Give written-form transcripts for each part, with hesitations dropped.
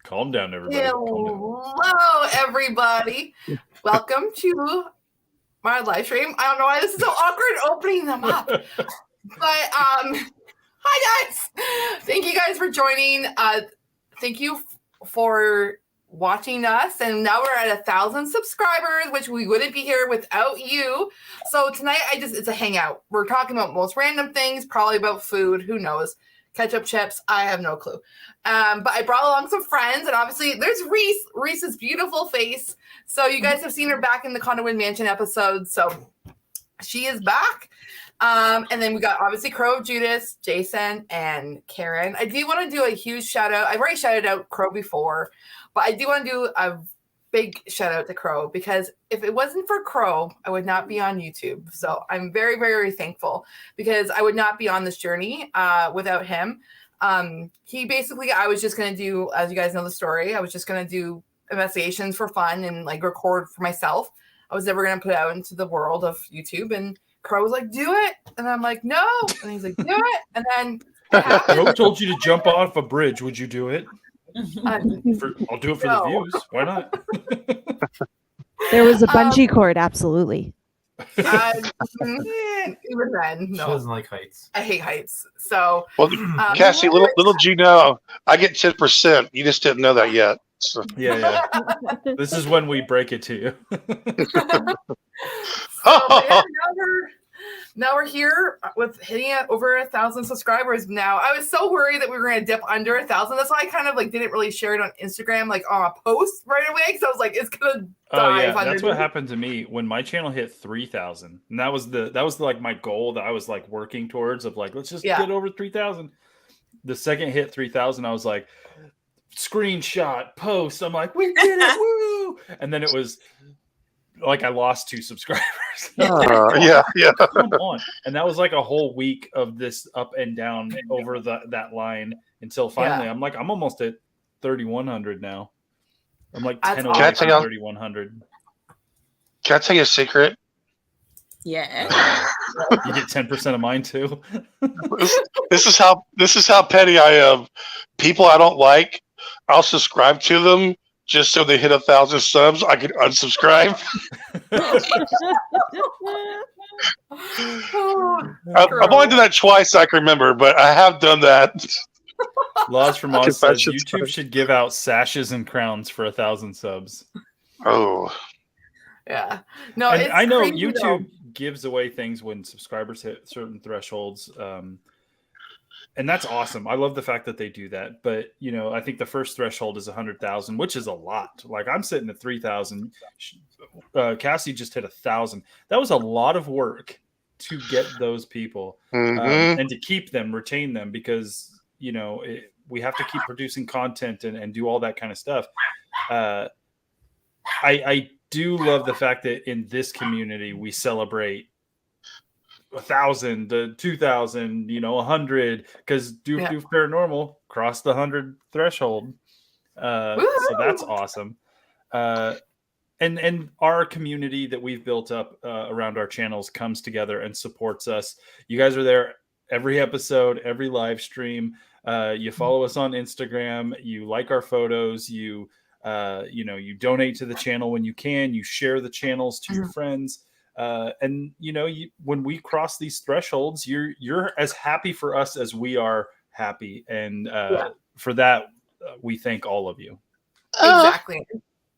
Calm down, everybody. Hello, everybody. Welcome to my live stream. I don't know why this is so awkward opening them up. But hi guys. Thank you guys for joining. Thank you for watching us. And now we're at 1,000 subscribers, which we wouldn't be here without you. So tonight it's a hangout. We're talking about most random things, probably about food. Who knows? Ketchup chips. I have no clue. But I brought along some friends, and obviously there's Reese's beautiful face. So you guys have seen her back in the Condowood Mansion episode. So she is back. And then we got obviously Crow, Judas, Jason, and Karen. I do want to do a huge shout out. I've already shouted out Crow before, but I do want to do a big shout out to Crow, because if it wasn't for Crow, I would not be on YouTube. So I'm very, very thankful, because I would not be on this journey without him. He basically, I was just going to do, as you guys know the story, I was just going to do investigations for fun and like record for myself. I was never going to put out into the world of YouTube, and Crow was like, do it. And I'm like, no. And he's like, do it. And then Crow told you to jump off a bridge. Would you do it? I'll do it for the views. Why not? There was a bungee cord, absolutely. Even then, no. She doesn't like heights. I hate heights. So, well, Cassie, little did you know, I get 10%. You just didn't know that yet. So. Yeah. This is when we break it to you. Now we're here with hitting over 1,000 subscribers. Now I was so worried that we were going to dip under 1,000. That's why I kind of like didn't really share it on Instagram, like on a post right away, because I was like, it's gonna dive. That's what happened to me when my channel hit 3,000, and that was like my goal that I was like working towards, of like, let's just get over 3,000. The second hit 3,000, I was like, screenshot post. I'm like, we did it, woo! And then it was like I lost 2 subscribers. Yeah. Come on. And that was like a whole week of this up and down over that line until finally I'm like, I'm almost at 3,100 now. I'm like 10 away from 3,100. Can I tell you a secret? Yeah. You get 10% of mine too. This is how petty I am. People I don't like, I'll subscribe to them just so they hit 1,000 subs. I can unsubscribe. I've only done that twice, I can remember, but I have done that. Laws from Oz says YouTube should give out sashes and crowns for 1,000 subs. Oh. Yeah. No, and I know YouTube gives away things when subscribers hit certain thresholds. And that's awesome. I love the fact that they do that. But, you know, I think the first threshold is 100,000, which is a lot. Like I'm sitting at 3,000. Cassie just hit 1,000. That was a lot of work to get those people and to keep them, retain them, because, you know, we have to keep producing content and do all that kind of stuff. I do love the fact that in this community, we celebrate 1,000, 2,000, 100, because Doof Paranormal crossed the 100 threshold. So that's awesome. And our community that we've built up around our channels comes together and supports us. You guys are there every episode, every live stream. You follow us on Instagram. You like our photos. You donate to the channel when you can. You share the channels to your friends. And when we cross these thresholds, you're as happy for us as we are happy, and for that we thank all of you. Exactly.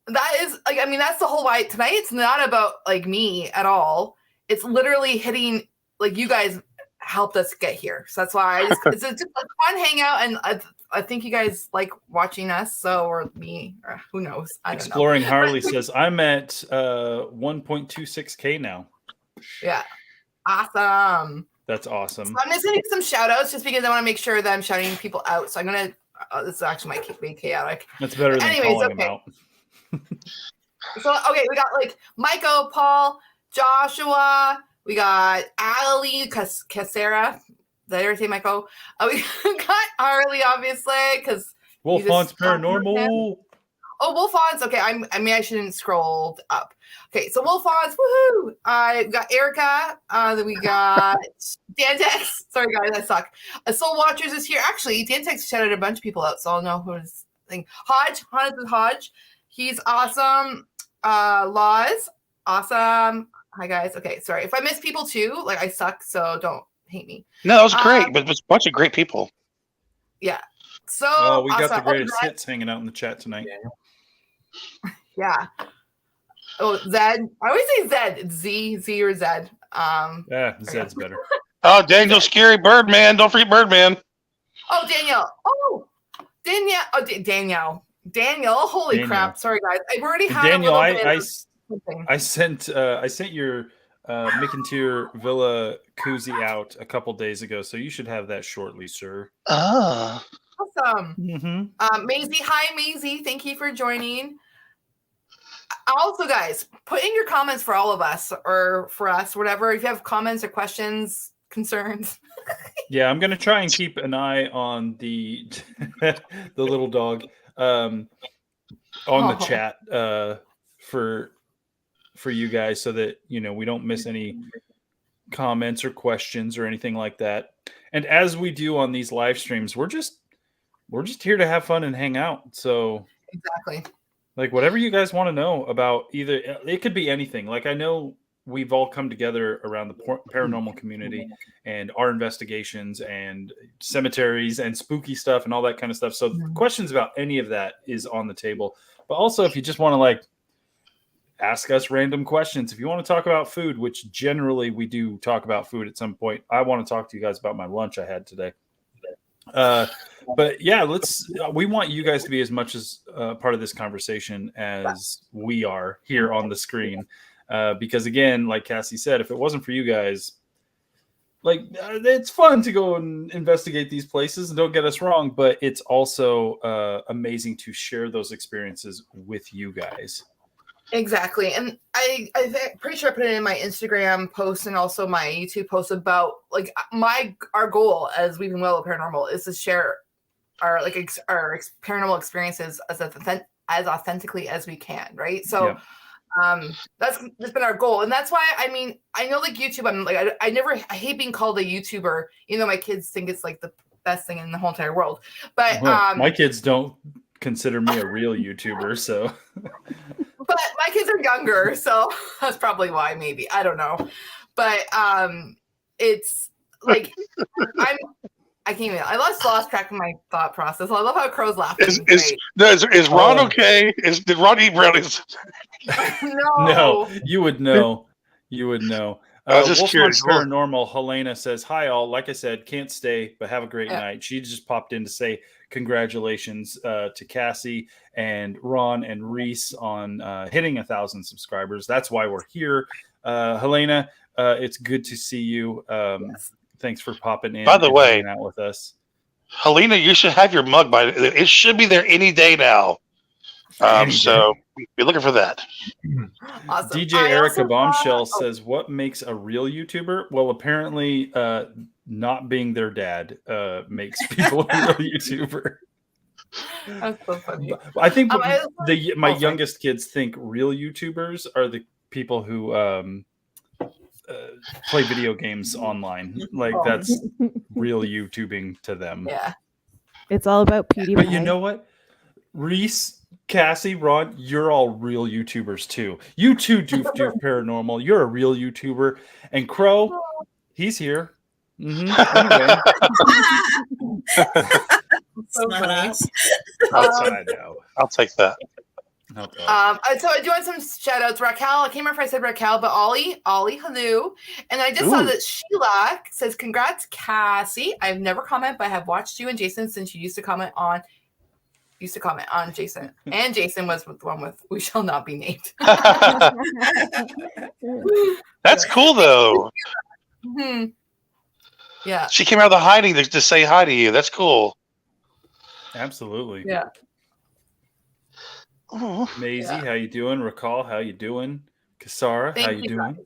That is like, I mean, that's the whole why tonight. It's not about like me at all. It's literally hitting, like, you guys helped us get here, so that's why it's just a fun hangout, and I think you guys like watching us, or me, or who knows. I don't know. Exploring Harley says, I'm at 1.26K now. Yeah. Awesome. That's awesome. So I'm just going to do some shout outs just because I want to make sure that I'm shouting people out. So I'm going to, this actually might be chaotic. That's better than calling them out. So, okay, we got like Michael, Paul, Joshua, we got Ali, Casera. Did I ever say Michael? We got Harley, obviously, because Wolfon's Paranormal. Oh, Wolfon's. Okay, I shouldn't scroll up. Okay, so Wolfon's, woohoo! We got Erica. Then we got Dantex. Sorry, guys, I suck. Soul Watchers is here. Actually, Dantex shouted a bunch of people out, so I'll know who's thing. Hodge. He's awesome. Laws, awesome. Hi guys. Okay, sorry if I miss people too. Like I suck, so don't hate me. No, that was great. But it's a bunch of great people. Yeah. So we got awesome. the greatest hits hanging out in the chat tonight. Yeah. Oh, Zed. I always say Zed. It's Z or Zed. Yeah, Zed's better. Oh, Daniel, Scary Birdman. Don't forget Birdman. Oh, Danielle. Oh, Danielle. Oh, Daniel. Holy crap! Sorry, guys. I've already had Daniel. I sent your McIntyre Villa koozie out a couple days ago, so you should have that shortly, sir. Ah. Awesome. Mm-hmm. Maisie. Hi, Maisie. Thank you for joining. Also, guys, put in your comments for all of us or for us, whatever. If you have comments or questions, concerns. Yeah, I'm gonna try and keep an eye on the the little dog on the chat for you guys, so that we don't miss any comments or questions or anything like that. And as we do on these live streams, we're just here to have fun and hang out. So exactly. Like whatever you guys want to know about, either it could be anything. Like I know we've all come together around the paranormal community and our investigations and cemeteries and spooky stuff and all that kind of stuff. So questions about any of that is on the table. But also if you just want to like ask us random questions, if you want to talk about food, which generally we do talk about food at some point. I want to talk to you guys about my lunch I had today. But yeah, we want you guys to be as much as part of this conversation as we are here on the screen. Because again, like Cassie said, if it wasn't for you guys, like it's fun to go and investigate these places, and don't get us wrong, but it's also amazing to share those experiences with you guys. Exactly. And I'm pretty sure I put it in my Instagram post and also my YouTube post about like our goal as Weaving Well Paranormal is to share our paranormal experiences as authentically as we can, right? So that's been our goal. And that's why, I mean, I know like YouTube, I'm like, I hate being called a YouTuber, even though my kids think it's like the best thing in the whole entire world. But my kids don't consider me a real YouTuber, so but my kids are younger, so that's probably why, maybe. I don't know. But it's like I can't even. I lost track of my thought process. I love how Crow's laughing. Is Ron okay? Did Ron eat brownies? No, you would know. You would know. I was just curious. Paranormal. Helena says, "Hi all. Like I said, can't stay, but have a great night." She just popped in to say congratulations to Cassie and Ron and Reese on hitting 1,000 subscribers. That's why we're here. Helena, it's good to see you. Yes. Thanks for popping in. By the way, out with us, Helena, you should have your mug by it. Should be there any day now. So be looking for that. Awesome. DJ Erica Bombshell says, "What makes a real YouTuber?" Well, apparently, not being their dad makes people a real YouTuber. That's so funny. I think my youngest kids think real YouTubers are the people who play video games online. Like that's real YouTubing to them. Yeah, it's all about PewDiePie. But you know what, Reese, Cassie, Ron, you're all real YouTubers too. You too, Doof Paranormal. You're a real YouTuber. And Crow, he's here. Anyway. So funny. I'll take that. So I do want some shout outs. Raquel, I can't remember if I said Raquel, but Ollie, hello. And I just saw that Sheila says, "Congrats, Cassie. I've never commented, but I have watched you and Jason since you used to comment on Jason." And Jason was the one with "We Shall Not Be Named." That's cool though. Mm-hmm. Yeah. She came out of the hiding to say hi to you. That's cool. Absolutely. Yeah. Maisie, how you doing? Raquel, how you doing? Kasara, how you doing? Guys.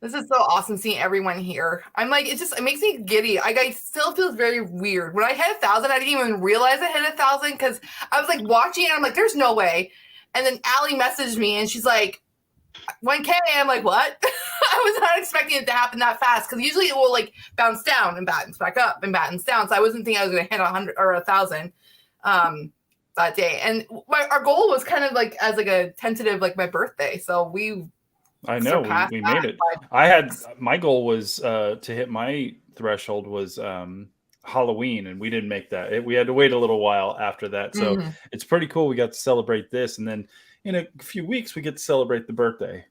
This is so awesome seeing everyone here. I'm like, it makes me giddy. I still feels very weird. When I hit 1,000, I didn't even realize I hit 1,000 because I was like watching and I'm like, there's no way. And then Allie messaged me and she's like, 1K. I'm like, what? I was not expecting it to happen that fast because usually it will like bounce down and battens back up and battens down. So I wasn't thinking I was going to hit 100 or 1,000. that day. And our goal was kind of like as like a tentative, like my birthday. So I know surpassed we that made it. by- My goal was to hit my threshold was Halloween, and we didn't make that. We had to wait a little while after that. So Mhm. it's pretty cool. We got to celebrate this, and then in a few weeks we get to celebrate the birthday.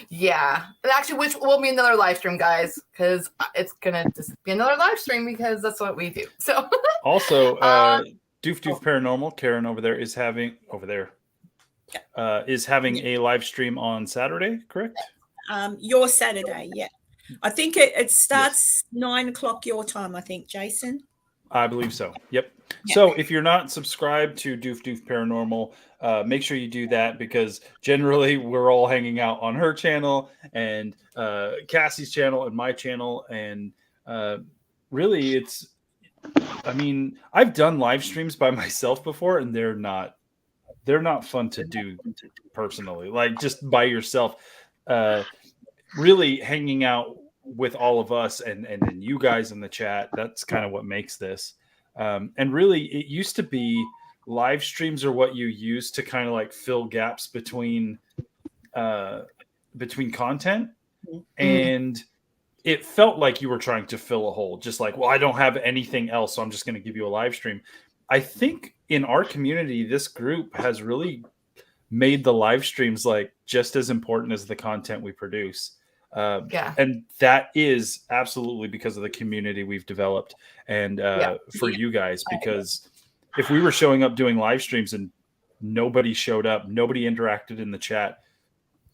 Yeah, and actually, which will be another live stream, guys, because it's gonna just be another live stream because that's what we do. So Also, Doof Paranormal, Karen over there is having a live stream on Saturday, correct? Your Saturday, yeah. I think it starts 9 o'clock your time, I think, Jason. I believe so. Yep. Yeah. So if you're not subscribed to Doof Paranormal, make sure you do that, because generally we're all hanging out on her channel and Cassie's channel and my channel. And really I've done live streams by myself before, and they're not fun to do personally, like just by yourself. Really hanging out with all of us and you guys in the chat, that's kind of what makes this. And really, it used to be live streams are what you use to kind of like fill gaps between content, and it felt like you were trying to fill a hole, just like, well, I don't have anything else, so I'm just going to give you a live stream. I think in our community, this group has really made the live streams like just as important as the content we produce. And that is absolutely because of the community we've developed, and for you guys, because if we were showing up doing live streams and nobody showed up, nobody interacted in the chat,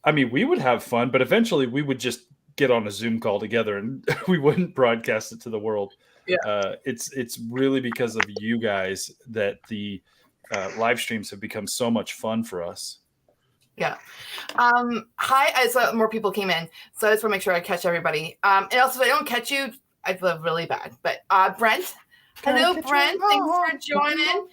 I mean, we would have fun, but eventually we would just get on a Zoom call together and we wouldn't broadcast it to the world. It's really because of you guys that the live streams have become so much fun for us. Yeah. Hi. I saw more people came in, so I just want to make sure I catch everybody. And also, if I don't catch you, I feel really bad. But Brent, hello, Brent. Thanks for joining.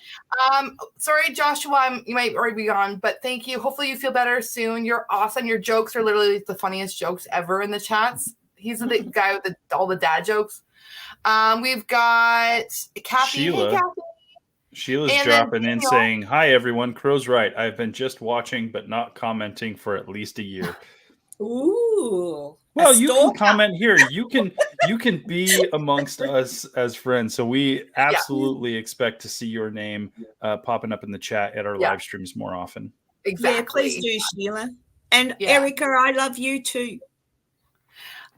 Sorry, Joshua, you might already be on, but thank you. Hopefully, you feel better soon. You're awesome. Your jokes are literally the funniest jokes ever in the chats. He's the guy with all the dad jokes. We've got Kathy. Sheila. Hey, Kathy. Sheila's dropping in saying, "Hi everyone, Crow's right. I've been just watching but not commenting for at least a year." Ooh. Well, you can comment here. You can be amongst us as friends. So we absolutely expect to see your name popping up in the chat at our live streams more often. Exactly. Yeah, please do, Sheila. And Erica, I love you too.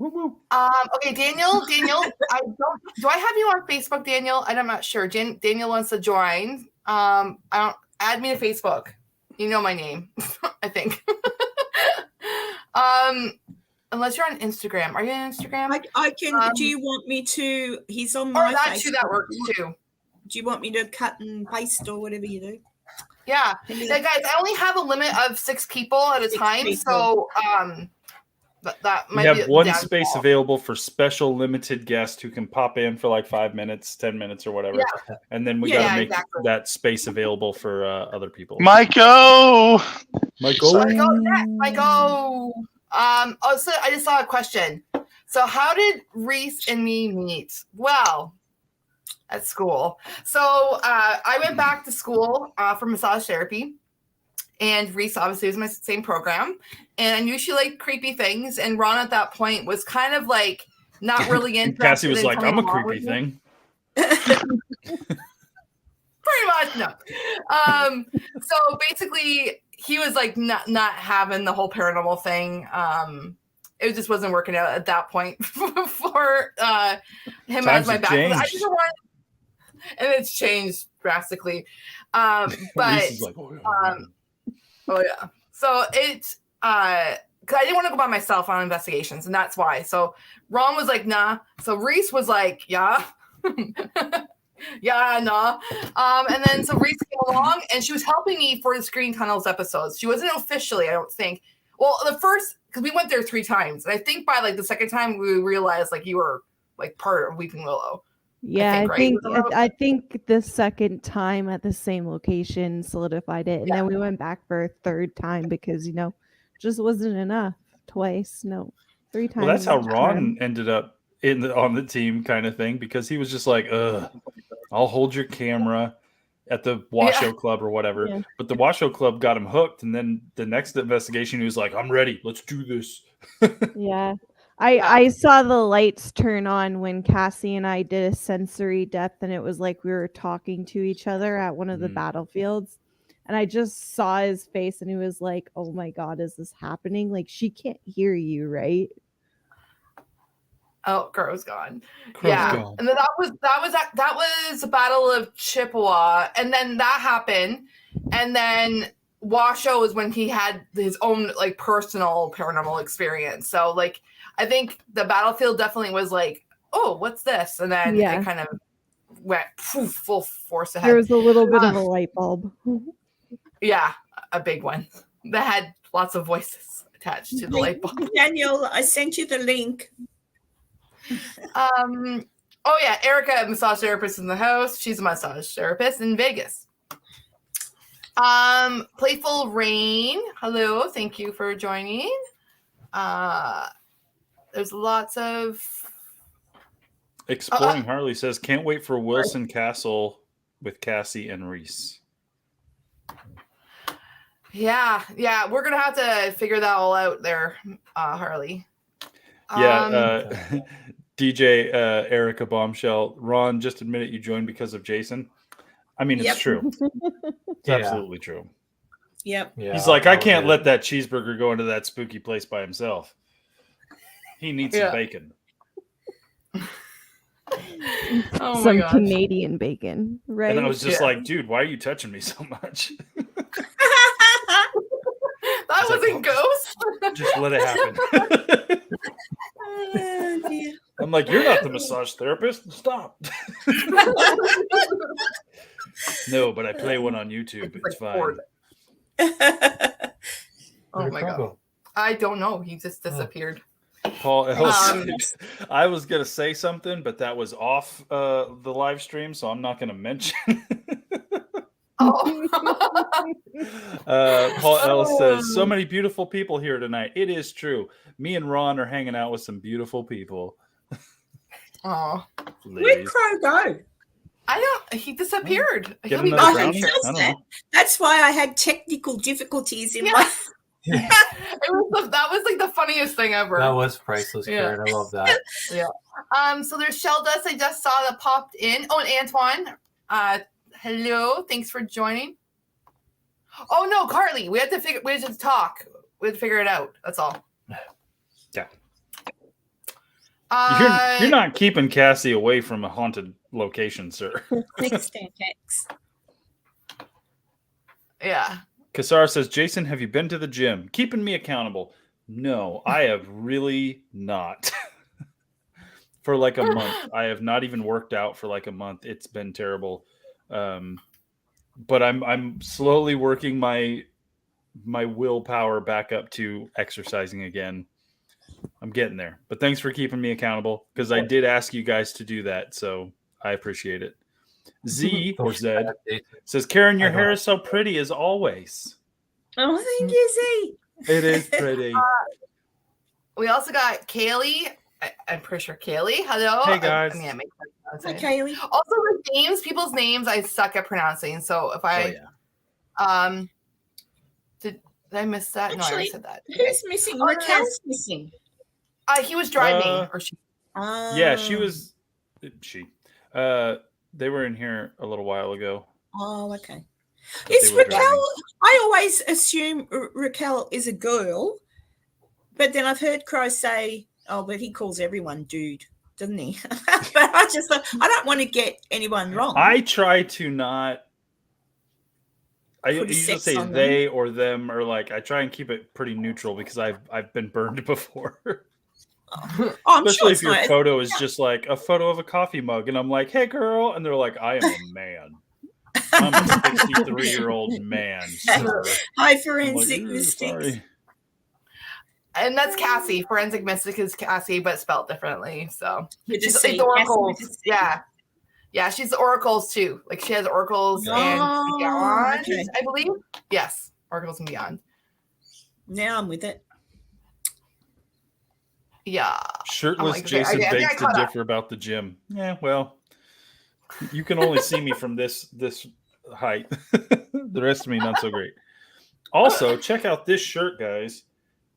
Okay, Daniel, do I have you on Facebook, Daniel? I'm not sure. Daniel wants to join. I don't add me to Facebook. You know my name, I think. Unless you're on Instagram. Are you on Instagram? I can. Do you want me to? He's on my Facebook. That works too. Do you want me to cut and paste or whatever you do? Yeah. Guys, I only have a limit of 6 people at a time, so that might we have one space available for special limited guests who can pop in for like 5 minutes, 10 minutes or whatever. Yeah. And then we got to make that space available for other people. Michael. Also, I just saw a question. So how did Reese and me meet? Well, at school. So I went back to school for massage therapy. And Reese obviously was my same program. And I knew she liked creepy things. And Ron at that point was kind of like not really interested. Cassie was like, I'm a creepy thing. Pretty much, no. So basically, he was like not having the whole paranormal thing. It just wasn't working out at that point for him Times as my back. Changed. I just wanted, and it's changed drastically. But like, oh yeah. So it's because I didn't want to go by myself on investigations, and that's why. So Ron was like, nah. So Reese was like, yeah. Yeah, nah. And then so Reese came along and she was helping me for the Screen Tunnels episodes. She wasn't officially, I don't think. Well, the first, because we went there 3 times. And I think by like the second time we realized like you were like part of Weeping Willow. Yeah, I think the second time at the same location solidified it. And then we went back for a 3rd time because, just wasn't enough. Twice, no, 3 times. Well, that's how Ron ended up on the team kind of thing, because he was just like, I'll hold your camera. at the Washoe Club or whatever. Yeah. But the Washoe Club got him hooked, and then the next investigation, he was like, "I'm ready. Let's do this." Yeah. I saw the lights turn on when Cassie and I did a sensory depth, and it was like we were talking to each other at one of the battlefields. And I just saw his face, and he was like, "Oh my God, is this happening? Like, she can't hear you, right?" Oh, Crow's gone. Crow's yeah, gone. and then that was the Battle of Chippewa, and then that happened, and then Washoe was when he had his own like personal paranormal experience. So like, I think the battlefield definitely was like, oh, what's this? And then it kind of went poof, full force ahead. There was a little bit of a light bulb. Yeah, a big one that had lots of voices attached to the light bulb. Daniel, I sent you the link. Oh yeah, Erica, massage therapist in the house. She's a massage therapist in Vegas. Playful Rain, hello, thank you for joining. There's lots of Exploring Harley says, "Can't wait for Wilson Castle with Cassie and Reese." Yeah, we're gonna have to figure that all out there, Harley. Yeah, DJ Erica Bombshell, Ron, just admit it, you joined because of Jason. I mean, it's true. It's absolutely true. Yep. Yeah, He's like, I can't let that cheeseburger go into that spooky place by himself. He needs some bacon. Oh Some Canadian bacon, right? And I was just like, dude, why are you touching me so much? That wasn't Ghost. Just let it happen. I'm like, you're not the massage therapist. Stop. No, but I play one on YouTube. It's fine. Oh my God. I don't know. He just disappeared. Paul Ellis, I was going to say something, but that was off the live stream, so I'm not going to mention. Oh. Paul Ellis says, so many beautiful people here tonight. It is true. Me and Ron are hanging out with some beautiful people. Oh, where'd Crow go? I don't. He disappeared. Get another brownie? I don't know. That's why I had technical difficulties in my. That was like the funniest thing ever. That was priceless, Karen. I love that. Yeah. So there's Shell Dust I just saw that popped in. Oh, and Antoine. Hello. Thanks for joining. Oh no, Carly. We had to talk. We had to figure it out. That's all. Yeah. You're not keeping Cassie away from a haunted location, sir. Next X. Yeah. Kassar says, Jason, have you been to the gym? Keeping me accountable. No, I have really not. For like a month. I have not even worked out for like a month. It's been terrible. But I'm slowly working my willpower back up to exercising again. I'm getting there. But thanks for keeping me accountable, because I did ask you guys to do that, so I appreciate it. Z or Zed says, Karen, your hair is so pretty as always. Oh, thank you, Z. It is pretty. We also got Kaylee. I'm pretty sure Kaylee. Hello. Hey guys. Hi, Kaylee. Also, with names, people's names, I suck at pronouncing. So if I, did I miss that? Actually, no, I already said that. Who's missing? Raquel's missing. He was driving, or she. Yeah, she was. They were in here a little while ago. Oh, okay. Is Raquel? Driving. I always assume Raquel is a girl, but then I've heard Crow say, "Oh, but he calls everyone dude, doesn't he?" But I just thought, I don't want to get anyone wrong. I try to not. I usually say they or them, or like I try and keep it pretty neutral, because I've been burned before. Especially if your photo is just like a photo of a coffee mug, and I'm like, "Hey, girl," and they're like, "I am a man. I'm a 63-year-old man." Sir. Hi, Forensic Mystics. And that's Cassie. Forensic Mystic is Cassie, but spelled differently. So she's like the oracles. Yeah, she's the oracles too. Like she has oracles and beyond, okay. I believe. Yes, oracles and beyond. Now I'm with it. Yeah. Shirtless Jason begs to differ about the gym. Yeah, well, you can only see me from this height. The rest of me, not so great. Also, check out this shirt, guys.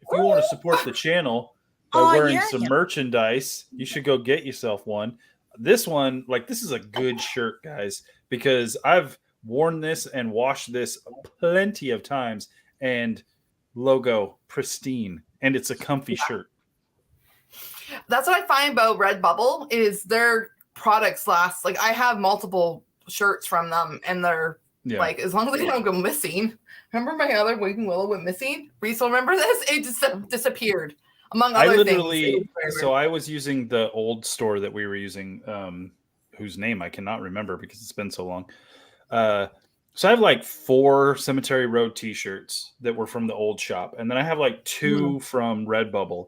If you want to support the channel by wearing some merchandise, you should go get yourself one. This one, like, this is a good shirt, guys, because I've worn this and washed this plenty of times, and logo pristine, and it's a comfy shirt. That's what I find about Redbubble is their products last. Like, I have multiple shirts from them, and they're like, as long as they don't go missing. Remember my other Weeping Willow went missing? Reese, remember this? It just disappeared, among other things. So I was using the old store that we were using, whose name I cannot remember because it's been so long. So I have like 4 Cemetery Road t-shirts that were from the old shop. And then I have like 2 from Redbubble.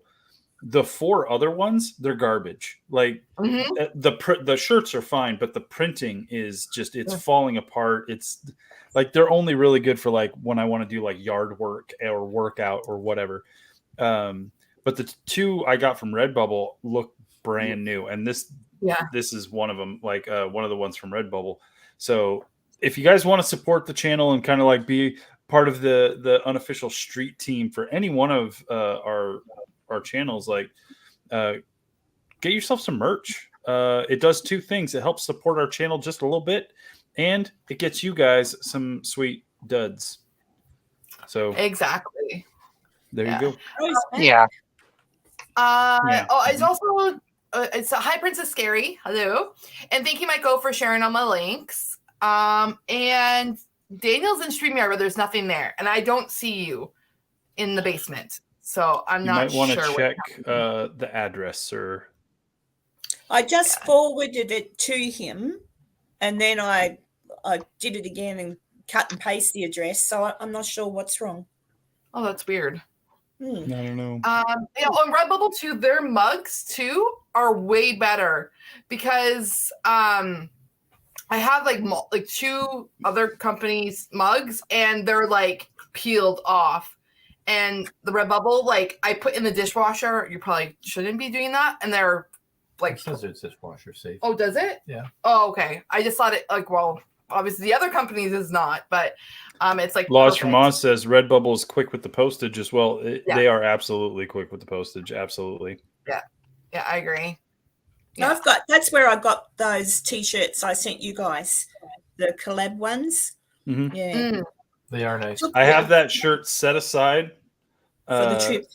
The 4 other ones, they're garbage. Like the shirts are fine, but the printing is just, it's falling apart. It's like, they're only really good for like when I want to do like yard work or workout or whatever. But the 2 I got from Redbubble look brand new. And this is one of them, like one of the ones from Redbubble. So if you guys want to support the channel and kind of like be part of the unofficial street team for any one of our channels, like get yourself some merch. It does 2 things. It helps support our channel just a little bit, and it gets you guys some sweet duds. So exactly. There you go. Yeah. Oh, it's also it's a Hi Princess Scary. Hello, and thank you, Michael, for sharing all my links. And Daniel's in StreamYard, but there's nothing there, and I don't see you in the basement, so I'm not sure. You might want to check the address, or I just forwarded it to him, and then I did it again and cut and paste the address. So I'm not sure what's wrong. Oh, that's weird. I don't know. On Redbubble too, their mugs too are way better because I have like 2 other companies' mugs, and they're like peeled off. And the Redbubble, like, I put in the dishwasher. You probably shouldn't be doing that. And they're like, it says it's dishwasher safe. Oh, does it? Yeah. Oh, okay. I just thought it like, well, obviously the other companies is not, but it's like Laws from Oz says Redbubble is quick with the postage as well. They are absolutely quick with the postage. Absolutely. Yeah, I agree. Yeah. That's where I got those t-shirts I sent you guys, the collab ones. Mm-hmm. Yeah, they are nice. I have that shirt set aside for the trip.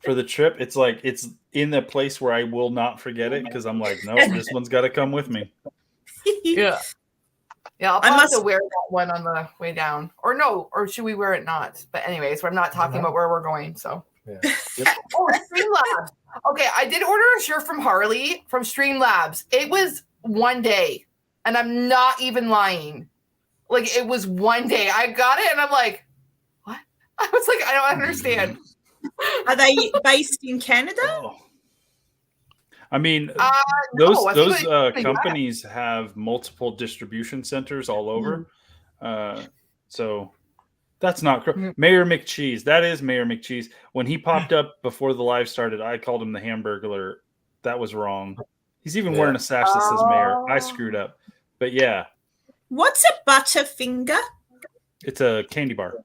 For the trip, it's like it's in the place where I will not forget it because I'm like, no, this one's got to come with me. Yeah, I'll probably have to wear that one on the way down, or should we wear it not? But anyways, we're not talking about where we're going, so. Yeah. Yep. Oh, Streamlabs. Okay, I did order a shirt from Harley from Streamlabs. It was one day, and I'm not even lying. Like, it was one day. I got it, and I'm like, what? I was like, I don't understand. Are they based in Canada? Oh. I mean, those companies have multiple distribution centers all over. So that's not Mayor McCheese. That is Mayor McCheese. When he popped up before the live started, I called him the Hamburglar. That was wrong. He's even wearing a sash that says Mayor. I screwed up. But yeah. What's a Butterfinger? It's a candy bar.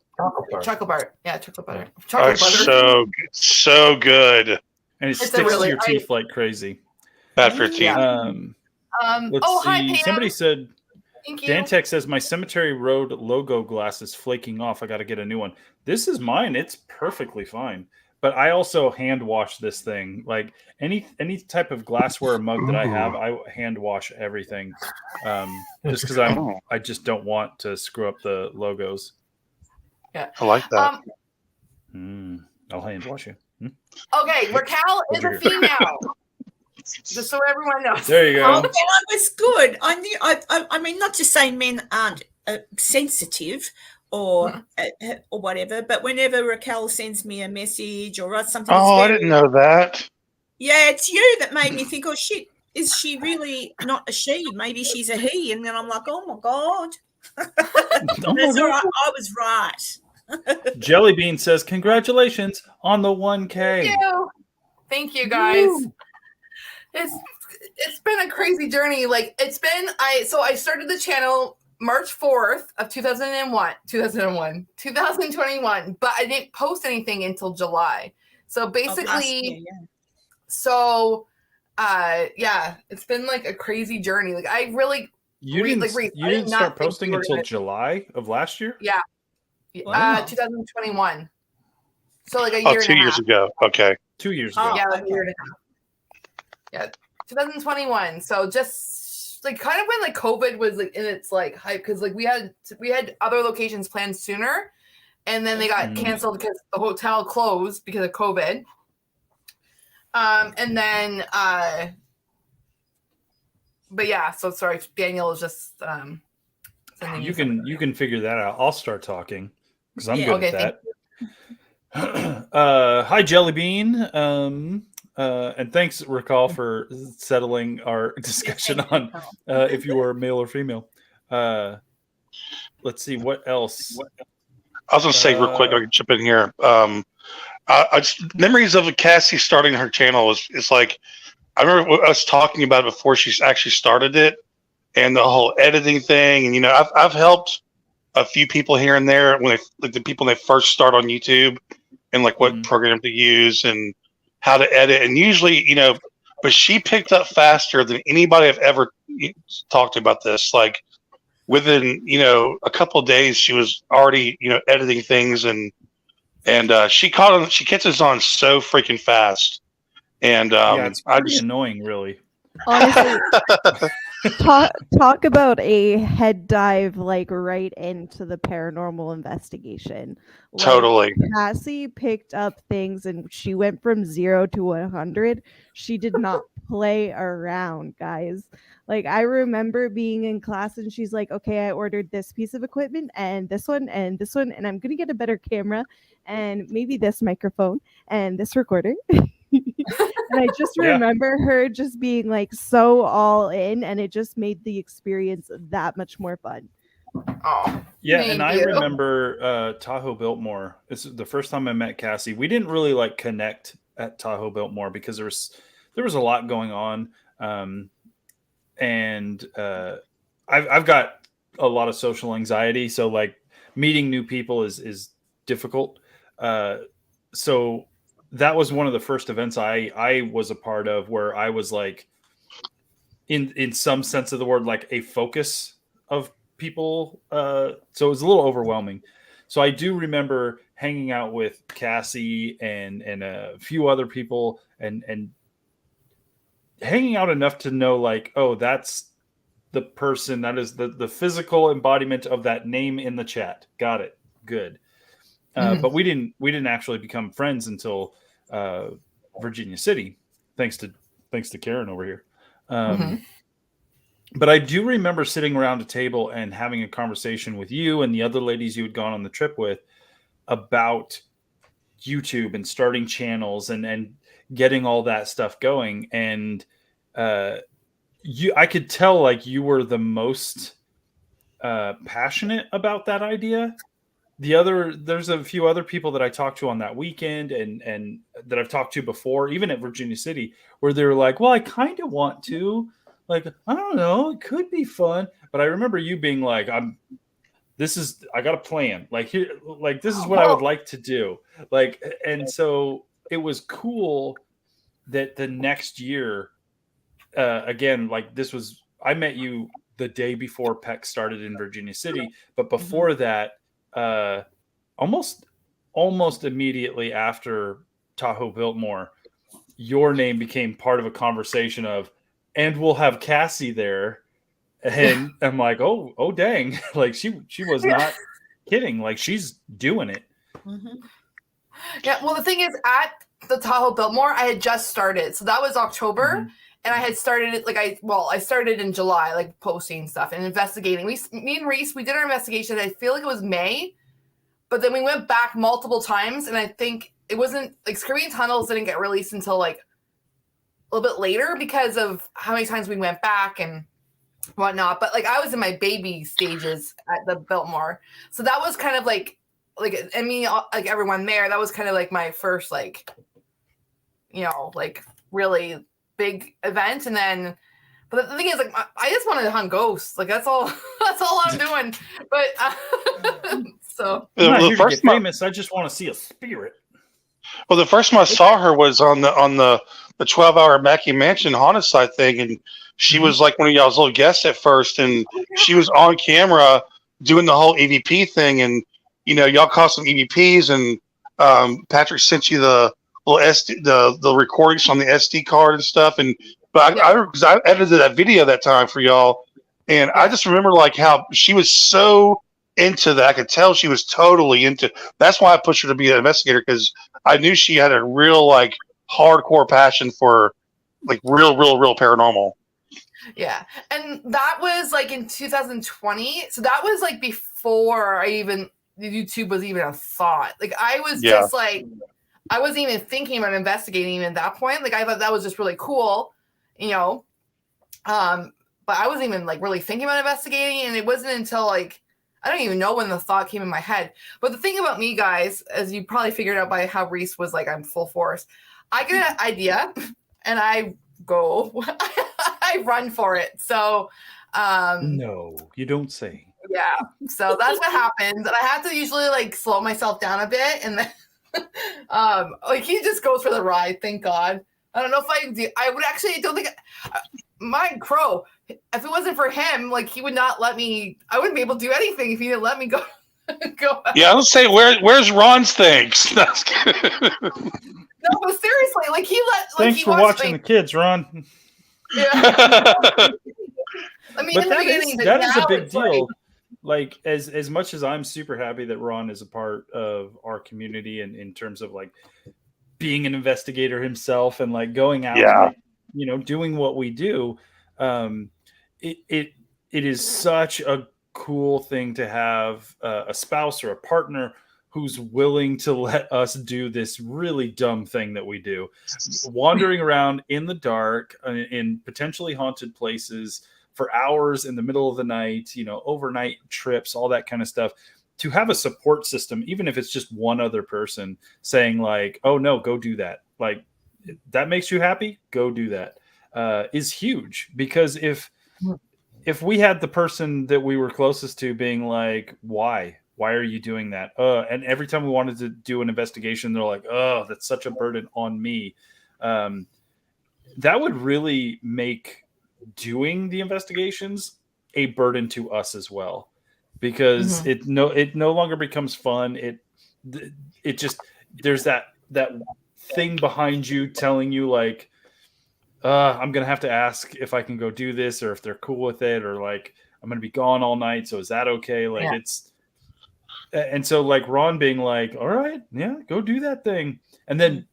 Chocolate bar. Yeah, chocolate butter. Chocolate butter. So good. And it sticks to your teeth like crazy. Bad for your teeth. Let's see. Hi, Pam. Somebody said, thank you. Dantech says, my Cemetery Road logo glass is flaking off. I got to get a new one. This is mine. It's perfectly fine. But I also hand wash this thing. Like any type of glassware or mug that I have, I hand wash everything. Just because I just don't want to screw up the logos. Yeah, I like that. I'll hand wash you. Okay, Raquel is a female. Just so everyone knows. There you go. Oh, then I was good. I knew. I mean, not to say men aren't sensitive or whatever, but whenever Raquel sends me a message or writes something, I didn't know that. Yeah, it's you that made me think, oh shit, is she really not a she? Maybe she's a he, and then I'm like, oh my god. That's all right. I was right. Jellybean says, congratulations on the 1K. Thank you guys. Woo. It's been a crazy journey. Like I started the channel March 4th of 2021, but I didn't post anything until July. So basically, it's been like a crazy journey. Like I really, you didn't start posting until July of last year. Yeah, Wow. 2021. So like a year and a half. 2 years ago. Okay. 2 years ago. Yeah, like a year and a half. Yeah, 2021. So just like kind of when like COVID was like in its like hype, because like we had other locations planned sooner, and then they got canceled because the hotel closed because of COVID. And then but yeah, so sorry, Daniel is just you can figure that out. I'll start talking because I'm good at that. Hi, Jelly Bean. And thanks, Raquel, for settling our discussion on if you were male or female. Let's see what else. I was going to say real quick, I can chip in here. Memories of Cassie starting her channel is like, I remember us talking about it before she actually started it, and the whole editing thing. And I've helped a few people here and there when the people when they first start on YouTube, and like what program to use and how to edit. And usually, but she picked up faster than anybody I've ever talked to about this. Like within, a couple of days, she was already, editing things, and she catches on so freaking fast. And it's pretty annoying, really. Honestly, talk about a head dive like right into the paranormal investigation. Like, totally. Cassie picked up things and she went from 0 to 100. She did not play around, guys. Like I remember being in class and she's like, okay, I ordered this piece of equipment and this one, and I'm gonna get a better camera and maybe this microphone and this recorder. And I just remember her just being like so all in, and it just made the experience that much more fun. Oh, yeah, and I remember Tahoe Biltmore. It's the first time I met Cassie. We didn't really like connect at Tahoe Biltmore because there was a lot going on, and I've got a lot of social anxiety, so like meeting new people is difficult. So that was one of the first events I was a part of where I was like, in some sense of the word, like a focus of people. So it was a little overwhelming. So I do remember hanging out with Cassie and a few other people and hanging out enough to know like, oh, that's the person that is the physical embodiment of that name in the chat. Got it. Good. But we didn't actually become friends until Virginia City, thanks to Karen over here. But I do remember sitting around a table and having a conversation with you and the other ladies you had gone on the trip with about YouTube and starting channels and getting all that stuff going. And I could tell like you were the most passionate about that idea. There's a few other people that I talked to on that weekend and that I've talked to before, even at Virginia City, where they're like, well, I kind of want to, like, I don't know, it could be fun. But I remember you being like, I got a plan. Like here, like this is what I would like to do. Like, and so it was cool that the next year, again, like I met you the day before PEC started in Virginia City, but before that, almost immediately after Tahoe Biltmore, your name became part of a conversation of, and we'll have Cassie there. And I'm like, oh dang. Like she was not kidding. Like she's doing it. Yeah. Well, the thing is, at the Tahoe Biltmore, I had just started. So that was October. And I had started it I started in July, like posting stuff and investigating. Me and Reese, we did our investigation. I feel like it was May, but then we went back multiple times. And I think it wasn't like Screaming Tunnels didn't get released until like a little bit later because of how many times we went back and whatnot. But like I was in my baby stages at the Biltmore. So that was kind of like everyone there, that was kind of like my first, like, like really big event. And then But the thing is, like, I just wanted to hunt ghosts. Like, that's all. That's all I'm doing. But so I'm not The here to first get famous. I just want to see a spirit. Well, the first time I saw her was on the 12-hour Mackie Mansion haunted site thing, and she was like one of y'all's little guests at first, and she was on camera doing the whole EVP thing, and y'all caught some EVPs, and Patrick sent you the little the recordings on the SD card and stuff, and but because I edited that video that time for y'all, and I just remember like how she was so into that. I could tell she was totally into. That's why I pushed her to be an investigator, because I knew she had a real like hardcore passion for like real paranormal. Yeah, and that was like in 2020. So that was like before YouTube was even a thought. Like I was just like, I wasn't even thinking about investigating even at that point. Like I thought that was just really cool, but I wasn't even like really thinking about investigating, and it wasn't until like I don't even know when the thought came in my head. But the thing about me, guys, as you probably figured out by how Reese was like, I'm full force. I get an idea and I go, I run for it. So, No, you don't say. Yeah. So that's what happens. And I have to usually like slow myself down a bit. And then, like he just goes for the ride. Thank God. I don't know if I do. I would actually, I don't think my crow, if it wasn't for him, like he would not let me, I wouldn't be able to do anything if he didn't let me go. Yeah, I was say where's Ron's things? No, but seriously, like he let. Like, Thanks for watching the kids, Ron. Yeah. I mean, But in the that beginning, is now a big it's deal. Like as much as I'm super happy that Ron is a part of our community, and in terms of like being an investigator himself and like going out and like, doing what we do, it is such a cool thing to have a spouse or a partner who's willing to let us do this really dumb thing that we do, wandering around in the dark in potentially haunted places for hours in the middle of the night, overnight trips, all that kind of stuff. To have a support system, even if it's just one other person saying like, oh no, go do that. Like that makes you happy. Go do that. Is huge, because if we had the person that we were closest to being like, why are you doing that? And every time we wanted to do an investigation, they're like, oh, that's such a burden on me. That would really make doing the investigations a burden to us as well, because it no longer becomes fun. It just, there's that thing behind you telling you like, I'm gonna have to ask if I can go do this, or if they're cool with it, or like I'm gonna be gone all night, so is that okay? Like and so like Ron being like, all right, yeah, go do that thing, and then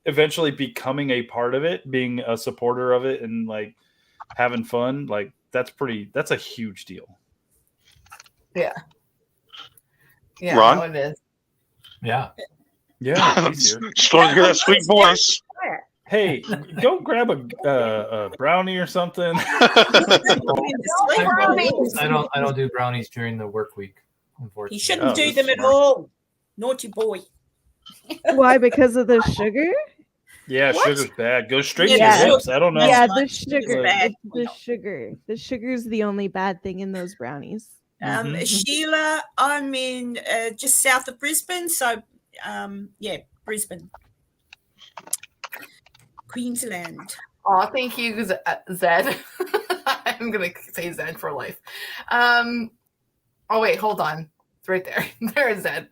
eventually becoming a part of it, being a supporter of it, and like having fun, like that's a huge deal. Yeah. Ron? No, it is. Yeah. Just want to hear that sweet voice. Hey, go grab a brownie or something. Brownies. I don't do brownies during the work week, unfortunately. You shouldn't do them at all. Naughty boy. Why? Because of the sugar? Yeah, What? sugar's bad. Go straight Yeah. to your hips. I don't know. Yeah, That's the sugar. bad. The sugar. The sugar's the only bad thing in those brownies. Sheila, I'm in just south of Brisbane, so Brisbane, Queensland. Oh, thank you, Zed. I'm gonna say Zed for life. Oh wait, hold on. It's right there. There's Zed.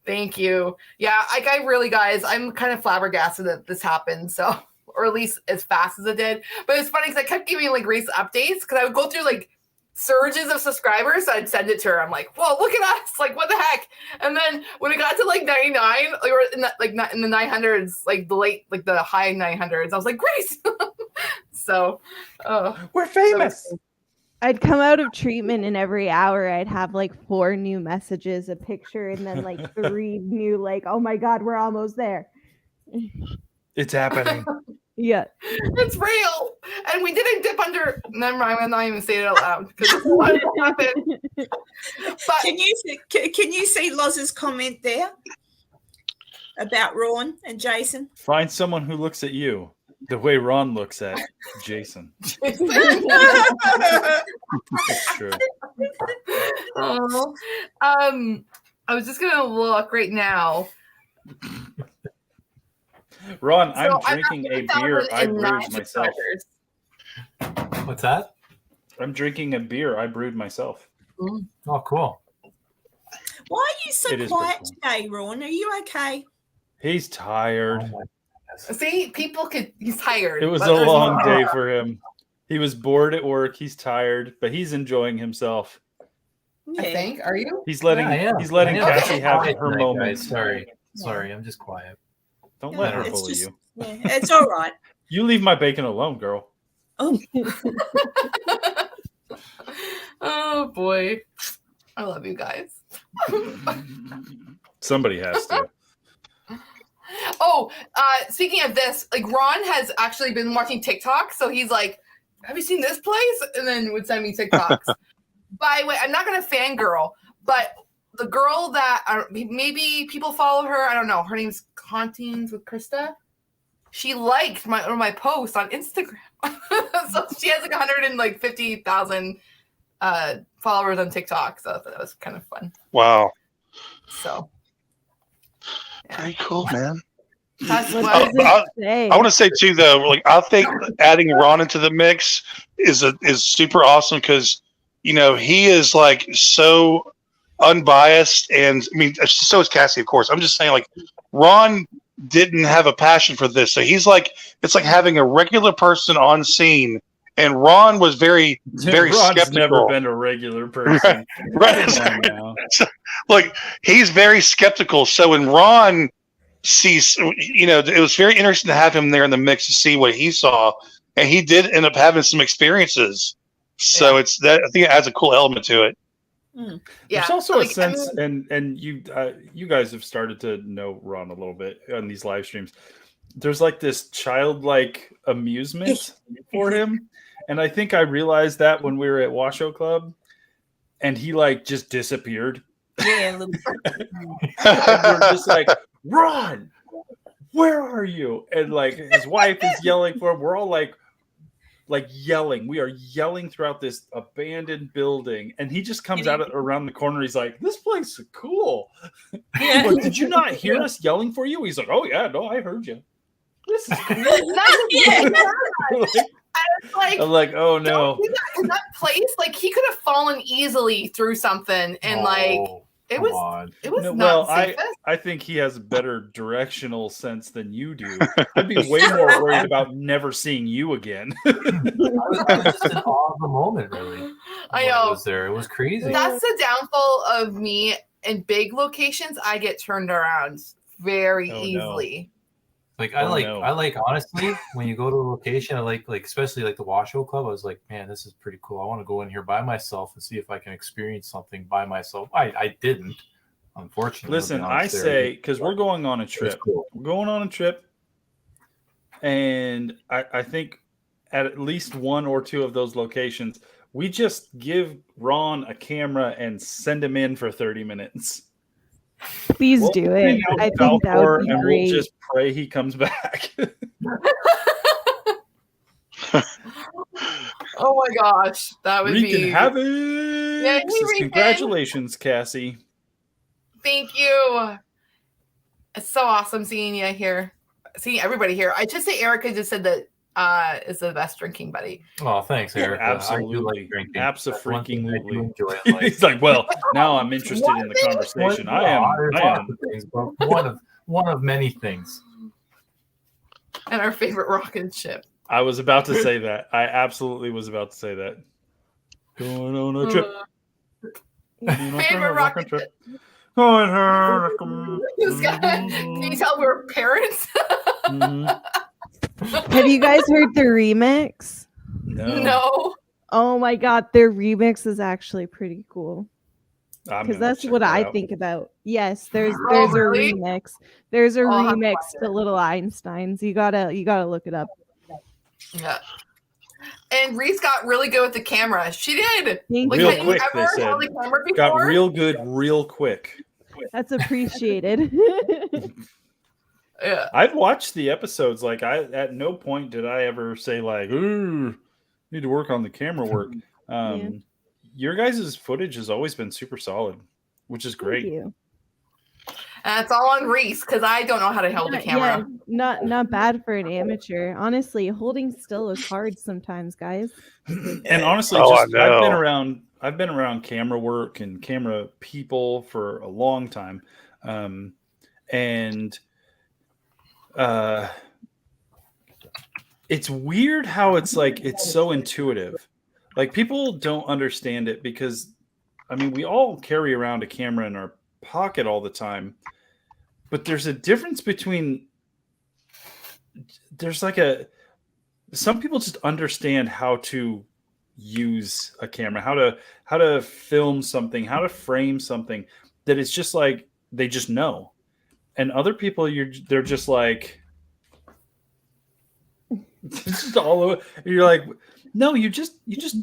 Thank you. Yeah, like I really, guys, I'm kind of flabbergasted that this happened. So, or at least as fast as it did. But it's funny because I kept giving like Reese updates, because I would go through like surges of subscribers. So I'd send it to her. I'm like, whoa, look at us! Like, what the heck? And then when it got to like 99, we were in the 900s, like the high 900s. I was like, Grace. So, we're famous. I'd come out of treatment, and every hour I'd have like 4 new messages, a picture, and then like 3 new, like, oh my God, we're almost there. It's happening. Yeah. It's real. And we didn't dip under. Never mind, I'm not even saying it out loud because it's what happened. But Can you see Loz's comment there about Ron and Jason? Find someone who looks at you. The way Ron looks at Jason. It's true. Oh, I was just gonna look right now. Ron, So I'm drinking a beer I brewed myself. What's that? I'm drinking a beer I brewed myself. Oh, cool. Why are you so It is quiet pretty today, Ron? Are you okay? He's tired. Oh, See, he's tired. It was but a there's long more. day for him. He was bored at work. He's tired, but he's enjoying himself. I think. Are you? He's letting I am. Cassie have Quiet her tonight, moment. guys. Sorry, I'm just quiet. Don't let her it's bully just- you. Yeah, it's all right. You leave my bacon alone, girl. Oh, Oh boy, I love you guys. Somebody has to. Oh, speaking of this, like Ron has actually been watching TikTok, so he's like, "Have you seen this place?" And then would send me TikToks. By the way, I'm not gonna fangirl, but the girl that maybe people follow her, I don't know. Her name's Hauntings with Krista. She liked one of my posts on Instagram, so she has like 150,000 followers on TikTok. So that was kind of fun. Wow. So. Yeah. Very cool, man. That's What what does it say? I want to say too, though, like I think adding Ron into the mix is super awesome because he is like so unbiased, and I mean, so is Cassie, of course. I'm just saying, like Ron didn't have a passion for this, so he's like, it's like having a regular person on scene, and Ron was very Ron's skeptical. never been a regular person. Right. Come on now. Like he's very skeptical. So when Ron sees, it was very interesting to have him there in the mix to see what he saw, and he did end up having some experiences. So it's that, I think it adds a cool element to it. yeah. There's also like, a sense, and you guys have started to know Ron a little bit on these live streams. There's like this childlike amusement for him, and I think I realized that when we were at Washoe Club, and he like just disappeared. yeah, a little And we're just like, Ron, where are you? And like his wife is yelling for him. We're all like yelling. We are yelling throughout this abandoned building, and he just comes out around the corner. He's like, "This place is cool." Yeah. Like, did you not hear us yelling for you? He's like, "Oh yeah, no, I heard you. This is cool." Yeah. like, I'm like, "Oh no." in that place, like he could have fallen easily through something, and it was No, not well, the safest. I think he has a better directional sense than you do. I'd be way more worried about never seeing you again. I was just in awe of the moment, really. I when know. It was there. It was crazy. That's the downfall of me in big locations. I get turned around very easily. Like I like honestly, when you go to a location, I like especially like the Washoe Club, I was like, man, this is pretty cool. I want to go in here by myself and see if I can experience something by myself. I didn't, unfortunately. Listen, I say, because we're going on a trip. Cool. We're going on a trip, and I think at least one or two of those locations, we just give Ron a camera and send him in for 30 minutes. Please do it. I think that would be and great. we'll just pray he comes back. Oh my gosh, that would Wreaking be havoc. Yeah, Congratulations, Cassie. Thank you. It's so awesome seeing you here, seeing everybody here. I just say Erica just said that is the best drinking buddy. Oh, thanks, Erica. Absolutely. I do like drinking. Absolutely. Enjoy in life. He's like, well, now I'm interested in the conversation. I am. Things, but one of many things. And our favorite rocket ship. I was about to say that. I absolutely was about to say that. Going on a trip. Favorite rocket ship. Can Can you tell we're parents? Have you guys heard the remix? No. Oh my god, their remix is actually pretty cool. I'm Because gonna that's check what that I out. think about. Yes, there's really? a remix. There's a I'll have to remix watch to Little Einsteins. You gotta look it up. Yeah. And Reese got really good with the camera. She did. Thank Like, Real you. had quick, you they ever said. held a camera before? Got real good, real quick. That's appreciated. Yeah. I've watched the episodes. Like at no point did I ever say like, "Ooh, need to work on the camera work." Your guys' footage has always been super solid, which is great. Thank you. And it's all on Reese because I don't know how to hold the camera. Yeah, not bad for an amateur. Honestly, holding still is hard sometimes, guys. And honestly, I've been around camera work and camera people for a long time, and it's weird how it's like it's so intuitive. Like people don't understand it because, I mean, we all carry around a camera in our pocket all the time, but there's a difference between. There's like some people just understand how to use a camera, how to film something, how to frame something, that it's just like they just know. And other people, they're just like just all over. You're like, no, you just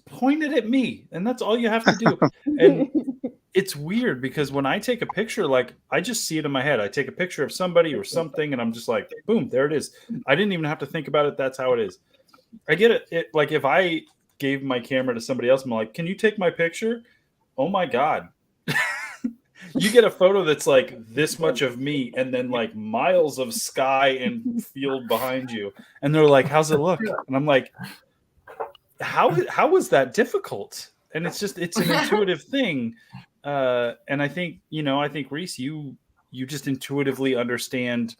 pointed at me, and that's all you have to do. And it's weird because when I take a picture, like I just see it in my head. I take a picture of somebody or something, and I'm just like, boom, there it is. I didn't even have to think about it. That's how it is. I get it. Like if I gave my camera to somebody else, I'm like, can you take my picture? Oh my God. You get a photo that's like this much of me and then like miles of sky and field behind you. And they're like, how's it look? And I'm like, how was that difficult? And it's an intuitive thing. And I think, Reese, you just intuitively understand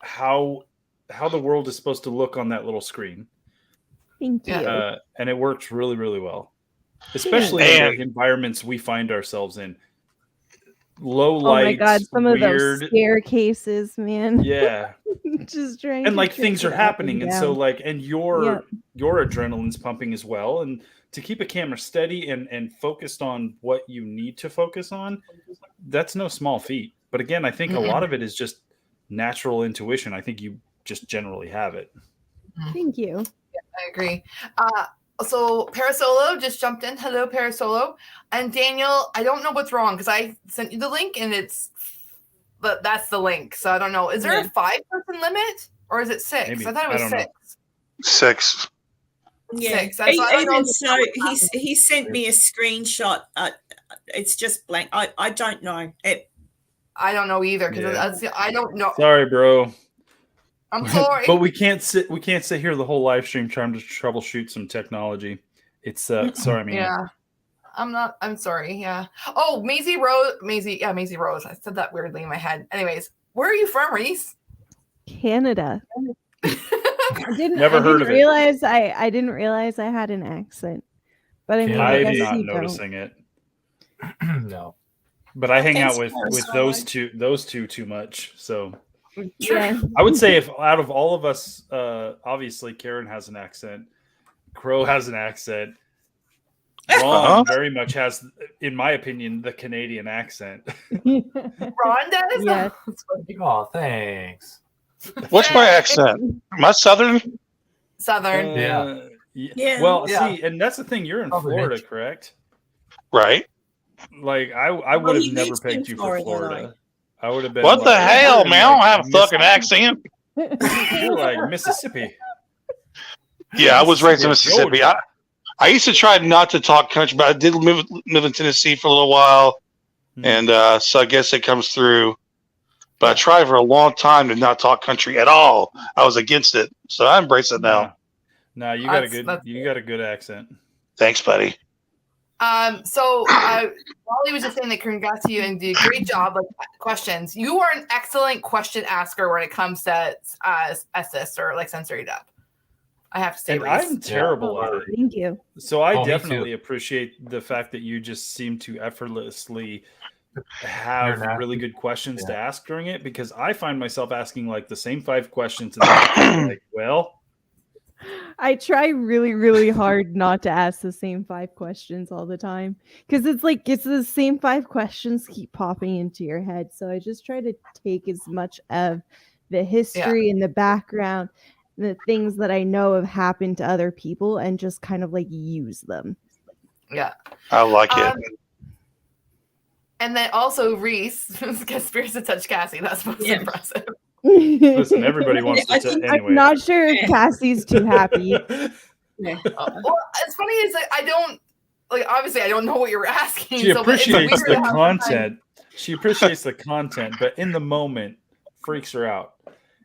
how the world is supposed to look on that little screen. Thank you. And it works really, really well, especially in the environments we find ourselves in. Low light. Oh my God, some of those staircases, man. Yeah. Just trying. And like things are happening, and so like, and your adrenaline's pumping as well, and to keep a camera steady and focused on what you need to focus on, that's no small feat. But again, I think a lot of it is just natural intuition. I think you just generally have it. Thank you. Yeah, I agree. So Parasolo just jumped in. Hello, Parasolo. And Daniel, I don't know what's wrong because I sent you the link and that's the link. So I don't know. Is there a 5-person limit or is it 6? Maybe. I thought it was 6. 6. Yeah. 6. Even so, he sent me a screenshot. It's just blank. I don't know. I don't know either because I don't know. Sorry, bro. I'm sorry. But we can't sit here the whole live stream trying to troubleshoot some technology. It's sorry, man. Yeah. I'm sorry. Yeah. Oh, Maisie Rose. I said that weirdly in my head. Anyways, where are you from, Reese? Canada. I didn't realize I had an accent. But I mean, I'm not noticing it. No. But I hang out with those two too much. So yeah. I would say if out of all of us, obviously Karen has an accent, Crow has an accent, Ron very much has, in my opinion, the Canadian accent. Ron does? Yeah. Oh, thanks. What's my accent? Am I Southern? Southern. Yeah. Well, see, and that's the thing. You're in Florida, correct? Right. Like I would have never picked you for Florida. I would have been. What the hell, man? I don't have a fucking accent. You're like Mississippi. Yeah, I was raised in Mississippi. I used to try not to talk country, but I did live in Tennessee for a little while, and so I guess it comes through. But I tried for a long time to not talk country at all. I was against it, so I embrace it now. No, you got a good accent. Thanks, buddy. So Wally was just saying that congrats to you and did a great job. Like questions, you are an excellent question asker when it comes to assist or like sensory depth. I have to say, I'm terrible at it. Thank you. So I definitely appreciate the fact that you just seem to effortlessly have really good questions to ask during it, because I find myself asking like the same 5 questions and I'm like, well. I try really, really hard not to ask the same 5 questions all the time, because it's the same 5 questions keep popping into your head. So I just try to take as much of the history and the background, the things that I know have happened to other people, and just kind of like use them. Yeah. I like it. And then also Reese gets Spirits to touch Cassie. That's most impressive. Listen, everybody wants to. Anyway, I'm not sure if Cassie's too happy. Well, it's funny is like I don't like. Obviously, I don't know what you're asking. She so, appreciates but it's the weird how content. She appreciates the content, but in the moment, freaks her out.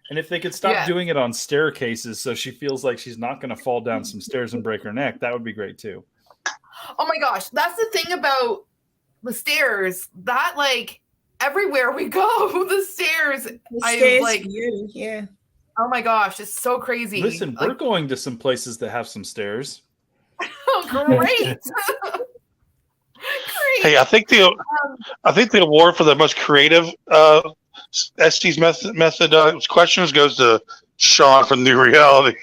And if they could stop doing it on staircases, so she feels like she's not going to fall down some stairs and break her neck, that would be great too. Oh my gosh, that's the thing about the stairs. That like everywhere we go, the stairs. I like yeah. Oh my gosh, it's so crazy. Listen, we're going to some places that have some stairs. Oh, great. Hey, I think the award for the most creative Estes method questions goes to Sean from New Reality.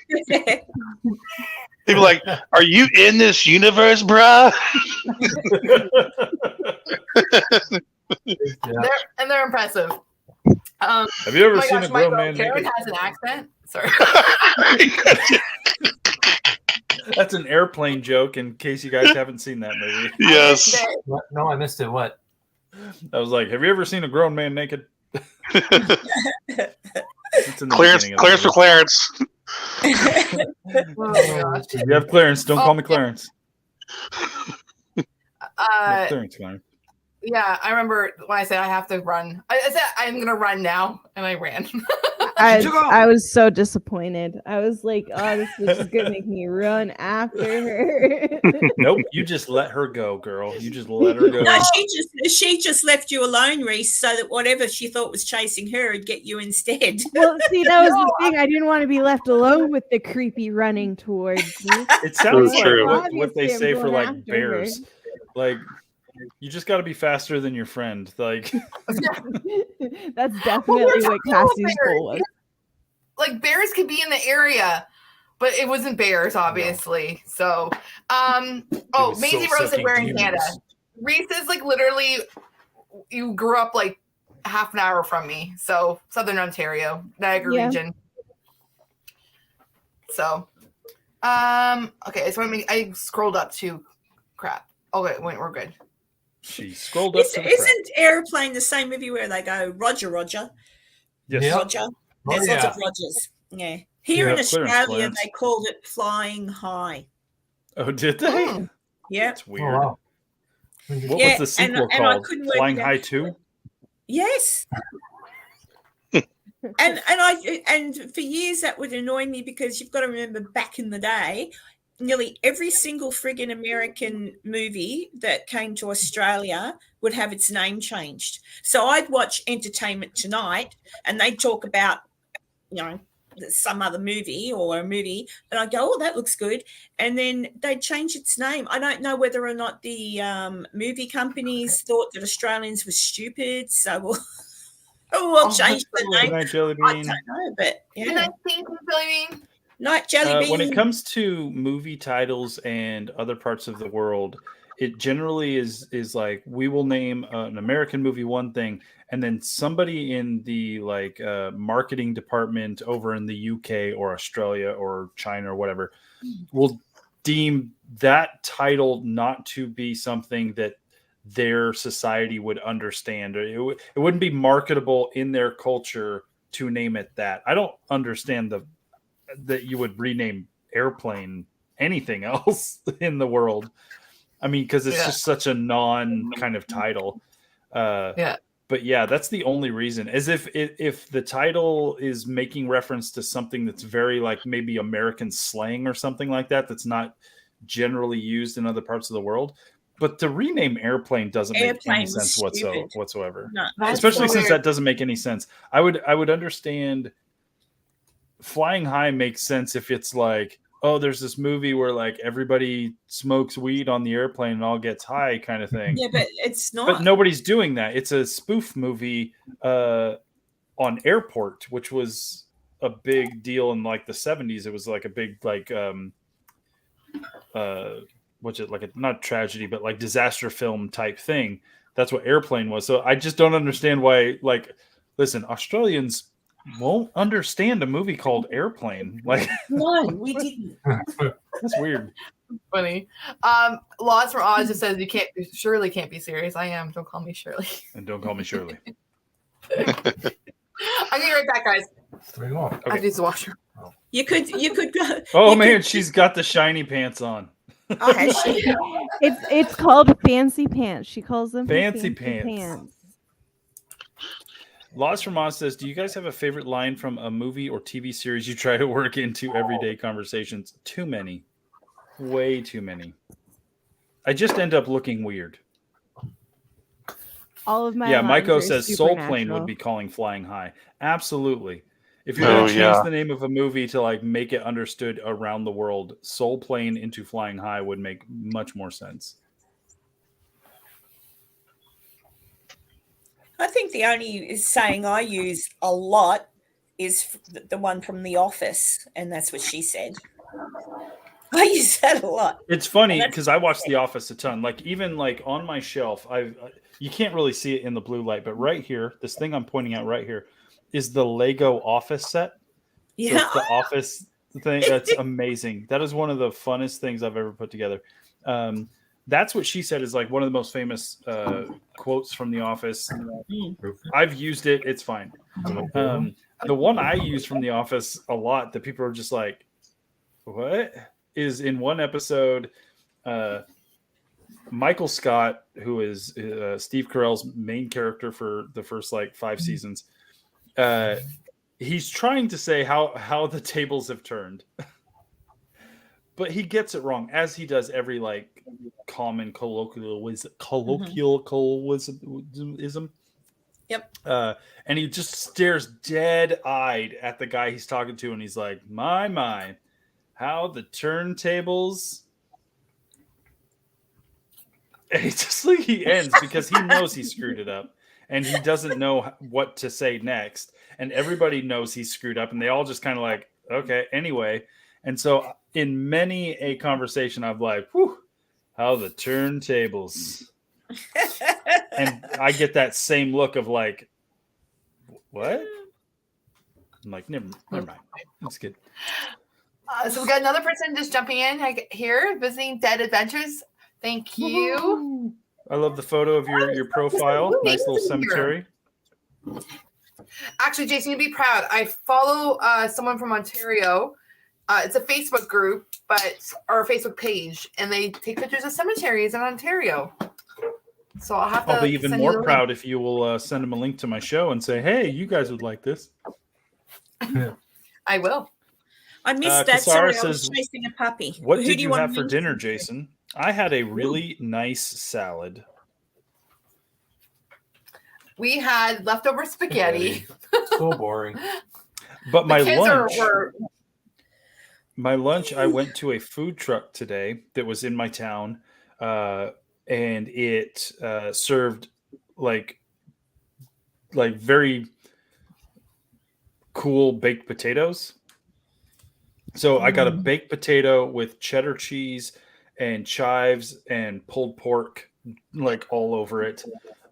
People like, are you in this universe, bruh? They're impressive. Have you ever seen a grown man Karen naked? has an accent. Sorry. That's an airplane joke in case you guys haven't seen that movie. Yes. No, I missed it. What? I was like, have you ever seen a grown man naked? Clarence for Clarence. Oh, gosh. If you have Clarence, don't call me Clarence. Clarence. Yeah, I remember when I said I have to run. I said I'm going to run now, and I ran. I was so disappointed. I was like, oh, this bitch is going to make me run after her. Nope, you just let her go, girl. You just let her go. No, she just left you alone, Reese, so that whatever she thought was chasing her would get you instead. Well, see, that was the thing. I didn't want to be left alone with the creepy running towards me. It sounds like true. what they say for like bears. Like, you just got to be faster than your friend. Like, that's definitely what Cassie's goal was. Like, bears could be in the area, but it wasn't bears, obviously. No. So, Maisie Rose said we're in Canada. Reese is like literally, you grew up like half an hour from me. So, Southern Ontario, Niagara region. So, okay, so I scrolled up to crap. Okay, wait, we're good. She scrolled up. Isn't Airplane the same movie where they go Roger, Roger? Yes. Yeah. Roger. There's lots of Rogers. Yeah. Here in Australia, they called it Flying High. Oh, did they? Oh. Yeah. That's weird. Oh, wow. What was the sequel called? I couldn't Flying High 2? Yes. and for years that would annoy me because you've got to remember back in the day, nearly every single friggin' American movie that came to Australia would have its name changed. So I'd watch Entertainment Tonight and they'd talk about, some other movie or a movie, and I'd go, oh, that looks good. And then they'd change its name. I don't know whether or not the movie companies thought that Australians were stupid, so we'll change the name. Night, Jelly Bean. I don't know, but Good night, Jelly Bean. Night, Jelly Bean. When it comes to movie titles and other parts of the world, it generally is like we will name an American movie one thing, and then somebody in the marketing department over in the UK or Australia or China or whatever will deem that title not to be something that their society would understand. It wouldn't be marketable in their culture to name it that. I don't understand that you would rename Airplane anything else in the world. I mean, because it's just such a non kind of title. But yeah, that's the only reason. As if the title is making reference to something that's very like maybe American slang or something like that, that's not generally used in other parts of the world. But to rename Airplane doesn't make any sense whatsoever. No, especially since that doesn't make any sense. I would understand Flying High makes sense if it's like, oh, there's this movie where like everybody smokes weed on the airplane and all gets high kind of thing. Yeah, but it's not. But nobody's doing that. It's a spoof movie on Airport, which was a big deal in like the 70s. It was like a big what's it, like a not tragedy, but like disaster film type thing. That's what Airplane was. So I just don't understand why, like, listen, Australians won't understand a movie called Airplane. Like, no, we didn't. That's weird. Funny. Laws from Oz just says Shirley can't be serious. I am. Don't call me Shirley. And don't call me Shirley. I'm gonna be right back, guys. There you go. I have Okay. to use the washroom. You could go. Oh you man, could- she's got the shiny pants on. Oh, has she? It's called fancy pants. She calls them Fancy fancy pants. pants. Laws from Oz says, do you guys have a favorite line from a movie or TV series you try to work into everyday conversations? Too many. Way too many. I just end up looking weird. All of my Yeah, lines Maiko are says Soul Plane supernatural. would be calling Flying High. Absolutely. If you're Oh, going to change yeah. the name of a movie to like make it understood around the world, Soul Plane into Flying High would make much more sense. I think the only saying I use a lot is the one from The Office, and that's what she said. I use that a lot. It's funny That's- because I watch The Office a ton. Like even like on my shelf, you can't really see it in the blue light, but right here, this thing I'm pointing out right here is the Lego Office set. So Yeah. it's the Office thing. That's amazing. That is one of the funnest things I've ever put together. That's what she said is like one of the most famous quotes from The Office. I've used it. It's fine. The one I use from The Office a lot that people are just like, what? Is in one episode, Michael Scott, who is Steve Carell's main character for the first like 5 seasons, he's trying to say how the tables have turned. But he gets it wrong, as he does every like common colloquialism. Yep. And he just stares dead-eyed at the guy he's talking to, and he's like, "My, how the turntables." And he just like he ends because he knows he screwed it up, and he doesn't know what to say next, and everybody knows he screwed up, and they all just kind of like, okay, anyway. And so in many a conversation, I've like, whew, how the turntables. And I get that same look of like, what? I'm like, never mind. It's good. So we got another person just jumping in here, visiting Dead Adventures. Thank you. I love the photo of your profile. Nice little cemetery. Actually, Jason, you'd be proud. I follow someone from Ontario. It's a Facebook group, or a Facebook page, and they take pictures of cemeteries in Ontario. So I'll have to. I'll be even send you more the proud if you will send them a link to my show and say, "Hey, you guys would like this." link. I will. I missed that. Sorry, Kasara I was says, chasing a puppy. What Who did do you want have to for mention? dinner, Jason? I had a really nice salad. We had leftover spaghetti. So boring. But my The kids lunch, were my lunch, I went to a food truck today that was in my town, and it served like very cool baked potatoes. So I got a baked potato with cheddar cheese and chives and pulled pork like all over it.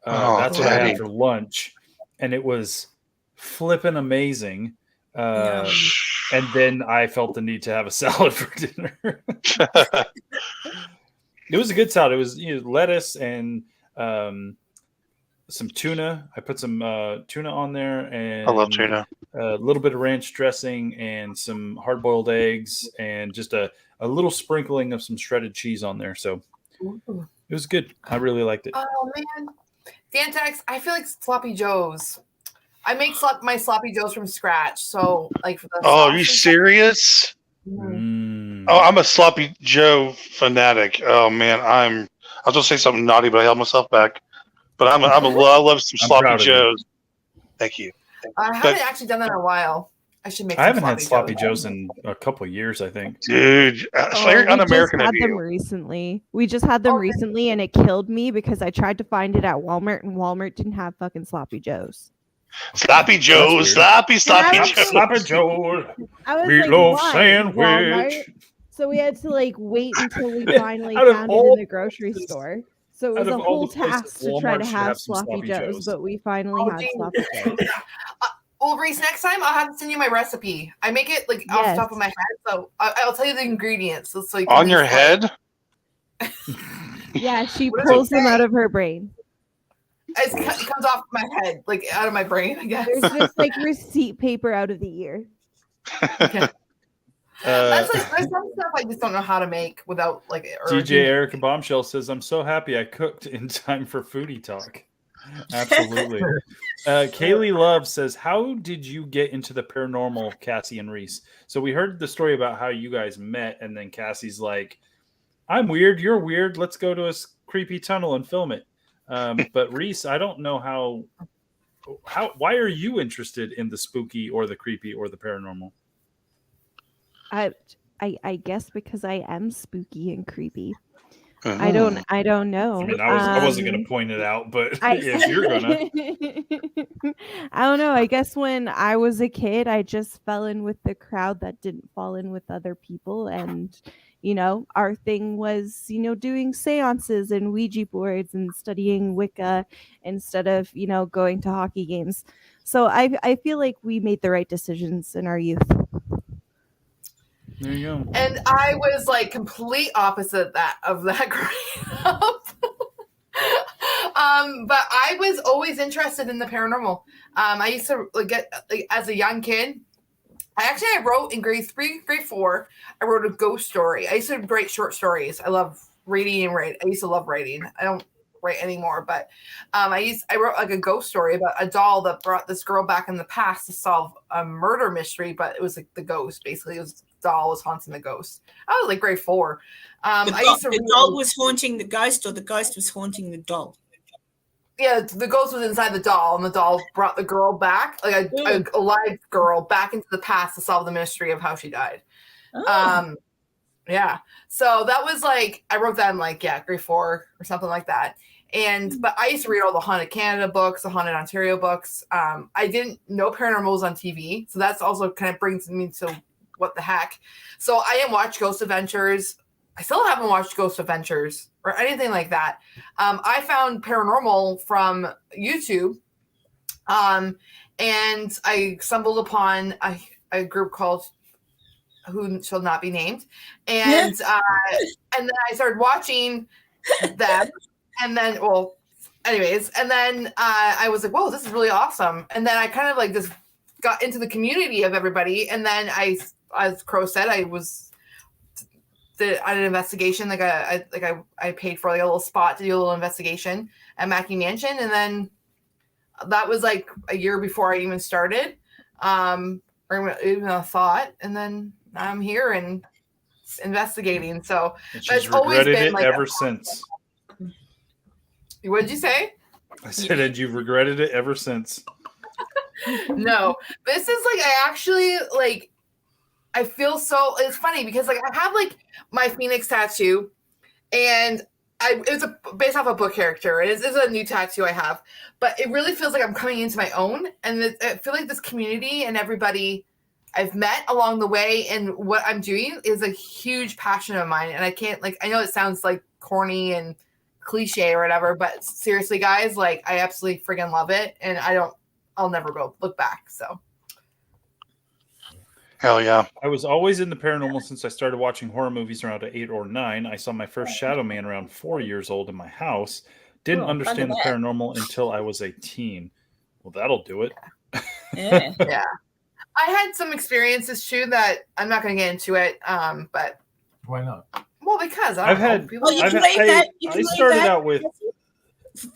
That's what I Daddy. had for lunch, and it was flipping amazing. And then I felt the need to have a salad for dinner. It was a good salad. It was lettuce and some tuna. I put some tuna on there, and I love tuna. a little bit of ranch dressing and some hard-boiled eggs and just a little sprinkling of some shredded cheese on there. So it was good. I really liked it. Oh man, Dantex, I feel like sloppy joes. I make my sloppy joes from scratch. So like for the Oh, are you sauce and serious? Mm. Oh, I'm a sloppy Joe fanatic. Oh man, I was gonna say something naughty, but I held myself back. But I love some I'm sloppy proud of you. Joes. Thank you. I haven't actually done that in a while. I should make. I haven't had sloppy sloppy joes in a couple of years, I think. Dude, it's Oh, very we un-American just of had them you. recently. We just had them recently, and it killed me because I tried to find it at Walmart, and Walmart didn't have fucking sloppy joes. Sloppy Joe, weird. sloppy I Joe. Sloppy Joe. I was Meatloaf like, why? sandwich. Walmart? So we had to like wait until we finally Out of found it all in the grocery places- store. So it out was a of all whole the places, task to try Walmart to should have have some sloppy sloppy joes, joes. but we finally Oh, had geez. sloppy joes. Well, Reese, next time I'll have to send you my recipe. I make it like off the Yes. top of my head, so I'll tell you the ingredients. So you can On your decide. head? Yeah, she What does pulls it them say? out of her brain. it comes off my head, like out of my brain, I guess. There's just like receipt paper out of the ear. Okay. That's like, there's some stuff I just don't know how to make without like. DJ Erica Bombshell says, "I'm so happy I cooked in time for foodie talk." Absolutely. Kaylee Love says, "How did you get into the paranormal, Cassie and Reese?" So we heard the story about how you guys met, and then Cassie's like, "I'm weird, you're weird. Let's go to a creepy tunnel and film it." But Reese, I don't know how. Why are you interested in the spooky or the creepy or the paranormal? I guess because I am spooky and creepy. Uh-huh. I don't know. I mean, I wasn't going to point it out, but if you're gonna, I don't know. I guess when I was a kid, I just fell in with the crowd that didn't fall in with other people, and our thing was doing seances and Ouija boards and studying Wicca instead of going to hockey games. So I feel like we made the right decisions in our youth. There you go. And I was like complete opposite of that growing up. But I was always interested in the paranormal. I used to get as a young kid. I wrote in grade 3, grade 4. I wrote a ghost story. I used to write short stories. I love reading and write. I used to love writing. I don't write anymore, but I wrote like a ghost story about a doll that brought this girl back in the past to solve a murder mystery, but it was like the ghost. Basically, it was doll was haunting the ghost. I was like grade 4. The doll was haunting the ghost, or the ghost was haunting the doll? Yeah, the ghost was inside the doll, and the doll brought the girl back, like a live girl, back into the past to solve the mystery of how she died. Oh. Yeah. So that was like, I wrote that in like, grade 4 or something like that. But I used to read all the Haunted Canada books, the Haunted Ontario books. I didn't know paranormal was on TV. So that's also kind of brings me to what the heck. So I didn't watch Ghost Adventures. I still haven't watched Ghost Adventures or anything like that. I found paranormal from YouTube. And I stumbled upon a group called Who Shall Not Be Named. And and then I started watching them. And then, and then I was like, whoa, this is really awesome. And then I kind of like just got into the community of everybody. And then as Crow said, I did an investigation. I paid for like a little spot to do a little investigation at Mackey Mansion. And then that was like a year before I even started, or even a thought. And then I'm here and investigating. So she's regretted it ever since. What did you say? I said, and you've regretted it ever since. No, this is like, I actually like, I feel so, it's funny because like I have like my Phoenix tattoo, and it's based off a book character. It's a new tattoo I have, but it really feels like I'm coming into my own. And I feel like this community and everybody I've met along the way and what I'm doing is a huge passion of mine. And I can't, like, I know it sounds like corny and cliche or whatever, but seriously, guys, like I absolutely friggin' love it. And I'll never go look back. So. Hell yeah. I was always in the paranormal since I started watching horror movies around 8 or 9. I saw my first Shadow Man around 4 years old in my house. Didn't understand the paranormal until I was a teen. Well, that'll do it. Yeah. Yeah. I had some experiences too that I'm not going to get into it. But why not? Well, because I started out with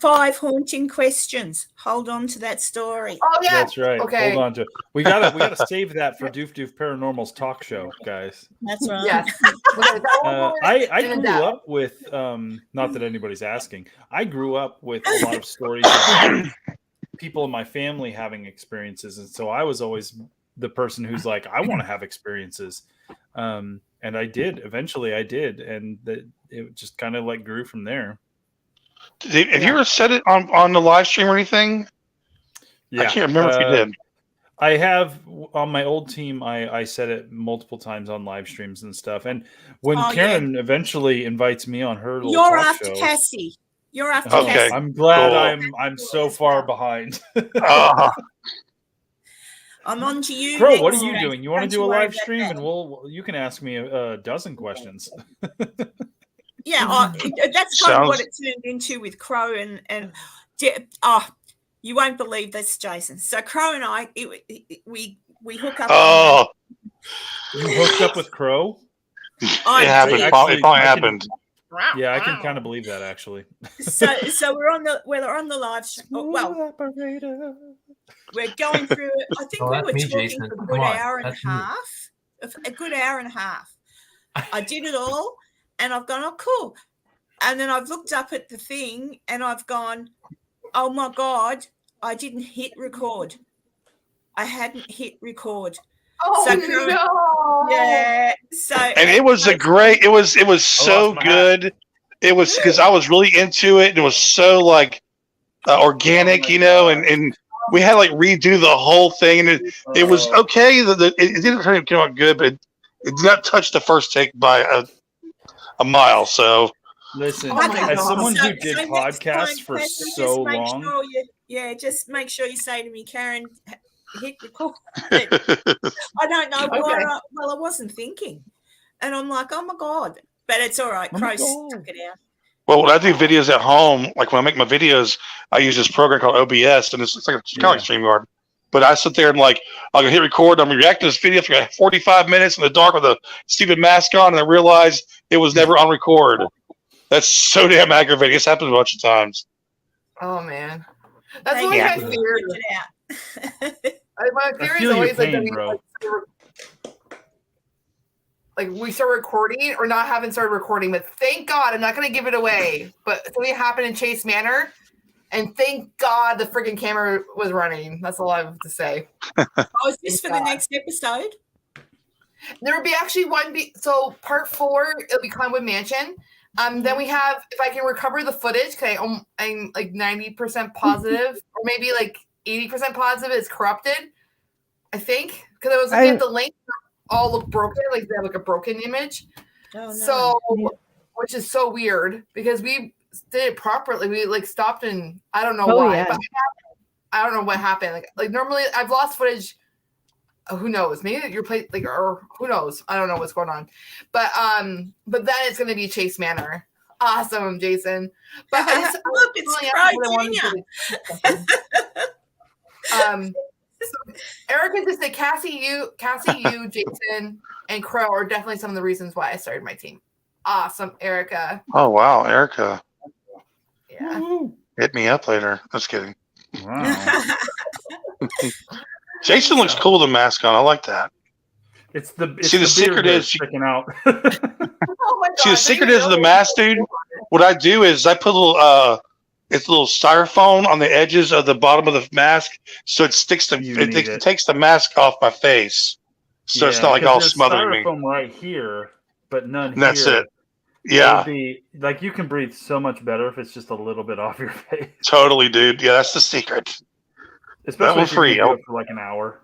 5 haunting questions. Hold on to that story. Oh yeah, that's right. Okay. Hold on to it. We gotta save that for Doof Doof Paranormal's talk show, guys. That's right. Yes. I grew up with not that anybody's asking. I grew up with a lot of stories of people in my family having experiences, and so I was always the person who's like, I want to have experiences. And I did. Eventually I did. And it just kind of like grew from there. Have you ever said it on the live stream or anything? Yeah. I can't remember if you did. I have on my old team. I said it multiple times on live streams and stuff. And when Karen eventually invites me on her little You're talk after show, Cassie. You're after Okay. Cassie. I'm glad Cool. I'm so far behind. I'm on to you. Bro, next. what are you doing? You want to Don't do a worry live about stream, that. and you can ask me a dozen questions. Yeah, that's kind of what Sounds- it turned into with Crow and you won't believe this, Jason. So Crow and I, we hook up. Oh, You hooked up with Crow? it happened. It probably happened. Yeah, I can kind of believe that actually. So we're on the live stream. Well, we're going through it. I think we were talking Jason. for a Come good on. hour and a That's me. half. A good hour and a half. I did it all, and I've gone, oh, cool. And then I've looked up at the thing, and I've gone, oh my God, I didn't hit record. I hadn't hit record. Oh So, no! Yeah. So And it was it was so good. It was because I was really into it, and it was so like organic, you know, and we had to like redo the whole thing, and it was okay. It didn't turn out good, but it did not touch the first take by a mile. So listen, my as God. someone who So did next podcasts time, for Catherine, so just make long, sure just make sure you say to me, Karen, hit record. I don't know why. I wasn't thinking, and I'm like, oh my God, but it's all right. Crow stuck it out. well, when I do videos at home, like when I make my videos, I use this program called OBS, and it's like kind of like StreamYard. But I sit there and like I'll hit record. I'm reacting to this video for 45 minutes in the dark with a stupid mask on, and I realize it was never on record. That's so damn aggravating. It's happened a bunch of times. Oh man, that's always my fear. My fear is always pain, like, bro. like we start recording or not haven't started recording, but thank God I'm not going to give it away. But something happened in Chase Manor, and thank God the freaking camera was running. That's all I have to say. Oh, is this for the next episode? There would be actually so part 4, it'll be Conwood Mansion. Then we have, if I can recover the footage, I'm like 90% positive, or maybe like 80% positive it's corrupted. I think because I was looking at the link, all look broken, like they have like a broken image. Oh, no. So, which is so weird because we did it properly. We like stopped and I don't know why, but I don't know what happened. Like normally I've lost footage. Who knows? Maybe your place, like, or who knows? I don't know what's going on, but then it's going to be Chase Manor. Awesome, Jason. But I just look, it's Crow Jr. So Erica just said Cassie, you, Jason, and Crow are definitely some of the reasons why I started my team. Awesome, Erica. Oh wow, Erica. Yeah. Hit me up later. Just kidding. Wow. Jason looks cool with the mask on. I like that. See, the secret is sticking out. Oh my God, see, the secret is the mask, dude. What I do is I put a little it's a little styrofoam on the edges of the bottom of the mask, so it sticks it takes the mask off my face, so it's not like all smothering me. Styrofoam right here, but none here. That's it. Yeah. It would be like you can breathe so much better if it's just a little bit off your face. Totally, dude. Yeah, that's the secret. Especially if you're gonna do it for like an hour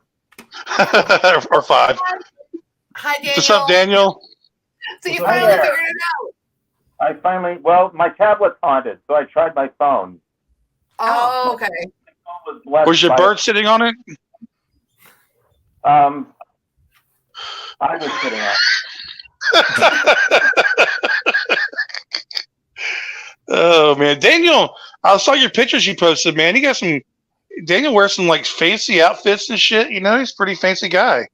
or 5. Hi, Daniel. What's up, Daniel? So you finally figured it out. Well, my tablet's haunted, so I tried my phone. Oh, okay. Was your bird sitting on it? I was sitting on it. Oh man, Daniel! I saw your pictures you posted. Man, Daniel wears some like fancy outfits and shit. You know, he's a pretty fancy guy.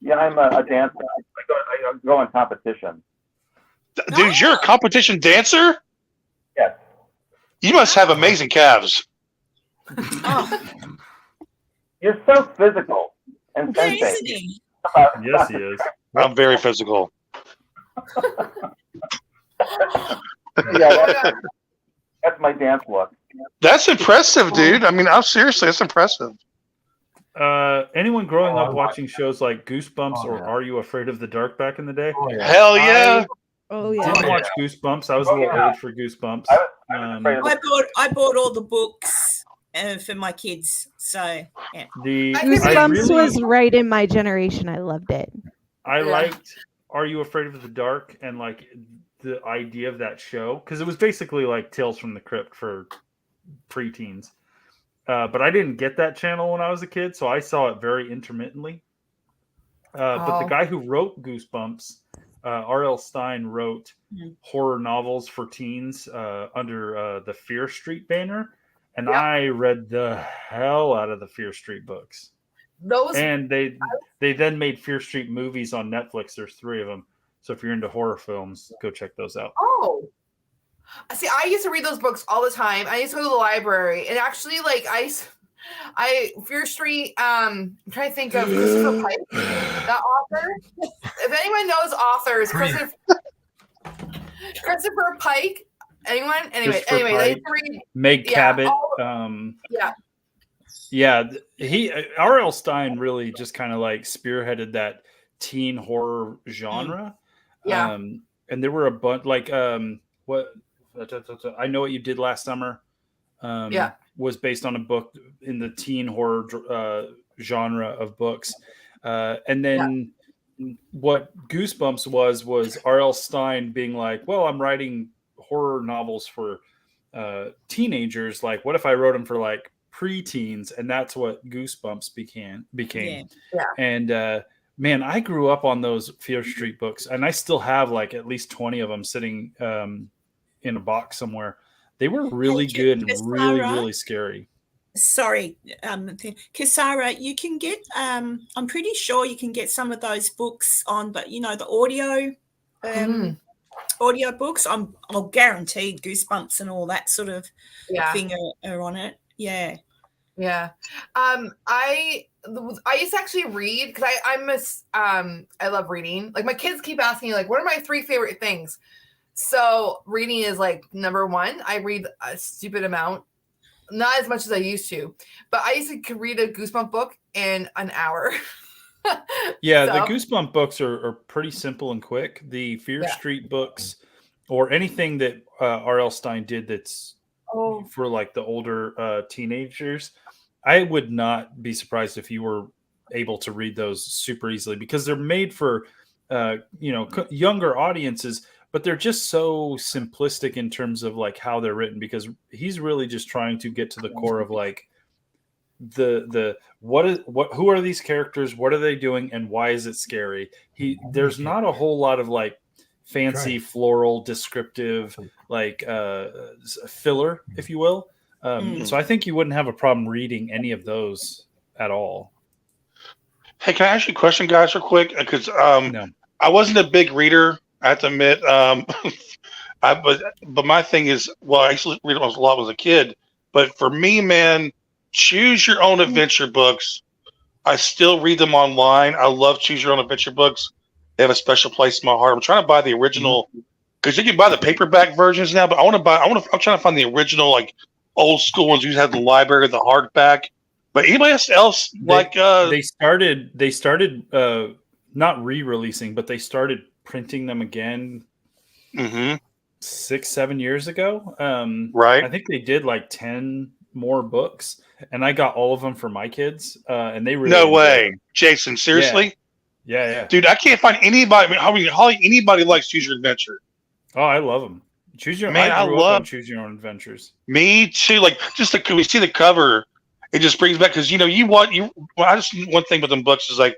Yeah, I'm a dancer. I go on competition. Dude, you're a competition dancer? Yes. You must have amazing calves. Oh. You're so physical and Yeah, sensate. isn't he? Yes, he is. I'm very physical. Yeah, that's my dance look. That's impressive, dude. I mean, seriously, that's impressive. Anyone growing up watching shows like Goosebumps or Are You Afraid of the Dark back in the day? Hell yeah. Didn't watch Goosebumps. I was a little old for Goosebumps. I bought all the books for my kids. So yeah. Goosebumps was right in my generation. I loved it. I liked Are You Afraid of the Dark and like the idea of that show because it was basically like Tales from the Crypt for preteens. But I didn't get that channel when I was a kid, so I saw it very intermittently. But the guy who wrote Goosebumps R.L. Stine wrote Mhm. horror novels for teens under the Fear Street banner, and Yep. I read the hell out of the Fear Street books. Those And they then made Fear Street movies on Netflix. There's 3 of them. So if you're into horror films, go check those out. Oh, see, I used to read those books all the time. I used to go to the library, and actually, like I Fear Street. I'm trying to think of Christopher Pike, that author. If anyone knows authors, Christopher Pike. Anyone? Anyway, Christopher I used Pike, to read. Meg Cabot. Yeah. He R.L. Stine really just kind of like spearheaded that teen horror genre. Yeah. And there were a bunch like what I Know What You Did Last Summer. Was based on a book in the teen horror genre of books. And then what Goosebumps was R.L. Stine being like, well, I'm writing horror novels for teenagers. Like, what if I wrote them for like preteens? And that's what Goosebumps became. Yeah. And man, I grew up on those Fear Street books, and I still have like at least 20 of them sitting in a box somewhere. They were really good and really, really scary. Sorry, Kisara, you can get, I'm pretty sure you can get some of those books on, but you know, the audio books, I'll guarantee Goosebumps and all that sort of thing are on it. Yeah. Yeah. I used to actually read because I love reading. Like my kids keep asking me, like, what are my 3 favorite things? So reading is like number 1. I read a stupid amount, not as much as I used to, but I used to read a Goosebump book in an hour. Yeah, the Goosebump books are pretty simple and quick. The Fear Street books, or anything that R.L. Stine did that's for like the older teenagers, I would not be surprised if you were able to read those super easily, because they're made for younger audiences, but they're just so simplistic in terms of like how they're written, because he's really just trying to get to the core of like who are these characters, what are they doing, and why is it scary. There's not a whole lot of like fancy floral descriptive like filler, if you will. So I think you wouldn't have a problem reading any of those at all. Hey, can I ask you a question, guys, real quick? Because No. I wasn't a big reader, I have to admit. But my thing is, well, I used to read a lot as a kid. But for me, man, choose your own adventure books. I still read them online. I love choose your own adventure books. They have a special place in my heart. I'm trying to buy the original, because you can buy the paperback versions now. But I'm trying to find the original, like old school ones you had in the library, the hardback. But anybody else they started not re-releasing, but they started printing them again 6-7 years ago. Right. I think they did like 10 more books, and I got all of them for my kids, and they really no way them. Jason, seriously? Yeah, dude, I can't find anybody. I mean, hardly anybody likes Choose Your Adventure. Oh, I love them. Choose Your Man, I love Choose Your Own Adventures. Me too. Like, just we see the cover, it just brings back, because I just, one thing with them books is like,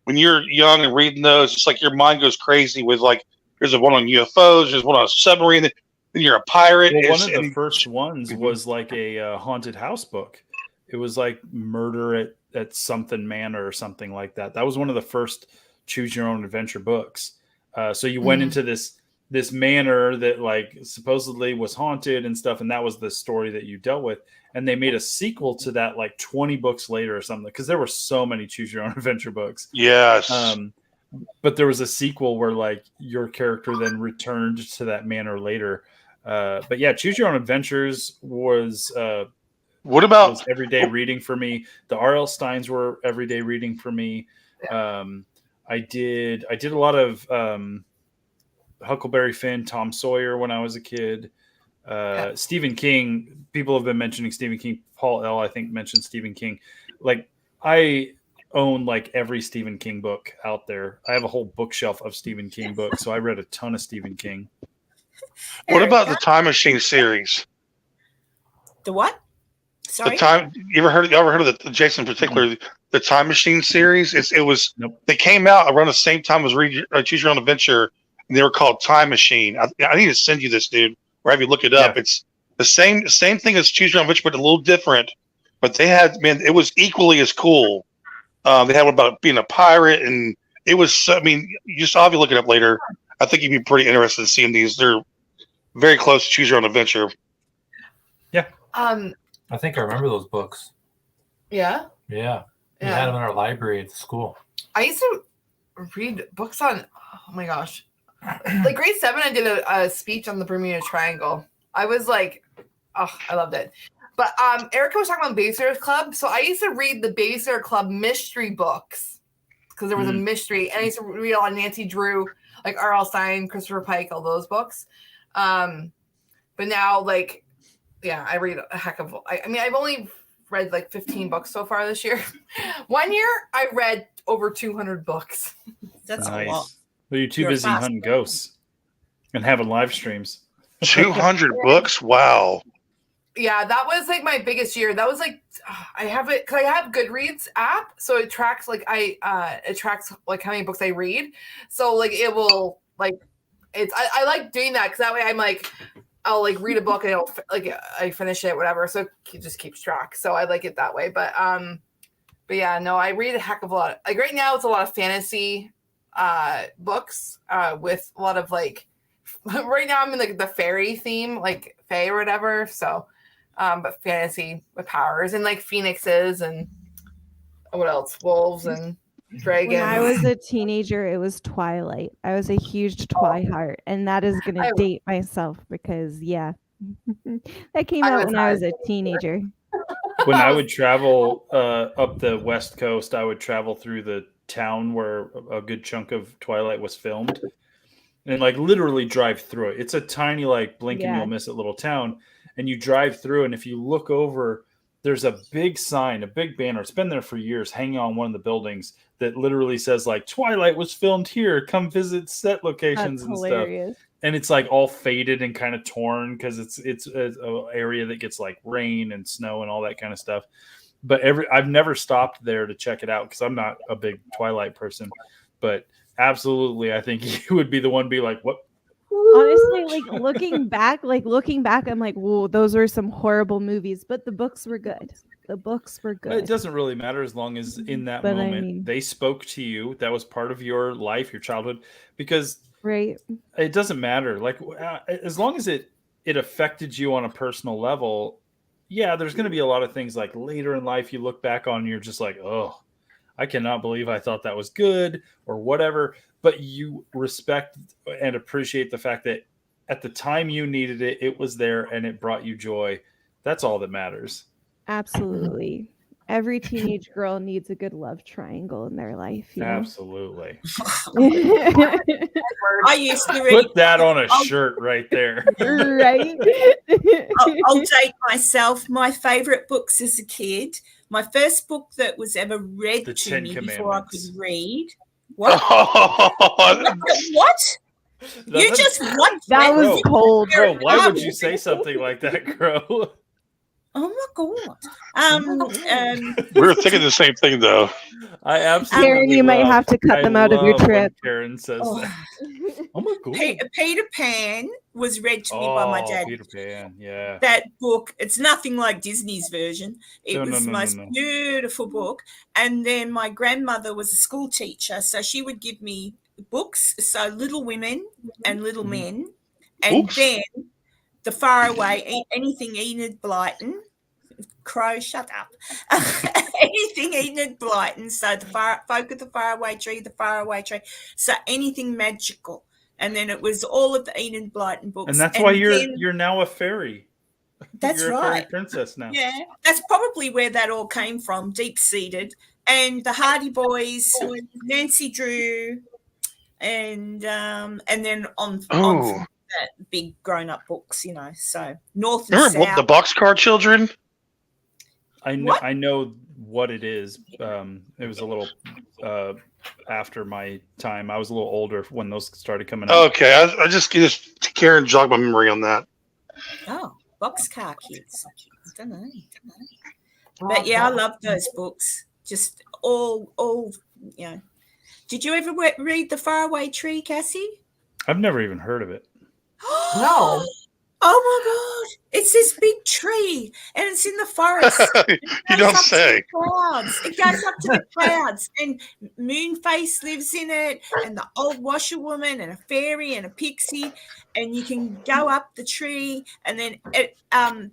when you're young and reading those, it's like your mind goes crazy with like, there's one on UFOs, there's one on a submarine, then you're a pirate. Well, one of the first ones was like a haunted house book. It was like Murder at something manor or something like that. That was one of the first Choose Your Own Adventure books. So you went into this manor that like supposedly was haunted and stuff, and that was the story that you dealt with. And they made a sequel to that like 20 books later or something, because there were so many Choose Your Own Adventure books. Yes. But there was a sequel where like your character then returned to that manor later. But yeah, Choose Your Own Adventures was what about was everyday reading for me. The R.L. Steins were everyday reading for me. I did a lot of Huckleberry Finn, Tom Sawyer when I was a kid. Stephen King, people have been mentioning Stephen King. Paul L., I think, mentioned Stephen King. Like, I own like every Stephen King book out there. I have a whole bookshelf of Stephen King books, so I read a ton of Stephen King. What about the Time Machine series? The what? Sorry? You ever heard of the Jason in particular, the Time Machine series? It was They came out around the same time as Choose Your Own Adventure, and they were called Time Machine. I need to send you this, dude, or have you look it up. Yeah. It's the same thing as Choose Your Own Adventure, but a little different. But they had, man, it was equally as cool. They had one about being a pirate, and it was. I mean, you saw if you look it up later. I think you'd be pretty interested in seeing these. They're very close to Choose Your Own Adventure. Yeah. I think I remember those books. Yeah. Yeah. We Yeah. had them in our library at the school. I used to read books on, oh my gosh. Like grade 7, I did a speech on the Bermuda Triangle. I was like, oh, I loved it. But Erica was talking about Babysitters Club. So I used to read the Babysitter Club mystery books because there was a mystery. And I used to read a lot of Nancy Drew, like R.L. Stein, Christopher Pike, all those books. But now, like, yeah, I read a heck of, I mean, I've only read like 15 books so far this year. One year, I read over 200 books. That's Nice. a lot. Well, you're too You're busy fast. hunting ghosts and having live streams. 200 books. Wow. Yeah, that was like my biggest year. That was like I have it because I have Goodreads app, so it tracks like it tracks like how many books I read. So like it will like it's I like doing that because that way I'm like I'll like read a book and it'll like I finish it whatever. So it just keeps track. So I like it that way. But yeah, no, I read a heck of a lot. Like right now, it's a lot of fantasy books with a lot of like. Right now, I'm in like the fairy theme, like fae or whatever. So. But fantasy with powers and like phoenixes and what else? Wolves and dragons. When I was a teenager, it was Twilight. I was a huge Twihard, and that is going to date myself because, yeah, that came out when I was a teenager. When I would travel up the West Coast, I would travel through the town where a good chunk of Twilight was filmed and like literally drive through it. It's a tiny, like blink and you'll miss it little town. And you drive through, and if you look over, there's a big sign, a big banner. It's been there for years, hanging on one of the buildings that literally says like Twilight was filmed here. Come visit set locations. That's and hilarious. Stuff. And it's like all faded and kind of torn because it's an area that gets like rain and snow and all that kind of stuff. But I've never stopped there to check it out because I'm not a big Twilight person. But absolutely, I think you would be the one to be like, what? Honestly, like looking back, I'm like, whoa, those were some horrible movies, but the books were good. The books were good. It doesn't really matter as long as in that moment they spoke to you. That was part of your life, your childhood, because it doesn't matter. Like as long as it affected you on a personal level, yeah, there's going to be a lot of things like later in life you look back on and you're just like, oh, I cannot believe I thought that was good or whatever. But you respect and appreciate the fact that at the time you needed it, it was there and it brought you joy. That's all that matters. Absolutely. Every teenage girl needs a good love triangle in their life. You know? Absolutely. I used to read. Put that on a shirt right there. Right. I'll date myself. My favorite books as a kid. My first book that was ever read to me before I could read. What? What? You just want that was cold. Bro, why would you say something like that, Crow? Oh my god! We were thinking the same thing, though. I absolutely. Karen, you might have to cut them out of your trip. Karen says that. Oh my god! Peter Pan was read to me by my dad. Peter Pan, yeah. That book, it's nothing like Disney's version. It was the most beautiful book. And then my grandmother was a school teacher, so she would give me books. So Little Women and Little Men, and then The Faraway, anything Enid Blyton. Crow, shut up. Anything Enid Blyton. So Folk of the Faraway Tree, The Faraway Tree. So anything magical. And then it was all of the Enid Blyton books. And that's why you're now a fairy. That's you're right. A fairy princess now. Yeah, that's probably where that all came from, deep-seated. And the Hardy Boys, Nancy Drew, and then on from that big grown-up books, you know. So North and South. The Boxcar Children? I know what it is. It was a little after my time. I was a little older when those started coming out. Okay, I just Karen jogged my memory on that. Oh, Boxcar Kids. I don't know. But yeah, I love those books. Just all, you know. Did you ever read The Faraway Tree, Cassie? I've never even heard of it. No. Oh my God. It's this big tree and it's in the forest. You don't say. Clouds. It goes up to the clouds, and Moonface lives in it, and the old washerwoman, and a fairy, and a pixie, and you can go up the tree, and then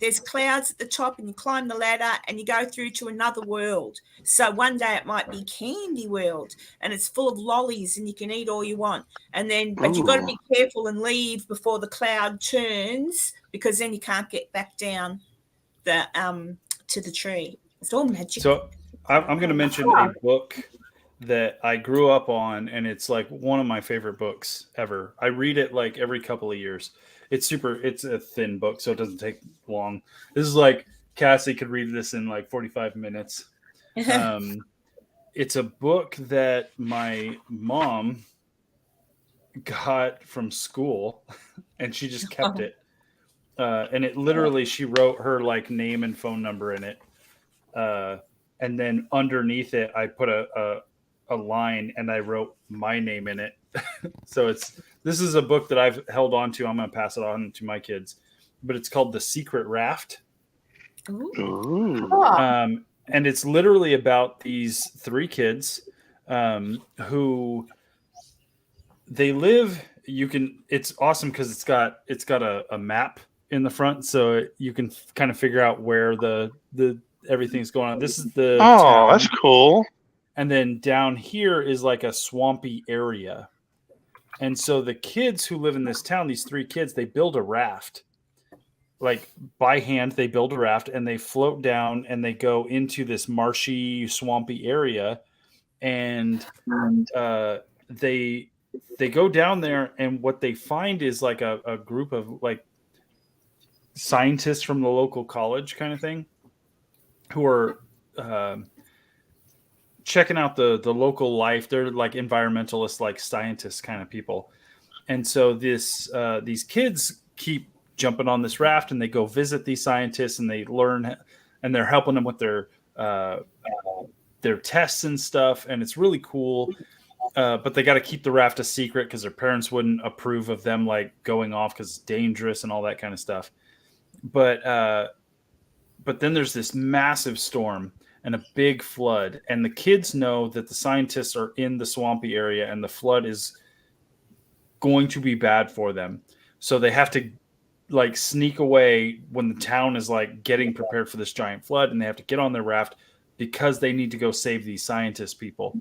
there's clouds at the top, and you climb the ladder, and you go through to another world. So one day it might be Candy World, and it's full of lollies, and you can eat all you want, and then but you've got to be careful and leave before the cloud turns, because then you can't get back down the to the tree. It's all magic. So I'm going to mention a book that I grew up on, and it's like one of my favorite books ever. I read it like every couple of years. It's a thin book, so it doesn't take long. This is like Cassie could read this in like 45 minutes. It's a book that my mom got from school, and she just kept it. And it literally, she wrote her like name and phone number in it. And then underneath it, I put a line and I wrote my name in it. So this is a book that I've held on to. I'm going to pass it on to my kids, but it's called The Secret Raft. And it's literally about these 3 kids who they live. It's awesome because it's got a map in the front, so you can kind of figure out where the everything's going on. This is the town. That's cool. And then down here is like a swampy area. And so the kids who live in this town, these 3 kids, they build a raft. Like by hand, they build a raft and they float down and they go into this marshy, swampy area. And they go down there, and what they find is like a group of like scientists from the local college kind of thing, who are checking out the local life. They're like environmentalists, like scientists kind of people. And so these kids keep jumping on this raft, and they go visit these scientists, and they learn, and they're helping them with their tests and stuff. And it's really cool. But they got to keep the raft a secret because their parents wouldn't approve of them like going off because it's dangerous and all that kind of stuff. But then there's this massive storm and a big flood, and the kids know that the scientists are in the swampy area and the flood is going to be bad for them. So they have to like sneak away when the town is like getting prepared for this giant flood, and they have to get on their raft because they need to go save these scientist people.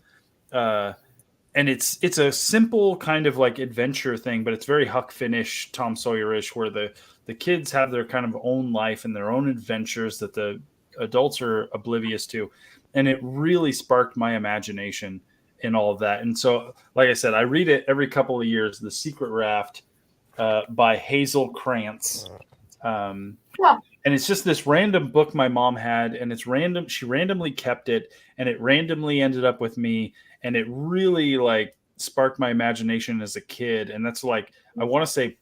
And it's a simple kind of like adventure thing, but it's very Huck Finn-ish, Tom Sawyer-ish, where the kids have their kind of own life and their own adventures that the adults are oblivious to. And it really sparked my imagination in all of that. And so, like I said, I read it every couple of years, The Secret Raft by Hazel Krantz. And it's just this random book my mom had, and it's random. She randomly kept it, and it randomly ended up with me. And it really like sparked my imagination as a kid. And that's like, I want to say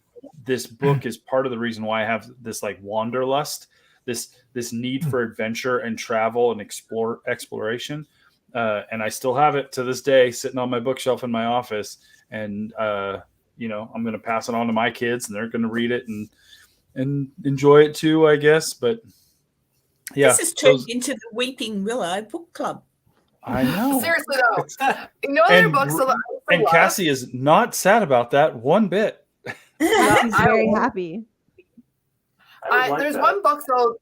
this book is part of the reason why I have this like wanderlust, this need for adventure and travel and exploration. And I still have it to this day sitting on my bookshelf in my office. And, I'm going to pass it on to my kids, and they're going to read it and enjoy it too, I guess. But yeah, this has turned into the Weeping Willow Book Club. I know. Seriously though, other books. And Cassie is not sad about that one bit. She's very happy. There's one book though.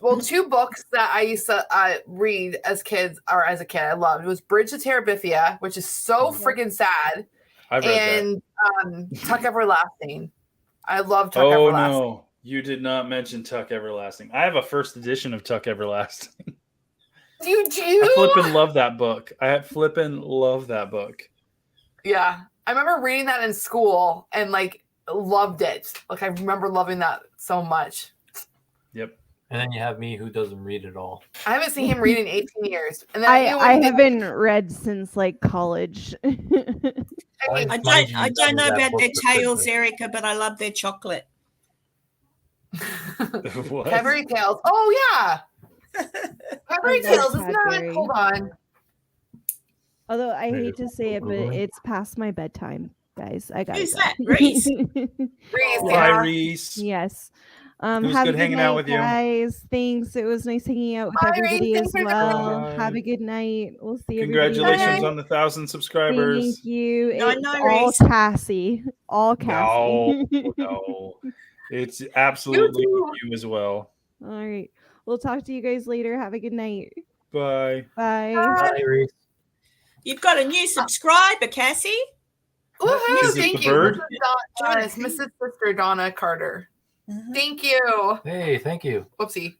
Well, 2 books that I used to read as a kid I loved. It was Bridge to Terabithia, which is so freaking sad. I've read that. Tuck Everlasting. I love Tuck Everlasting. Oh no, you did not mention Tuck Everlasting. I have a first edition of Tuck Everlasting. You do? I flippin' love that book. Yeah. I remember reading that in school and like loved it. Like I remember loving that so much. Yep. And then you have me who doesn't read at all. I haven't seen him read in 18 years. And then I haven't read since like college. I don't know about their tails, Erica, but I love their chocolate. Peppery Tales. Oh yeah. Peppery Tales is not. Hold on. Although I hate to say it, but it's past my bedtime. guys. I got Who's it. that? Reese. Reese, Bye, yeah. Reese. Yes. It was Have good a good hanging night, out with you. guys. Thanks. It was nice hanging out with Bye, everybody Reese. as Thanks for well. Bye. Have a good night. We'll see Congratulations everybody. on the 1,000 subscribers. Thank you. No, It's no, all Reese. Cassie. All Cassie. No. It's absolutely You you as well. All right. We'll talk to you guys later. Have a good night. Bye. Bye. Hi, Reese. You've got a new subscriber, Cassie. Woohoo! Is it Thank the you. bird? It's Mrs. Sister Donna Carter. Mhm. Thank you. Hey, thank you. Whoopsie.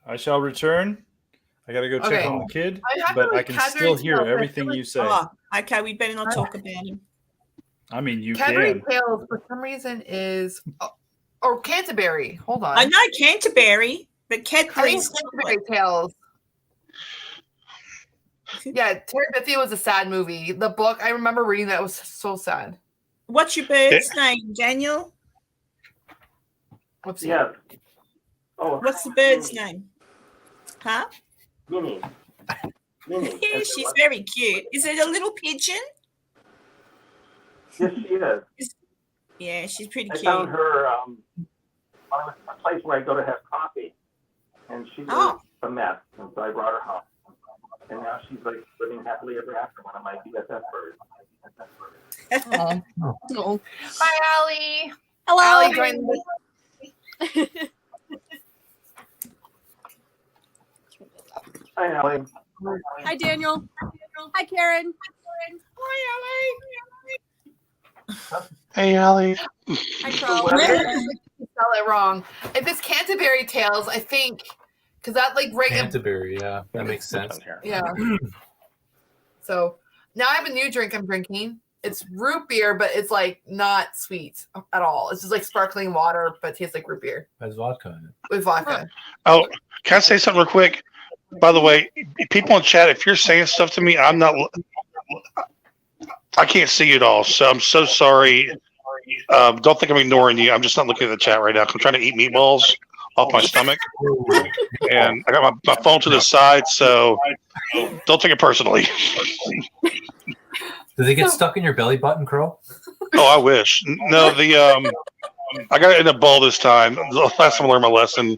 I shall return. I gotta go check Okay. on the kid, I have but to I can Cadbury still hear Tales. everything you say. Oh, okay. We better not talk about him. I mean, you Cadbury can. Tales for some reason is Canterbury. Hold on. I know Canterbury, but I Cadbury's think Canterbury Tales. Yeah, Terry Bithia was a sad movie. The book, I remember reading that. It was so sad. What's your bird's name, Daniel? Whoopsie. Yes. Oh, What's the bird's name? Huh? Minnie. Minnie. Yeah, she's very cute. Is it a little pigeon? Yes, she is. Yeah, she's pretty I cute. found her on a place where I go to have coffee, and she was a mess, and so I brought her home. And now she's like living happily ever after, one of my BFF birds. Oh. Hi, Allie. Hello. Allie joined the Hi, Allie. Hi, Daniel. Hi, Karen. Hey, Allie. Hi, Crow. spell it wrong. If it's Canterbury Tales, I think, because that like Canterbury, yeah, that makes sense. Yeah. So now I have a new drink I'm drinking. It's root beer, but it's like not sweet at all. It's just like sparkling water, but tastes like root beer Has vodka in it. with vodka. Oh, can I say something real quick? By the way, people in chat, if you're saying stuff to me, I can't see it all, so I'm so sorry. Don't think I'm ignoring you. I'm just not looking at the chat right now. I'm trying to eat meatballs off my stomach, and I got my phone to the side, so don't take it personally. Do they get stuck in your belly button, Crow? Oh, I wish. No, I got it in a bowl this time. The last time I learned my lesson.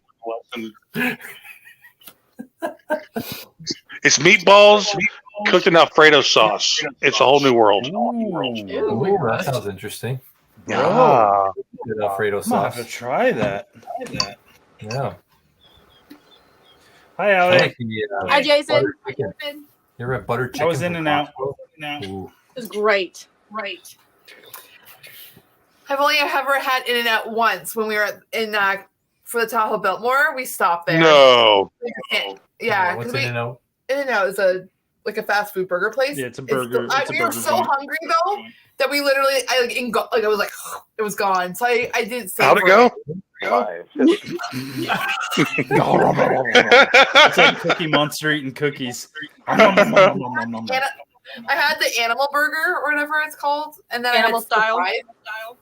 It's meatballs cooked in Alfredo sauce. It's a whole new world. Ooh, that sounds interesting. Ah. Good Alfredo I'm gonna have sauce. to try that. Yeah. Hi, I Allie. like the, Hi, Jason. butter chicken. You ever had butter chicken? I was in from and out. Costco? Ooh. It was great. Great. I've only ever had In-N-Out once when we were in for the Tahoe Biltmore. We stopped there. No. Yeah, What's because in and out? In-N-Out is a fast food burger place. Yeah, it's a burger. It's a we were burger so joint. hungry though that we literally, I was like, it was gone. So I didn't say. How'd it go? It's like Cookie Monster eating cookies. I had the animal burger or whatever it's called, and then Animal I had style. fries.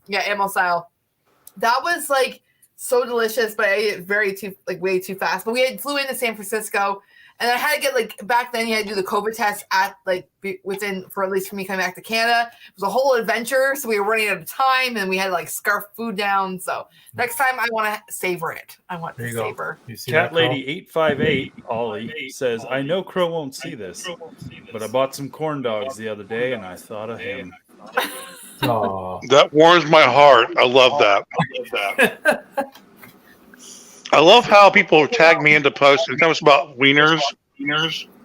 Yeah, animal style. That was like so delicious, but I ate it way too fast. But we flew into San Francisco, and I had to get back then you had to do the COVID test at for at least for me coming back to Canada. It was a whole adventure, so we were running out of time, and we had to scarf food down. So next time I want to savor it. I want There to you go. savor. You see Cat that, Crow? Lady 858 Ollie says, "I know Crow won't see this, but I bought some corn dogs the other day, and I thought of him." Aw. That warms my heart. I love that. I love how people tag me into posts. It comes about wieners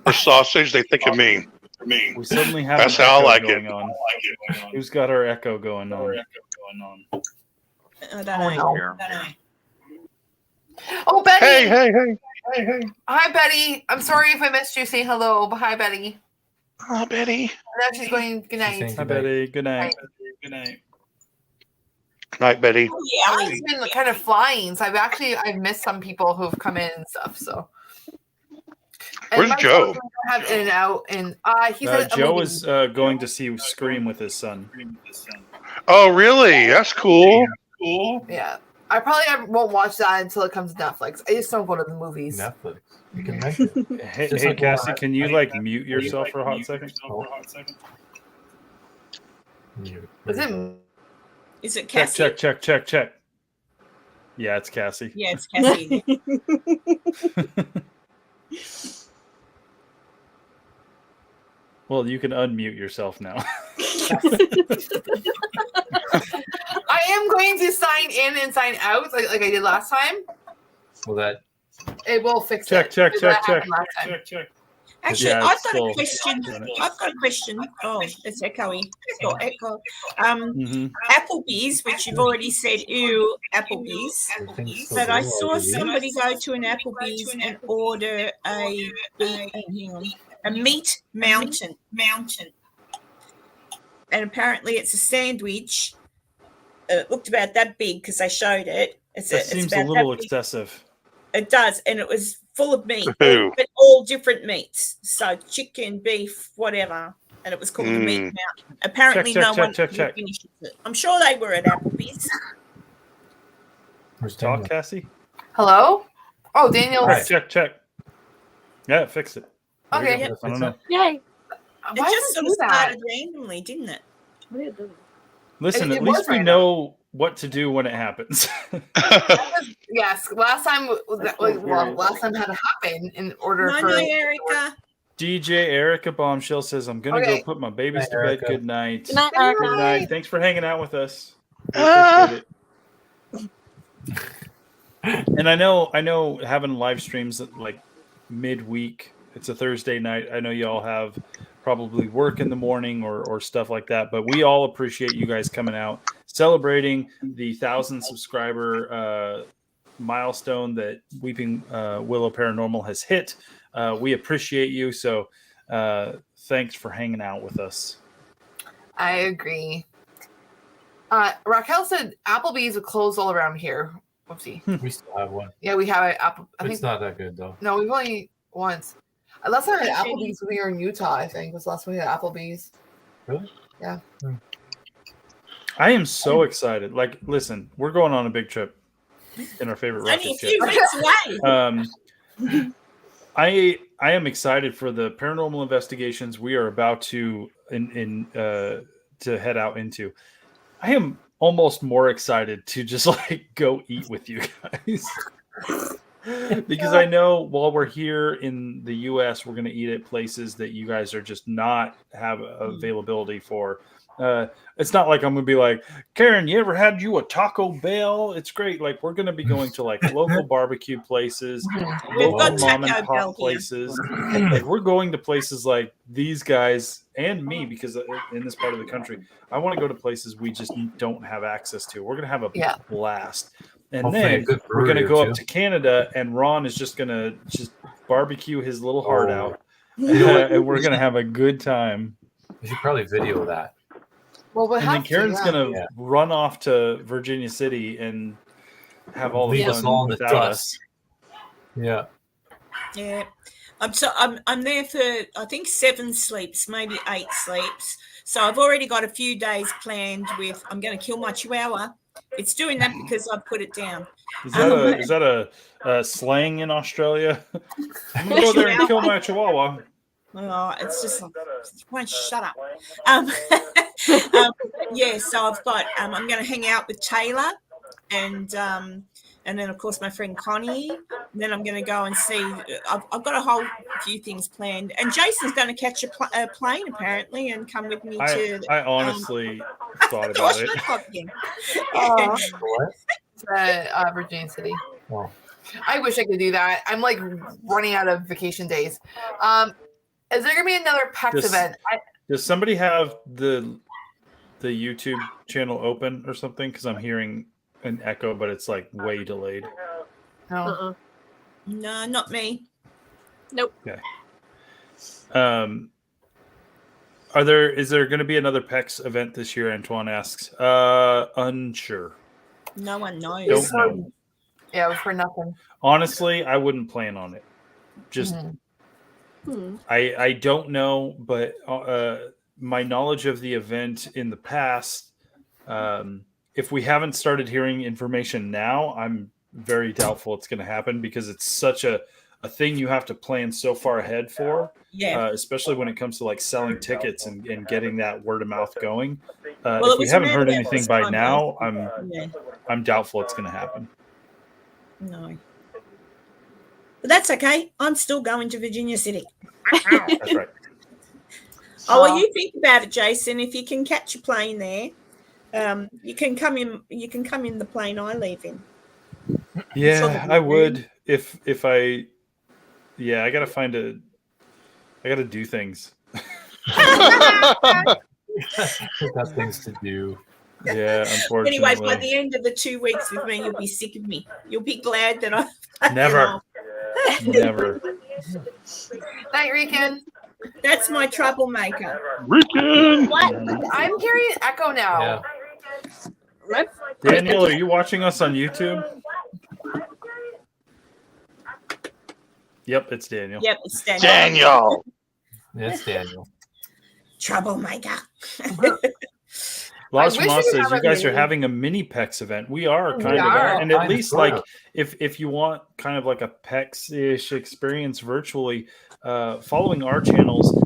or sausage. They think of me. We suddenly have That's an how I echo like going it. on. Who's got our echo going on? I don't know. Oh, Betty! Hey. Hi, Betty. I'm sorry if I missed you saying hello, but hi, Betty. Oh, Betty. Now she's going good night. saying Hi, Betty. Good night. Good night. Night, Betty. Allie's been kind of flying, so I've missed some people who've come in and stuff. So Where's my Joe? son have In and Out, and he's Joe is going to see Scream with his son. Oh, really? That's cool. Yeah. I probably won't watch that until it comes to Netflix. I just don't go to the movies. Netflix. You can mention it. Hey, Just hey like Cassie, Laura. can you mute yourself for a hot second? Was it? Is it Cassie? Check. Yeah, it's Cassie. Yeah, it's Cassie. Well, you can unmute yourself now. I am going to sign in and sign out like I did last time. Well, that It will fix check. it. Check. Check. Actually, Yeah, I've it's got still a question. running. I've got a question. Oh, it's echoey. Echo. Mhm. Applebee's, which you've already said, ew, Applebee's. But I saw somebody go to an Applebee's and order a meat mountain. And apparently it's a sandwich. It looked about that big because they showed it. That seems a little excessive. It does, and it was full of meat, Ew. but all different meats. So chicken, beef, whatever. And it was called the Meat Mountain. Apparently Check. finished it. I'm sure they were at Applebee's. Where's Talk, Daniel? Cassie. Hello? Oh, Daniel. All right, check. Yeah, fix it. Okay. I don't know. Yay. It just sort of started randomly, didn't it? Listen, It at least was we random. know what to do when it happens. Yes. Last time had to happen in order No, for. Erica. DJ Erica Bombshell says, I'm going to Okay. go put my babies Night, to bed. Erica. Good night. Good night, Erica. Good night. Thanks for hanging out with us. We Ah. appreciate it. And I know having live streams at like midweek, it's a Thursday night. I know you all have probably work in the morning or stuff like that, but we all appreciate you guys coming out, celebrating the 1,000 subscriber milestone that Weeping Willow Paranormal has hit. We appreciate you. So thanks for hanging out with us. I agree. Raquel said Applebee's would close all around here. Whoopsie. We still have one. Yeah, we have an Apple. I It's think not that good though. no, we've only once. Last time I had Applebee's when we were in Utah. I think was the last time we had Applebee's. Really? Yeah. I am so excited. Like, listen, we're going on a big trip in our favorite Only a rocket few ship. weeks away. I am excited for the paranormal investigations we are about to to head out into. I am almost more excited to just like go eat with you guys. Because I know while we're here in the US, we're going to eat at places that you guys are just not have availability for. It's not like I'm going to be like, Karen, you ever had you a Taco Bell? It's great. Like, we're going to be going to like local barbecue places, We've local got mom and Taco Bell pop here. places. Like, we're going to places like these guys and me, because in this part of the country, I want to go to places we just don't have access to. We're going to have a blast. And Hopefully a then good we're going to brewery go or up two. to Canada, and Ron is just going to barbecue his little heart Oh. out. And we're going to have a good time. You should probably video that. Well, And then Karen's going to run off to Virginia City and have all the Leave us fun all in the without dust. us. Yeah. Yeah. I'm there for I think 7 sleeps, maybe 8 sleeps. So I've already got a few days planned with I'm going to kill my chihuahua. It's doing that because I've put it down. Is that a slang in Australia? I'm going to go there and kill my chihuahua. Oh, it's just like, won't shut up. Yeah, so I've got I'm going to hang out with Taylor and then of course my friend Connie. And then I'm going to go and see. I've got a whole few things planned, and Jason's going to catch a plane apparently and come with me to. I honestly thought about it. Virginia City. Oh. I wish I could do that. I'm like running out of vacation days. Is there gonna be another PAX event? Does somebody have the YouTube channel open or something? Because I'm hearing an echo, but it's like way delayed. No. No, not me. Nope. Okay. Is there going to be another PEX event this year? Antoine asks. Unsure. No one knows. Don't know. Yeah, we've heard nothing. Honestly, I wouldn't plan on it. Just I don't know, but my knowledge of the event in the past, if we haven't started hearing information now, I'm very doubtful it's going to happen because it's such a a thing you have to plan so far ahead for. Yeah. Especially when it comes to like selling tickets and getting that word of mouth going. Well, If we haven't heard anything by now, yeah. I'm doubtful it's going to happen. No. But that's okay. I'm still going to Virginia City. That's right. Oh, well, you think about it, Jason. If you can catch a plane there, you can come in. You can come in the plane I leave in. Yeah, I would if I. Yeah, I gotta do things. Got things to do. Yeah, unfortunately. Anyway, by the end of the 2 weeks with me, you'll be sick of me. You'll be glad that I. Never. Never. Night, Rican. That's my troublemaker. Rican. What? I'm hearing echo now. Yeah. Daniel, are you watching us on YouTube? Yep, it's Daniel. Yep, it's Daniel. Daniel. It's Daniel. Troublemaker. Lars from Moss says you guys are having a mini PEX event. We are kind of, and at least like if you want kind of like a PEX-ish experience virtually, following our channels,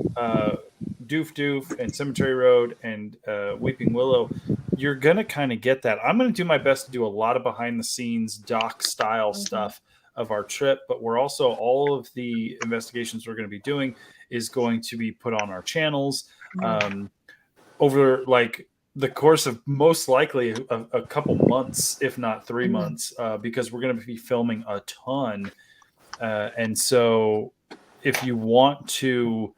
Doof and Cemetery Road and Weeping Willow, you're gonna kind of get that. I'm gonna do my best to do a lot of behind the scenes doc style stuff of our trip, but we're also all of the investigations we're going to be doing is going to be put on our channels over like the course of most likely a couple months, if not 3 months, because we're going to be filming a ton. And so if you want to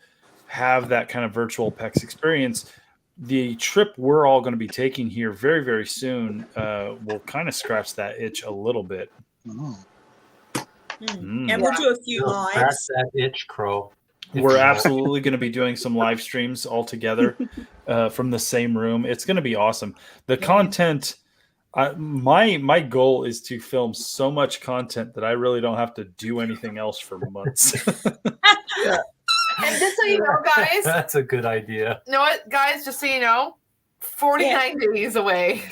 have that kind of virtual PEX experience, the trip we're all going to be taking here very, very soon will kind of scratch that itch a little bit. And we'll do a few lives. Scratch that itch, Crow. We're absolutely going to be doing some live streams all together from the same room. It's going to be awesome. The content, my goal is to film so much content that I really don't have to do anything else for months. And just so you know, guys. That's a good idea. You know what, guys? Just so you know, 49 days away.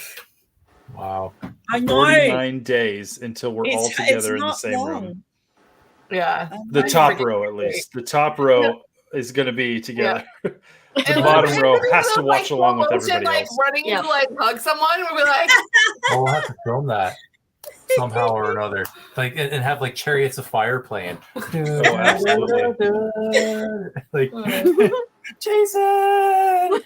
Wow. I know. 49 days until we're all together in the same room. Yeah. The top row, at least. The top row is going to be together. The bottom row has to watch along with everybody else. Running to like hug someone, we'll be like, We'll have to film that somehow or another. Like and have like Chariots of Fire playing. Oh, absolutely. Like Jason.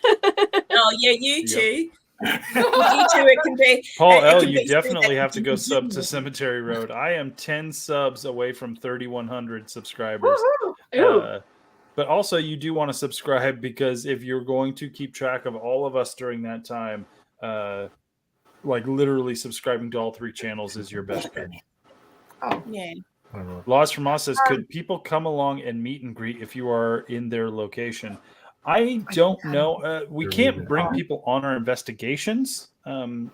Oh yeah, you too. You two, it can be. Paul it L, can you be definitely have to go sub to Cemetery Road. I am 10 subs away from 3,100 subscribers. But also, you do want to subscribe because if you're going to keep track of all of us during that time, like literally subscribing to all 3 channels is your best bet. Oh, yeah. Laws from Us says, could people come along and meet and greet if you are in their location? I don't know. We can't bring people on our investigations,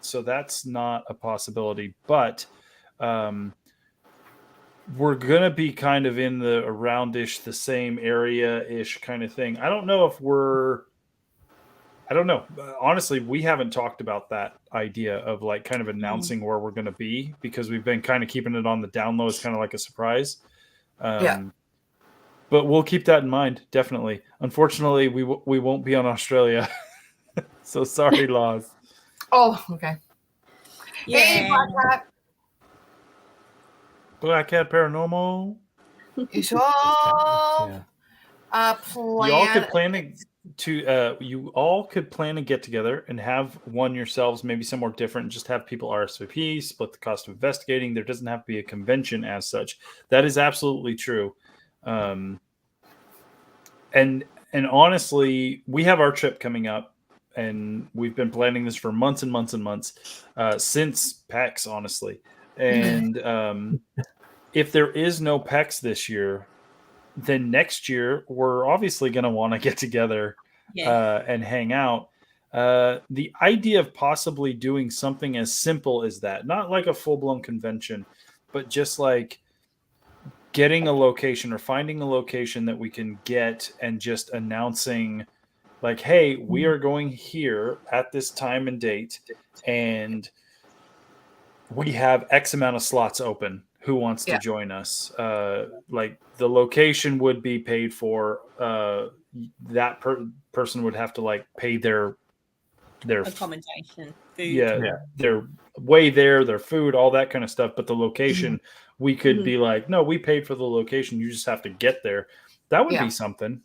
so that's not a possibility. But we're going to be kind of in the around-ish, the same area-ish kind of thing. I don't know if I don't know. Honestly, we haven't talked about that idea of like kind of announcing where we're going to be because we've been kind of keeping it on the down low as kind of like a surprise. But we'll keep that in mind, definitely. Unfortunately, we won't be on Australia. So sorry, Laws. Oh, okay. Yeah. Hey, Black Cat. Black Cat Paranormal. You all plan. You all could plan to get together and have one yourselves, maybe somewhere different. Just have people RSVP, split the cost of investigating. There doesn't have to be a convention as such. That is absolutely true. And honestly, we have our trip coming up, and we've been planning this for months and months and months since PAX, honestly. And if there is no PAX this year, then next year we're obviously going to want to get together and hang out. The idea of possibly doing something as simple as that, not like a full-blown convention, but just like getting a location or finding a location that we can get and just announcing like, hey, we are going here at this time and date, and we have X amount of slots open. who wants to join us. Like the location would be paid for. That person would have to like pay their accommodation, food. Yeah, their way there, their food, all that kind of stuff. But the location, we could be like, no, we paid for the location. You just have to get there. That would be something.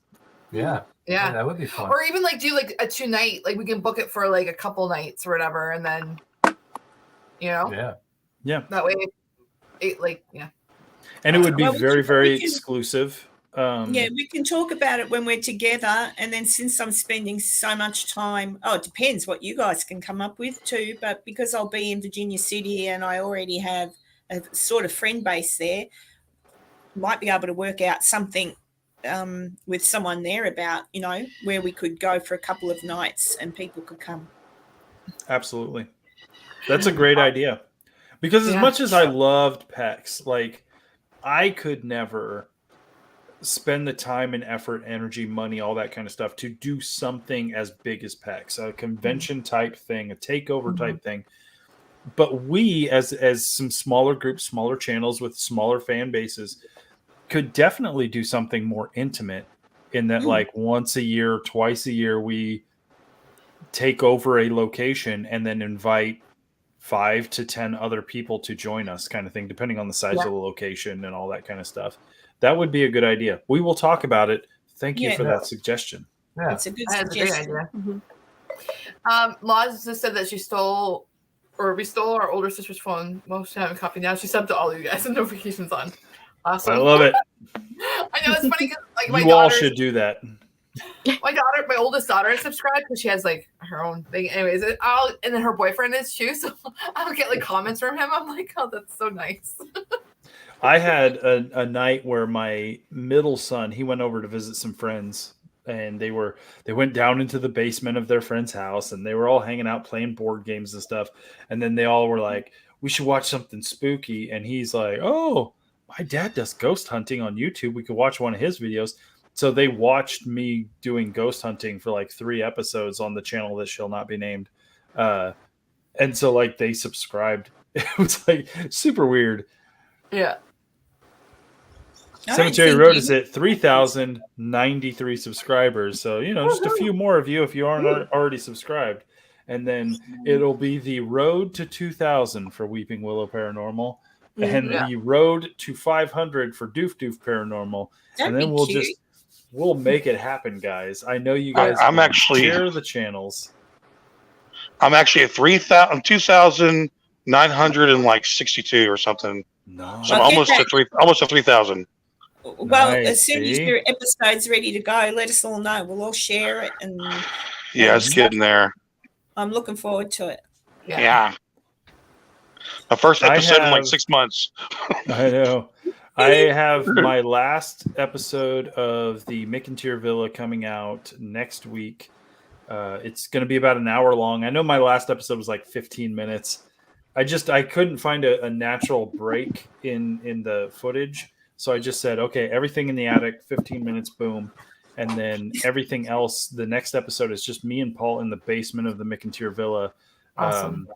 Yeah, that would be fun. Or even like do like a 2-night, like we can book it for like a couple nights or whatever, and then yeah, that way, and it would be very exclusive. We can talk about it when we're together, and then since I'm spending so much time, it depends what you guys can come up with too, but because I'll be in Virginia City and I already have a sort of friend base there, might be able to work out something with someone there about where we could go for a couple of nights and people could come. Absolutely, that's a great idea, because as much as I loved PEX, like I could never spend the time and effort, energy, money, all that kind of stuff to do something as big as PEX, a convention type thing, a takeover type thing. But we, as some smaller groups, smaller channels with smaller fan bases, could definitely do something more intimate in that, like once a year, twice a year, we take over a location and then invite 5 to 10 other people to join us, kind of thing, depending on the size of the location and all that kind of stuff. That would be a good idea. We will talk about it. Thank you for that suggestion. Yeah. It's a good suggestion. Great idea. Laws just said that we stole our older sister's phone. Most have a copy now. She subbed to all of you guys and notifications on. Awesome. I love it. I know it's funny because like my you all should do that. My oldest daughter is subscribed because she has like her own thing. Anyways, and then her boyfriend is too. So I'll get like comments from him. I'm like, oh, that's so nice. I had a night where my middle son, he went over to visit some friends, and they went down into the basement of their friend's house, and they were all hanging out playing board games and stuff. And then they all were like, we should watch something spooky. And he's like, oh, my dad does ghost hunting on YouTube. We could watch one of his videos. So they watched me doing ghost hunting for like 3 episodes on the channel that shall not be named. And so like they subscribed. It was like super weird. Yeah. Cemetery Road is at 3,093 subscribers. So, just a few more of you if you aren't already subscribed. And then it'll be the road to 2,000 for Weeping Willow Paranormal and the road to 500 for Doof Doof Paranormal. And then we'll make it happen, guys. I know you guys share the channels. I'm actually at 2,962 or something. No. So I'm almost to 3,000. Well, as soon as your episode's ready to go, let us all know. We'll all share it. And it's getting there. I'm looking forward to it. Yeah. My first episode in like 6 months. I know. I have my last episode of the McIntyre Villa coming out next week. It's going to be about an hour long. I know my last episode was like 15 minutes. I couldn't find a natural break in the footage. So I just said, okay, everything in the attic, 15 minutes, boom. And then everything else, the next episode is just me and Paul in the basement of the McIntyre Villa. Awesome.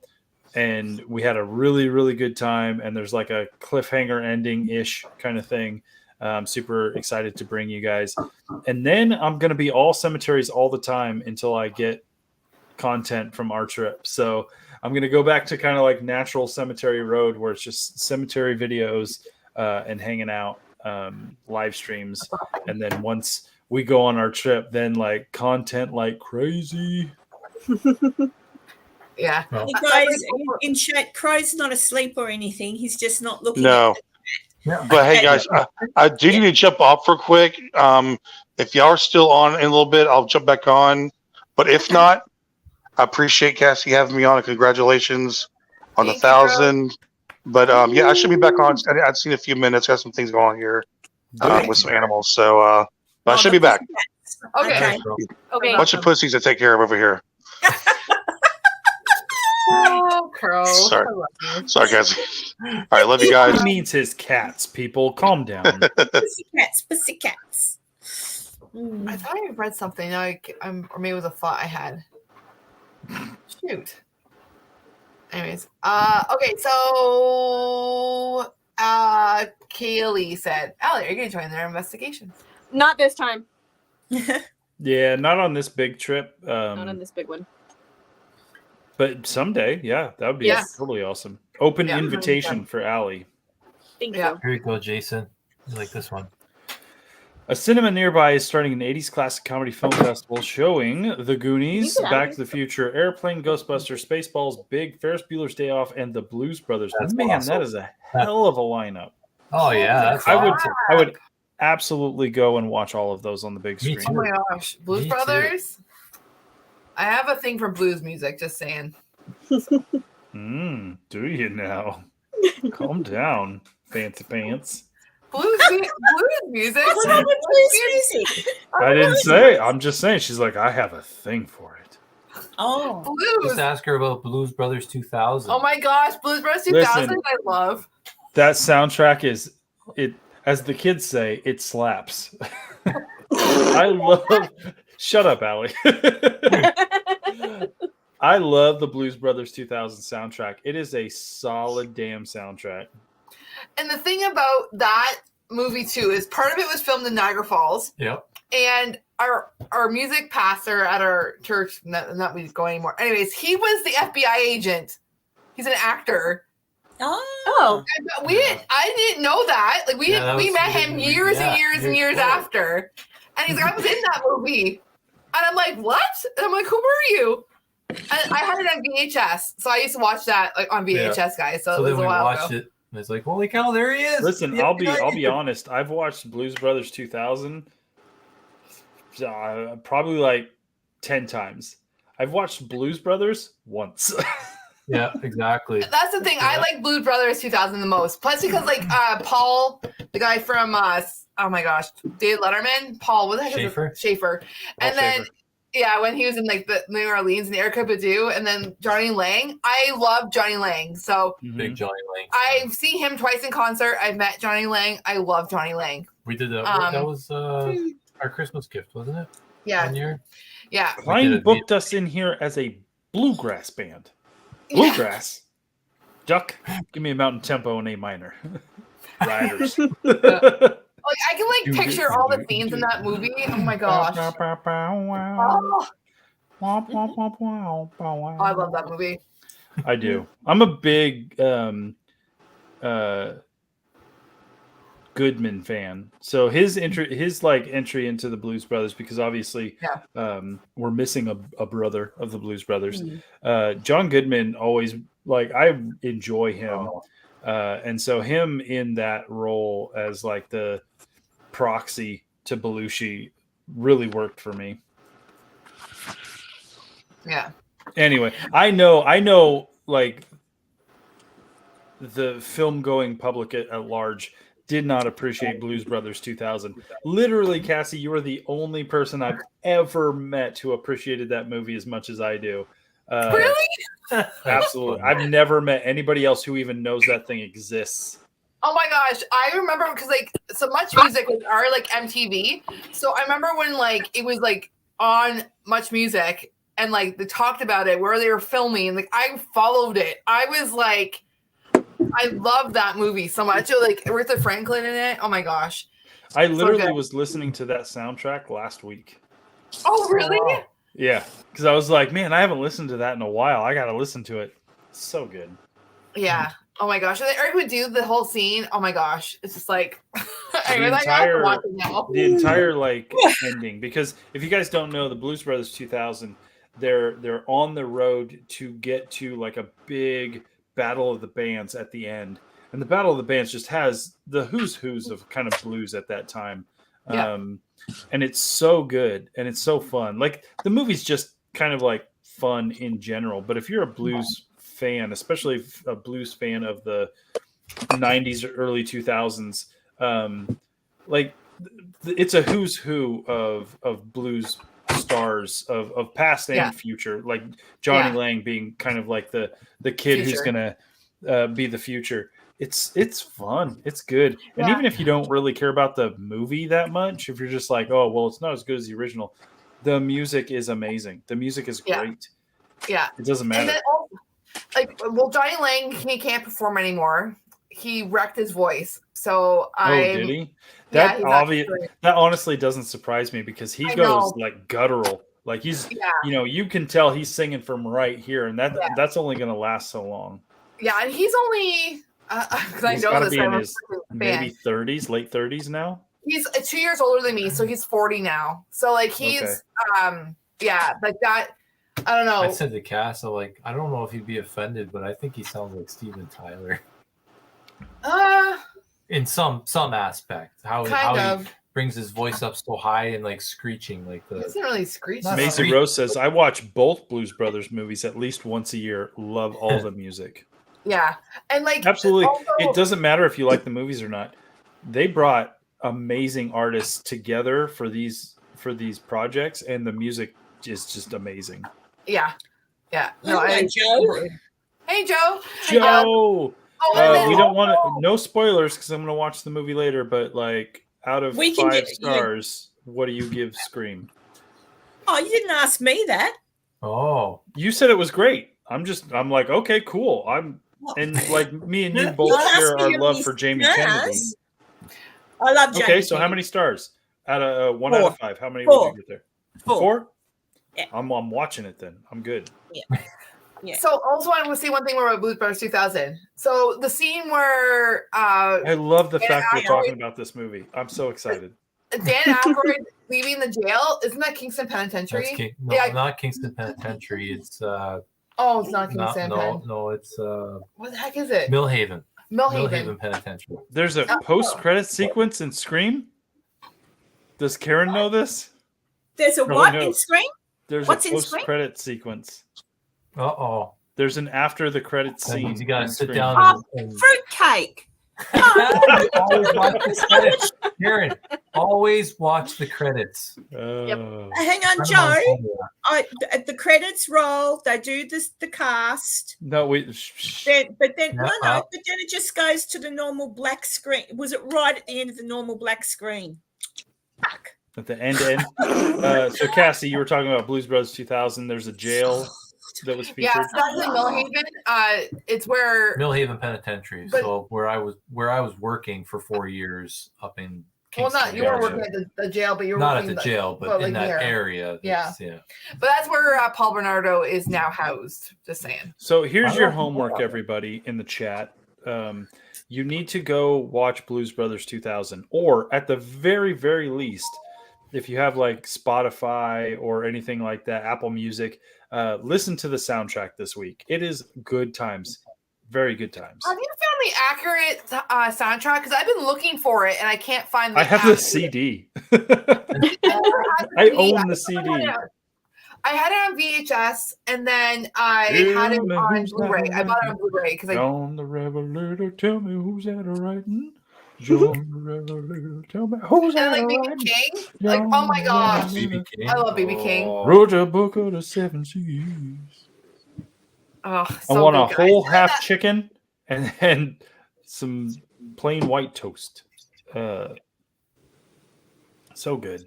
And we had a really, really good time. And there's like a cliffhanger ending-ish kind of thing. I'm super excited to bring you guys. And then I'm going to be all cemeteries all the time until I get content from our trip. So I'm going to go back to kind of like natural Cemetery Road where it's just cemetery videos and hanging out, live streams. And then once we go on our trip, then like content like crazy. Yeah. Hey guys, in chat, Crow's not asleep or anything. He's just not looking. No. But hey guys, I do need to jump off for quick. If y'all are still on in a little bit, I'll jump back on. But if not, I appreciate Cassie having me on, and congratulations on the 1,000. But I should be back on. I've seen a few minutes. Got some things going on here with some animals. So but I should be back. Okay. Bunch of pussies to take care of over here. Oh, Crow. Sorry, Cassie. All right, love you guys. He means his cats, people. Calm down. Pussycats. I thought I read something. Or maybe it was a thought I had. Shoot. Anyways, okay, so Kaylee said, Allie, are you going to join their investigation? Not this time. Yeah, not on this big trip. Not on this big one. But someday, yeah, that would be Yes. totally awesome. Open Yeah. invitation for Allie. Thank Yeah. you. Here you go, Jason. You like this one? A cinema nearby is starting an 80s classic comedy film festival showing The Goonies, You can Back have to the Future, Airplane, Ghostbusters, Spaceballs, Big, Ferris Bueller's Day Off, and The Blues Brothers. That's Man, awesome. that is a hell of a lineup. Oh yeah, that's I would absolutely go and watch all of those on the big Me screen. Oh too. my gosh. Blues Me too. Brothers? I have a thing for blues music, just saying. Do you now? Calm down, fancy pants. Blues music? What's wrong with blues music? I didn't say. I'm just saying. She's like, I have a thing for it. Oh, Blues. Just ask her about Blues Brothers 2000. Oh my gosh, Blues Brothers 2000 Listen. I love. That soundtrack is it, as the kids say, it slaps. I love. Shut up, Allie. I love the Blues Brothers 2000 soundtrack. It is a solid damn soundtrack. And the thing about that movie too is part of it was filmed in Niagara Falls, Yep. and our music pastor at our church, not we go anymore. Anyways, he was the FBI agent. He's an actor. oh, And I didn't know that. Like we met him years and years after, and he's like, I was in that movie, and I'm like, what? And I'm like, who were you? And I had it on VHS, so I used to watch that like on VHS, guys. So, So it then was we a while watched ago. it, and it's like, holy cow, there he is. Listen, The I'll be FBI. honest. I've watched Blues Brothers 2000 probably like 10 times. I've watched Blues Brothers once. Yeah, exactly. That's the thing. I like Blues Brothers 2000 the most. Plus, because like Paul, the guy from oh my gosh, David Letterman, Paul, what the heck is it? Schaefer. And then Schaefer. yeah, when he was in like the New Orleans and Erica Badu, and then Johnny Lang. I love Johnny Lang. So Big Johnny Lang. I've seen him twice in concert. I've met Johnny Lang. I love Johnny Lang. We did that. That was our Christmas gift, wasn't it? Yeah, 1 year. yeah. Klein booked us in here as a bluegrass band. Bluegrass. Duck, give me a mountain tempo and A minor. Riders. Like I can like picture all the themes in that movie. Oh my gosh. Oh, I love that movie. I do. I'm a big Goodman fan. So his entry into the Blues Brothers, because obviously we're missing a brother of the Blues Brothers. John Goodman always I enjoy him. And so him in that role as like the proxy to Belushi really worked for me. Yeah. Anyway, I know like the film going public at large did not appreciate Blues Brothers 2000. Literally, Cassie, you are the only person I've ever met who appreciated that movie as much as I do. Really? Absolutely. I've never met anybody else who even knows that thing exists. Oh my gosh, I remember because like so much music was our like MTV. So I remember when like it was like on Much Music and like they talked about it where they were filming. Like I followed it. I was like, I love that movie so much. Like Aretha Franklin in it. Oh my gosh. I literally good. was listening to that soundtrack last week. Oh really? Yeah, because I was like, man, I haven't listened to that in a while. I got to listen to it. It's so good. Yeah. Oh my gosh. And Eric would do the whole scene. Oh my gosh. It's just like The entire like ending, because if you guys don't know, the Blues Brothers 2000, they're on the road to get to like a big battle of the bands at the end, and the battle of the bands just has the who's of kind of blues at that time. And it's so good and it's so fun. Like the movie's just kind of like fun in general, but if you're a blues fan, especially a blues fan of the 90s or early 2000s, like it's a who's who of blues stars of past and future, like Johnny Lang being kind of like the kid who's gonna be the future. It's fun. It's good. And even if you don't really care about the movie that much, if you're just like, oh, well, it's not as good as the original, the music is amazing. The music is great. Yeah. It doesn't matter. And then, Johnny Lang, he can't perform anymore. he wrecked his voice. So did he? Yeah, That that honestly doesn't surprise me because he goes like guttural. Like he's, you can tell he's singing from right here, and that's only going to last so long. Yeah, and he's only because I know this. Be in his maybe 30s, late 30s now. He's 2 years older than me, so he's 40 now. So like he's like that. I don't know. I said to Cass, like, I don't know if he'd be offended, but I think he sounds like Steven Tyler. In some aspect, how he brings his voice up so high and like screeching, like the. It's not really screeching. Macy Rose says, "I watch both Blues Brothers movies at least once a year. Love all the music." Yeah, and like absolutely, it doesn't matter if you like the movies or not. They brought amazing artists together for these projects, and the music is just amazing. Yeah. No, Joe. Hey, Joe. Joe. We don't want to. No spoilers because I'm going to watch the movie later. But like, out of 5 stars, what do you give Scream? Oh, you didn't ask me that. Oh, you said it was great. I'm like, okay, cool. And like me and you both share our love for Jamie Kennedy. I love Jamie. Okay, so how many stars? Out of 1 out of 5, how many would you get there? 4? Yeah. I'm watching it then. I'm good. Yeah. So also I want to say one thing about Blues Brothers 2000. So the scene where I love the fact we're talking about this movie. I'm so excited. Dan Aykroyd leaving the jail. Isn't that Kingston Penitentiary? Not Kingston Penitentiary. It's it's not Kingston. No, it's what the heck is it? Millhaven Penitentiary. There's a post-credit sequence in Scream. Does Karen know this? There's a what in Scream? There's a post-credit sequence. There's an after the credits scene. You gotta sit down. Fruitcake. Always watch the credits. Karen, always watch the credits. Hang on, Joe. The credits roll. They do the cast. No, but then it just goes to the normal black screen. Was it right at the end of the normal black screen? Fuck. At the end. So Cassie, you were talking about Blues Brothers 2000. There's a jail that was featured. Yeah, so that's in Millhaven. It's where Millhaven Penitentiary. So where I was working for 4 years up in Kingston, you weren't working at the jail, but you were not working at the jail, but in that area. Yeah. But that's where Paul Bernardo is now housed. Just saying. So here's your homework, everybody in the chat. You need to go watch Blues Brothers 2000, or at the very, very least, if you have like Spotify or anything like that, Apple Music, listen to the soundtrack this week. It is good times. Very good times. Have you found the accurate soundtrack? Because I've been looking for it and I can't find I have the CD. I own the CD. I had it on VHS and then I had it on Blu-ray. I bought it on Blu-ray because John the Revelator, tell me who's that writing? John the Revelator, tell me who's that like BB King. Like, oh my gosh, I love BB King. Wrote a book of the 7 Seas. Oh, so I want a whole half chicken and some plain white toast. So good.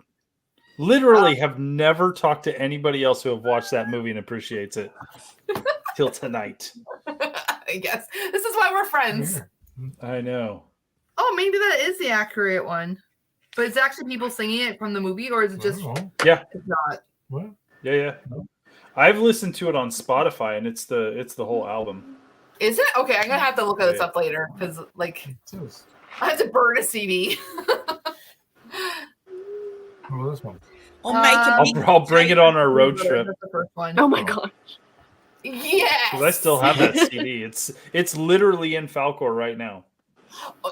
Literally have never talked to anybody else who have watched that movie and appreciates it till tonight. I guess this is why we're friends. I know. Oh, maybe that is the accurate one, but it's actually people singing it from the movie, or is it just? Yeah, it's not. What? Yeah. I've listened to it on Spotify, and it's the whole album. Is it? Okay, I'm gonna have to look this up later because like I have to burn a CD. This one. I'll bring it on our road trip. That's the first one. Oh my gosh. Yes. Because I still have that CD. It's literally in Falcor right now.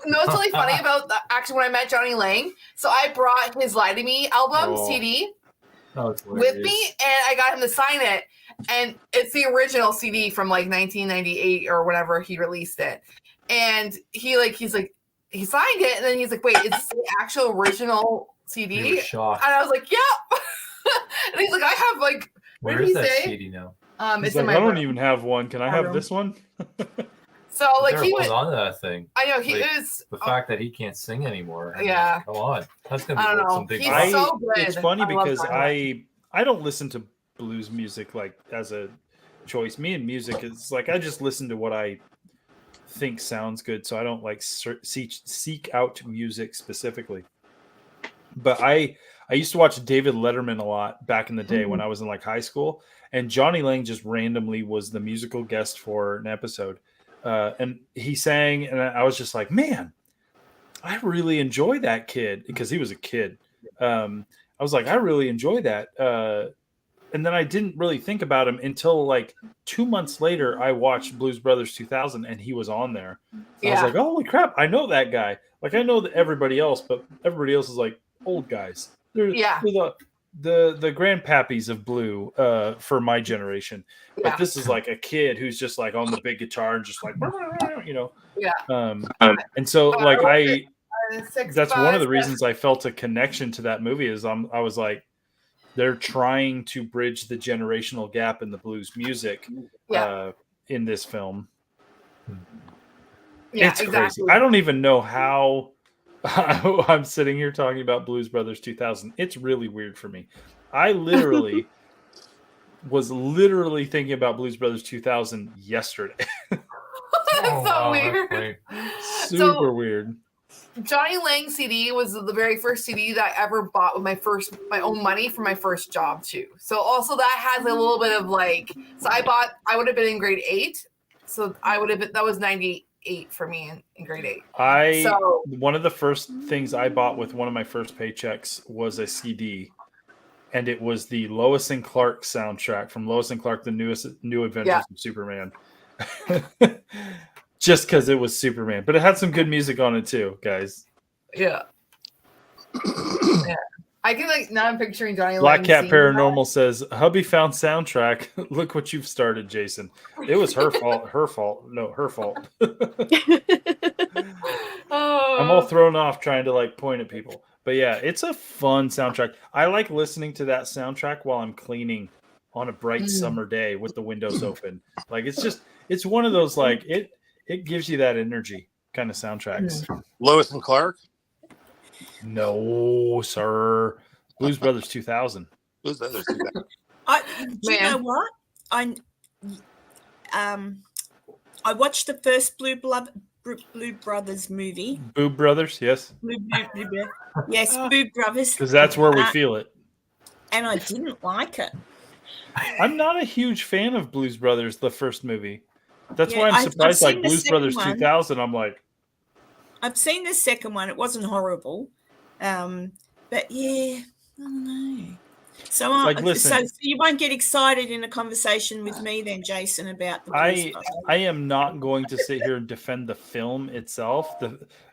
No, it's really funny about actually when I met Johnny Lang. So I brought his Lie to Me album CD with me, and I got him to sign it. And it's the original CD from like 1998 or whenever he released it. And he signed it, and then he's like, "Wait, is this the actual original CD?" And I was like, "Yep." And he's like, "I have like." Where is that CD now? It's like, in my I don't room. even have one. Can I have this one? So like he was on that thing. I know he like, is the fact that he can't sing anymore. Yeah. Come on, that's gonna be some big. He's so good. It's funny because I don't listen to blues music like as a choice. Me and music is like I just listen to what I think sounds good, so I don't like seek out music specifically. But I used to watch David Letterman a lot back in the day when I was in like high school, and Johnny Lang just randomly was the musical guest for an episode, and he sang, and I was just like, man, I really enjoy that kid, because he was a kid. I was like, I really enjoy that. And then I didn't really think about him until like 2 months later. I watched Blues Brothers 2000, and he was on there. I was like, holy crap, I know that guy. Like, I know that everybody else, but everybody else is like old guys. They're the grandpappies of Blue for my generation. But this is like a kid who's just like on the big guitar and just like, you know. And so like that's one of the reasons I felt a connection to that movie is I was like, they're trying to bridge the generational gap in the blues music in this film. It's crazy. I don't even know how I'm sitting here talking about Blues Brothers 2000. It's really weird for me. I literally was thinking about Blues Brothers 2000 yesterday. That's so weird. Super weird. Johnny Lang CD was the very first CD that I ever bought with my own money for my first job too. So also that has a little bit of like, so I would have been in grade 8. So that was 98 for me in grade 8. One of the first things I bought with one of my first paychecks was a CD, and it was the Lois and Clark soundtrack from Lois and Clark, the New Adventures of Superman. Just because it was Superman, but it had some good music on it too, guys. Yeah. I can now I'm picturing Johnny Black Cat Paranormal says, "Hubby found soundtrack. Look what you've started, Jason. It was her fault. Her fault. No, her fault." I'm all thrown off trying to like point at people, but yeah, it's a fun soundtrack. I like listening to that soundtrack while I'm cleaning on a bright summer day with the windows open. Like it's one of those like it gives you that energy kind of soundtracks. Lois and Clark? No, sir. Blues Brothers 2000. Blues Brothers 2000. Do you know what? I watched the first Blue Brothers movie. Boob Brothers, yes. Yes, Boob Brothers. Because that's where we feel it. And I didn't like it. I'm not a huge fan of Blues Brothers, the first movie. That's why I'm surprised. Like Blues Brothers 2000, I'm like, I've seen the second one. It wasn't horrible, but yeah, I don't know. So, listen, so you won't get excited in a conversation with me then, Jason, about the Blues Brothers. I am not going to sit here and defend the film itself,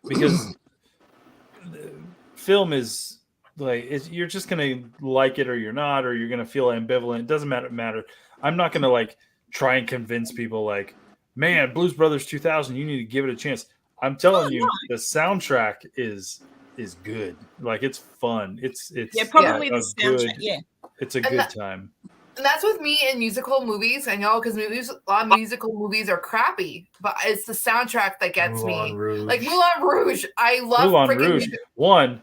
because the film is like you're just gonna like it or you're not, or you're gonna feel ambivalent. It doesn't matter. I'm not gonna like try and convince people like, man, Blues Brothers 2000, you need to give it a chance. I'm telling you, the soundtrack is good. Like, it's fun. It's probably the soundtrack. It's a good time. And that's with me in musical movies. I know, because a lot of musical movies are crappy, but it's the soundtrack that gets me. Like Moulin Rouge, I love Moulin Rouge. One,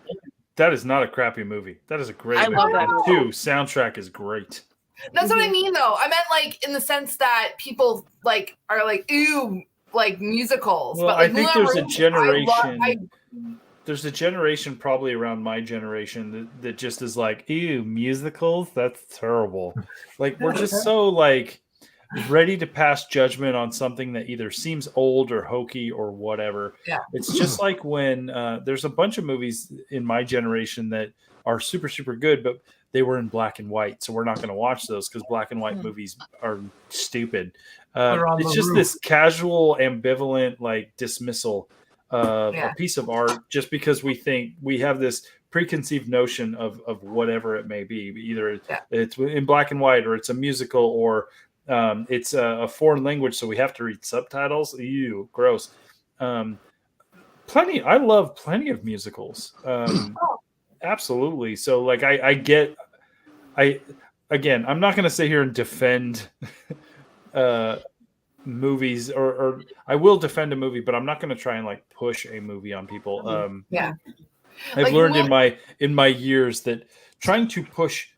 that is not a crappy movie. That is a great movie. And two, soundtrack is great. That's what I mean, though. I meant like in the sense that people like are like, ooh, like musicals. Well, but like, I think there's a generation. There's a generation probably around my generation that just is like, ew, musicals? That's terrible. Like, we're just so like ready to pass judgment on something that either seems old or hokey or whatever. Yeah. It's just like when there's a bunch of movies in my generation that are super, super good, but they were in black and white. So we're not going to watch those because black and white movies are stupid. It's just this casual, ambivalent, like dismissal of a piece of art just because we think we have this preconceived notion of whatever it may be. Either it's in black and white, or it's a musical, or it's a foreign language, so we have to read subtitles. Ew, gross. I love plenty of musicals. Absolutely. So like I'm not going to sit here and defend movies, or I will defend a movie, but I'm not going to try and like push a movie on people. I've learned in my years that trying to push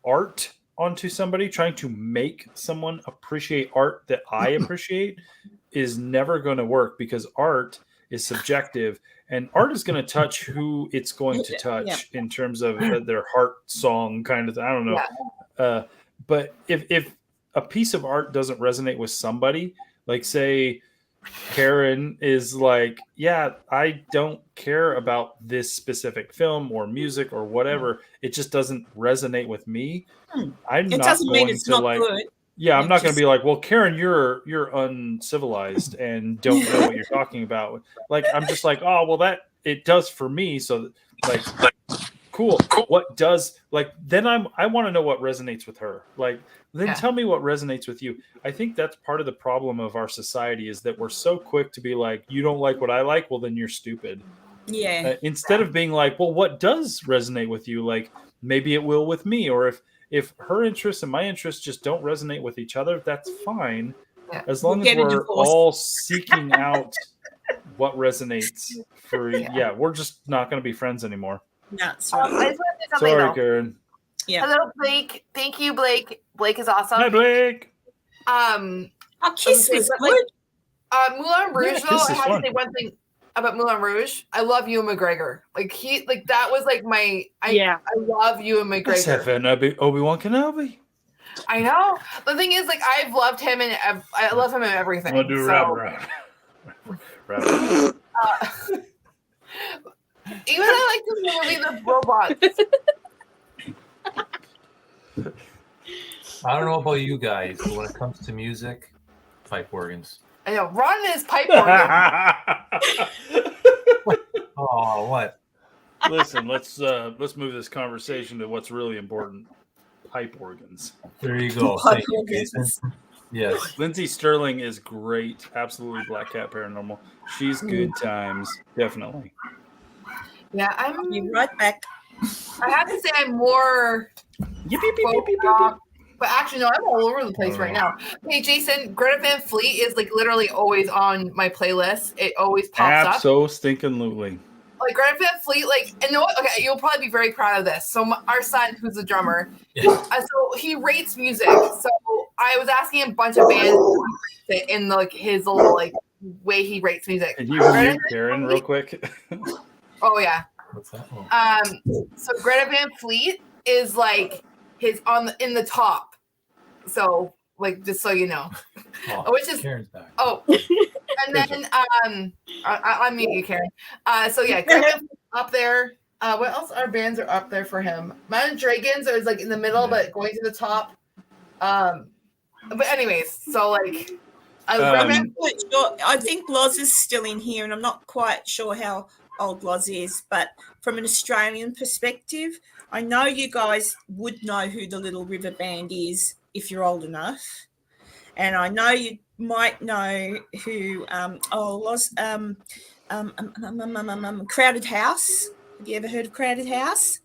art onto somebody, trying to make someone appreciate art that I appreciate, is never going to work because art is subjective, and art is going to touch who it's going to touch in terms of their heart song kind of. I don't know, but if a piece of art doesn't resonate with somebody, like say Karen is like, yeah, I don't care about this specific film or music or whatever. It just doesn't resonate with me. I'm It not doesn't mean going it's to not like. good. Yeah, I'm It not going just- to be like, well, Karen, you're uncivilized and don't know what you're talking about. Like, I'm just like, oh, well, that it does for me. So, like, cool. What does like? Then I want to know what resonates with her. Like, then tell me what resonates with you. I think that's part of the problem of our society is that we're so quick to be like, you don't like what I like, well, then you're stupid. Yeah. Instead of being like, well, what does resonate with you? Like, maybe it will with me, or if her interests and my interests just don't resonate with each other, that's fine. As long as we're all seeking out what resonates for, we're just not going to be friends anymore. That's I right. just want to say something, Sorry, though. Karen. Yeah. Hello, Blake. Thank you, Blake. Blake is awesome. Hi, Blake. Our kiss was good. Moulin Rouge, Yeah, though, Kiss I is have fun. to say one thing about Moulin Rouge. I love Ewan McGregor. Like that was like my. I love Ewan Let's McGregor. have Obi-Wan Kenobi. I know. The thing is, like, I've loved him and I love him in everything. I'm gonna do so. rabbit. Even I like the movie The Robots. I don't know about you guys, but when it comes to music, pipe organs. I know. Ron is pipe organ. Oh, what? Listen, let's move this conversation to what's really important. Pipe organs. There you go. Thank you, Jason. Yes. Lindsay Sterling is great. Absolutely Black Cat Paranormal. She's good times. Definitely. Yeah, I'm You're right back. I have to say I'm more but actually no, I'm all over the place right now. Hey Jason, Greta Van Fleet is like literally always on my playlist. It always pops up. Abso-stinking-lutely. Like Greta Van Fleet, like, and know what? Okay, you'll probably be very proud of this. So our son, who's a drummer, so he rates music. So I was asking a bunch of bands in like his little like way he rates music. Can you mute Karen real quick? Oh yeah. What's that? So Greta Van Fleet is like his in the top. So like just so you know, which is Karen's back. Oh, and then I'll mute you, Karen. So yeah, Greta up there. What else? Our bands are up there for him. Mountain Dragons is like in the middle, but going to the top. But anyways, so like I think Loz is still in here, and I'm not quite sure how old Loz is, but from an Australian perspective, I know you guys would know who the Little River Band is if you're old enough, and I know you might know who. Loz, Crowded House. Have you ever heard of Crowded House?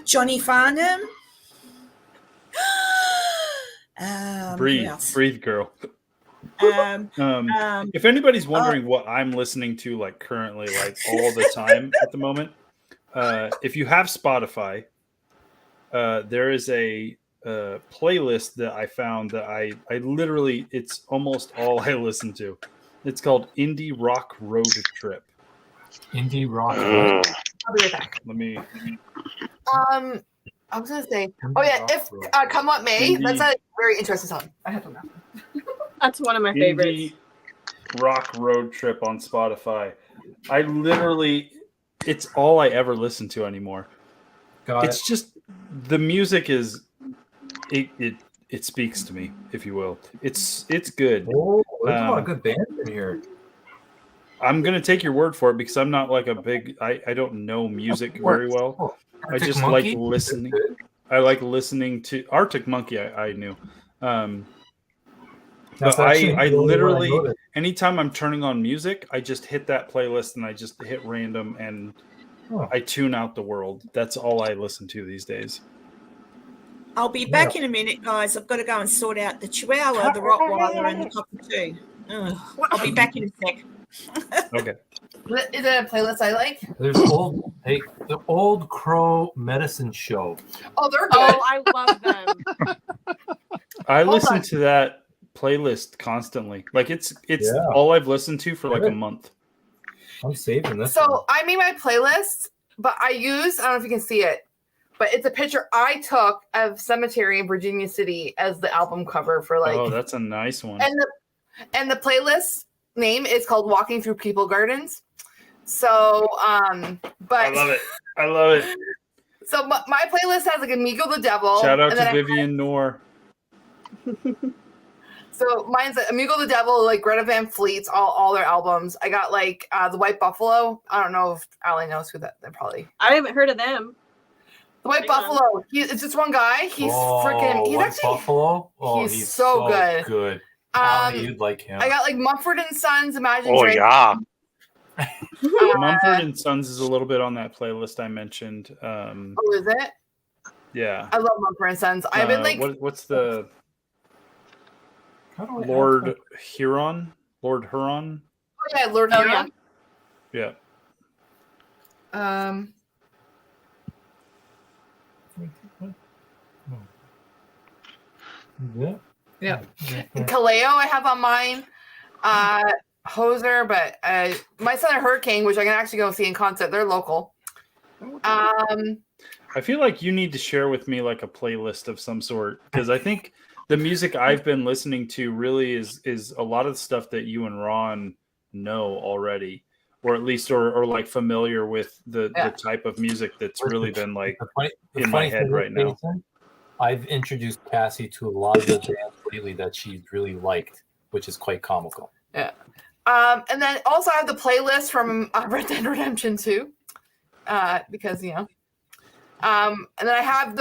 Johnny Farnham. Breathe, girl. If anybody's wondering what I'm listening to, like currently, like all the time at the moment, if you have Spotify, there is a playlist that I found that I literally, it's almost all I listen to. It's called Indie Rock Road Trip. Indie Rock. I'll be right back. Let me. I was gonna say, oh yeah, if Come What May, that's a very interesting song. I have to know. That's one of my favorites. Indie Rock Road Trip on Spotify. I literally, it's all I ever listen to anymore. It's just the music is it speaks to me, if you will. It's good. Oh, there's a lot of good bands in here. I'm gonna take your word for it because I'm not like a big. I don't know music very well. I just like listening. I like listening to Arctic Monkey. I knew. But I literally, anytime I'm turning on music, I just hit that playlist and I just hit random and I tune out the world. That's all I listen to these days. I'll be back in a minute, guys. I've got to go and sort out the Chihuahua, the Rottweiler, and the Cockatoo. I'll be back in a sec. Okay. Is it a playlist I like? There's the Old Crow Medicine Show. Oh, they're good. Oh, I love them. I listened to that playlist constantly. Like it's Yeah. all I've listened to for like a month. I'm saving this. So I made my playlist, but I don't know if you can see it, but it's a picture I took of Cemetery in Virginia City as the album cover for like. Oh, that's a nice one. And the playlist name is called Walking Through People Gardens. So, but I love it. So my playlist has like Amigo the Devil. Shout out to Vivian Noor. So mine's like Amigo the Devil, like Greta Van Fleet's all their albums. I got like the White Buffalo. I don't know if Allie knows who they're probably. I haven't heard of them. The White Buffalo. It's just one guy. He's freaking. He's White actually Buffalo. Oh, he's so good. Good. You'd like him. I got like Mumford and Sons. Imagine. Oh Dragons. yeah. Mumford and Sons is a little bit on that playlist I mentioned. Oh, is it? Yeah. I love Mumford and Sons. I've been like. What's the Lord Huron? Lord Huron? Oh yeah, Lord Huron. Yeah. Yeah. Kaleo I have on mine. Hoser, but my son and Hurricane, which I can actually go see in concert. They're local. I feel like you need to share with me like a playlist of some sort, because I think the music I've been listening to really is a lot of the stuff that you and Ron know already, or at least or like familiar with the type of music that's really been like in my head right now. I've introduced Cassie to a lot of the bands lately that she's really liked, which is quite comical. Yeah. And then also I have the playlist from Red Dead Redemption 2. Because and then I have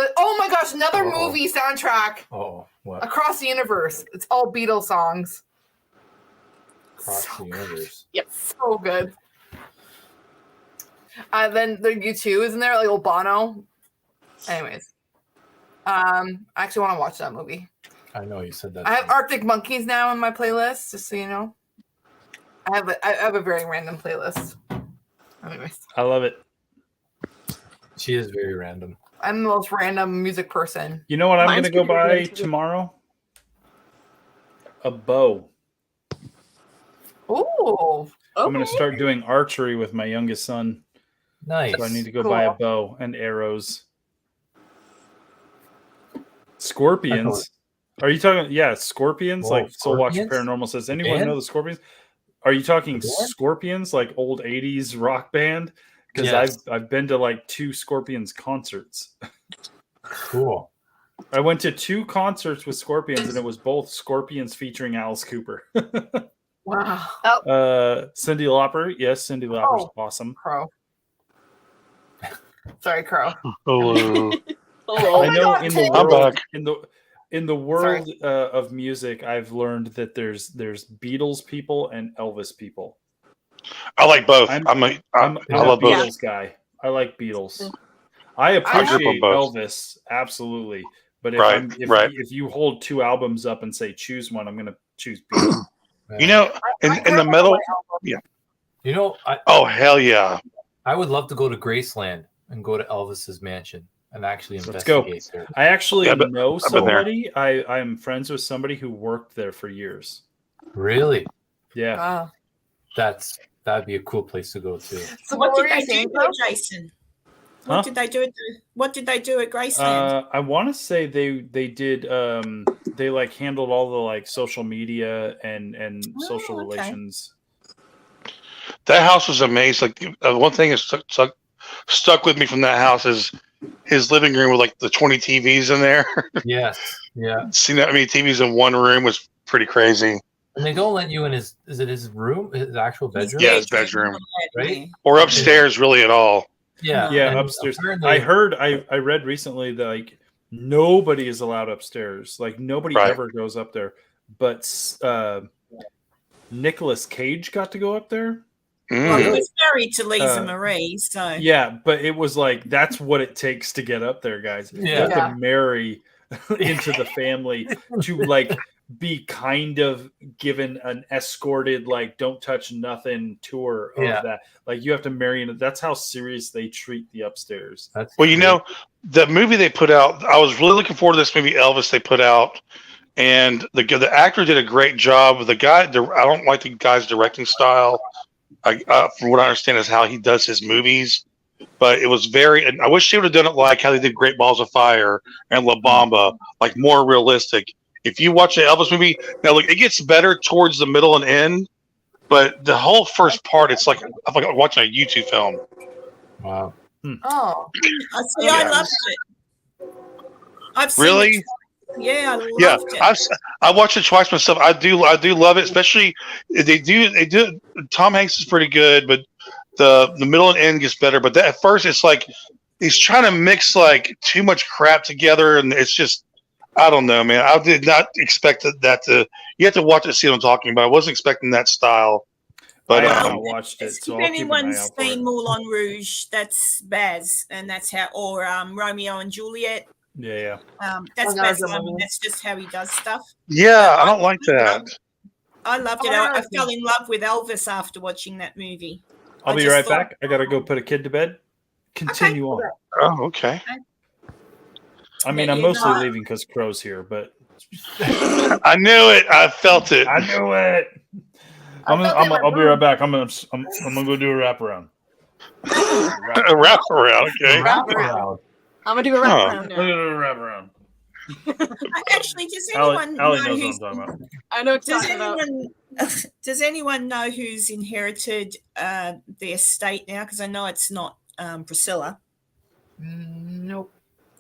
another movie soundtrack. Oh, what? Across the Universe. It's all Beatles songs. Across the Universe. Yep, so good. Then the U2 is in there, like old Bono. Anyways, I actually want to watch that movie. I know you said that. I have Arctic Monkeys now in my playlist, just so you know. I have a very random playlist. Anyways, I love it. She is very random. I'm the most random music person. You know what I'm going to go buy tomorrow? A bow. Oh, I'm going to start doing archery with my youngest son. Nice. So I need to go buy a bow and arrows. Scorpions. Are you talking? Yeah, Scorpions. Like Soul Watcher Paranormal says. Anyone know the Scorpions? Are you talking Scorpions, like old 80s rock band? Because I've been to like 2 Scorpions concerts. Cool. I went to 2 concerts with Scorpions, and it was both Scorpions featuring Alice Cooper. Wow. Cyndi Lauper. Yes, Cyndi Lauper's awesome. Crow. Sorry, Crow. Hello. I know in the world Sorry. of music, I've learned that there's Beatles people and Elvis people. I like both. I'm I love a both. Beatles guy. I like Beatles. I appreciate Elvis, absolutely. But if you hold 2 albums up and say choose one, I'm going to choose Beatles. You know, in the metal, You know, hell yeah! I would love to go to Graceland and go to Elvis's mansion and actually Let's go. investigate there. I actually know somebody. I'm friends with somebody who worked there for years. Really? Yeah. Wow. That'd be a cool place to go to. So what were did you they saying, do, Crow? Jason? What did they do at Graceland? I want to say they did they like handled all the like social media and social relations. That house was amazing. Like one thing that stuck with me from that house is his living room with like the 20 TVs in there. Yes, yeah. Seeing that many TVs in one room was pretty crazy. And they don't let you in his room, his actual bedroom? Yeah, his bedroom. Right? Or upstairs really at all. Yeah, upstairs. I read recently that like nobody is allowed upstairs. Like nobody ever goes up there. But Nicolas Cage got to go up there. Well, he was married to Lisa Marie, so yeah, but it was like that's what it takes to get up there, guys. You have to marry into the family to like be kind of given an escorted like don't touch nothing tour of that. Like you have to marry in. That's how serious they treat the upstairs. Well, you know, the movie they put out, I was really looking forward to this movie Elvis they put out, and the actor did a great job. The guy, I don't like the guy's directing style. From what I understand, is how he does his movies. But it was and I wish they would have done it like how they did Great Balls of Fire and La Bamba, like more realistic. If you watch the Elvis movie, now look, it gets better towards the middle and end, but the whole first part, it's like watching a YouTube film. Wow. Oh, See, I loved it. I've seen Really? it. Yeah, I loved it. I watched it twice myself. I do love it, especially they do. Tom Hanks is pretty good, but the middle and end gets better. But at first, it's like he's trying to mix like too much crap together, and it's just I don't know, man. I did not expect that to. You have to watch it to see what I'm talking about. I wasn't expecting that style. But I haven't watched it. So if anyone's seen Moulin Rouge, that's Baz, and that's how, or Romeo and Juliet. Yeah. That's Baz Luhrmann. That's just how he does stuff. Yeah, I don't like that. I loved it. I fell in love with Elvis after watching that movie. I'll be right back. I gotta go put a kid to bed. Continue on. Oh, okay. I mean, I'm mostly leaving because Crow's here, but I knew it. I felt it. I knew it. I'll be right back. I'm gonna go do a wraparound. A wraparound, okay. I'm gonna do a wraparound now. I'm gonna do a wraparound. Actually, does anyone know who's? What I'm talking about. I know what you're talking about. Does anyone know who's inherited the estate now? Because I know it's not Priscilla. Nope.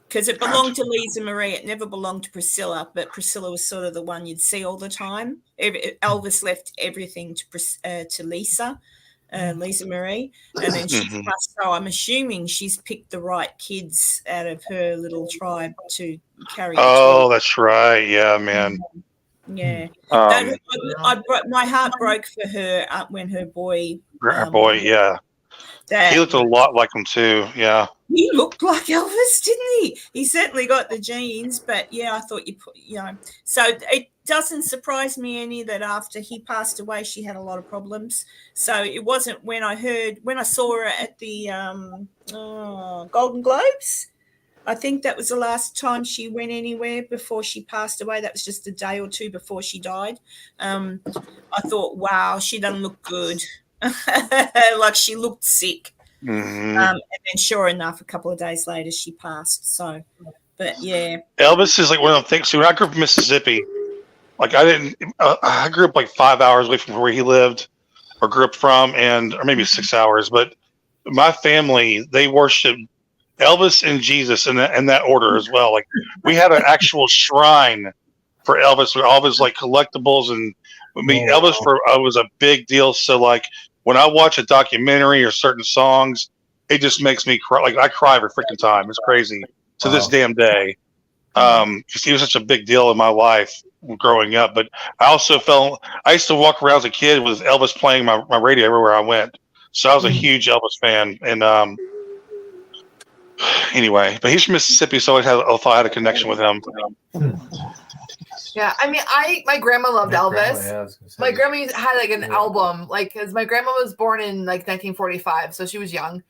Because it belonged to Lisa Marie. It never belonged to Priscilla, but Priscilla was sort of the one you'd see all the time. Elvis left everything to Lisa Marie, and then she passed. So I'm assuming she's picked the right kids out of her little tribe to carry. That's right. Yeah, man. Yeah. My heart broke for her when her boy. Yeah. He looked a lot like him too. Yeah. He looked like Elvis, didn't he? He certainly got the genes, but yeah, I thought So it doesn't surprise me any that after he passed away, she had a lot of problems. So it wasn't when I saw her at the Golden Globes. I think that was the last time she went anywhere before she passed away. That was just a day or two before she died. I thought, wow, she doesn't look good. Like she looked sick. And then sure enough, a couple of days later she passed. So, but yeah, Elvis is like one of the things. So when I grew up in Mississippi, like I grew up like 5 hours away from where he lived or grew up from, or maybe 6 hours. But my family, they worshiped Elvis and Jesus in that order as well. Like we had an actual shrine for Elvis with all of his like collectibles, and Elvis was a big deal. So like when I watch a documentary or certain songs, it just makes me cry. Like I cry every freaking time. It's crazy to this damn day. Because he was such a big deal in my life growing up. But I used to walk around as a kid with Elvis playing my radio everywhere I went. So I was a huge Elvis fan. And anyway, but he's from Mississippi, so I thought I had a connection with him. Yeah, I mean, my grandma loved Elvis. My grandma had like an album, like, because my grandma was born in like 1945, so she was young.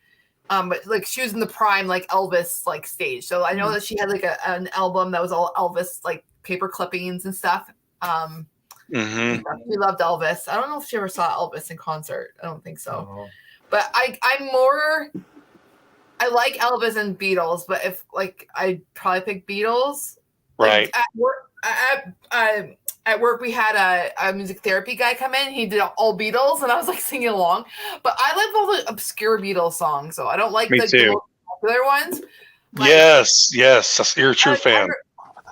But like she was in the prime like Elvis like stage. So I know that she had like an album that was all Elvis like paper clippings and stuff. She loved Elvis. I don't know if she ever saw Elvis in concert. I don't think so. But I like Elvis and Beatles, but if like I'd probably pick Beatles. Right. Like, at work we had a music therapy guy come in. He did all Beatles, and I was like singing along. But I love all the obscure Beatles songs, so I don't like the most popular ones. Like, yes, you're a true fan.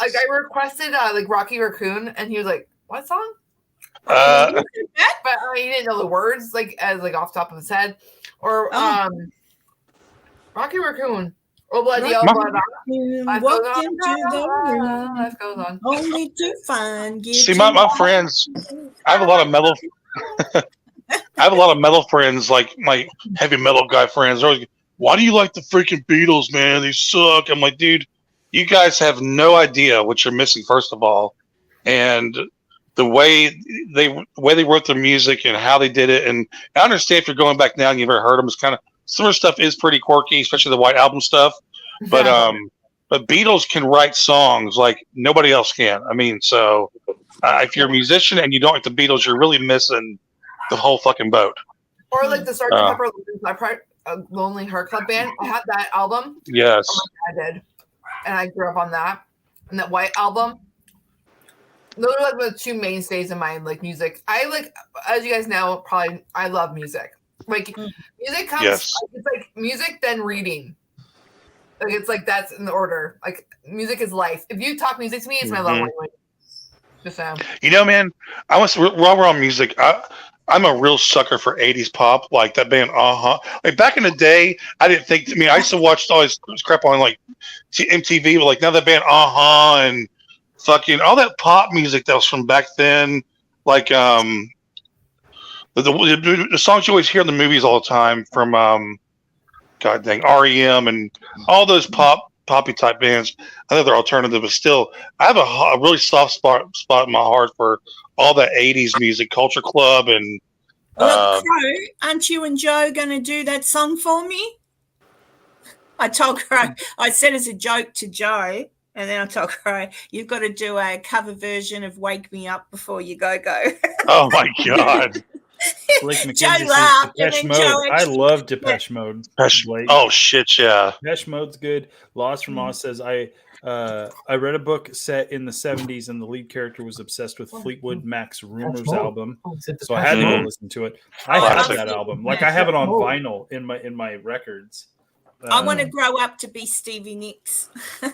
I requested like Rocky Raccoon, and he was like, "What song?" But he didn't know the words like as like off the top of his head. Or Rocky Raccoon. Oh, blood, life goes on. Only to find you. See, my friends, I have a lot of metal. I have a lot of metal friends, like my heavy metal guy friends. They're always, why do you like the freaking Beatles, man? They suck. I'm like, dude, you guys have no idea what you're missing, first of all, and the way they wrote their music and how they did it. And I understand if you're going back now and you've ever heard them, it's kind of some of the stuff is pretty quirky, especially the White Album stuff. But but Beatles can write songs like nobody else can. I mean, so if you're a musician and you don't like the Beatles, you're really missing the whole fucking boat. Or like the Sgt. Pepper Lonely Heart Club Band. I had that album. Yes. Oh my God, I did. And I grew up on that. And that White Album. Those are like the two mainstays in my like music. I like, as you guys know, probably I love music. Like music comes, it's like music then reading. Like it's like that's in the order. Like music is life. If you talk music to me, it's my love language. Just so. You know, man, while we're on music, I'm a real sucker for 80s pop, like that band Like back in the day, I didn't think. I mean, I used to watch all this crap on like MTV, but like now that band and fucking all that pop music that was from back then, like the songs you always hear in the movies all the time from God dang REM and all those poppy type bands. I know they're alternative, but still, I have a really soft spot in my heart for all that 80s music, Culture Club, and Look, Crow, aren't you and Joe going to do that song for me? I told Crow, I said as a joke to Joe, and then I told Crow, you've got to do a cover version of "Wake Me Up Before You Go Go." Oh my God! Blake McKenzie Joe says laughed, Depeche and Mode. then Joe I love Depeche Mode. Oh shit, yeah. Depeche Mode's good. Lost from Oz says I read a book set in the 70s and the lead character was obsessed with Fleetwood Mac's Rumors album, so I had to go listen to it. I have that album. Like I have it on vinyl in my records. I want to grow up to be Stevie Nicks. I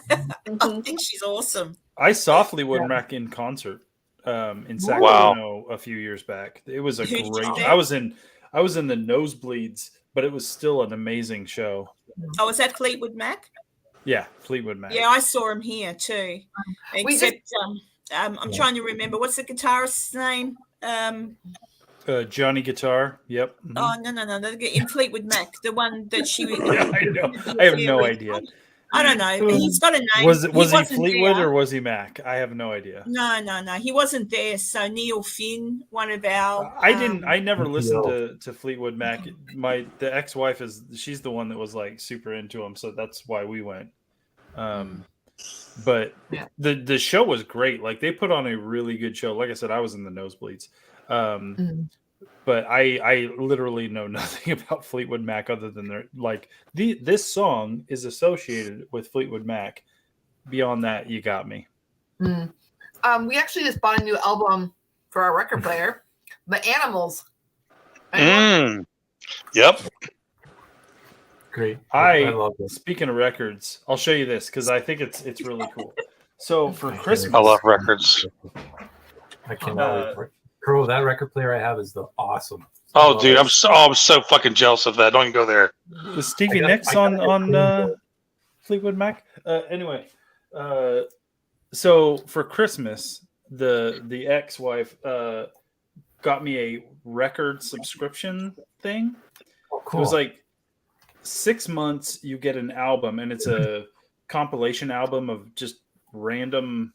think she's awesome. I saw Fleetwood Mac in concert in Sacramento a few years back. It was a great. I was in the nosebleeds, but it was still an amazing show. Oh, was that Fleetwood Mac? Yeah, Fleetwood Mac. Yeah, I saw him here too. Except I'm trying to remember what's the guitarist's name. Johnny Guitar. Yep. Mm-hmm. Oh no! In Fleetwood Mac, the one that she. Yeah, I know. I have no idea. I don't know. He's got a name. Was he Fleetwood or was he Mac? I have no idea. No. He wasn't there. So Neil Finn, one of our. I never listened to Fleetwood Mac. The ex-wife she's the one that was like super into him, so that's why we went. But the show was great. Like they put on a really good show. Like I said, I was in the nosebleeds. But I literally know nothing about Fleetwood Mac other than this song is associated with Fleetwood Mac. Beyond that, you got me. We actually just bought a new album for our record player, The Animals. Yep. Great. I love this. Speaking of records, I'll show you this because I think it's really cool. So for Christmas, I love records. I cannot wait. Bro, that record player I have is awesome. Oh, dude, I'm so fucking jealous of that. Don't even go there. Was Stevie Nicks on Fleetwood Mac? Anyway, so for Christmas, the ex-wife got me a record subscription thing. Oh, cool. It was like 6 months. You get an album, and it's a compilation album of just random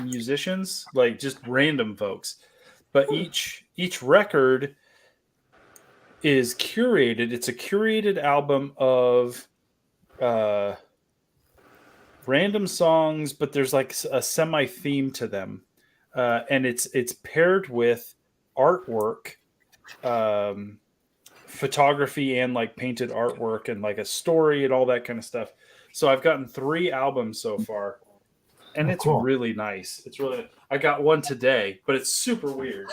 musicians, like just random folks. But each record is curated. It's a curated album of random songs, but there's like a semi-theme to them, and it's paired with artwork, photography, and like painted artwork, and like a story and all that kind of stuff. So I've gotten 3 albums so far. And it's really nice. It's really. I got one today, but it's super weird.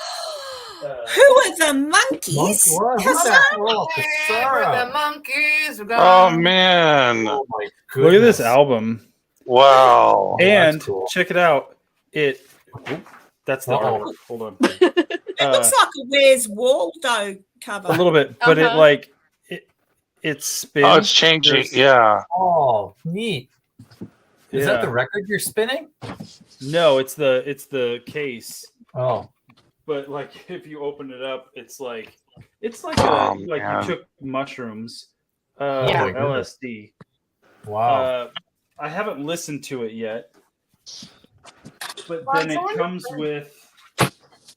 Who are the monkeys? The monkeys. Oh man! Oh my goodness! Look at this album. Wow! And check it out. That's the artwork. Hold on. It looks like a Where's Waldo cover. A little bit, but it's spins. Oh, it's changing. Yeah. Oh, neat. Is that the record you're spinning? No, it's the case. Oh. But like if you open it up, it's like you took mushrooms. LSD. Wow. I haven't listened to it yet. But then it comes with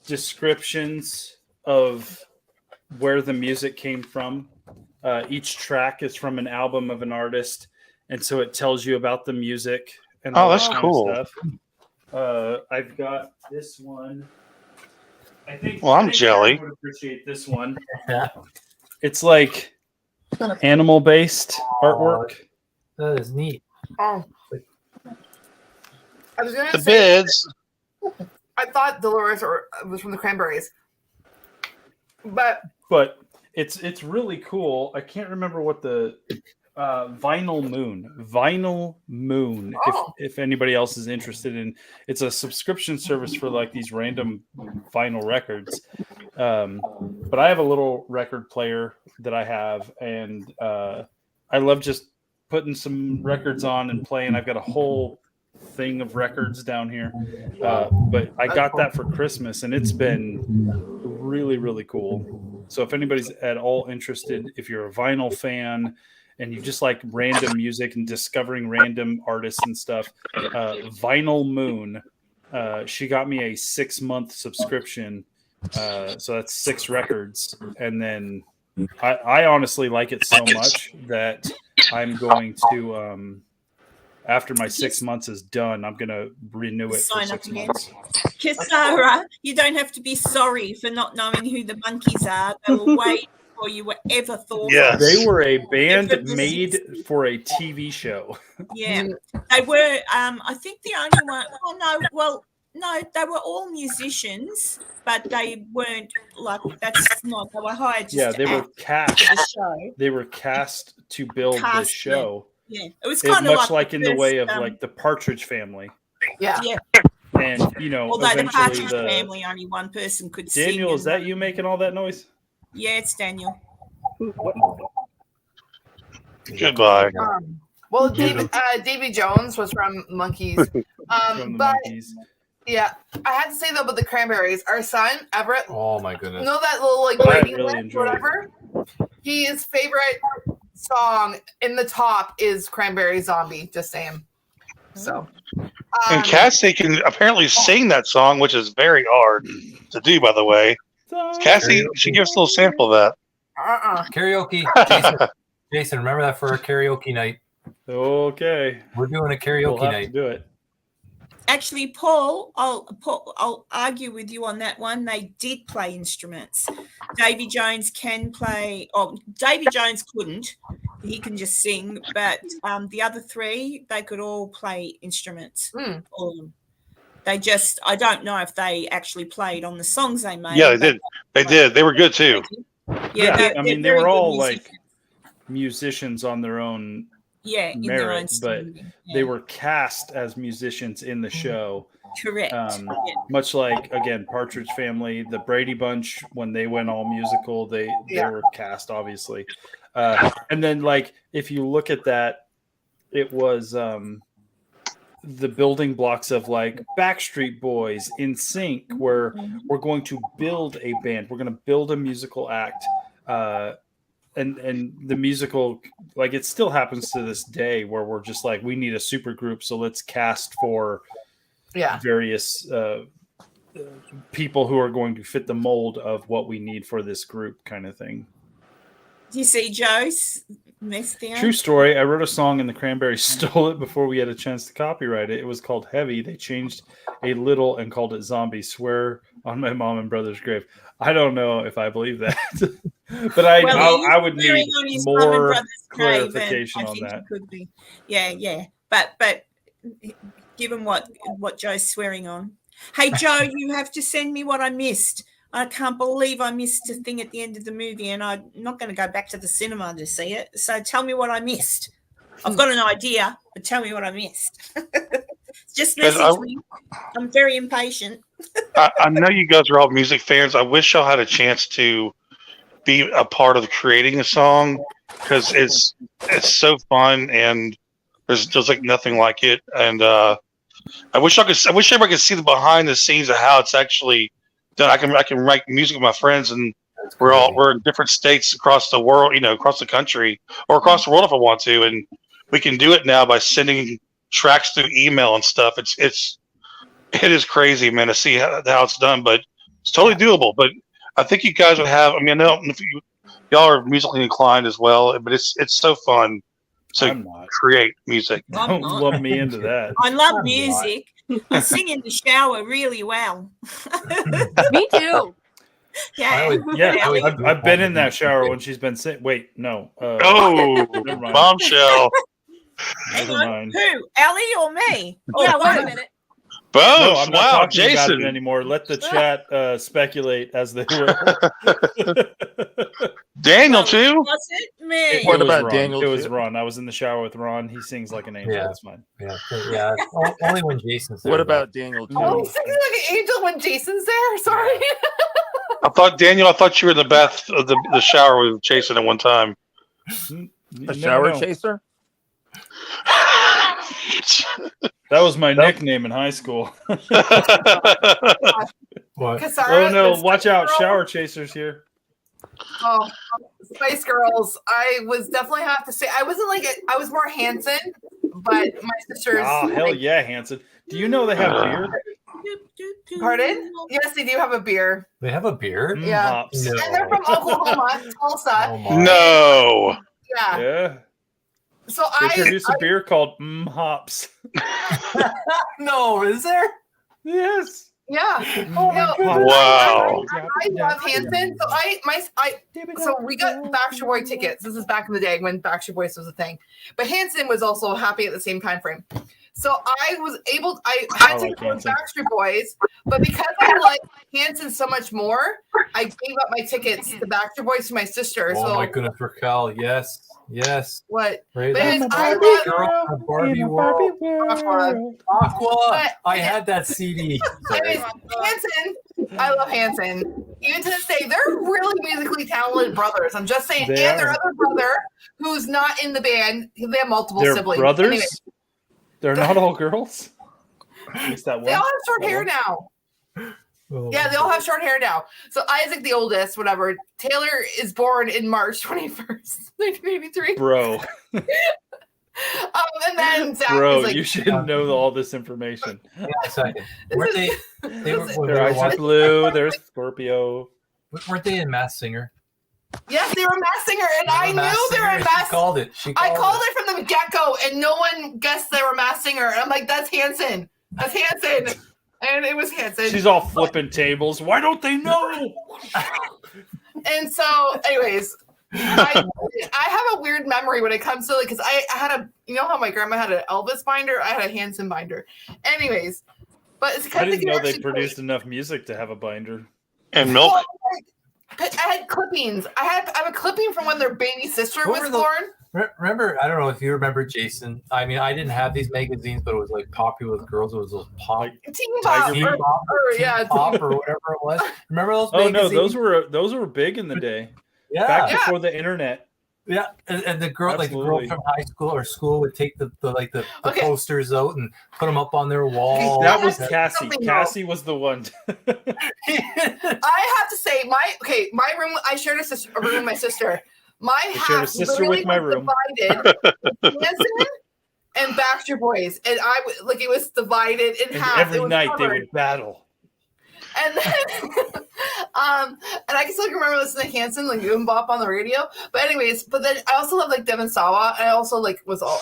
descriptions of where the music came from. Each track is from an album of an artist. and so it tells you about the music and Oh, all that's that kind cool. of stuff. I've got this one. I think. Well, I'm jelly. Karen would appreciate this one. It's like animal-based artwork. That is neat. Oh. I was gonna The say, bids. I thought Dolores was from the Cranberries, but it's really cool. I can't remember what the Vinyl Moon. Oh. If anybody else is interested in, it's a subscription service for like these random vinyl records. But I have a little record player that I have, and I love just putting some records on and playing. I've got a whole thing of records down here, but I got that for Christmas, and it's been really, really cool. So if anybody's at all interested, if you're a vinyl fan and you just like random music and discovering random artists and stuff, Vinyl Moon, she got me a 6-month subscription. So that's 6 records. And then I honestly like it so much that I'm going to, after my 6 months is done, I'm going to renew it for 6 months. Kisara, you don't have to be sorry for not knowing who the Monkeys are. They were way before you were ever thought of. They were a band made for a TV show. Yeah, they were. I think the only one. No, they were all musicians, but they weren't like that's not. They were hired. Just they were cast. For the show. They were cast to build the show. Yeah, it was kind of much like in the way of first, like the Partridge Family. Yeah. And although the eventually Partridge Family, only one person could sing. Daniel, is that you making all that noise? Yeah, it's Daniel. Goodbye. Well, Davy Jones was from Monkeys. From the Monkeys. Yeah, I had to say though about the Cranberries. Our son Everett. Oh my goodness! You know that little like I radio really enjoyed whatever. His favorite song in the top is Cranberry Zombie. Just saying. So. And Cassie can apparently sing that song, which is very hard to do, by the way. Cassie, she gives us a little sample of that. Karaoke. Jason, remember that for our karaoke night. Okay. We're doing a karaoke we'll have night. To do it. Actually, Paul, I'll argue with you on that one. They did play instruments. Davy Jones can play. Oh, Davy Jones couldn't. He can just sing. But the other 3, they could all play instruments. All of them. They just, I don't know if they actually played on the songs they made. Yeah, they did. They did. They were good too. Yeah, they were all like musicians on their own. Yeah, in merit, their own but they were cast as musicians in the show. Correct. Much like again, Partridge Family, the Brady Bunch, when they went all musical, they were cast obviously. And then like if you look at that, it was the building blocks of like Backstreet Boys, In Sync, where we're going to build a band, we're going to build a musical act. And the musical, like it still happens to this day where we're just like, we need a super group. So let's cast for various people who are going to fit the mold of what we need for this group kind of thing. Do you see Joe's messed down? True story. I wrote a song and the Cranberries stole it before we had a chance to copyright it. It was called Heavy. They changed a little and called it Zombie. Swear on my mom and brother's grave. I don't know if I believe that. But I would need more clarification on that. Could be. Yeah. But given what Joe's swearing on. Hey, Joe, you have to send me what I missed. I can't believe I missed a thing at the end of the movie, and I'm not going to go back to the cinema to see it. So tell me what I missed. I've got an idea, but tell me what I missed. Just message me. I'm very impatient. I know you guys are all music fans. I wish y'all had a chance to be a part of creating a song because it's so fun and there's like nothing like it. And I wish everybody could see the behind the scenes of how it's actually done. I can write music with my friends, and we're in different states across the world, across the country or across the world if I want to, and we can do it now by sending tracks through email and stuff. It is crazy, man, to see how it's done, but it's totally doable. But I think you guys would have. I mean, I know if y'all are musically inclined as well, but it's so fun I'm not. create music. Don't lump me into that. I love music. I sing in the shower really well. Me too. Yeah. I've been in that shower when she's been sitting. Wait, no. Never mind. Bombshell. Hang Never on. mind. Who? Ellie or me? Yeah, wait a minute. Both. No, I'm not Wow, talking about Jason. it anymore. Let the chat speculate as they will. Daniel too. Was it me? What It was about Ron. Daniel, It was too? Ron. I was in the shower with Ron. He sings like an angel. Yeah. That's fine. Yeah. Only when Jason's there. What about Daniel? Oh, Too? he's singing like an angel when Jason's there. Sorry. I thought you were in the bath of the shower with Jason at one time. A shower chaser? That was my nickname in high school. What? Oh no! Watch out! Shower chasers here. Oh, Spice Girls. I was definitely have to say I wasn't like it. I was more Hanson, but my sisters. Oh hell yeah, Hanson! Do you know they have beer? Pardon? Yes, they do have a beer. They have a beer? Yeah, Hops. No. and they're from Oklahoma, Tulsa. Oh my. No. Yeah. Yeah. So They produce a beer called Hops. No, is there? Yes. Yeah. Wow. I love Hanson. So we got Backstreet Boy tickets. This is back in the day when Backstreet Boys was a thing. But Hanson was also happy at the same time frame. So I had to go to Backstreet Boys, but because I like Hanson so much more, I gave up my tickets to Backstreet Boys to my sister. Oh so my goodness, Raquel. Yes. What? Right. But I love Barbie world. Aqua. But- I had that CD. Anyways, Hanson, I love Hanson. Even to this day, they're really musically talented brothers. I'm just saying. They and their are. other brother, who's not in the band, they have multiple They're siblings. brothers. Anyway, They're not all girls. At least that one. they all have short hair now. Oh. Yeah, they all have short hair now. So Isaac, the oldest, whatever. Taylor is born in March 21st, 1983. Bro, And then Zach bro, is like, you should know all this information. Yeah, a second. Weren't they? They were. when we Their were eyes are watching- blue. There's Scorpio. Weren't they in Masked Singer? yes, they were a Masked Singer, and I knew they were a She Masked. called it. I called it from the get-go, and no one guessed they were Masked Singer. And I'm like, that's Hanson. That's Hanson. And it was Hanson. She's all flipping tables. Why don't they know? And so, anyways, I have a weird memory when it comes to like, because I had a, you know how my grandma had an Elvis binder? I had a Hanson binder. Anyways, but it's I kind didn't of know they produced enough music to have a binder. And milk. I had clippings. I have a clipping from when their baby sister What was were the- born. Remember, I don't know if you remember Jason. I mean, I didn't have these magazines, but it was like popular with girls. It was those pop, Teen Pop. Teen Pop, or, yeah, Pop or whatever it was. Remember those Oh magazines? no, those were big in the day. Yeah, Back before the internet. yeah. And the girl, like the girl Absolutely. from high school or school, would take the Okay. posters out and put them up on their wall. That was that's Cassie. something Cassie was the one. I have to say, my room. I shared a room with my sister. My I shared a house sister literally with my was room. divided Hanson and Backstreet Boys, and like it was divided in And half. It every was night they covered. would battle. And then, and I can still remember listening to Hanson, like Boom Bop on the radio. But anyways, but then I also love like Devin Sawa. I also like was all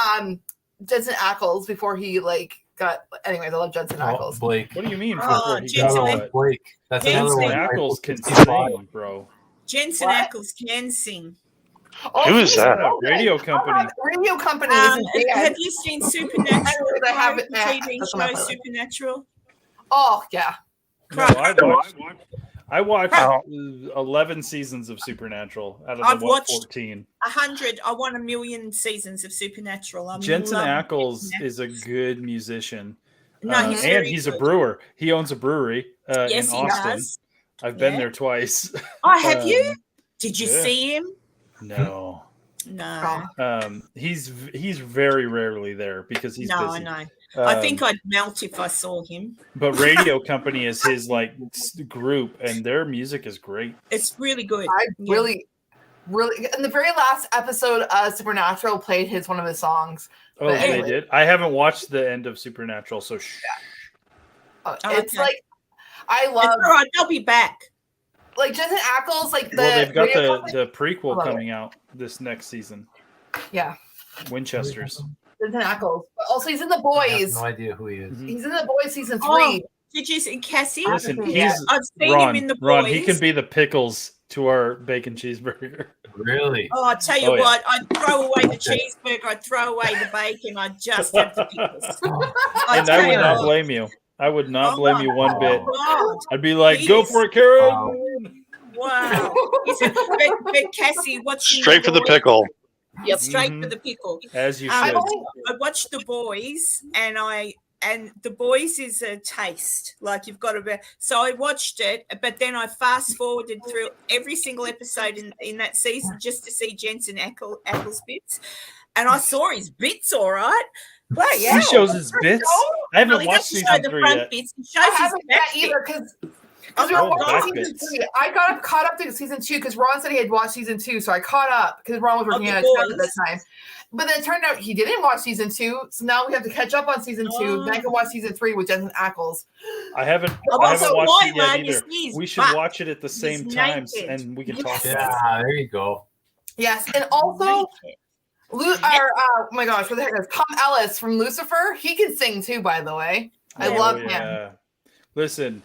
and Jensen Ackles before he like got. Anyways, I love Jensen Ackles. Blake. What do you mean? Oh, Before he Jensen got Ackles. what? Blake. That's another Jensen one. Ackles can Right? sing, bro. Jensen What? Ackles can sing. Who is that? Radio company. Radio company is in Have band. you seen Supernatural? I have it. The TV That's on my show playlist. Supernatural. Oh yeah. No, I watched 11 seasons of Supernatural out of I've the watched 14. 100. I want 1,000,000 seasons of Supernatural. I'm Jensen loving Ackles Jensen is a good musician. No, he's and very he's a good. brewer. He owns a brewery Yes, in he Austin. does. I've been Yeah. there twice. Oh, have Um, you? Did you yeah. see him? No. No. He's very rarely there because he's No, busy. I know. I Um, think I'd melt if I saw him. But Radio Company is his like group, and their music is great. It's really good. I Yeah. really, in the very last episode of Supernatural played one of his songs. Oh, But they anyway. did. I haven't watched the end of Supernatural, so shh. It's Okay. like I It's love all right. They'll be back. like Jensen Ackles, like the Well, they've got radio company- the prequel love it. coming out this next season. Yeah. Winchesters. Jensen Ackles. But also, he's in The I have Boys. no idea who he is. Mhm. He's in The Boys season 3. Oh, did you see Cassie? Listen, Yeah. he's I've seen Ron. him in The Ron, Boys. he can be the pickles to our bacon cheeseburger. Really? Oh, I tell you Oh, yeah. what, I'd throw away the cheeseburger, I'd throw away the bacon, I'd just have the pickles. And I would not blame you. I would not blame you one bit. God. I'd be like, go for it, Karen. Wow. But Cassie, watching Straight for the Boys- pickle. Yep, straight Mhm. for the pickle. As you I should. watched The Boys, and The Boys is a taste. Like you've got to. So I watched it, but then I fast forwarded through every single episode in that season just to see Jensen Ackles' bits, and I saw his bits. All right. Well, yeah. He shows his bits. I haven't Well, he watched doesn't show season the 3 front yet. bits. He I shows his haven't yet back either bits. because we were Oh, back watching season bits. 3. I got caught up to season 2 because Ron said he had watched season 2, so I caught up because Ron was working The at at Boys. that time. But then it turned out he didn't watch season 2, so now we have to catch up on season 2. Then I can watch season 3 with Jensen Ackles. I haven't Also, watched why, it yet man, either. he's We should butt. watch it at the same He's times, naked. and we can talk Yeah, about it. there you go. Yes, and also oh my gosh, what the heck is Tom Ellis from Lucifer? He can sing too, by the way. I Yeah. love Oh, him. yeah. Listen,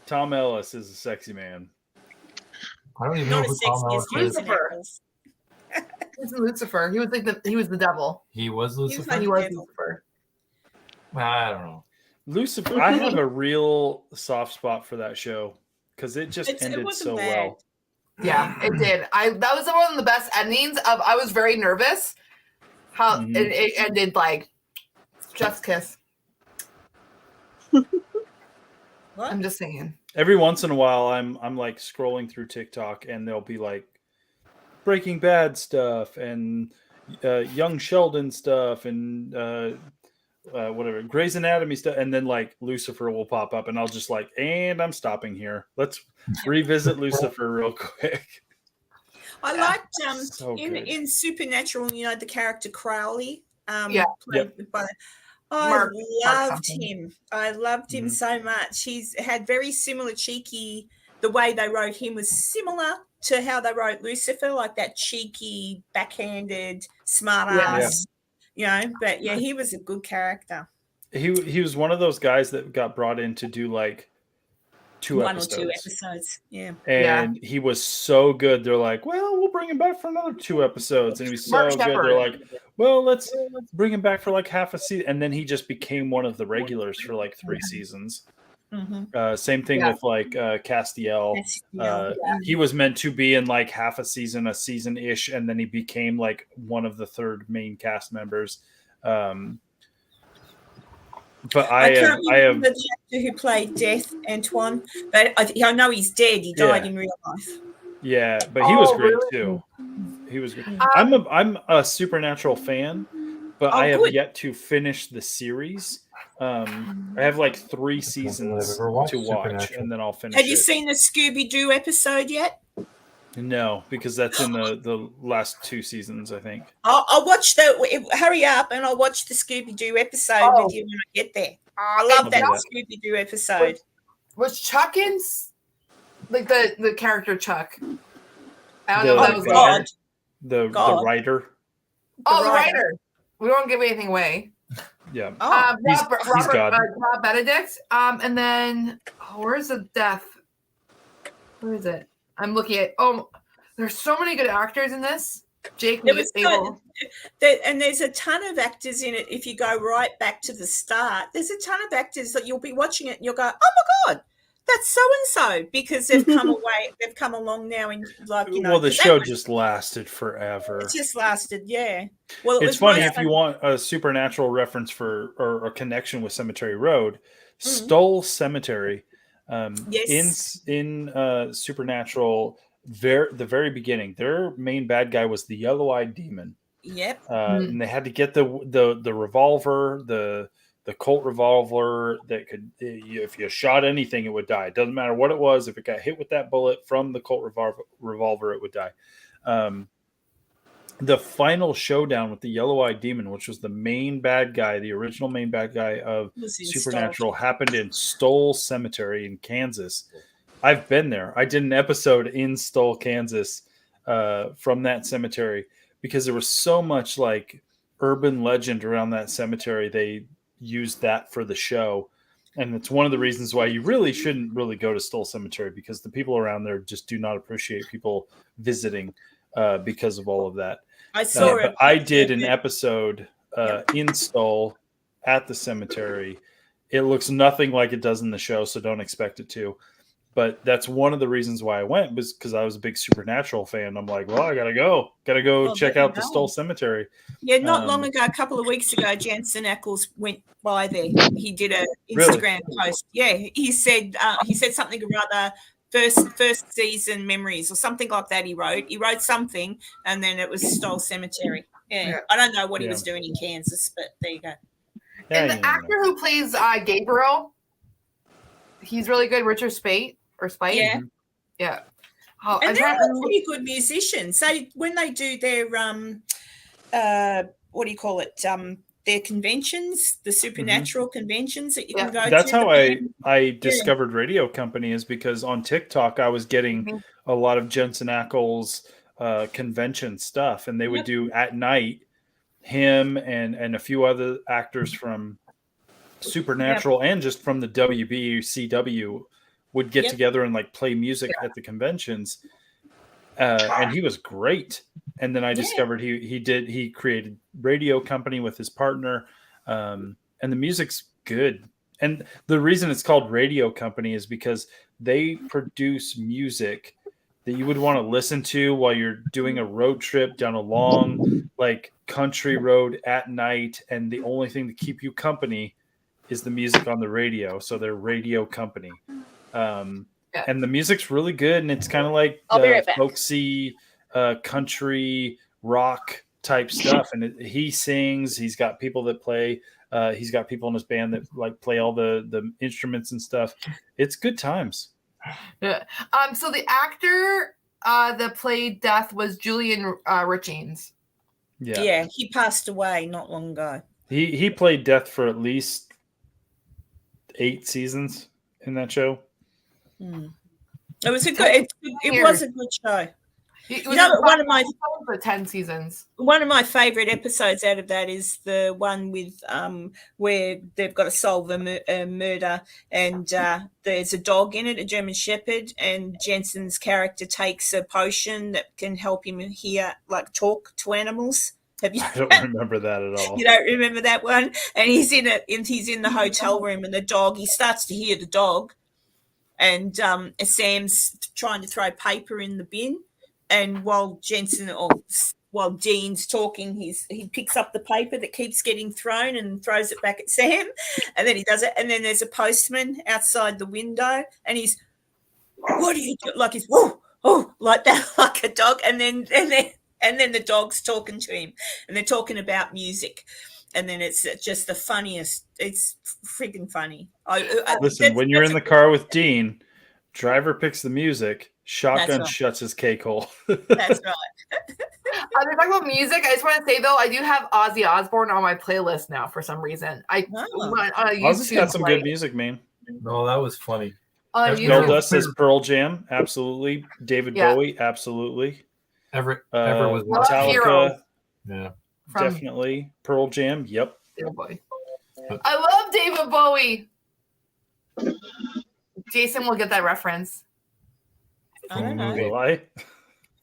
Tom Ellis is a sexy man. I don't even know Not who as Tom sexy Ellis as is. Jensen Lucifer. Ackles. He's in Lucifer. He was the devil. He was Lucifer. like- He was devil. Lucifer. I don't know. Lucifer, I have a real soft spot for that show because it just It ended wasn't so bad. well. Yeah, it did. That was one of the best endings. I was very nervous how Mhm. it ended like just kiss. What? I'm just saying. Every once in a while, I'm like scrolling through TikTok, and there'll be like Breaking Bad stuff and Young Sheldon stuff and whatever Grey's Anatomy stuff, and then like Lucifer will pop up, and I'll just like, and I'm stopping here. Let's revisit Lucifer real quick. I liked So good. in Supernatural, you know, the character Crowley. Yeah. Played by I Mark loved something. him. I loved him Mhm. so much. He's had very similar cheeky. The way they wrote him was similar to how they wrote Lucifer, like that cheeky, backhanded, smart Yeah. ass. You know, but yeah, he was a good character. He was one of those guys that got brought in to do like One or two episodes. Yeah. and he was so good. They're like, well, we'll bring him back for another 2 episodes, and he was so Mark good. Shepherd. They're like, well, let's bring him back for like half a season, and then he just became one of the regulars for like 3 seasons. Mm-hmm. Same thing with like Castiel. He was meant to be in like half a season ish, and then he became like one of the 3rd main cast members. But I can't have remember the actor who played Death, Antoine, but I know he's dead. He died in real life. yeah, but he was Oh, great really? too. He was great. I'm a Supernatural fan, but I have good. yet to finish the series. I have like 3 seasons I've ever watched to watch, Supernatural. and then I'll finish Have you it. seen the Scooby Doo episode yet? No, because that's in the last 2 seasons, I think. I'll watch hurry up, and I'll watch the Scooby Doo episode with you when I get there. I love I'll that do that. Scooby Doo episode. Was Chuck in like the character Chuck? I don't know if that was God. The God. writer. Oh, the writer. writer. We won't give anything away. Yeah. Oh, He's Robert God. Rob Benedict. And then where's the death? Where is it? I'm looking at. Oh, there's so many good actors in this. Jake There was Abel. and there's a ton of actors in it. If you go right back to the start, there's a ton of actors that you'll be watching it and you'll go, "Oh my god, that's so and so," because they've come away, they've come along now, and like you know. Well, the that show was- just lasted forever. it just lasted, yeah. Well, it It's was funny nice if you want a supernatural reference for or a connection with Cemetery Road, Stoll Cemetery. Yes. In Supernatural, the very beginning, their main bad guy was the yellow-eyed demon. Yep. And they had to get the revolver, the Colt revolver that could, if you shot anything, it would die. It doesn't matter what it was. If it got hit with that bullet from the Colt revolver, it would die. The final showdown with the yellow-eyed demon, which was the main bad guy, the original main bad guy of Was in Supernatural, happened in Stoll Cemetery in Kansas. I've been there. I did an episode in Stoll, Kansas, from that cemetery. because there was so much like urban legend around that cemetery. They used that for the show. And it's one of the reasons why you really shouldn't really go to Stoll Cemetery, because the people around there just do not appreciate people visiting because of all of that. I saw it. But I did an episode in Stoll at the cemetery. It looks nothing like it does in the show, so don't expect it to. But that's one of the reasons why I went, was because I was a big Supernatural fan. I'm like, well, I gotta go check out the Stoll Cemetery. Yeah, not long ago, a couple of weeks ago, Jensen Ackles went by there. He did a Instagram post. Yeah, he said something about first season memories or something like that. He wrote something, and then it was Stoll Cemetery. Yeah. I don't know what he was doing in Kansas, but there you go. Yeah, and the actor who plays Gabriel, he's really good. Richard Speight. Yeah. Yeah. And they're all pretty good musicians. So when they do their what do you call it? Their conventions, the Supernatural conventions that you can go to. That's how I discovered Radio Company, is because on TikTok I was getting a lot of Jensen Ackles convention stuff, and they would do at night, him and a few other actors from Supernatural and just from the WBCW would get together and like play music at the conventions. And he was great. And then I discovered he created Radio Company with his partner. And the music's good. And the reason it's called Radio Company is because they produce music that you would want to listen to while you're doing a road trip down a long, like, country road at night. And the only thing to keep you company is the music on the radio. So they're Radio Company. And the music's really good, and it's kind of like folksy, country rock type stuff. And he sings. He's got people that play. He's got people in his band that like play all the instruments and stuff. It's good times. Yeah. So the actor that played Death was Julian Richings. Yeah. Yeah, he passed away not long ago. He played Death for at least 8 seasons in that show. It was a good. It was a good show. One of my 10 seasons. One of my favorite episodes out of that is the one with where they've got to solve a murder, and there's a dog in it, a German Shepherd, and Jensen's character takes a potion that can help him talk to animals. I don't remember that at all. You don't remember that one? And he's in it, and he's in the hotel room, and the dog. He starts to hear the dog. And Sam's trying to throw paper in the bin, and while Dean's talking, he picks up the paper that keeps getting thrown and throws it back at Sam, and then he does it. And then there's a postman outside the window, and he's, "What do you do?" Like he's like that, like a dog. And then the dog's talking to him, and they're talking about music. And then it's just the funniest. It's freaking funny. Listen, when you're in the car with Dean, driver picks the music, shotgun shuts his cake hole. That's right. They're talking about music. I just want to say, though, I do have Ozzy Osbourne on my playlist now for some reason. Ozzy's got some good music, man. No, that was funny. Goldust says Pearl Jam, absolutely. David Bowie, absolutely. Everett was Metallica. Yeah. Definitely. Pearl Jam. Yep. David Bowie. I love David Bowie. Jason will get that reference. I don't know. Will I?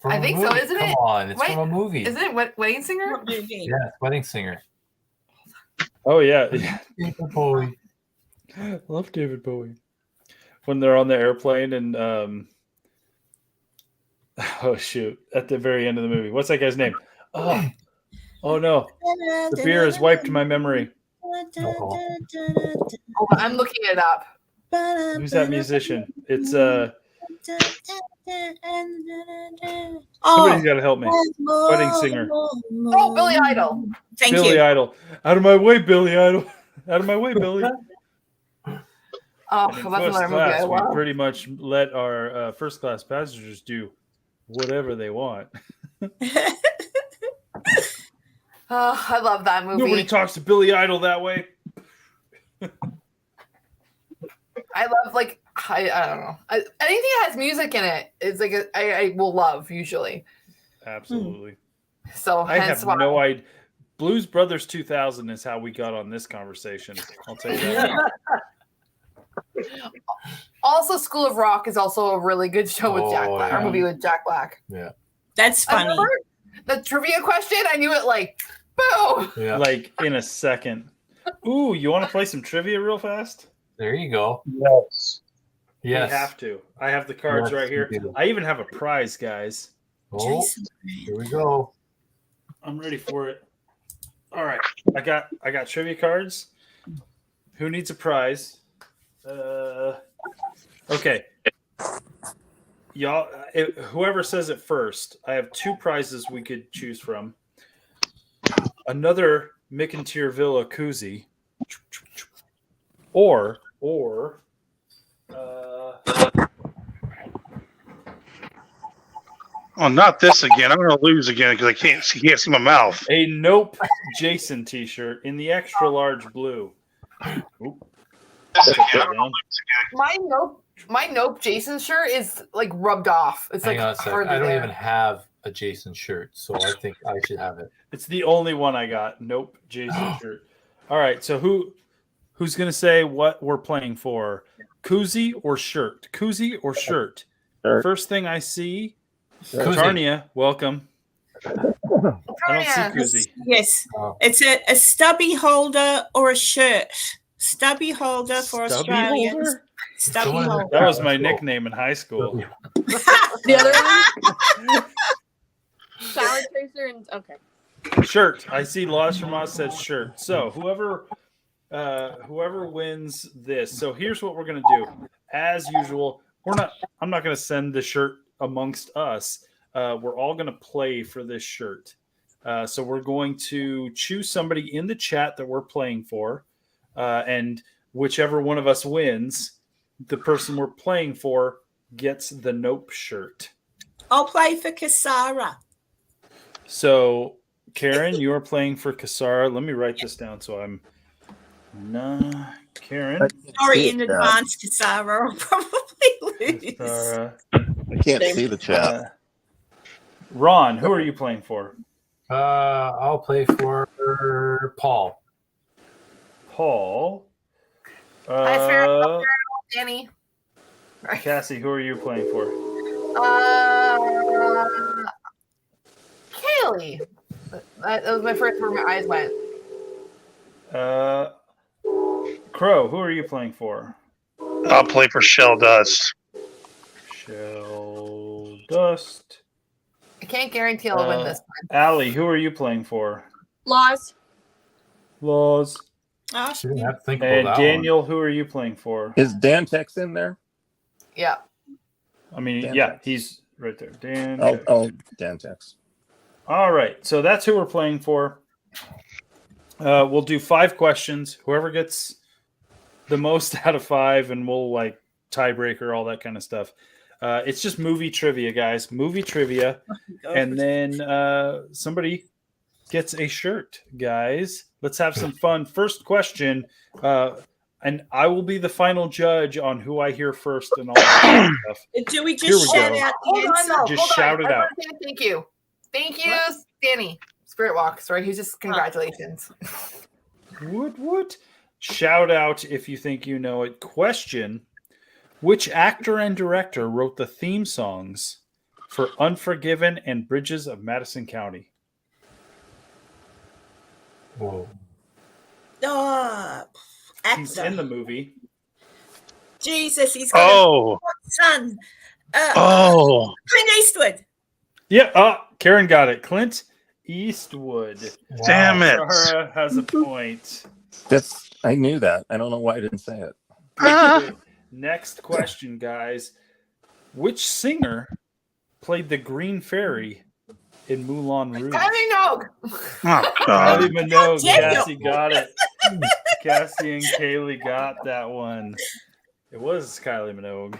I think so, isn't it? Come on, it's from a movie. Isn't it Wedding Singer? Yeah, Wedding Singer. Oh, yeah. David Bowie. I love David Bowie. When they're on the airplane and oh shoot, at the very end of the movie. What's that guy's name? Oh no. The beer has wiped my memory. I'm looking it up. Who's that musician? It's somebody's got to help me. Wedding Singer. Oh, Billy Idol. Thank you. Billy Idol. Out of my way, Billy Idol. Out of my way, Billy. Oh, that's another movie I love. We pretty much let our first class passengers do whatever they want. Oh, I love that movie. Nobody talks to Billy Idol that way. I love, like, I don't know. Anything that has music in it is like I will love usually. Absolutely. So I hence have why. no idea. Blues Brothers 2000 is how we got on this conversation. I'll tell you that. Also, School of Rock is also a really good show with Jack Black. yeah. Or movie with Jack Black. Yeah. That's funny. The trivia question, I knew it like, boom. Yeah. Like in a second. Ooh, you want to play some trivia real fast? There you go. Yes. Yes. We have to. I have the cards Yes, right here. we do. I even have a prize, guys. Oh, here we go. I'm ready for it. All right. I got trivia cards. Who needs a prize? Okay. Y'all, whoever says it first, I have 2 prizes we could choose from. Another McIntyre Villa koozie, or Oh, not this again. I'm going to lose again because I can't see my mouth. a Nope Jason T-shirt in the extra large blue. Oop. This Put again. that down. My Nope Jason shirt is like rubbed off. It's Hang like on a sec. hardly I don't there. even have a Jason shirt, so I think I should have it. It's the only one I got. Nope Jason shirt. All right, so who's gonna say what we're playing for? Koozie or shirt? Koozie or shirt? Shirt. First thing I see, Koozie. Tarnia, welcome. I don't see Tarnia. koozie. Yes. Oh. It's a stubby holder or a shirt. Stubby holder for Stubby Australians. holder? Stubby Someone- holder. That was my nickname in high school. The other one? Shower chaser and okay. Shirt. I see Laws from Oz says shirt. So whoever wins this. So here's what we're gonna do. As usual, I'm not gonna send the shirt amongst us. We're all gonna play for this shirt. So we're going to choose somebody in the chat that we're playing for, and whichever one of us wins, the person we're playing for gets the Nope shirt. I'll play for Kasara. So, Karen, you are playing for Kasara. Let me write this down so I'm not Karen. Sorry in advance, Kasara. I'll probably lose. Kasara. I can't see the chat. Ron, who are you playing for? I'll play for Paul. Paul. Danny. Cassie, who are you playing for? Kaylee. That was my first where my eyes went. Crow, who are you playing for? I'll play for Shell Dust. Shell Dust. I can't guarantee I'll win this one. Allie, who are you playing for? Laws. Laws. Oh, She didn't have to think about And that Daniel, who are you playing for? Is Dan Tex in there? Yeah. I mean, Dan yeah, Tex. he's right there. Dan. Oh, Dan Tex. All right, so that's who we're playing for. We'll do 5 questions. Whoever gets the most out of 5, and we'll like tiebreaker, all that kind of stuff. It's just movie trivia, guys. Movie trivia, and then somebody gets a shirt, guys. Let's have some fun. First question, and I will be the final judge on who I hear first and all that stuff. Do we Here just we shout go. out the Hold on, answer? no. Just Hold on. shout it I out. wanna say thank you. Thank you, Danny. Spirit Walk. Sorry, he's just congratulations. What? Shout out if you think you know it. Question: which actor and director wrote the theme songs for Unforgiven and Bridges of Madison County? Whoa. He's in the movie. Jesus, he's got Oh, a son. oh. Clint Eastwood. Yeah, Karen got it. Clint Eastwood. Damn it. Sarah has a point. I knew that. I don't know why I didn't say it. Next question, guys. Which singer played the Green Fairy in Moulin Rouge? Kylie Minogue. Oh, Kylie God. Minogue. Daniel. Cassie got it. Cassie and Kaylee got that one. It was Kylie Minogue.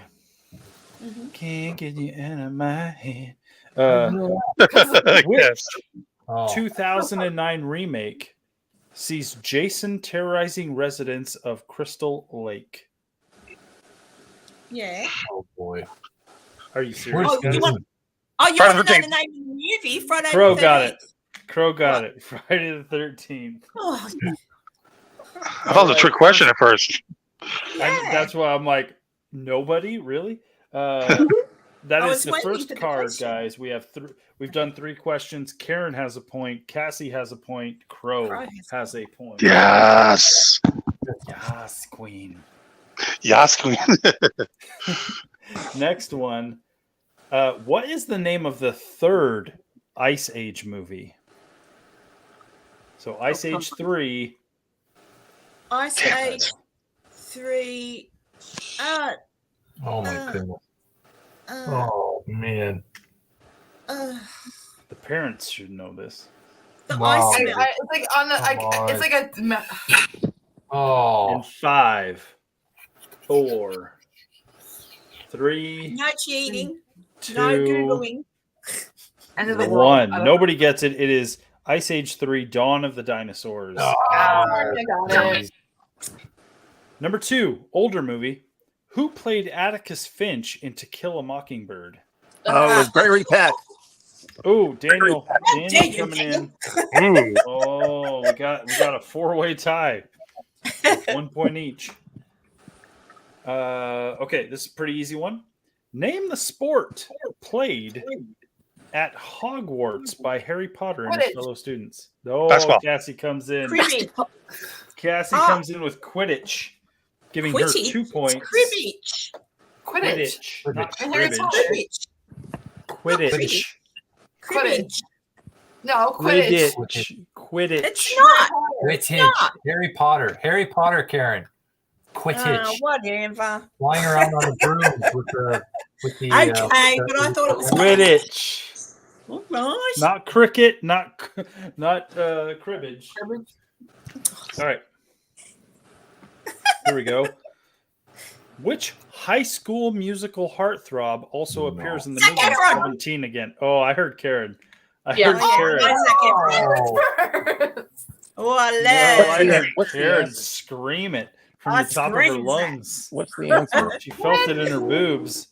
Can't get you out of my head. Which Yes. Oh. 2009 remake sees Jason terrorizing residents of Crystal Lake? Yeah. Oh boy. Are you serious? Oh, guys? you want to Friday know the the 13th. name of the movie? Friday Crow the got 13th. it. Crow got it. Friday the 13th. Oh, I thought it was a trick question at first. That's why I'm like, nobody really. That is the first card, guys. We've done 3 questions. Karen has a point. Cassie has a point. Crow has a point. Yes. Yes, Queen. Yes, Queen. Next one. What is the name of the 3rd Ice Age movie? So Ice Age 3. Ice Age 3. Oh my goodness. Oh man. The parents should know this. The Wow. ice. It's like on the. It's like a. Oh. In 5, 4, 3. No cheating. 2, No Googling. End of the 1. world. Nobody gets it. It is Ice Age 3, Dawn of the Dinosaurs. I got it. Number 2, older movie. Who played Atticus Finch in To Kill a Mockingbird? Oh, it was Gregory Peck. Oh, Daniel coming in. Oh, we got a 4-way tie. 1 point each. Okay, this is a pretty easy one. Name the sport played at Hogwarts by Harry Potter and his fellow students. Oh, Basketball. Cassie comes in. Cribbage. Cassie comes in with Quidditch, giving her 2 points. Cribbage. Quidditch. Not I heard it's cribbage. Quidditch. Quidditch. Cribbage. No, Quidditch. Quidditch. It's not. Quidditch. Harry Potter. Harry Potter, Karen. Quidditch. Whatever. Flying around on the brooms with the. Okay, but I thought it was Quidditch. Oh, gosh. Not cricket. Not cribbage. All right. Here we go. Which high school musical heartthrob also appears in the movie 17 again? Oh, I heard Karen. I heard Karen. Oh, I I love heard Karen scream it from the top of her lungs. What's the answer? She felt it in her boobs.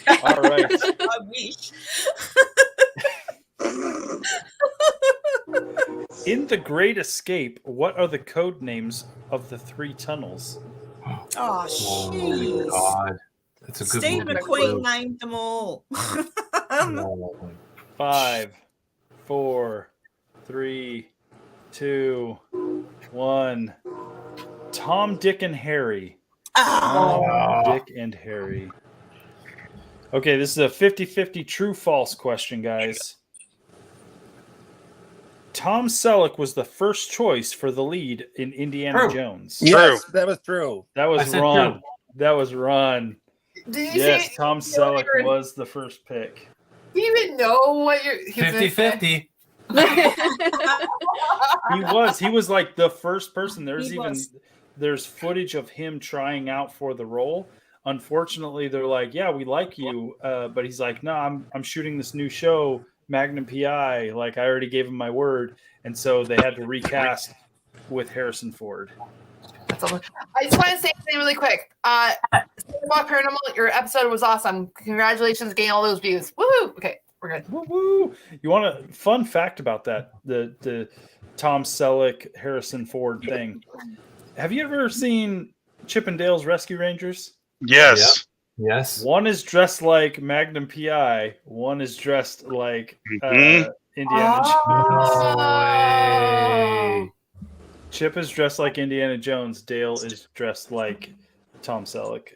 All right. I wish. In The Great Escape, what are the code names of the 3 tunnels? Oh, Oh my jeez. God. That's a good Steve movie. McQueen named them all. 5, 4, 3, 2, 1. Tom, Dick, and Harry. Oh. Tom, Dick, and Harry. Okay, this is a 50-50 true-false question, guys. Tom Selleck was the first choice for the lead in Indiana Jones. Yes, that was true. That was Ron. true. That was Ron. Did you Yes, see? Tom Selleck was the first pick. Do you even know what you're? 50-50. He was like the first person. There's footage of him trying out for the role. Unfortunately, they're like, yeah, we like you, but he's like, no, I'm shooting this new show, Magnum PI. Like, I already gave him my word, and so they had to recast with Harrison Ford. I just want to say something really quick. About Paranormal, your episode was awesome. Congratulations, getting all those views. Woohoo! Okay, we're good. Woo-woo. You want a fun fact about that? The Tom Selleck, Harrison Ford thing. Have you ever seen Chip and Dale's Rescue Rangers? Yes. Yes. One is dressed like Magnum PI. One is dressed like Indiana Jones. No way. Chip is dressed like Indiana Jones. Dale is dressed like Tom Selleck.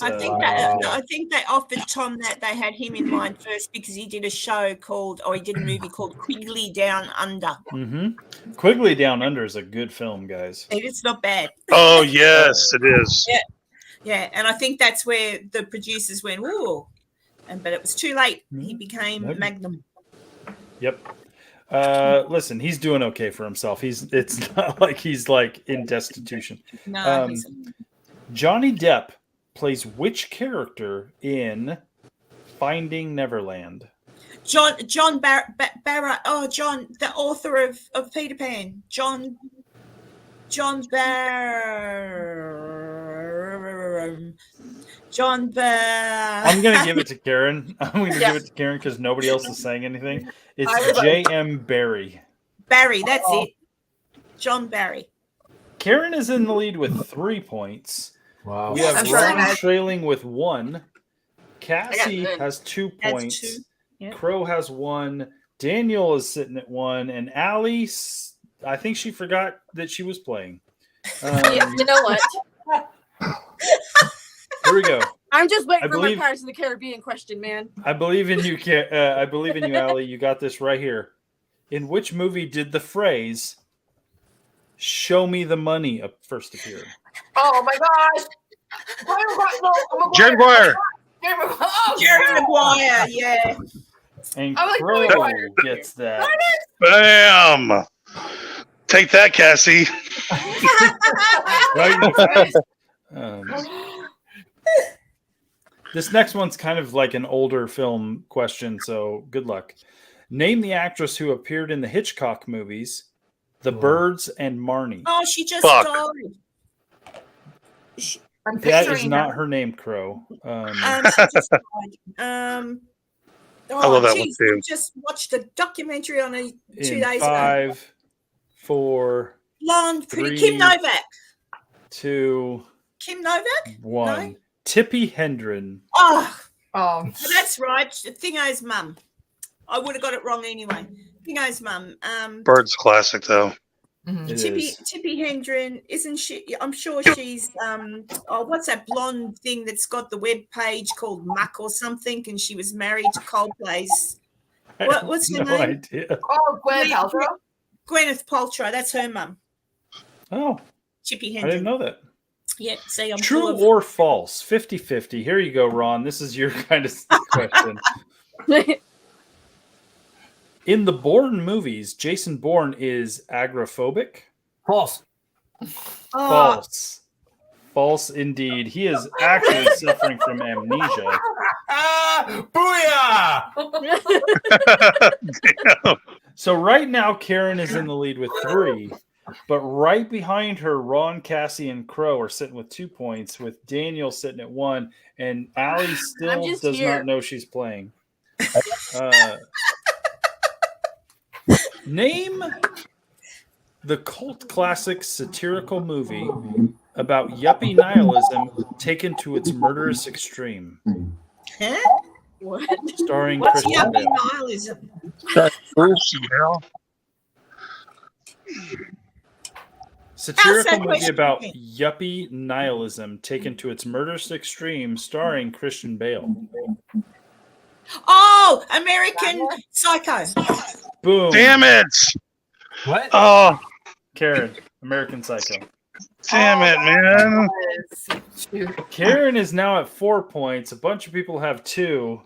I think they offered Tom that they had him in mind first because he did a show he did a movie called Quigley Down Under. Mm-hmm. Quigley Down Under is a good film, guys. It's not bad. Oh, yes, it is. Yeah, and I think that's where the producers went, ooh, but it was too late. He became Magnum. Yep. Listen, he's doing okay for himself. It's not like he's like in destitution. No, Johnny Depp plays which character in Finding Neverland? John Barrett. Oh, John, the author of Peter Pan. John I'm going to give it to Karen. I'm going to give it to Karen because nobody else is saying anything. It's J.M. Barrie. Barry, that's it. John Barry. Karen is in the lead with 3 points. Wow. We have I'm Ron sorry, guys. trailing with 1. Cassie I got has 2 That's points. 2. Yep. Crow has 1. Daniel is sitting at 1. And Allie, I think she forgot that she was playing. Yeah, you know what? Here we go. I'm just waiting I for believe- my Pirates of the Caribbean question, man. I believe in you, I believe in you, Allie. You got this right here. In which movie did the phrase "Show me the money" first appear? Oh my gosh. Jerry Maguire. Jerry Maguire, yeah. And I like Crow Maguire. gets that. Bam. Take that, Cassie. Right? This next one's kind of like an older film question, so good luck. Name the actress who appeared in the Hitchcock movies, The Birds and Marnie. Oh, she just Fuck. died. I'm That is picturing not her. her name, Crow. She just died. I love that one geez, too. we just watched a documentary on her 2 In days ago. 5, 4, Blonde, pretty 3, Kim Novak. 2, Kim Novak? 1. No? Tippy Hendren. Oh, Oh, that's right. Thingo's mum. I would have got it wrong anyway. Thingo's mum. Bird's classic though. mhm. It Tippy, is. Tippy Hendren, isn't she? I'm sure she's what's that blonde thing that's got the web page called Muck or something, and she was married to Coldplay's. What's her no name? idea. Oh, Gwen Paltrow. Gwyneth Paltrow. That's her mum. Oh, Chippy I Hendren. didn't know that. Yeah. See, I'm True full of- or false? 50-50. Here you go, Ron. This is your kind of question. In the Bourne movies, Jason Bourne is agoraphobic. False. False. False indeed. He is actually suffering from amnesia. Booyah! So right now, Karen is in the lead with 3. But right behind her, Ron, Cassie, and Crow are sitting with 2 points, with Daniel sitting at 1, and Allie still just does here. not know she's playing. Name the cult classic satirical movie about yuppie nihilism taken to its murderous extreme, Huh? What? starring What's Christian yuppie Bale. nihilism? Satirical that movie question about again. yuppie nihilism taken to its murderous extreme, starring Christian Bale. Oh, American Psycho. Boom. Damn it! What? Oh, Karen, American Psycho. damn it, man! Shoot. Karen is now at 4 points. A bunch of people have 2.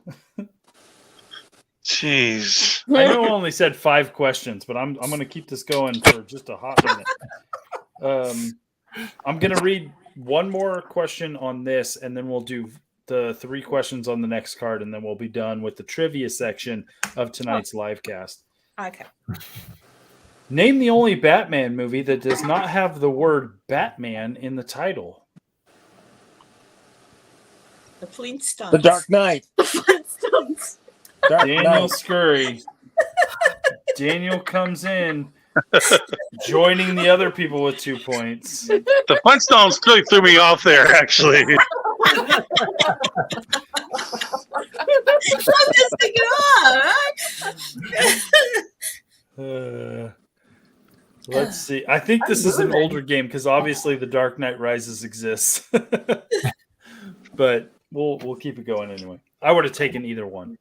Jeez. I know I only said 5 questions, but I'm going to keep this going for just a hot minute. I'm going to read one more question on this, and then we'll do the 3 questions on the next card, and then we'll be done with the trivia section of tonight's live cast. Okay. Name the only Batman movie that does not have the word Batman in the title. The Flintstones. The Dark Knight. Flintstones. Dark Daniel Knight. Scurry. Daniel comes in, joining the other people with 2 points. The Flintstones really threw me off there, actually. I'm just thinking, right? Let's see. I think this is an older game because obviously the Dark Knight Rises exists. But we'll keep it going anyway. I would have taken either one.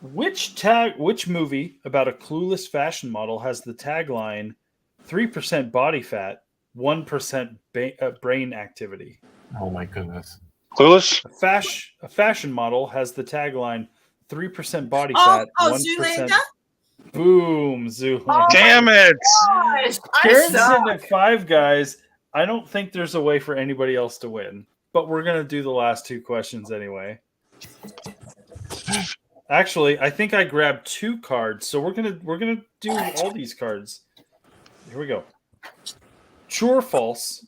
Which movie about a clueless fashion model has the tagline 3% body fat, 1% brain activity? Oh my goodness. Clueless? A fashion model has the tagline 3% body Oh, fat, oh, 1%. Zoolander? Boom, Zoolander. Damn it! Gosh, Karen's I sitting suck. at 5, guys. I don't think there's a way for anybody else to win, but we're gonna do the last 2 questions anyway. Actually, I think I grabbed 2 cards, so we're gonna do all these cards. Here we go. True or false?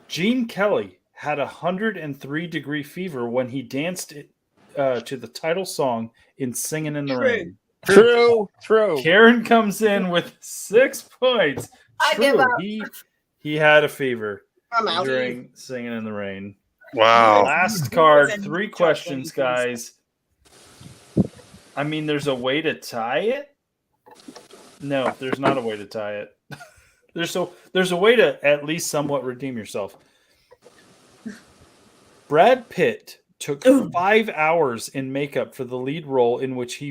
Gene Kelly had 103-degree fever when he danced to the title song in "Singing in the True. Rain." True. Karen comes in with 6 points. I give up. He had a fever I'm out. during Singing in the Rain. Wow. Last card, 3 questions, guys. I mean, there's a way to tie it. No, there's not a way to tie it. There's a way to at least somewhat redeem yourself. Brad Pitt took 5 hours in makeup for the lead role in which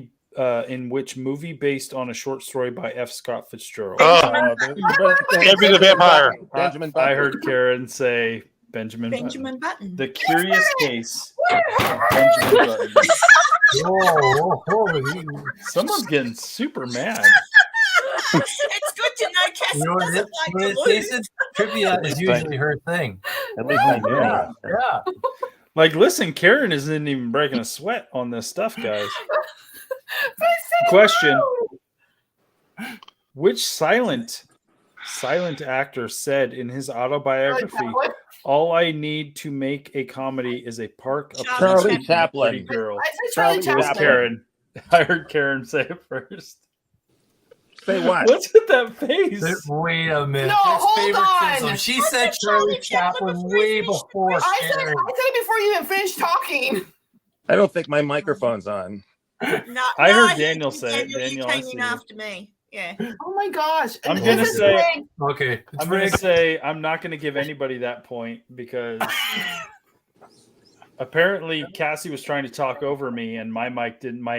movie based on a short story by F. Scott Fitzgerald. Every the Vampire. Benjamin I Button. heard Karen say Benjamin Button. The Curious Case of Benjamin Button. Someone's getting super mad. It's good to know Cassie doesn't like to lose. Trivia is usually her thing. At least I knew. Yeah. Like, listen, Karen isn't even breaking a sweat on this stuff, guys. Question: which silent actor said in his autobiography, "All I need to make a comedy is a park, a Charlie Chaplin. pretty girl"? I said Charlie It was Chaplin. Karen. I heard Karen say it first. Say what? What's with that face? Wait a minute. No, That's hold favoritism. on. She said Charlie Chaplin way before I said Karen. it before you even finished talking. I don't think my microphone's on. No, I heard no, Daniel say it. You Daniel, I came see in you. after me. Yeah. Oh my gosh. I'm This gonna is say- rigged. Okay. I'm going to say I'm not going to give anybody that point because apparently Cassie was trying to talk over me and my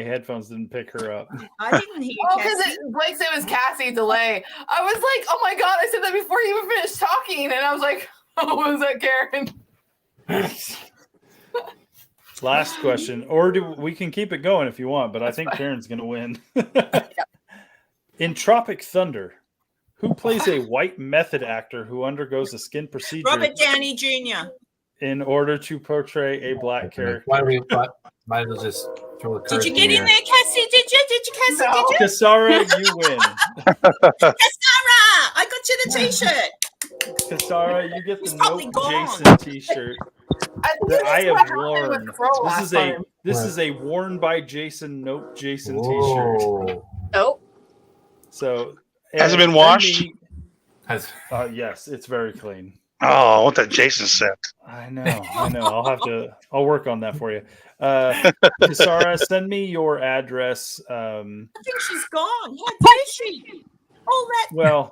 headphones didn't pick her up. I didn't hear Oh, because Cassie. Blake said it was Cassie delay. I was like, oh my god, I said that before you even finished talking, and I was like, oh, was that Karen? Last question, or we can keep it going if you want, but I think Karen's going to win. In Tropic Thunder, who plays a white method actor who undergoes a skin procedure Robert Downey Jr. in order to portray a black character? Why do we might as well just throw a Did you curveball get in here. there, Cassie? Did you, Cassie? No. Did you? Kasara, you win. Kasara! I got you the t-shirt. Kasara, you get the He's probably Nope gone. Jason t-shirt I think that this I is have what happened with worn. Crow last time. This is a worn by Jason Nope Jason t-shirt. Whoa. Oh, So Has it been send washed? me- yes, it's very clean. Oh, I want that Jason set. I know. I'll work on that for you. Kasara, send me your address. I think she's gone. How dare she? All that. Well,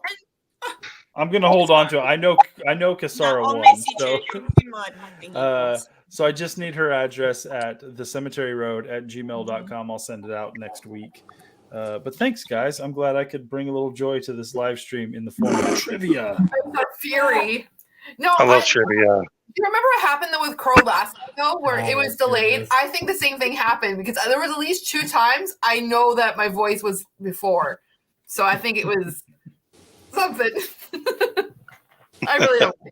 I'm gonna hold on to it. I know Kasara I'll won. message So, you in my thingy. so I just need her address at thecemeteryroad@gmail.com. I'll send it out next week. But thanks, guys. I'm glad I could bring a little joy to this live stream in the form of trivia. I'm so fury. No, I love trivia. Do you remember what happened though with Crow last week though, where it was delayed? goodness. I think the same thing happened because there was at least 2 times I know that my voice was before, so I think it was something. I really don't care.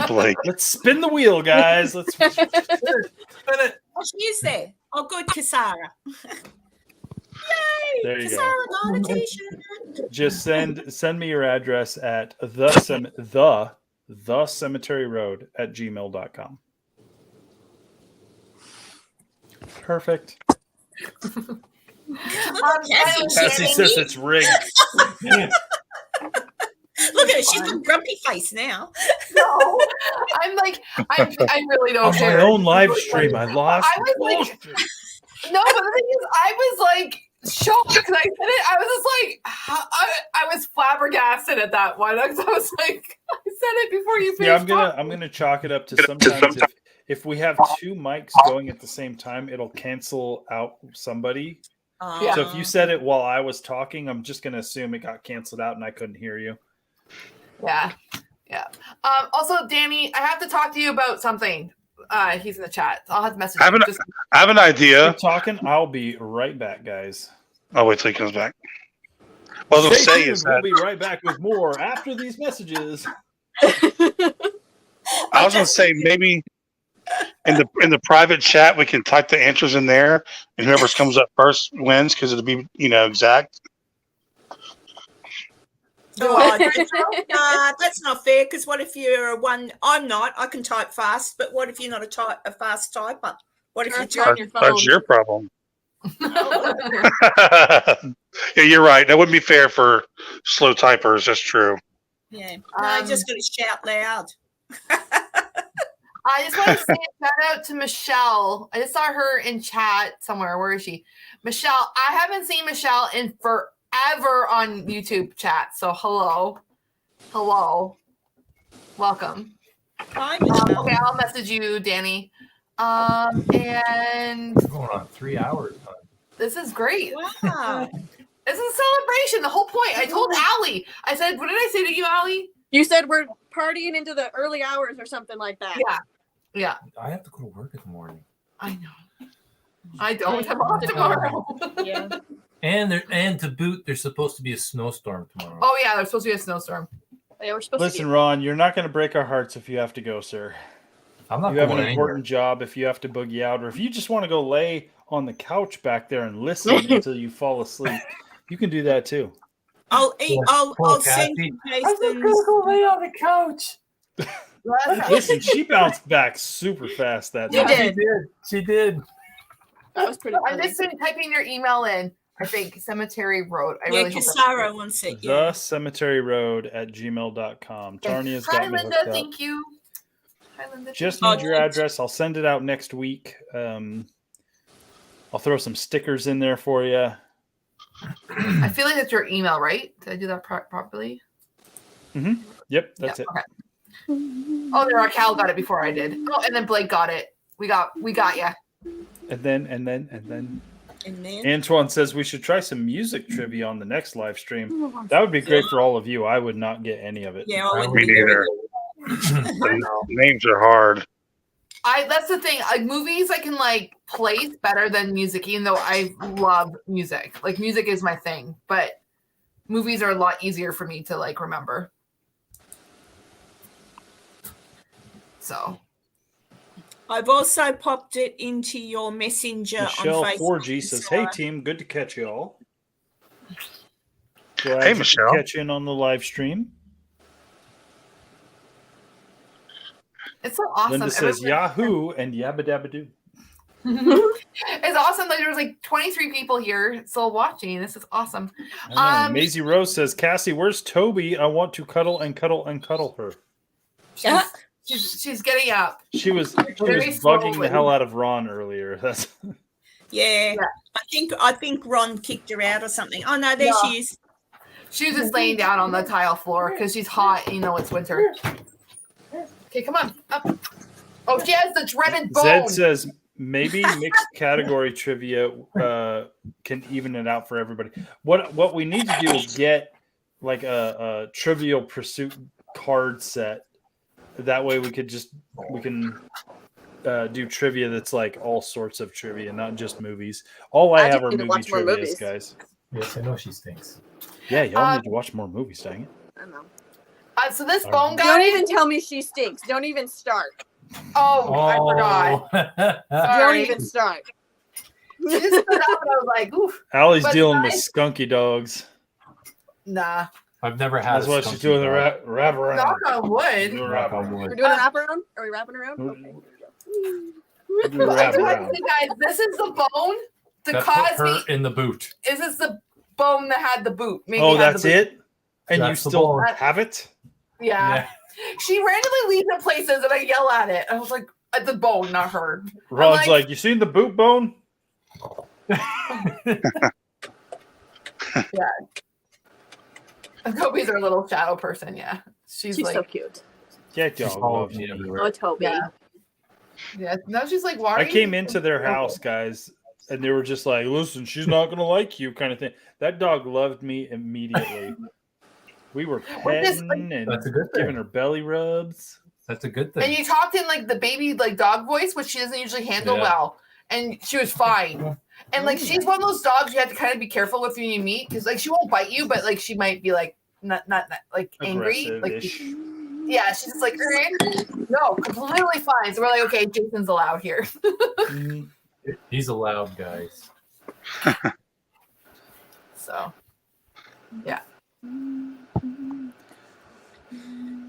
Blake. Let's spin the wheel, guys. Let's spin it. Oh, she is there. Oh, good, Kasara. Yay! There you go. Kasara got a t-shirt. Just send me your address at thecemeteryroad@gmail.com. Perfect. Look at Cassie. Cassie says it's rigged. Look at her. She's got a grumpy face now. No, I'm like, I really don't On care. my own live stream, I lost. I was like, no, but the thing is, I was like shocked because I said it. I was just like, I was flabbergasted at that one because I was like, I said it before you finished. Yeah, I'm gonna chalk it up to sometimes if we have 2 mics going at the same time, it'll cancel out somebody. Yeah. So if you said it while I was talking, I'm just gonna assume it got canceled out and I couldn't hear you. Yeah. Also, Danny, I have to talk to you about something. He's in the chat. I'll have to message him. I have an idea. Keep talking. I'll be right back, guys. I'll wait till he comes back. What I was going to Stay say tuned. is We'll that be right back with more after these messages. I was going to say maybe in the private chat we can type the answers in there, and whoever comes up first wins because it'll be exact. Oh, that's not fair. Because what if you're a one? I'm not. I can type fast, but what if you're not a fast typer? What if Or you if you're type? on your phone. That's your problem. Yeah, you're right. That wouldn't be fair for slow typers. That's true. Yeah. No, I just got to shout loud. I just want to say a shout out to Michelle. I just saw her in chat somewhere. Where is she? Michelle. I haven't seen Michelle in forever on YouTube chat. So hello. Welcome. Hi, Michelle. Okay, I'll message you, Danny. And We're going on 3 hours. this is great. Wow. This is a celebration. The whole point. I told Allie. I said, what did I say to you, Allie? You said we're partying into the early hours or something like that. Yeah. I have to go to work in the morning. I know. I don't have off tomorrow. Yeah. And to boot, there's supposed to be a snowstorm tomorrow. Oh yeah, there's supposed to be a snowstorm. Yeah, we're supposed Listen, to Ron, you're not going to break our hearts if you have to go, sir. I'm not You have an going anywhere. important job if you have to boogie out, or if you just want to go lay on the couch back there and listen until you fall asleep, you can do that too. I'll Poor send Kathy. you I'm Jason's. gonna go lay on the couch. Listen, she bounced back super fast that You night. did. She did. That was pretty I'm funny. just typing your email in. I think Cemetery Road. I Yeah, really hope because that's Sarah wants it. Yeah. thecemeteryroad@gmail.com. Tarnia's Hi, got me Linda. hooked up. Thank you. Hi, Linda. Just Oh, need your address. I'll send it out next week. I'll throw some stickers in there for you. I feel like that's your email, right? Did I do that properly? Yep, that's it. Okay. Oh, there, Cal got it before I did. Oh, and then Blake got it. We got you. And then And then Antoine says we should try some music trivia on the next live stream. That would be great for all of you. I would not get any of it. yeah, I wouldn't Me be there. neither. Names are hard. That's the thing. Like movies, I can like place better than music, even though I love music. Like music is my thing, but movies are a lot easier for me to like remember. So I've also popped it into your messenger Michelle on Facebook. 4G says, "Hey team, good to catch you all. Glad Hey, you could Michelle. catch in on the live stream." it's so awesome. Linda says, Everybody- "Yahoo!" and yabba dabba doo. It's awesome. Like there's like 23 people here still watching. This is awesome. Maisie Rose says, "Cassie, where's Toby? I want to cuddle and cuddle and cuddle her." Yeah. She's getting up. She was Very bugging slowly. the hell out of Ron earlier. That's Yeah. I think Ron kicked her out or something. Oh no, there No. she is. She was just laying down on the tile floor because she's hot. And, it's winter. Okay, come on up. Oh, she has the dreaded bone. Zed says maybe mixed category trivia can even it out for everybody. What we need to do is get like a Trivial Pursuit card set. That way we can do trivia that's like all sorts of trivia, not just movies. All I I have just are need to movie watch more trivia, movies. guys. Yes, I know she stinks. Yeah, y'all need to watch more movies, dang it. I know. So this bone guy. Don't even tell me she stinks. Don't even start. Oh, I forgot. Don't Sorry. even start. She just stood up and I was like, oof. Allie's But dealing with guys- skunky dogs. Nah. I've never had. That's why she's doing the wrap around. Knock on wood. Knock on We're wood. doing a wrap around? Are we wrapping around? Okay. Do a I wrap do have to around. say, guys, this is the bone that That put caused her me. in the boot. Is this the bone that had the boot? Maybe Oh, had that's the boot. it? And That's you the still bone. have it? Yeah. She randomly leaves in places and I yell at it. I was like, at the bone, not her. Ron's like- like, you seen the boot bone? Toby's our little shadow person. Yeah. She's She's like, so cute. That She's dog following loves me me. everywhere. Oh, Toby. yeah. Yeah. Now she's like, why? I came into their house, guys, and they were just like, listen, she's not going to like you kind of thing. That dog loved me immediately. We were petting and That's a good giving thing. her belly rubs. That's a good And thing. you talked in like the baby like dog voice, which she doesn't usually handle Yeah. well. And she was fine. And like she's one of those dogs you have to kind of be careful with when you meet because like she won't bite you, but like she might be like not like angry. Like Aggressive-ish. yeah, she's just like no, completely fine. So we're like, okay, Jason's allowed here. Mhm. He's allowed, guys. So yeah.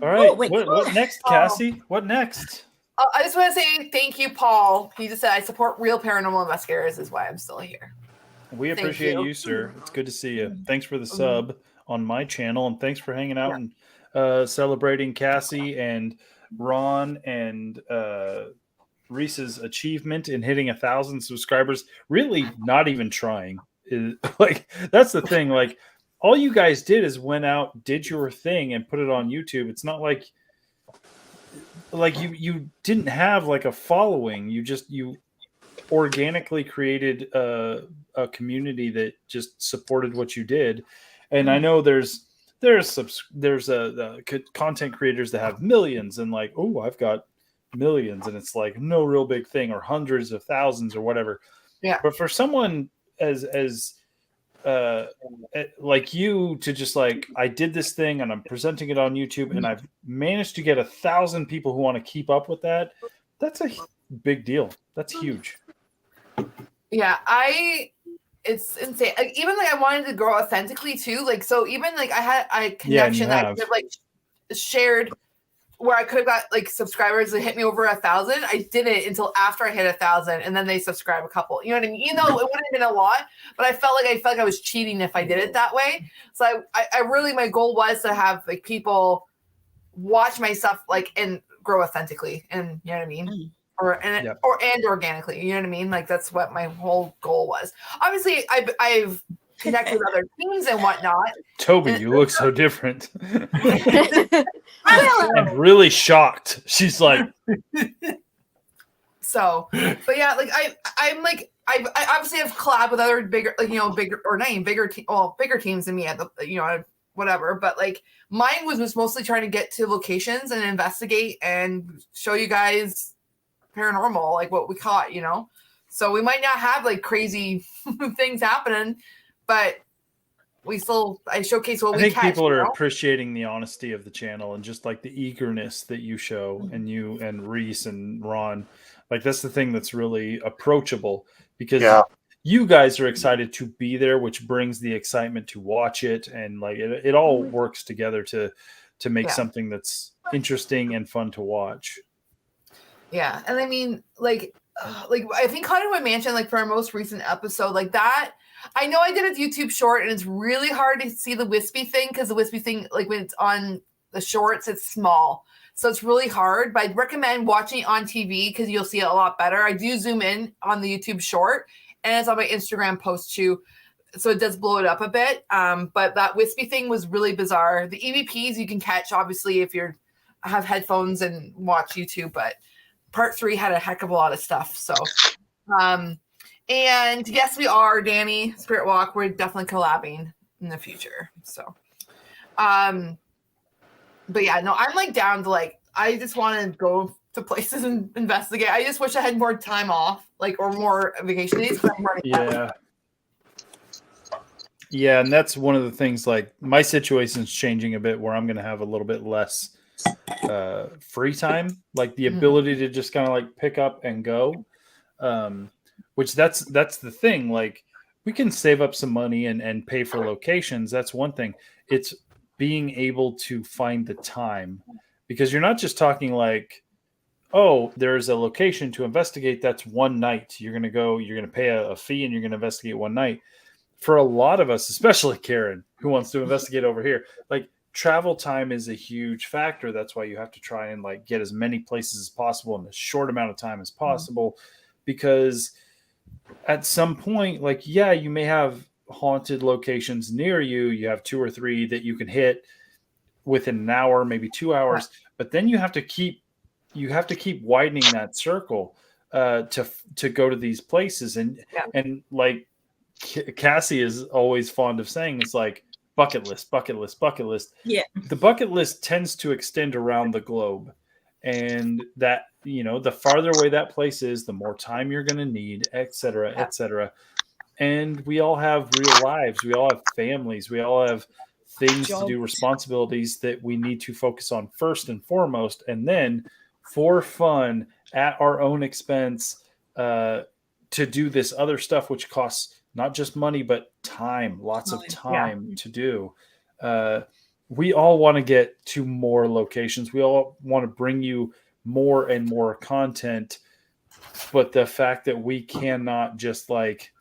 All right. Oh, wait. What next, Cassie? What next? I just want to say thank you, Paul. He just said I support real paranormal investigators is why I'm still here. We appreciate you, sir. It's good to see you. Thanks for the sub on my channel, and thanks for hanging out and celebrating Cassie and Ron and Reese's achievement in hitting 1,000 subscribers. Really, not even trying. Like, that's the thing. Like, all you guys did is went out, did your thing, and put it on YouTube. It's not like you didn't have like a following. You organically created a community that just supported what you did. And I know there's content creators that have millions and like, oh, I've got millions, and it's like no real big thing, or hundreds of thousands or whatever. Yeah. But for someone as like you to just like, I did this thing and I'm presenting it on YouTube and I've managed to get 1,000 people who want to keep up with that. That's a big deal. That's huge. Yeah, it's insane. Like, even like I wanted to grow authentically too. Like, so even like I had a connection that I could have like shared where I could have got like subscribers that hit me over 1,000. I didn't until after I hit 1,000, and then they subscribe a couple. You know what I mean? You know, it wouldn't have been a lot, but I felt like I was cheating if I did it that way. So I really, my goal was to have like people watch my stuff like and grow authentically, and you know what I mean? Or organically, you know what I mean? Like, that's what my whole goal was. Obviously, I've connected with other teams and whatnot. Toby, you look so different. I'm really shocked. She's like, so, but yeah, like I'm like I obviously have collabed with other bigger, like, you know, bigger or not even bigger bigger teams than me at the, you know, whatever. But like mine was just mostly trying to get to locations and investigate and show you guys paranormal, like what we caught, you know. So we might not have like crazy things happening, but I showcase what we catch. I think people are appreciating the honesty of the channel and just like the eagerness that you show, and you and Reese and Ron, like that's the thing that's really approachable, because you guys are excited to be there, which brings the excitement to watch it, and like it all works together to make something that's interesting and fun to watch. Yeah, and I mean, like I think Hollywood Mansion, like for our most recent episode, like that. I know I did a YouTube short, and it's really hard to see the wispy thing, because the wispy thing, like when it's on the shorts, it's small. So it's really hard, but I'd recommend watching it on TV because you'll see it a lot better. I do zoom in on the YouTube short, and it's on my Instagram post too. So it does blow it up a bit. But that wispy thing was really bizarre. The EVPs you can catch, obviously, if you have headphones and watch YouTube, but part 3 had a heck of a lot of stuff. So, and yes, we are, Danny, Spirit Walk. We're definitely collabing in the future. So, but yeah, no, I'm like down to like, I just want to go to places and investigate. I just wish I had more time off, like, or more vacation days. Yeah, and that's one of the things, like my situation's changing a bit where I'm going to have a little bit less free time, like the ability to just kind of like pick up and go. Which that's the thing. Like, we can save up some money and pay for locations. That's one thing. It's being able to find the time, because you're not just talking like, oh, there's a location to investigate. That's one night. You're going to go, you're going to pay a fee, and you're going to investigate one night. For a lot of us, especially Karen, who wants to investigate over here, like travel time is a huge factor. That's why you have to try and like get as many places as possible in as short amount of time as possible, because at some point, like, yeah, you may have haunted locations near you. You have 2 or 3 that you can hit within an hour, maybe 2 hours, but then you have to keep widening that circle to go to these places. And like Cassie is always fond of saying, it's like bucket list. Yeah. The bucket list tends to extend around the globe. And that, you know, the farther away that place is, the more time you're going to need, et cetera, et cetera. And we all have real lives. We all have families. We all have things to do, responsibilities that we need to focus on first and foremost. And then for fun, at our own expense, to do this other stuff, which costs not just money, but time, lots of time to do. We all want to get to more locations. We all want to bring you more and more content. But the fact that we cannot just like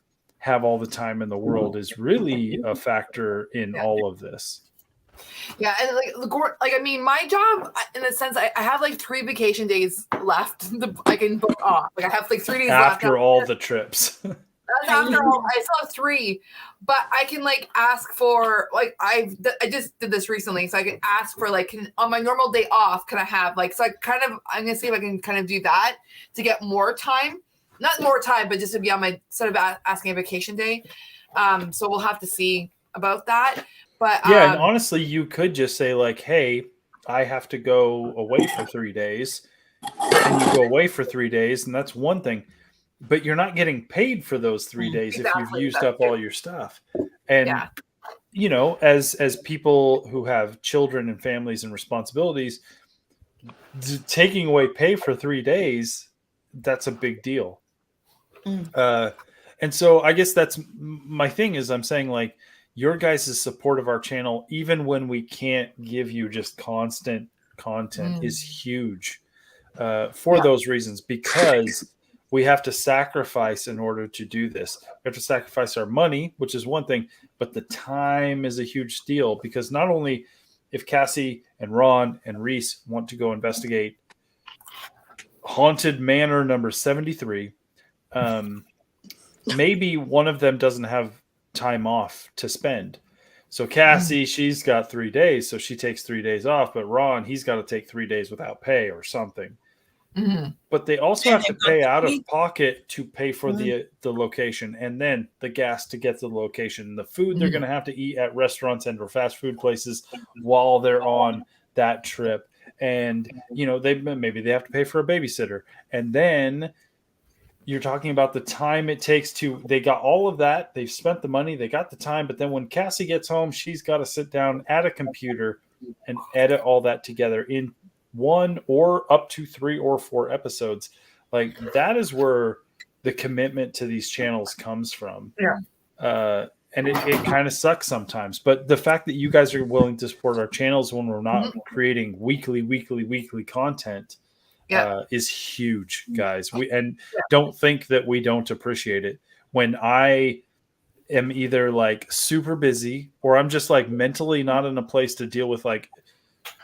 have all the time in the world is really a factor in all of this. Yeah, and I mean, my job, in a sense, I have like 3 vacation days left. I can book off. Like, I have like 3 days left after all the trips. That's after all. I still have 3, but I can like ask for like I just did this recently, so I can ask for like on my normal day off. Can I have like so? I'm gonna see if I can kind of do that to get more time. Not more time, but just to be on my instead of asking a vacation day. So we'll have to see about that. But yeah, and honestly, you could just say like, "Hey, I have to go away for 3 days," and you go away for 3 days, and that's one thing. But you're not getting paid for those 3 days if you've used up all your stuff. And you know, as people who have children and families and responsibilities, taking away pay for 3 days, that's a big deal. And so I guess that's my thing is I'm saying like your guys' support of our channel, even when we can't give you just constant content, is huge for those reasons, because we have to sacrifice in order to do this. We have to sacrifice our money, which is one thing, but the time is a huge deal, because not only if Cassie and Ron and Reese want to go investigate Haunted Manor number 73, maybe one of them doesn't have time off to spend. So Cassie, she's got 3 days, so she takes 3 days off, but Ron, he's got to take 3 days without pay or something. But they also have to pay out of pocket to pay for the location, and then the gas to get to the location, the food they're going to have to eat at restaurants and or fast food places while they're on that trip. And, you know, maybe they have to pay for a babysitter. And then you're talking about the time it takes they got all of that. They've spent the money, they got the time. But then when Cassie gets home, she's got to sit down at a computer and edit all that together in 1 or up to 3 or 4 episodes. Like, that is where the commitment to these channels comes from. And it kind of sucks sometimes, but the fact that you guys are willing to support our channels when we're not creating weekly content is huge, guys. Don't think that we don't appreciate it. When I am either like super busy or I'm just like mentally not in a place to deal with like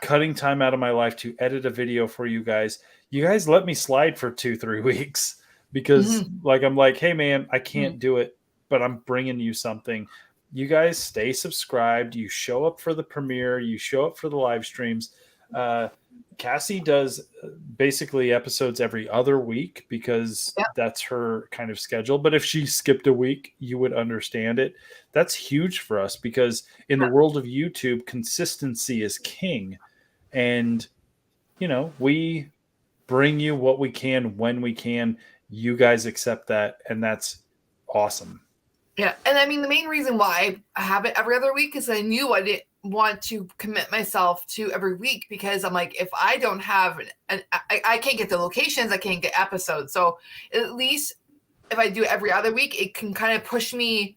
cutting time out of my life to edit a video for you guys let me slide for 2-3 weeks, because like I'm like, hey man, I can't do it, but I'm bringing you something. You guys stay subscribed, you show up for the premiere, you show up for the live streams. Cassie does basically episodes every other week because that's her kind of schedule. But if she skipped a week, you would understand it. That's huge for us, because in the world of YouTube, consistency is king. And, you know, we bring you what we can when we can. You guys accept that, and that's awesome. Yeah. And I mean, the main reason why I have it every other week is I knew I didn't want to commit myself to every week, because I'm like, if I don't have I can't get the locations, I can't get episodes. So at least if I do every other week, it can kind of push me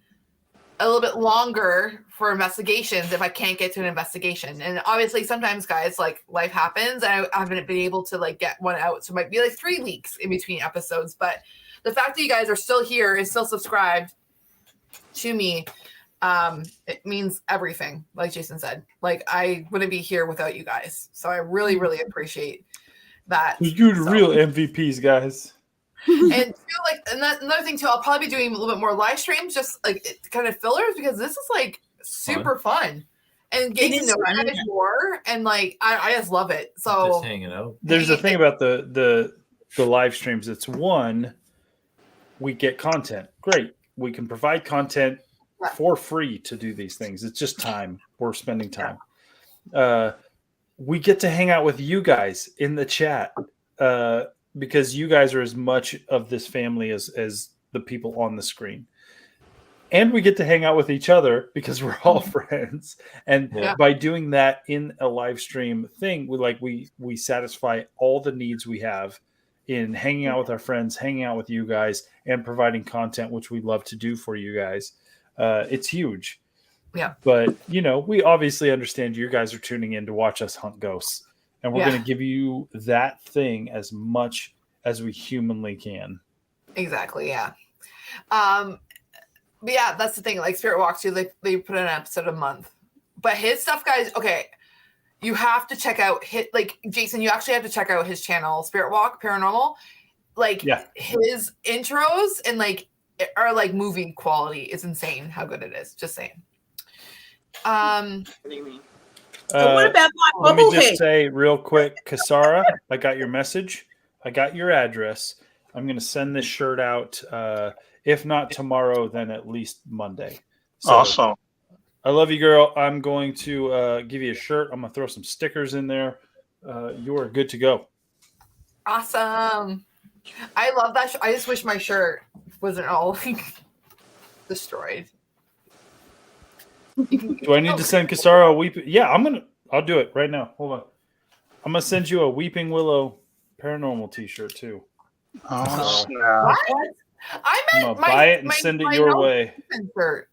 a little bit longer for investigations if I can't get to an investigation. And obviously sometimes, guys, like life happens and I haven't been able to like get one out. So it might be like 3 weeks in between episodes. But the fact that you guys are still here and still subscribed to me, it means everything. Like Jason said, like I wouldn't be here without you guys. So I really, really appreciate that. You're the real MVPs, guys. And another thing too, I'll probably be doing a little bit more live streams, just like kind of fillers, because this is like super fun and getting to know you guys more, and like I just love it. So just hanging out. There's a thing about the live streams. It's one, we get content. Great. We can provide content for free to do these things. It's just time. We're spending time. We get to hang out with you guys in the chat, because you guys are as much of this family as the people on the screen. And we get to hang out with each other because we're all friends. And by doing that in a live stream thing, we satisfy all the needs we have in hanging out with our friends, hanging out with you guys, and providing content, which we love to do for you guys. It's huge. Yeah. But, you know, we obviously understand you guys are tuning in to watch us hunt ghosts. And we're going to give you that thing as much as we humanly can. Exactly. Yeah. But yeah, that's the thing. Like Spirit Walks, they put in an episode a month. But his stuff, guys, okay, you have to check out Jason, you actually have to check out his channel, Spirit Walk Paranormal. Like his intros and are like movie quality. It's insane how good it is. Just saying. What do you mean? What about my let me just bobblehead? say real quick, Kasara, I got your message. I got your address. I'm going to send this shirt out. If not tomorrow, then at least Monday. So, awesome. I love you, girl. I'm going to give you a shirt. I'm going to throw some stickers in there. You are good to go. Awesome. I love that. I just wish my shirt wasn't all destroyed. Do I need to send Kasara a weeping? Yeah, I'll do it right now. Hold on. I'm going to send you a Weeping Willow Paranormal t-shirt too. Oh, what? I meant buy it and send it your way. Shirt.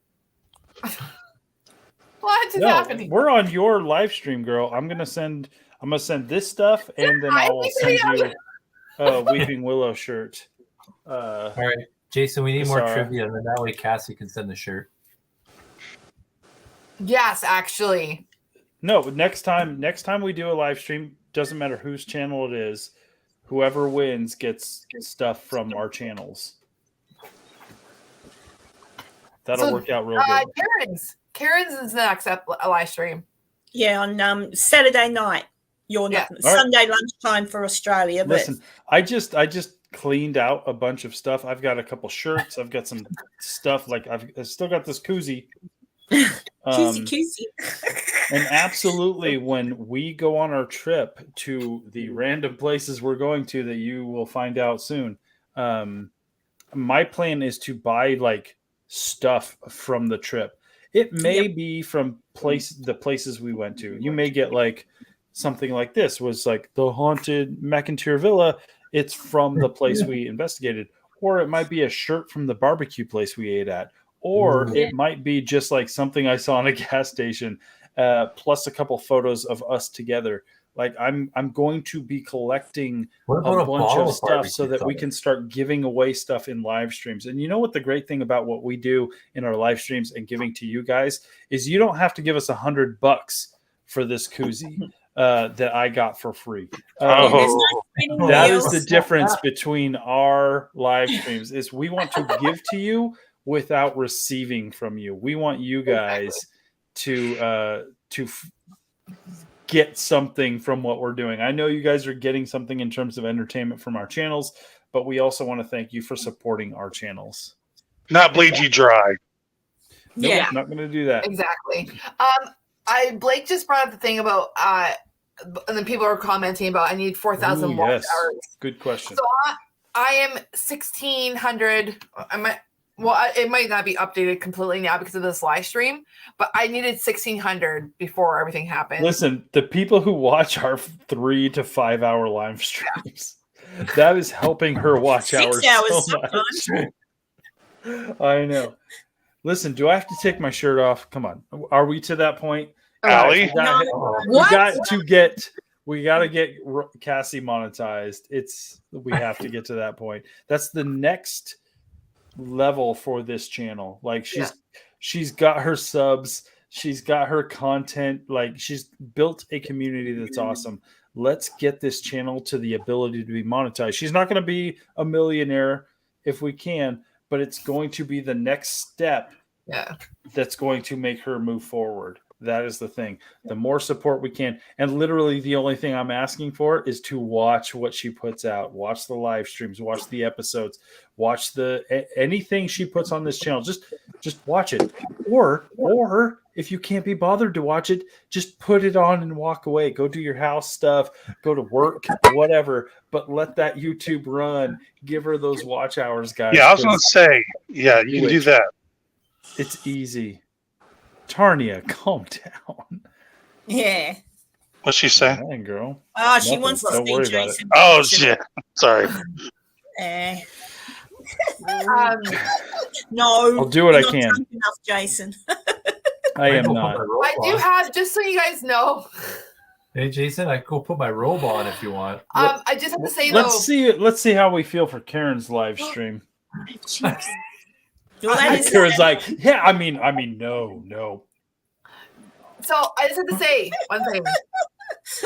What is happening? We're on your live stream, girl. I'm gonna send this stuff, and then I will send you a Weeping Willow shirt. All right, Jason, we need more trivia, and then that way Cassie can send the shirt. Yes, actually. No, next time we do a live stream, doesn't matter whose channel it is, whoever wins gets stuff from our channels. That'll work out real good. Karen's is the next live stream. Yeah, on Saturday night. Sunday lunchtime for Australia. But listen, I just cleaned out a bunch of stuff. I've got a couple shirts. I've got some stuff. Like I've still got this koozie. Koozie. And absolutely, when we go on our trip to the random places we're going to that you will find out soon, my plan is to buy like stuff from the trip. It may be from the places we went to. You may get like something like this was like the haunted McIntyre Villa. It's from the place we investigated, or it might be a shirt from the barbecue place we ate at, or it might be just like something I saw in a gas station, plus a couple photos of us together. Like I'm going to be collecting a bunch of stuff so that we can start giving away stuff in live streams. And you know what the great thing about what we do in our live streams and giving to you guys is you don't have to give us $100 for this koozie that I got for free. That is the difference between our live streams is we want to give to you without receiving from you. We want you guys to get something from what we're doing. I know you guys are getting something in terms of entertainment from our channels, but we also want to thank you for supporting our channels. Not bleed you dry. Nope, not going to do that. Exactly. Blake just brought up the thing about and then people are commenting about I need 4,000 watch hours. Good question. So I am 1,600. It might not be updated completely now because of this live stream, but I needed 1,600 before everything happened. Listen, the people who watch our 3 to 5 hour live streams, that is helping her watch hours so much. I know. Listen, do I have to take my shirt off? Come on. Are we to that point? Allie? We got to get Cassie monetized. We have to get to that point. That's the next level for this channel. Like she's got her subs, she's got her content, like she's built a community that's awesome. Let's get this channel to the ability to be monetized. She's not going to be a millionaire if we can, but it's going to be the next step that's going to make her move forward. That is the thing. The more support we can, and literally the only thing I'm asking for is to watch what she puts out, watch the live streams, watch the episodes, watch anything she puts on this channel. Just watch it. Or if you can't be bothered to watch it, just put it on and walk away. Go do your house stuff, go to work, whatever. But let that YouTube run. Give her those watch hours, guys. Yeah, I was going to say, you can do that. It's easy. Tarnia, calm down. Yeah. What's she say? Dang, girl. Oh, she wants to see Jason. Oh, shit. Sorry. No. I'll do what I can. Enough, Jason. I am not. I do have, just so you guys know. Hey, Jason, I go put my robe on if you want. I just have to say, let's see how we feel for Karen's live stream. Well, that is- Kara's like, yeah, I mean, no. So I just have to say one thing.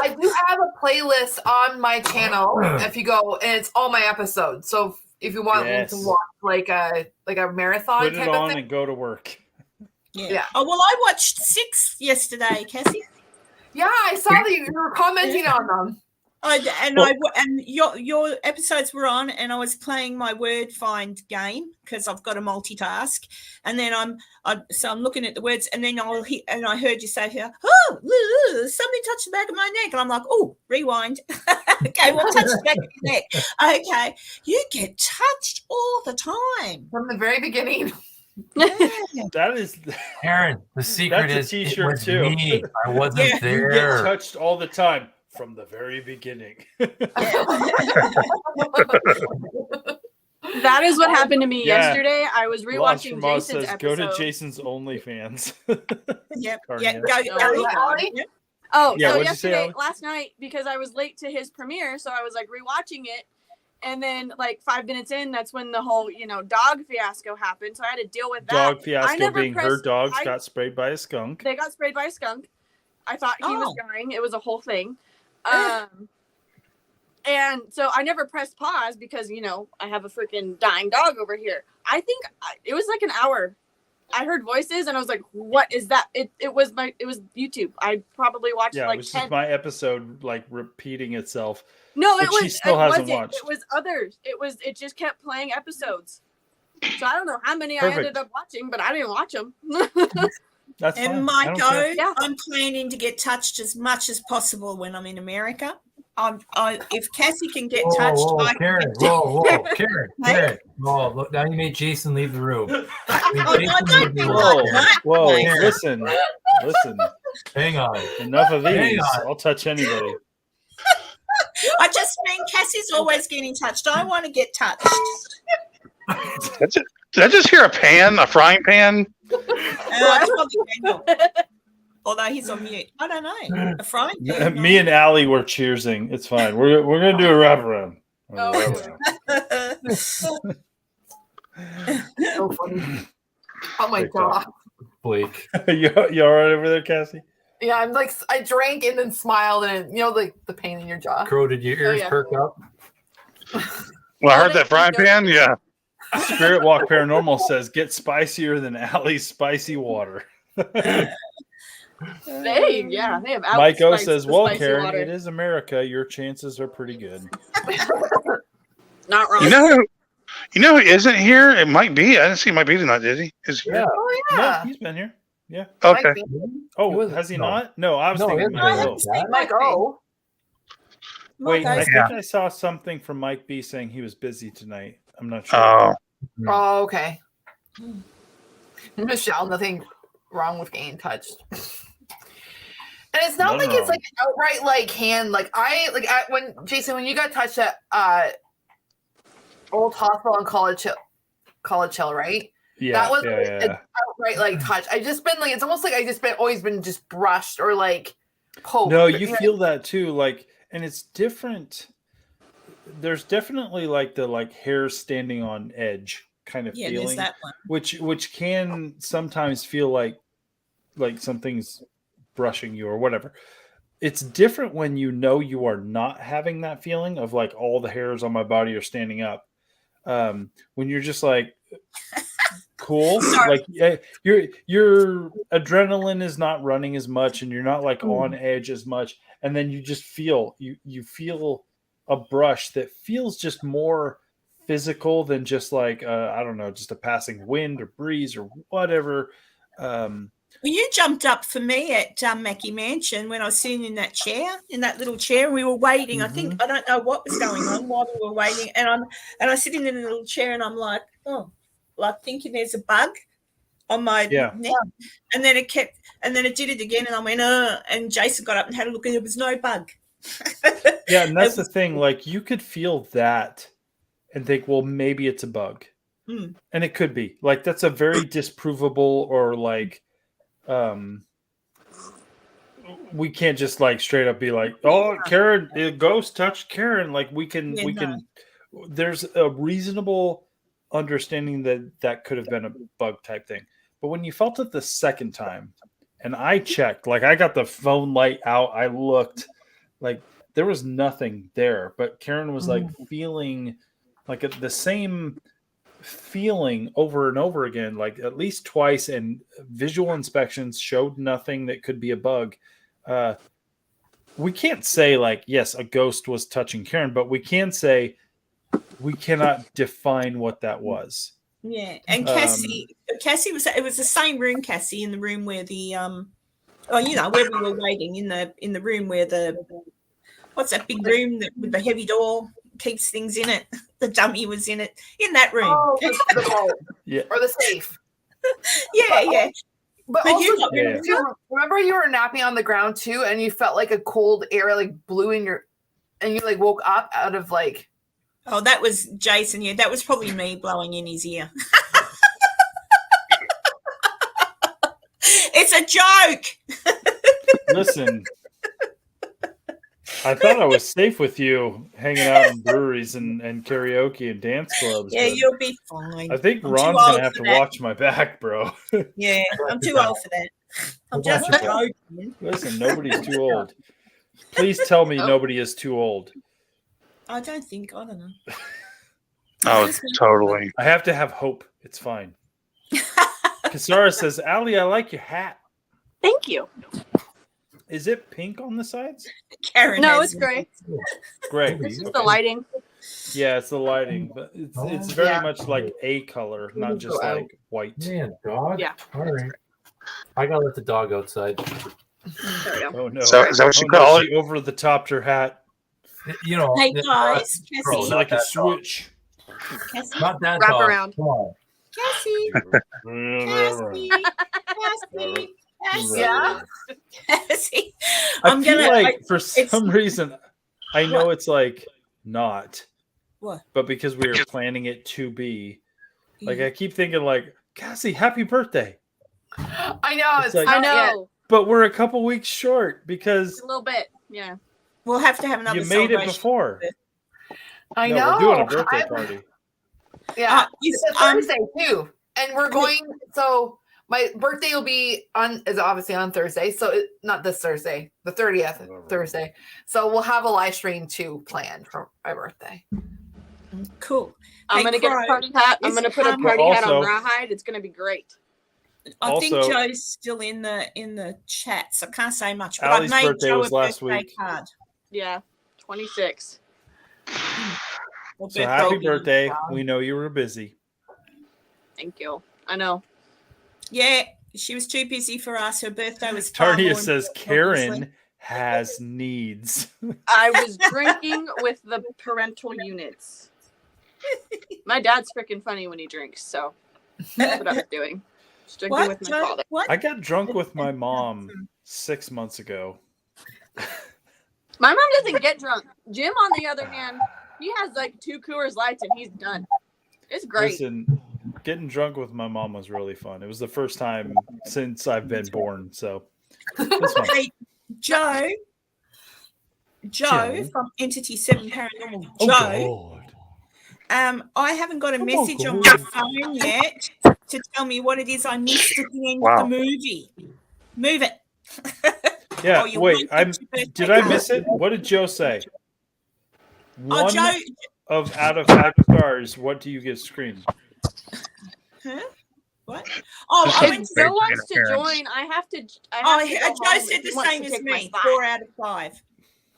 I do have a playlist on my channel. If you go, and it's all my episodes. So if you want to watch like a marathon, Put it type on of thing, and go to work. Yeah. Oh well, I watched 6 yesterday, Cassie. Yeah, I saw that you were commenting on them. And your episodes were on, and I was playing my word find game because I've got to multitask, and then I'm looking at the words, and then I heard you say here, oh, somebody touched the back of my neck, and I'm like, oh, rewind. Okay, well, touch the back of your neck. Okay, you get touched all the time from the very beginning. That is Karen. The secret that's is a t-shirt it was too. me. I wasn't there. You get touched all the time from the very beginning. That is what happened to me yesterday. I was rewatching Jason's says, episode. go to Jason's OnlyFans. Yep. Oh, yeah, so what'd you say, last night, because I was late to his premiere, so I was like rewatching it, and then like 5 minutes in, that's when the whole dog fiasco happened. So I had to deal with that. Dog fiasco being her dogs got sprayed by a skunk. They got sprayed by a skunk. I thought he was dying. It was a whole thing. And so I never pressed pause because, I have a freaking dying dog over here. I think it was like an hour. I heard voices and I was like, what is that? It was YouTube. I probably watched it like was 10. Just my episode like repeating itself. No, she still hasn't watched. It was others. It just kept playing episodes. So I don't know how many Perfect. I ended up watching, but I didn't watch them. That's fine. And my go, I'm planning to get touched as much as possible when I'm in America. If Cassie can get touched, I Karen, can whoa, Karen. Oh, look, now you made Jason leave the room. Whoa, listen. Hang on. Enough of these. I'll touch anybody. I just mean Cassie's always getting touched. I want to get touched. Did I just hear a frying pan? That's probably Daniel. Although he's on mute. I don't know. A frying pan. Me and Allie were cheersing. It's fine. We're gonna do a wraparound. So funny. Oh my god. Blake. you all right over there, Cassie? Yeah, I'm like, I drank and then smiled, and like the pain in your jaw. Crow, did your ears perk up? Well, I heard that frying pan. Yeah. Spirit Walk Paranormal says, get spicier than Allie's spicy water. They have Mike O says, well, Karen, water. It is America. Your chances are pretty good. Not wrong. You know who isn't here? It might be. I didn't see Mike B tonight, did he? Is he here? Oh, yeah. No, he's been here. Yeah. Okay. Oh, has he not? No, I was thinking Mike O. Wait, I think I saw something from Mike B saying he was busy tonight. I'm not sure. Oh, okay. Michelle, nothing wrong with getting touched. And it's not like it's like an outright like hand. When Jason, when you got touched at Old Hospital on College Hill, right? Yeah, that was an outright like touch. I just been like, it's almost like I just been always been just brushed or like poked. No, you feel that too, like, and it's different. There's definitely like the hair standing on edge kind of feeling, there's that one. which can sometimes feel like something's brushing you or whatever. It's different when you are not having that feeling of like all the hairs on my body are standing up. When you're just like cool, like your adrenaline is not running as much and you're not like on edge as much, and then you just feel you feel a brush that feels just more physical than just like I don't know, just a passing wind or breeze or whatever. Well, you jumped up for me at Mackie Mansion when I was sitting in that little chair, and we were waiting. I think I don't know what was going on while we were waiting, and I was sitting in a little chair, and I'm like, like thinking there's a bug on my neck, and then it did it again, and I went, and Jason got up and had a look, and there was no bug. Yeah, and that's the thing. Like you could feel that and think, well, maybe it's a bug, and it could be. Like that's a very disprovable or like. We can't just like straight up be like, oh, Karen, the ghost touched Karen. Like we can. There's a reasonable understanding that that could have been a bug type thing. But when you felt it the second time, and I checked, like I got the phone light out, I looked, like there was nothing there. But Karen was like feeling like the same feeling over and over again, like at least twice, and visual inspections showed nothing that could be a bug. We can't say like, yes, a ghost was touching Karen, but we can say we cannot define what that was. Yeah, and Cassie was. It was the same room, Cassie, in the room where the where we were waiting in the room where what's that big room that with the heavy door keeps things in it? The dummy was in it, in that room. Oh, the vault. Yeah. Or the safe. Yeah. But also, remember you were napping on the ground too, and you felt like a cold air like blew in your, and you like woke up out of like. Oh, that was Jason. Yeah, that was probably me blowing in his ear. It's a joke. Listen, I thought I was safe with you hanging out in breweries and karaoke and dance clubs. Yeah, you'll be fine. I think Ron's going to have to watch my back, bro. Yeah, I'm too old for that. I'm just joking. Listen, nobody's too old. Please tell me nobody is too old. I don't know. Oh, totally. I have to have hope. It's fine. Kasara says, Allie, I like your hat. Thank you. Is it pink on the sides? Karen, no, it's gray. Gray. It's just the lighting. Yeah, it's the lighting, but it's very much like a color, not just like white. Man, dog. Yeah. All right. I gotta let the dog outside. There we go. Oh no! So is that what you call it? She over the topped her hat. You know, hey guys, It's Cassie. like a switch. Cassie. Not that Wrap dog. around. Come on. Cassie. Cassie. Yeah. Cassie. I feel like for some reason, I know it's like not. What? But because we were planning it to be, like I keep thinking like, Cassie, happy birthday. I know. It's like, I know. But we're a couple weeks short because A little bit. Yeah. We'll have to have another you made it celebration. before. I No, know. we're doing a birthday party. Yeah. It's a Thursday too. And we're going, so my birthday will be is obviously on Thursday. So not this Thursday, the 30th Thursday. So we'll have a live stream too planned for my birthday. Cool. I'm going to get a party hat. I'm going to put a party hat on Rawhide. It's going to be great. I think Joe's still in the chat, so I can't say much. But Allie's I've made birthday Joe was a last birthday week. card. Yeah. 26. So happy birthday. We know you were busy. Thank you. I know. Yeah, she was too busy for us. Her birthday was far Tarnia more says important, Karen obviously. has needs. I was drinking with the parental units. My dad's freaking funny when he drinks, so that's what I was doing. Just drinking with my father. What? I got drunk with my mom 6 months ago. My mom doesn't get drunk. Jim, on the other hand, he has like 2 Coors Lights and he's done. It's great. Listen, getting drunk with my mom was really fun. It was the first time since I've been born, so it's fun. Hey, Joe from Entity 7 Paranormal. Oh, Joe. God. I haven't got a Oh, message on God. my phone yet to tell me what it is I missed at the end Wow. of the movie. Move it. Yeah, Oh, you wait. won't get your Did birthday I miss card. it? What did Joe say? Oh, One Joe. of out of 5 stars. What do you give Scream? Huh? What? Oh, I went If to Joe wants to join, I have to. Oh, go Joe home said if he the wants same to as take my me. spot. 4 out of 5.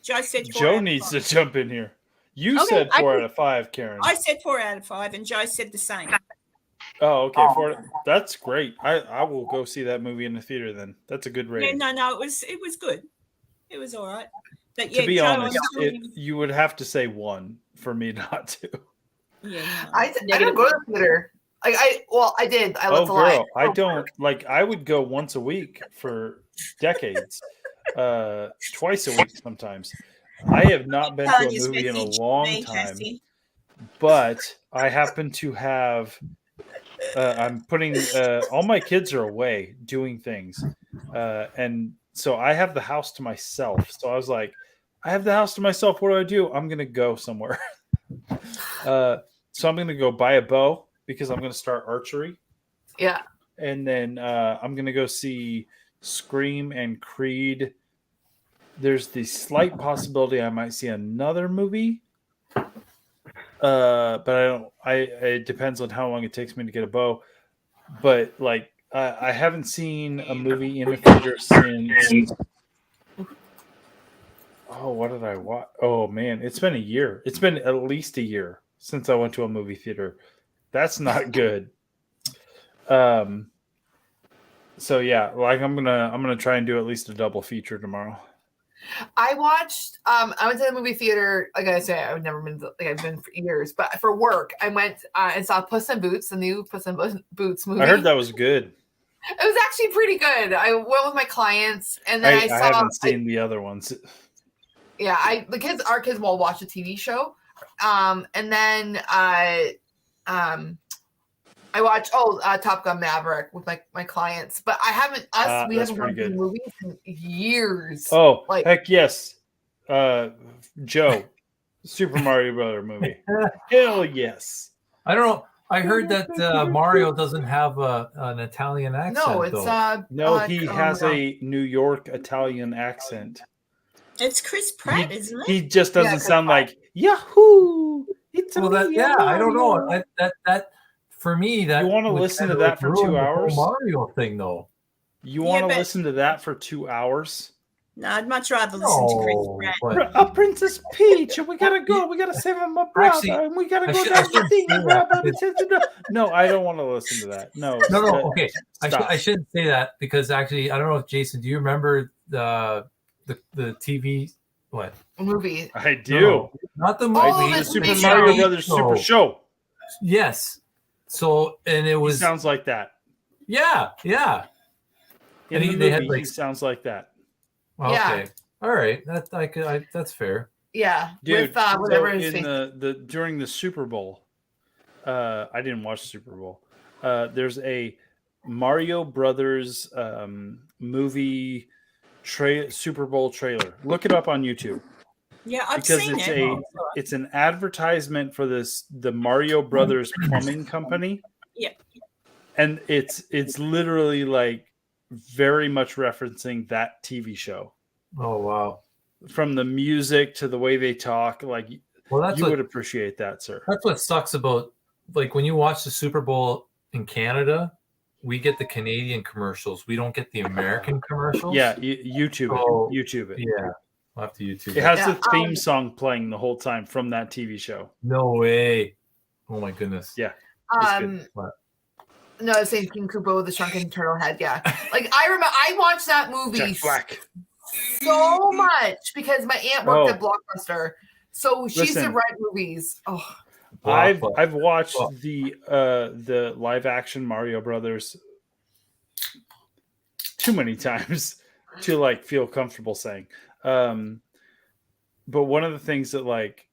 Joe said 4 out Joe of needs 5. to jump in here. You Okay, said I 4 can- out of 5, Karen. I said 4 out of 5, and Joe said the same. Oh, okay. That's great. I will go see that movie in the theater then. That's a good Yeah, rating. no, it was good. It was all right. But yeah, To be Joe, honest, I'm telling you- you would have to say 1 for me not to. yeah, no. I don't go to the theater. Like I did. I left Oh, a line. girl, I don't like. I would go once a week for decades, twice a week sometimes. I have not been to Telling a his movie in a message to long me, time, Cassie. but I happen to have. I'm putting all my kids are away doing things, and so I have the house to myself. So I was like, I have the house to myself. What do? I'm gonna go somewhere. So I'm gonna go buy a bow because I'm going to start archery. Yeah. And then I'm going to go see Scream and Creed. There's the slight possibility I might see another movie. But I don't. It depends on how long it takes me to get a bow. But like, I haven't seen a movie in a theater since. Oh, what did I watch? Oh man, it's been a year. It's been at least a year since I went to a movie theater. That's not good. So yeah, like I'm gonna try and do at least a double feature tomorrow. I watched. I went to the movie theater. Like I say, I've never been. I've been for years, but for work, I went and saw Puss in Boots, the new Puss in Boots movie. I heard that was good. It was actually pretty good. I went with my clients, and then I saw. I haven't seen the other ones. Yeah, our kids will watch the TV show, and then I watched Top Gun Maverick with my clients, but I haven't we haven't watched the movies in years. Oh, heck yes, Joe, Super Mario Brother movie. Hell yes. I don't know. I heard that Mario doesn't have an Italian accent. No, it's he has a New York Italian accent. It's Chris Pratt, isn't it? He just doesn't sound like Yahoo. It's I don't know. That for me, that you want to listen to that for 2 hours. Mario thing, though. You want to listen to that for 2 hours? No, I'd much rather listen to Chris Pratt. A Princess Peach, and we gotta go. We gotta save him my brother, and we gotta go down to the No, I don't want to listen to that. No. Okay, I shouldn't say that because actually, I don't know if Jason, do you remember the TV movie? I do. No, not the movie. The Super Mario Brothers Super Show. Yes. So and it was sounds like that. Yeah. In the movie, he sounds like that. Okay. Yeah. All right. That's fair. Yeah. Dude, with whatever his in the during the Super Bowl, I didn't watch the Super Bowl. There's a Mario Brothers movie Super Bowl trailer. Look it up on YouTube. Yeah, I've seen it. It's an advertisement for the Mario Brothers plumbing company. Yeah. And it's literally like very much referencing that TV show. Oh wow. From the music to the way they talk, like you would appreciate that, sir. That's what sucks about like when you watch the Super Bowl in Canada, we get the Canadian commercials. We don't get the American commercials. Yeah, YouTube it. Yeah. I'll have to YouTube it. It has the theme song playing the whole time from that TV show. No way. Oh my goodness. Yeah. No, the same King Koopa with the shrunken turtle head. Yeah. Like I remember I watched that movie so much because my aunt worked at Blockbuster. So she used to rent movies. Oh. I've watched the live action Mario Brothers too many times to like feel comfortable saying. But one of the things that like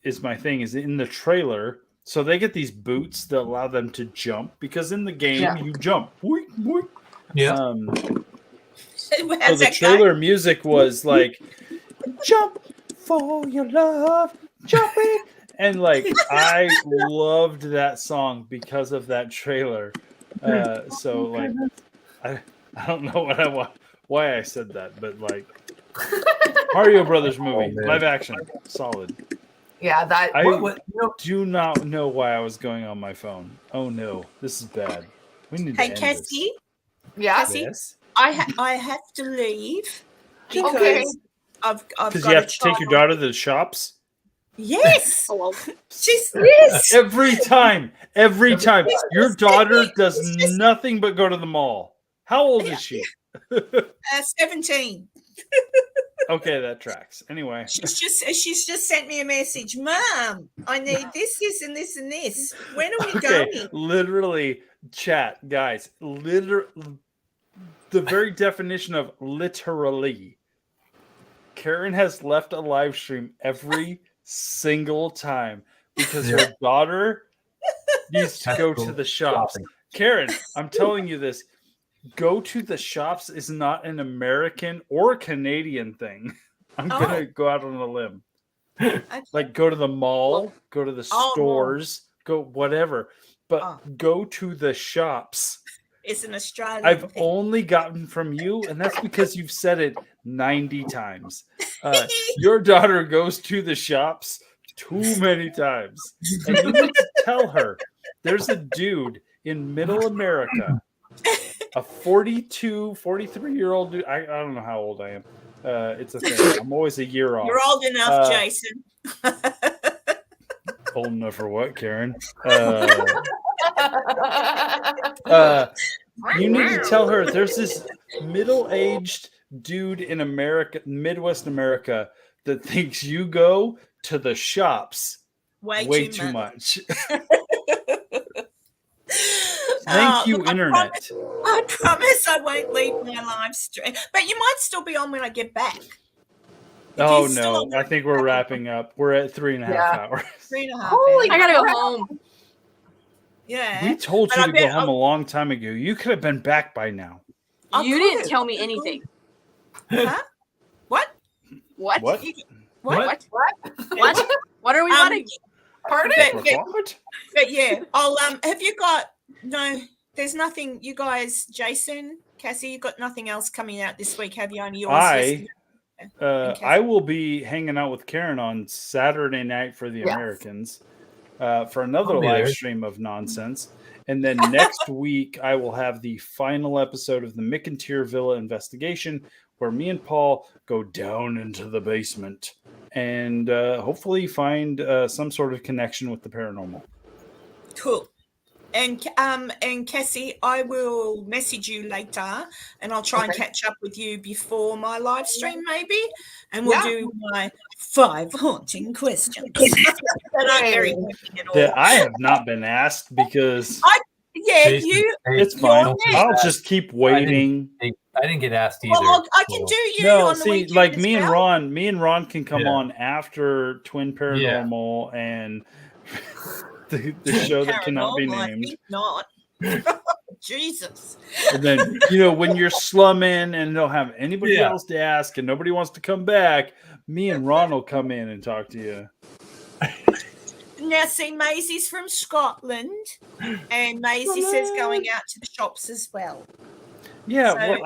is my thing is in the trailer. So they get these boots that allow them to jump because in the game you jump. Boink, boink. Yeah. So the trailer music was like, "Jump for your love, jumping," and like I loved that song because of that trailer. So like, I don't know why I said that, but like Mario Brothers movie live action, solid. Yeah, that. I do not know why I was going on my phone. Oh no, this is bad. We need to end Cassie. this. Yeah. Cassie, Yes. I have to leave because I've got you have to take your daughter to the shops. Yes. She's every time. Your daughter does nothing but go to the mall. How old is she? 17. Okay, that tracks. Anyway, she's just sent me a message, Mom. I need this, and this, and this. When are we going? Literally, chat, guys. The very definition of literally. Karen has left a live stream every single time because her daughter needs to go to the shops. Karen, I'm telling you this. Go to the shops is not an American or Canadian thing. I'm going to go out on a limb. Like go to the mall, go to the stores, go whatever. but go to the shops. It's an Australian I've thing. only gotten from you, and that's because you've said it 90 times. Your daughter goes to the shops too many times. And you need to tell her there's a dude in middle America, a 42, 43-year-old dude. I don't know how old I am. It's a thing. I'm always a year off. You're old enough, Jason. Old enough for what, Karen? You need to tell her there's this middle-aged dude in America, Midwest America, that thinks you go to the shops way too much. Thank you, Internet. I promise I won't leave my live stream. But you might still be on when I get back. Oh, no. I think we're wrapping up. We're at 3.5 hours. 3.5 Holy, I gotta go home. Yeah. We told you to go home a long time ago. You could have been back by now. You didn't tell me anything. Huh? What? What? What? What? What? What are we wanting? Pardon? But yeah, I'll have you got there's nothing, you guys, Jason, Cassie, you got nothing else coming out this week, have you? Only yours? I will be hanging out with Karen on Saturday night for the Americans for another live stream of nonsense. And then next week, I will have the final episode of the McIntyre Villa investigation, where me and Paul go down into the basement and hopefully find some sort of connection with the paranormal. Cool. And Cassie, I will message you later, and I'll try and catch up with you before my live stream, maybe, and we'll do my 5 haunting questions. That I have not been asked because it's fine. I'll just keep waiting. I didn't get asked either. Well, I can do you. No, on the see, weekend like as me and well. Ron can come on after Twin Paranormal and the show that cannot be I named. think not. Jesus. And then, when you're slumming and don't have anybody else to ask and nobody wants to come back, me and Ron will come in and talk to you. Now, see, Maisie's from Scotland, and Maisie says going out to the shops as well. Yeah, So-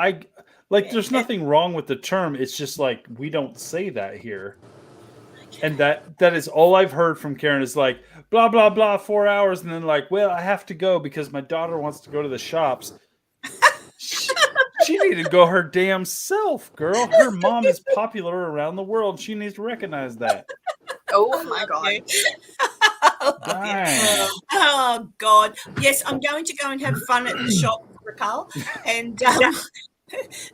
well, there's nothing wrong with the term. It's just like we don't say that here. And that is all I've heard from Karen is like, blah, blah, blah, 4 hours. And then like, well, I have to go because my daughter wants to go to the shops. She needed to go her damn self, girl. Her mom is popular around the world. She needs to recognize that. Oh, my God. Oh, God. Yes, I'm going to go and have fun at the shop, Raquel. And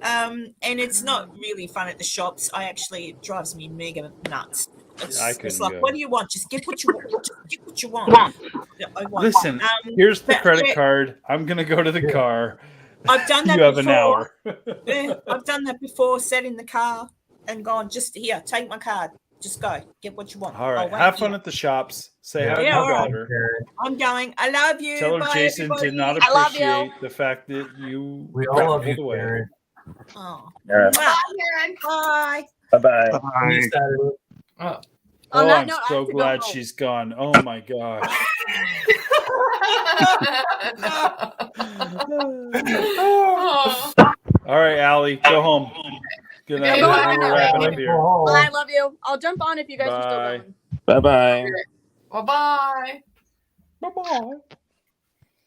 and it's not really fun at the shops. It drives me mega nuts. It's like, what do you want? Just get what you want. Just get what you want. I want. Listen, here's the credit card. I'm going to go to the car. I've done that You have before. an hour. I've done that before, sat in the car and gone, just here, take my card. Just go. Get what you want. All right. Have fun at the shops. Say hi to your daughter. I'm going. I love you. Tell her Bye, Jason everybody. did not appreciate the fact that you We all love you, away. Karen. Oh. Yeah. Bye, Karen. Bye. Bye-bye. Oh, On that I'm note, I so have to go glad home. she's gone. Oh my gosh. All right, Allie, go home. Good night. Okay, We're wrapping up here. Well, I love you. I'll jump on if you guys are still Bye. going. Bye-bye. Bye-bye.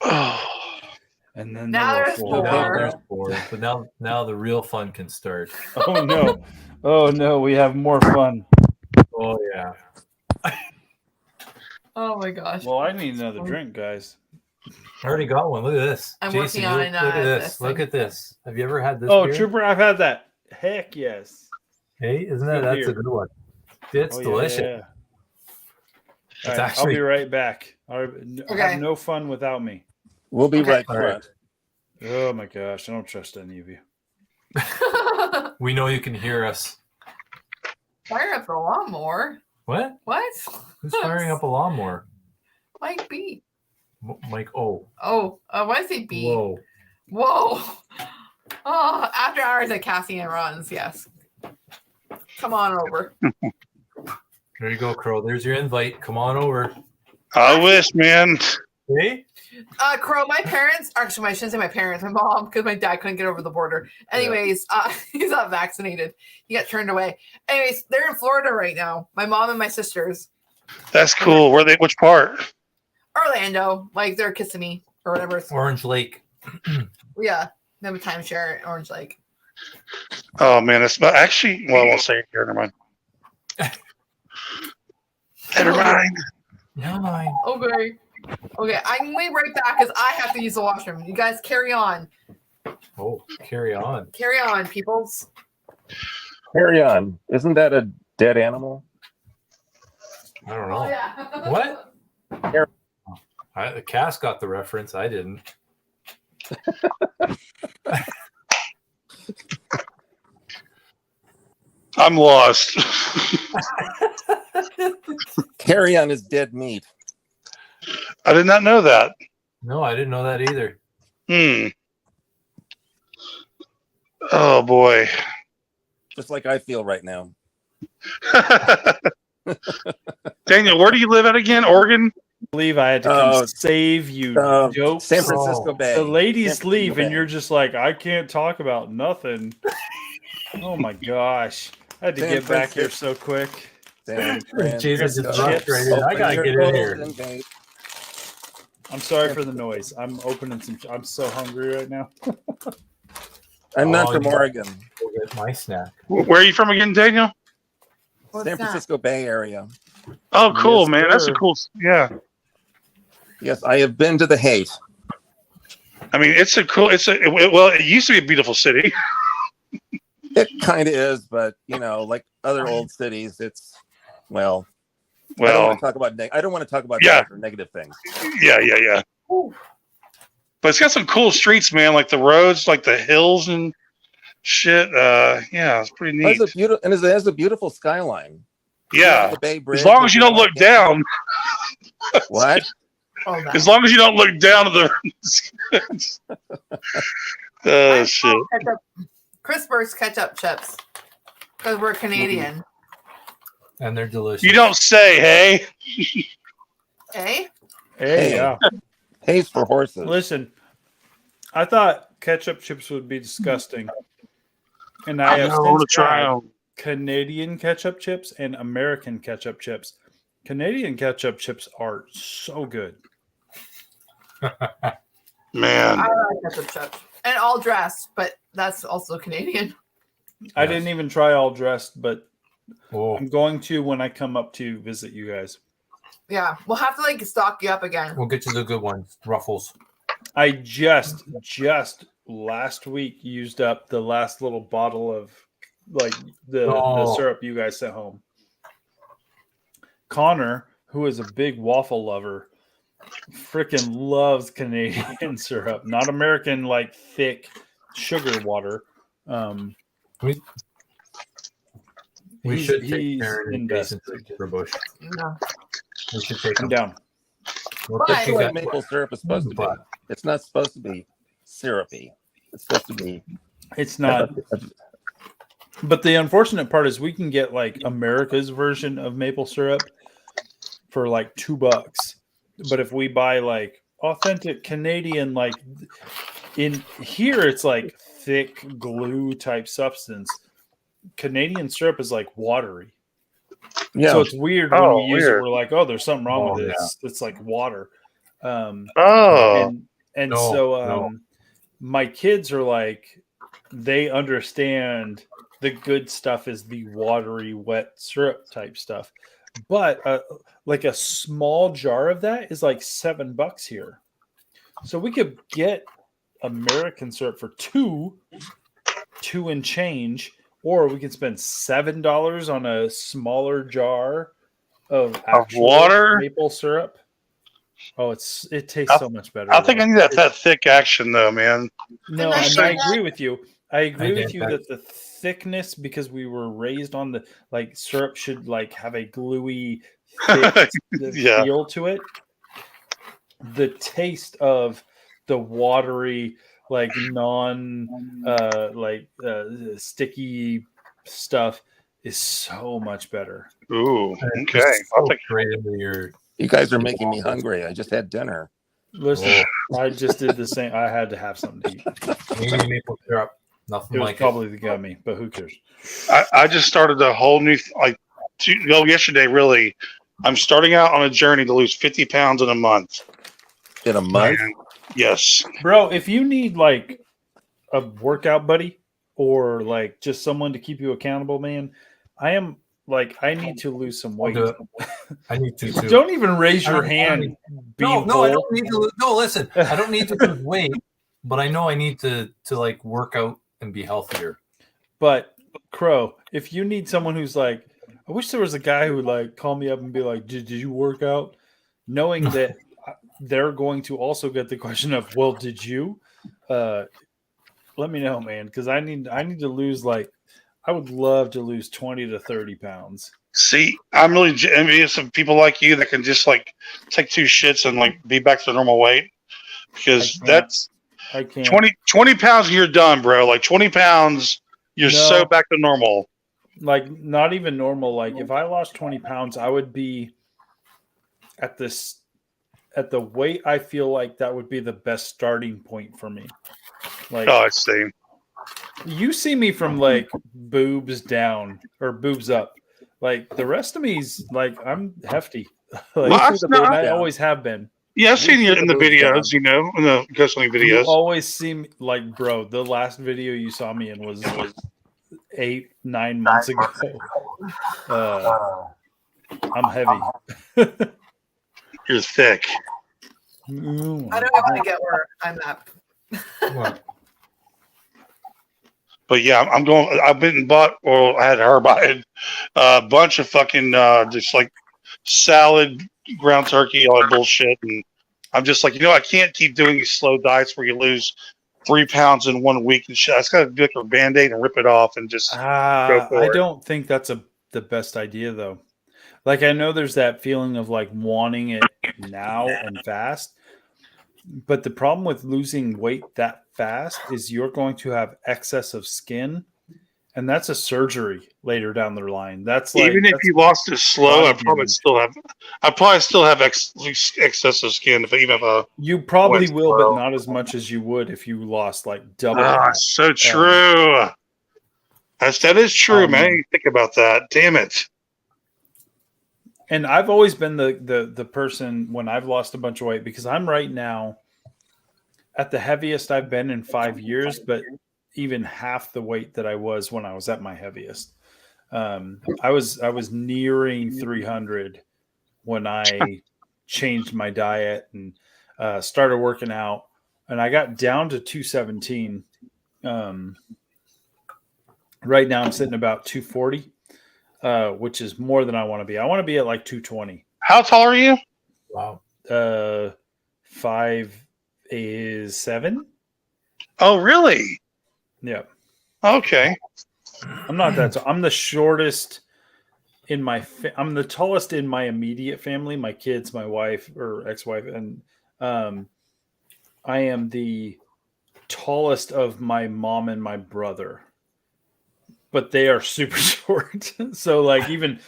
Bye-bye. And then Now there's four. There's 4, but now the real fun can start. Oh no. Oh no, we have more fun. Oh yeah. Oh my gosh. Well, I need another drink, guys. I already got one. Look at this. I'm Jason, working on look at this. this Look thing. at this. Have you ever had this? Oh, beer? Trooper, I've had that. Heck yes. Hey, isn't Good that's beer. a good one? It's Oh, yeah, delicious. yeah. It's All right, actually I'll be right back. Have no fun without me. We'll be right All right. back. Oh my gosh, I don't trust any of you. We know you can hear us. Fire up the lawnmower. What? What? Who's firing up a lawnmower? Mike B. Mike O. Oh, why is it B? Whoa. Whoa. Oh, after hours at Cassie and Ron's, yes. Come on over. There you go, Crow. There's your invite. Come on over. I wish, man. Hey? Crow, my parents, actually, I shouldn't say my parents, my mom, because my dad couldn't get over the border. Anyways, he's not vaccinated. He got turned away. Anyways, they're in Florida right now. My mom and my sisters. That's cool. Where they? Which part? Orlando, like they're Kissimmee or whatever. Orange Lake. Yeah, they have a timeshare at Orange Lake. Oh man, that's actually. Well, I won't say it here. Never mind. Never mind. Never mind. Okay, I can wait right back because I have to use the washroom. You guys carry on. Oh, carry on. Carry on, peoples. Carry on. Isn't that a dead animal? I don't know. Oh, yeah. What? The Cass got the reference. I didn't. I'm lost. Carry on is dead meat. I did not know that. No, I didn't know that either. Oh boy. Just like I feel right now. Daniel, where do you live at again? Oregon? I believe I had to come save you. Jokes. San Francisco Bay. The ladies leave, and you're just like, I can't talk about nothing. Oh my gosh. I had to get back here so quick. Jesus is frustrated. I gotta get in here. I'm sorry for the noise. I'm opening some. I'm so hungry right now. I'm not from Oregon. Go get my snack. Where are you from again, Daniel? San Francisco Bay Area. Oh, cool, Yes, man. sir. That's a cool. Yeah. Yes, I have been to the Haight. I mean, it's a cool. Well, it used to be a beautiful city. It kind of is, but like other old cities, it's I don't want to talk about. I don't want to talk about negative things. Yeah. But it's got some cool streets, man. Like the roads, like the hills and shit. Yeah, it's pretty neat. It has a beautiful skyline. Yeah, the Bay Bridge, as long as you don't look down. What? As long as you don't look down at the. Oh shit! Crispers ketchup chips because we're Canadian. And they're delicious. You don't say, hey. Hey, yeah. Hay's for horses. Listen, I thought ketchup chips would be disgusting, and I have since tried Canadian ketchup chips and American ketchup chips. Canadian ketchup chips are so good. Man, I like ketchup chips and all dressed, but that's also Canadian. I didn't even try all dressed, but I'm going to when I come up to visit you guys. Yeah, we'll have to stock you up again. We'll get you the good ones, Ruffles. I just last week used up the last little bottle of the syrup you guys sent home. Connor, who is a big waffle lover, freaking loves Canadian syrup, not American thick sugar water. We should take Karen and Jason to Bush. No. We should take them down. That's what maple syrup is supposed to be. It's not supposed to be syrupy. It's supposed to be. It's not. But the unfortunate part is we can get America's version of maple syrup for $2. But if we buy authentic Canadian, in here, it's thick glue type substance. Canadian syrup is watery. Yeah. So it's weird when we use it. We're like, oh, there's something wrong with this. Yeah. It's like water. My kids are they understand the good stuff is the watery, wet syrup type stuff. But a small jar of that is $7 here. So we could get American syrup for two and change, or we can spend $7 on a smaller jar of water maple syrup. Oh, it tastes so much better. I think I need that thick action though, man. No, and I agree with you. I agree with you that the thickness, because we were raised on the syrup should have a gluey thick feel to it. The taste of the watery, sticky stuff is so much better. Ooh, okay. I'll take straight into your. You guys are making me hungry. I just had dinner. Listen, I just did the same. I had to have something to eat. Canadian maple syrup. Nothing It was like probably the gummy, but who cares? I just started a whole new yesterday. Really, I'm starting out on a journey to lose 50 pounds in a month. In a month? And yes, bro. If you need like a workout buddy or like just someone to keep you accountable, man, I need to lose some weight. I need to too. Don't even raise your hand. No, I don't need to. No, listen, I don't need to lose weight, but I know I need to like work out and be healthier. But Crow, if you need someone who's like, I wish there was a guy who would like call me up and be like, did you work out? Knowing that they're going to also get the question of, well, did you? Let me know, man, because I need to lose I would love to lose 20 to 30 pounds. see, I'm really envious of people like you that can just like take 2 shits and like be back to normal weight, because I can't. 20 pounds and you're done, bro. Like 20 pounds, you're so back to normal. Like not even normal. Like if I lost 20 pounds, I would be at the weight I feel like that would be the best starting point for me. Like, I see. You see me from like boobs down or boobs up. Like the rest of me's like I'm hefty. I always have been. Yeah, I've seen you in the videos, in the ghostling videos. You always seem like, bro, the last video you saw me in was 8-9 months ago. I'm heavy. You're thick. I don't want to get where I'm at. But yeah, I'm going. I've been and bought, or I had her buy a bunch of fucking just like salad, ground turkey, all that bullshit. And I'm just like, I can't keep doing these slow diets where you lose 3 pounds in 1 week and shit. I just got to do like a Band-Aid and rip it off and just go for it. I don't think that's the best idea though. Like I know there's that feeling of like wanting it now and fast. But the problem with losing weight that fast is you're going to have excess of skin, and that's a surgery later down the line. That's like, even if you lost it slow, I probably still have excess of skin. You probably will, but not as much as you would if you lost like double. So true. That is true, man. You think about that. Damn it. And I've always been the person when I've lost a bunch of weight, because I'm right now at the heaviest I've been in 5 years, but even half the weight that I was when I was at my heaviest. I was nearing 300 when I changed my diet and started working out, and I got down to 217. Right now I'm sitting about 240. Which is more than I want to be. I want to be at like 220. How tall are you? Wow. 5'7". Oh, really? Yeah. Okay. I'm not that tall. I'm the shortest in I'm the tallest in my immediate family, my kids, my wife or ex-wife, and I am the tallest of my mom and my brother. But they are super short. So like even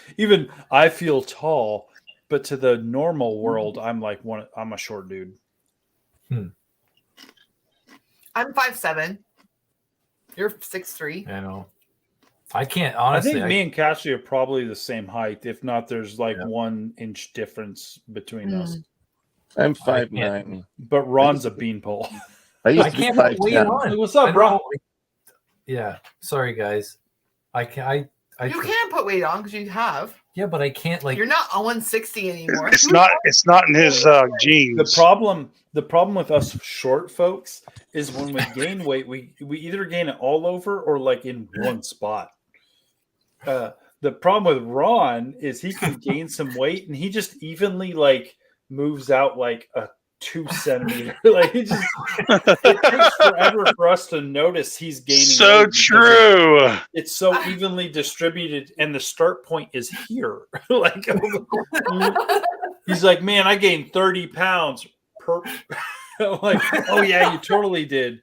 I feel tall, but to the normal world, I'm a short dude. I'm 5'7". You're 6'3". I know. I can't honestly. I think me and Cassie are probably the same height. If not, there's like 1 inch difference between us. I'm 5'9". But Ron's a beanpole. I can't put weight on. What's up, bro? Yeah. Sorry, guys. You can't put weight on because you have. Yeah, but I can't You're not on 160 anymore. It's not in his genes. The problem with us short folks is when we gain weight, we either gain it all over or like in one spot. The problem with Ron is he can gain some weight and he just evenly like moves out like a 2 centimeter. Like it takes forever for us to notice he's gaining. So true. It's so evenly distributed, and the start point is here. Like he's like, man, I gained 30 pounds per. I'm like, oh yeah, you totally did.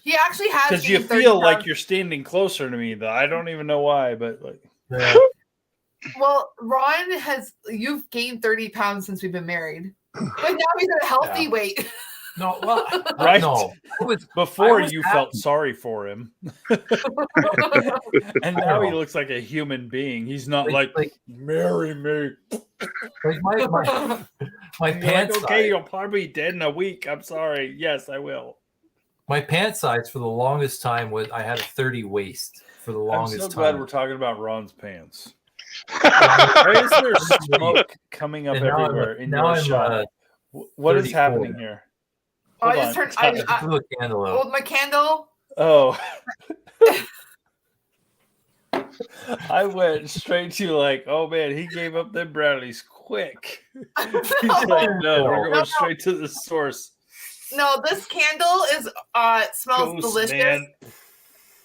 He actually has because you feel like you're standing closer to me, though. I don't even know why, but like. Well, Ron you've gained 30 pounds since we've been married. But now he's at a healthy weight. No, well, Right? No, Before was you happy. felt sorry for him, and now he looks like a human being. He's not like marry me. Like my You're pants like, okay, size. you'll probably be dead in a week. I'm sorry. Yes, I will. My pant size for the longest time was I had a 30 waist for the longest I'm so time. glad we're talking about Ron's pants. Why is there smoke coming up And now everywhere in now your I'm, shot? What is 34. happening here? I Hold just on. turned. I threw a candle out. Hold my candle. Oh. I went straight to like, oh man, he gave up them brownies quick. He's like, no, we're going straight to the source. No, this candle is smells Ghost, delicious. man.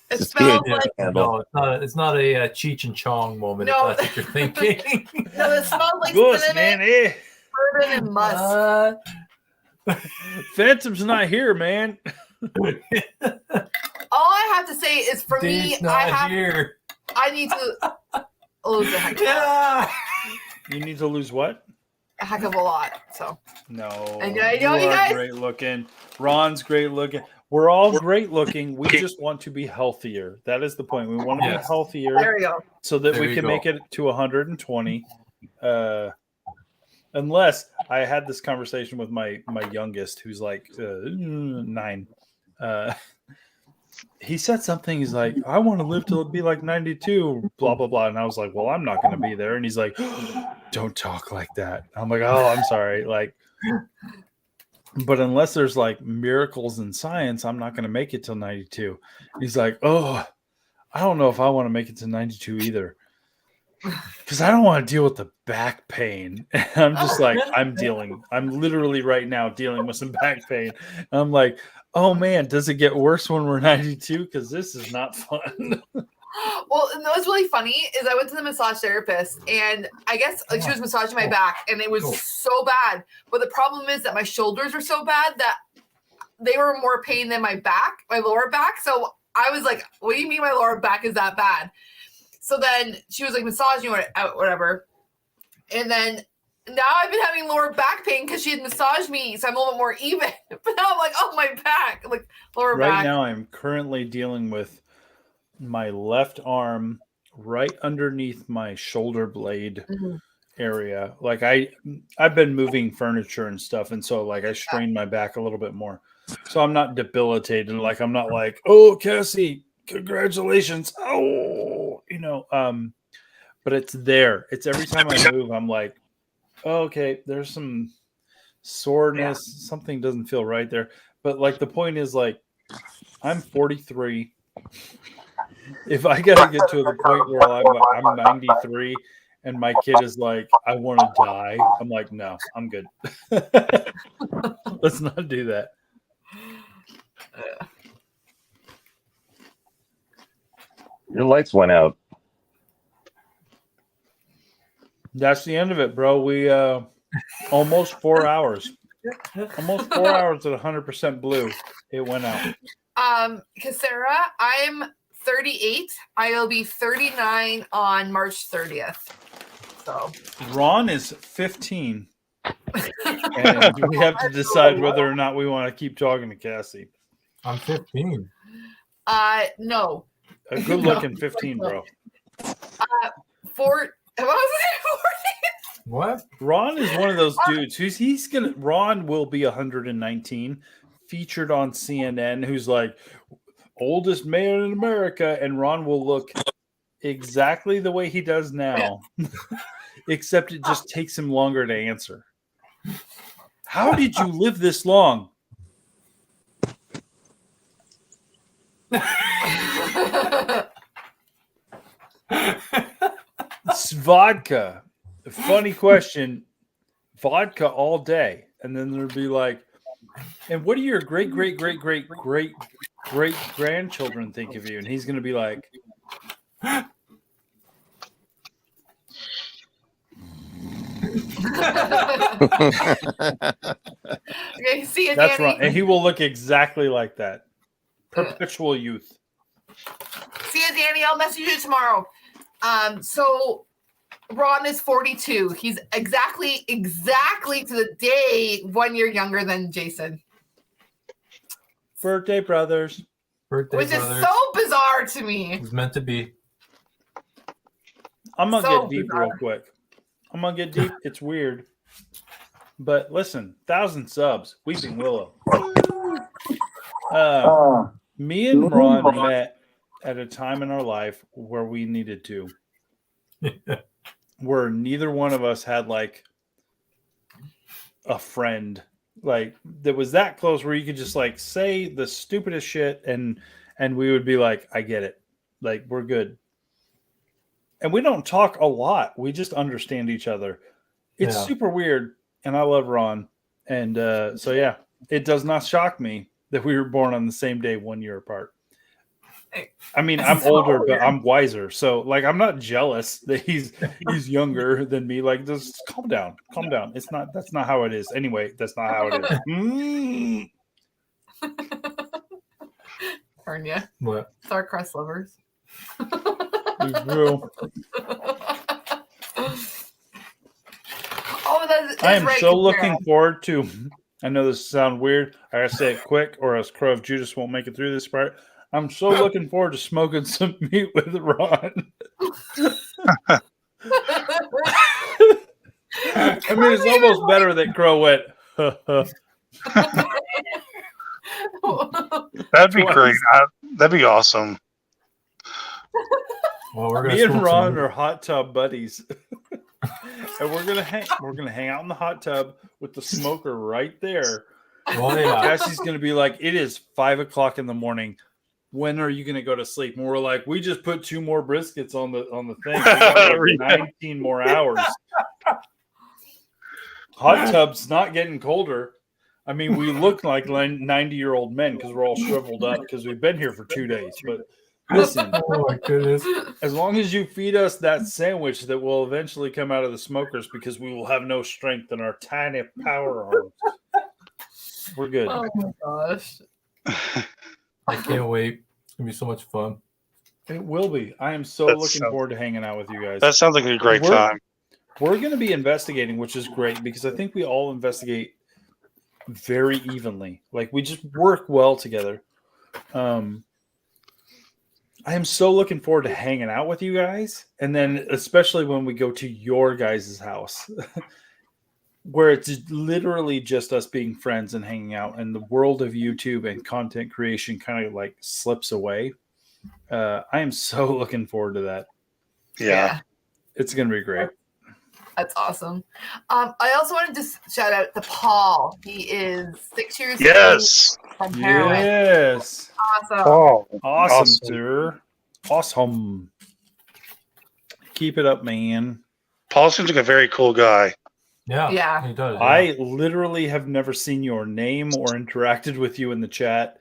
It smells Yeah. like No, it's not a Cheech and Chong moment. No. If that's what you're thinking. no, it smells like Ghost, cinnamon, man, bourbon, and musk. Phantom's not here, man. All I have to say is, for me, Dave's not here. I need to lose a heck, You need to lose what? a heck of a lot. So No. I know you are guys. great looking. Ron's great looking. We're all great looking. We just want to be healthier. That is the point. We want to be Yes. healthier There we go. so that There we you can go. make it to 120. Unless I had this conversation with my youngest, who's like 9. He said something. He's like, I want to live to be like 92, blah, blah, blah. And I was like, well, I'm not going to be there. And he's like, don't talk like that. I'm like, oh, I'm sorry. Like, but unless there's like miracles in science, I'm not going to make it till 92. He's like, oh, I don't know if I want to make it to 92 either. Because I don't want to deal with the back pain. And I'm just like, I'm literally right now dealing with some back pain. And I'm like, oh man, does it get worse when we're 92? Because this is not fun. Well, and what's really funny is I went to the massage therapist, and I guess like she was massaging my back, and it was so bad. But the problem is that my shoulders were so bad that they were more pain than my back, my lower back. So I was like, what do you mean my lower back is that bad? So then she was like massaging whatever. And then now I've been having lower back pain because she had massaged me, so I'm a little bit more even. But now I'm like, oh, my back, like lower back. Right now, I'm currently dealing with my left arm right underneath my shoulder blade area. Like I've been moving furniture and stuff, and so like I strained my back a little bit more. So I'm not debilitated. Like I'm not like, oh, Cassie, congratulations. Oh, but it's there. It's every time I move, I'm like, oh, okay, there's some soreness. Yeah. Something doesn't feel right there. But like the point is, like, I'm 43. If I gotta get to the point where I'm 93 and my kid is like, I want to die, I'm like, no, I'm good. Let's not do that. Your lights went out. That's the end of it, bro. We almost 4 hours. Almost 4 hours at 100% blue. It went out. Sarah, I'm 38. I'll be 39 on March 30th. So Ron is 15. And we have to decide whether or not we want to keep talking to Cassie. I'm 15. No. A good looking 15, bro. What? Ron is one of those dudes who's Ron will be 119, featured on CNN, who's like oldest man in America, and Ron will look exactly the way he does now, except it just takes him longer to answer. How did you live this long? It's vodka. Funny question. Vodka all day. And then there'd be like, and what do your great grandchildren think of you? And he's going to be like, okay, see you, that's Danny. right. And he will look exactly like that. Perpetual youth. See you, Danny. I'll message you tomorrow. So Ron is 42. He's exactly to the day 1 year younger than Jason. Birthday brothers. Which is so bizarre to me. It was meant to be. I'm going to get deep real quick. I'm going to get deep. It's weird. But listen, 1,000 subs. Weeping Willow. Me and Ron met at a time in our life where we needed to. Where neither one of us had like a friend like that was that close where you could just like say the stupidest shit and we would be like, I get it. Like, we're good. And we don't talk a lot. We just understand each other. It's super weird. And I love Ron. And so, yeah, it does not shock me that we were born on the same day 1 year apart. I mean, I'm older, but I'm wiser. So, like, I'm not jealous that he's younger than me. Like, just calm down. Calm down. That's not how it is. Anyway, that's not how it is. Hernia. What? Star-crossed lovers. I am so looking forward to. I know this sounds weird. I gotta say it quick, or else Crow of Judas won't make it through this part. I'm so looking forward to smoking some meat with Ron. I mean, it's almost better that Crow went. That'd be great. That'd be awesome. Well, me and Ron are hot tub buddies, and we're gonna hang out in the hot tub with the smoker right there. Oh yeah. Cassie's gonna be like, "It is 5 o'clock in the morning. When are you gonna go to sleep?" And we're like, "We just put 2 more briskets on the thing. We got like 19 more hours." Hot tub's not getting colder. I mean, we look like 90-year-old men because we're all shriveled up because we've been here for 2 days. But listen, oh my goodness! As long as you feed us that sandwich that will eventually come out of the smokers, because we will have no strength in our tiny power arms, we're good. Oh my gosh! I can't wait. It's gonna be so much fun. It will be. I am so looking forward to hanging out with you guys. That sounds like a great time. We're going to be investigating, which is great because I think we all investigate very evenly. Like, we just work well together. I am so looking forward to hanging out with you guys. And then especially when we go to your guys' house where it's literally just us being friends and hanging out, and the world of YouTube and content creation kind of like slips away. I am so looking forward to that. Yeah. It's going to be great. That's awesome. I also wanted to shout out to Paul. He is 6 years old. Yes. From heroin. Yes. Awesome. Oh, awesome, sir. Awesome. Keep it up, man. Paul seems like a very cool guy. Yeah. He does. I literally have never seen your name or interacted with you in the chat.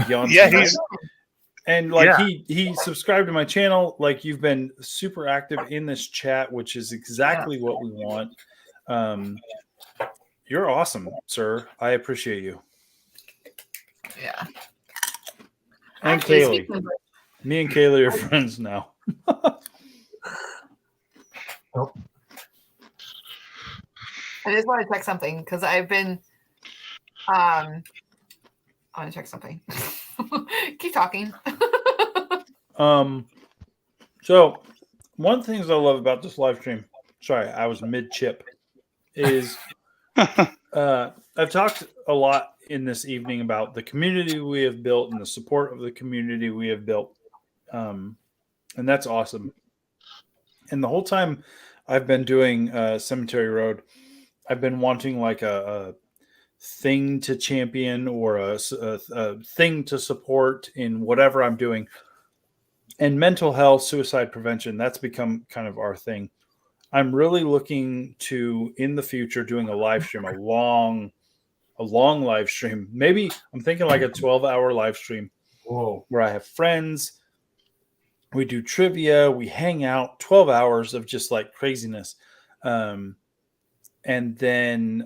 Beyond and like he subscribed to my channel. Like, you've been super active in this chat, which is exactly what we want. You're awesome, sir. I appreciate you. Yeah. And Kaylee. Me and Kaylee are friends now. I just want to check something because I've been I want to check something. Keep talking. So one of the things I love about this live stream, sorry, I was mid-chip, is I've talked a lot in this evening about the community we have built and the support of the community we have built. And that's awesome. And the whole time I've been doing Cemetery Road, I've been wanting like a thing to champion or a thing to support in whatever I'm doing. And mental health, suicide prevention, that's become kind of our thing. I'm really looking to, in the future, doing a live stream, a long live stream. Maybe I'm thinking like a 12-hour live stream. Whoa. Where I have friends. We do trivia. We hang out 12 hours of just like craziness. And then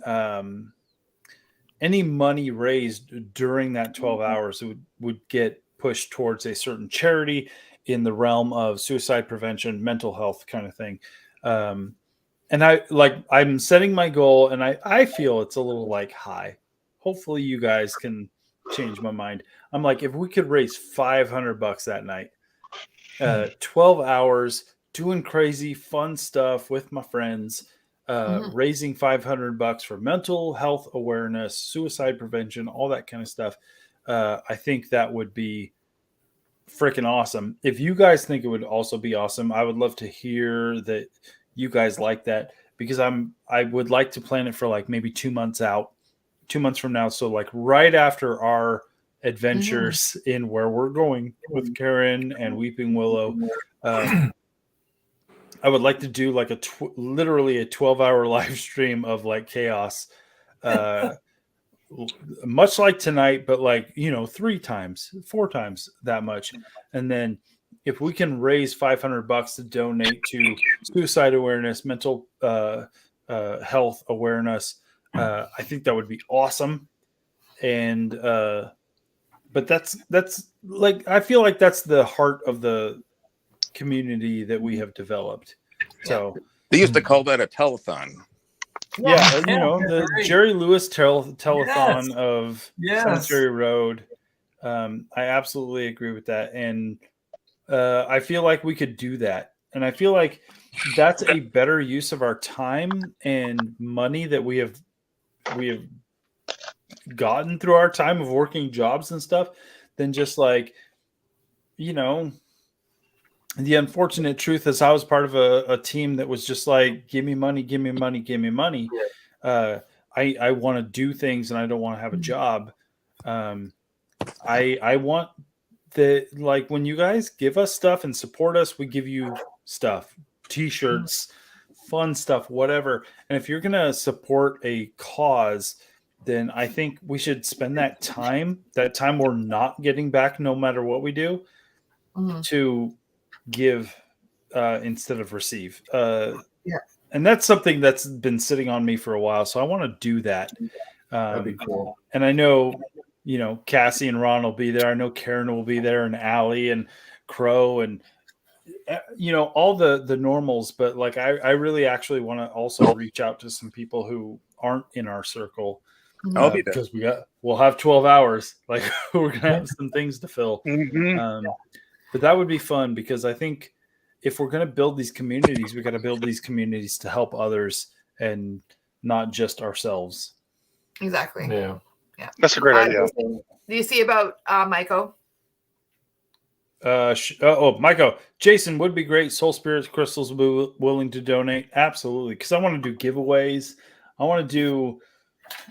any money raised during that 12 hours would get pushed towards a certain charity in the realm of suicide prevention, mental health kind of thing. And I'm setting my goal, and I feel it's a little like high. Hopefully you guys can change my mind. I'm like, if we could raise $500 that night, 12 hours doing crazy fun stuff with my friends, raising $500 for mental health awareness, suicide prevention, all that kind of stuff. I think that would be freaking awesome. If you guys think it would also be awesome, I would love to hear that you guys like that, because I would like to plan it for like maybe 2 months out, 2 months from now. So like right after our adventures in where we're going with Karen and Weeping Willow, I would like to do like literally a 12-hour live stream of like chaos, much like tonight, but like, 3 times, 4 times that much. And then if we can raise $500 to donate to suicide awareness, mental health awareness, I think that would be awesome. And but that's like, I feel like that's the heart of the community that we have developed. So they used to call that a telethon. Yeah, the Jerry Lewis telethon of Cemetery Road. I absolutely agree with that. And I feel like we could do that. And I feel like that's a better use of our time and money that we have gotten through our time of working jobs and stuff than just like, the unfortunate truth is I was part of a team that was just like, give me money, give me money, give me money. I want to do things and I don't want to have a job. I want that, like, when you guys give us stuff and support us, we give you stuff, t-shirts, fun stuff, whatever. And if you're going to support a cause, then I think we should spend that time we're not getting back no matter what we do, to give instead of receive. And that's something that's been sitting on me for a while. So I want to do that. That'd be cool. And I know, Cassie and Ron will be there. I know Karen will be there, and Allie and Crow, and all the normals. But like, I really actually want to also reach out to some people who aren't in our circle. I'll be there, because we'll have 12 hours. Like, we're gonna have some things to fill. But that would be fun, because I think if we're going to build these communities, we got to build these communities to help others and not just ourselves. Exactly. Yeah. That's a great idea. Do you see about Maiko? Maiko, Jason would be great. Soul Spirits Crystals will be willing to donate. Absolutely. Because I want to do giveaways. I want to do,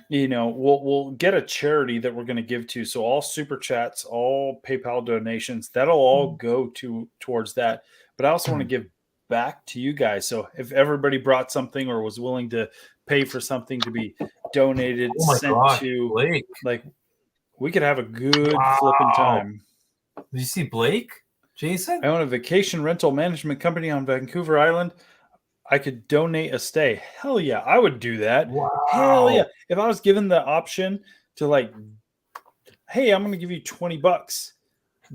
we'll get a charity that we're going to give to. So all super chats, all PayPal donations, that'll all go towards that. But I also want to give back to you guys. So if everybody brought something or was willing to pay for something to be donated, to Blake, like, we could have a good flipping time. Did you see Blake, Jason? I own a vacation rental management company on Vancouver Island. I could donate a stay. Hell yeah, I would do that. Wow. Hell yeah. If I was given the option to, like, hey, I'm going to give you $20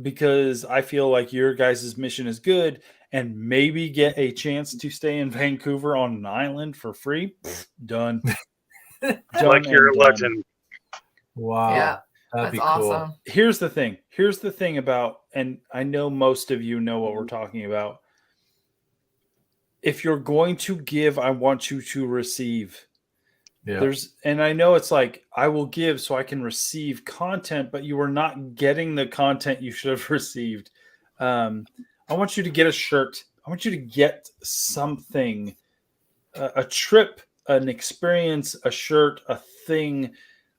because I feel like your guys' mission is good, and maybe get a chance to stay in Vancouver on an island for free, done. Like, you're a legend. Wow. Yeah, that'd that's be awesome. cool. Here's the thing about, and I know most of you know what we're talking about. If you're going to give, I want you to receive. Yeah. And I know it's like, I will give so I can receive content, but you are not getting the content you should have received. I want you to get a shirt. I want you to get something, a trip, an experience, a shirt, a thing.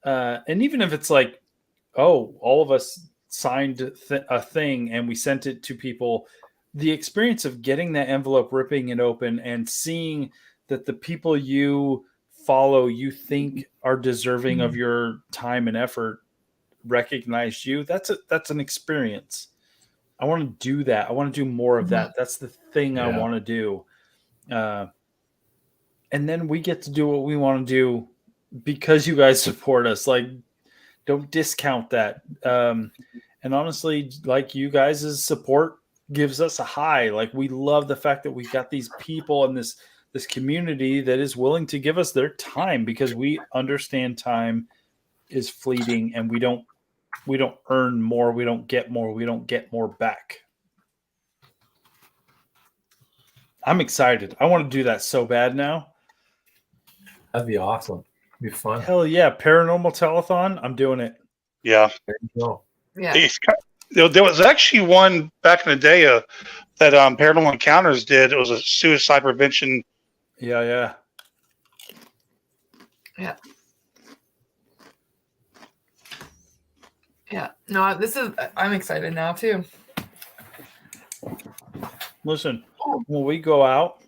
And even if it's like, oh, all of us signed a thing and we sent it to people, the experience of getting that envelope, ripping it open, and seeing that the people you follow, you think are deserving of your time and effort, recognize you. That's an experience. I want to do that. I want to do more of that. That's the thing I want to do. And then we get to do what we want to do because you guys support us. Like, don't discount that. And honestly, like, you guys' support gives us a high. Like, we love the fact that we got these people and this community that is willing to give us their time, because we understand time is fleeting, and we don't earn more. We don't get more back. I'm excited. I want to do that so bad now. That'd be awesome. It'd be fun. Hell yeah. Paranormal telethon. I'm doing it. Yeah. There you go. Yeah. There was actually one back in the day that Paranormal Encounters did. It was a suicide prevention. Yeah. No, I'm excited now too. Listen, when we go out,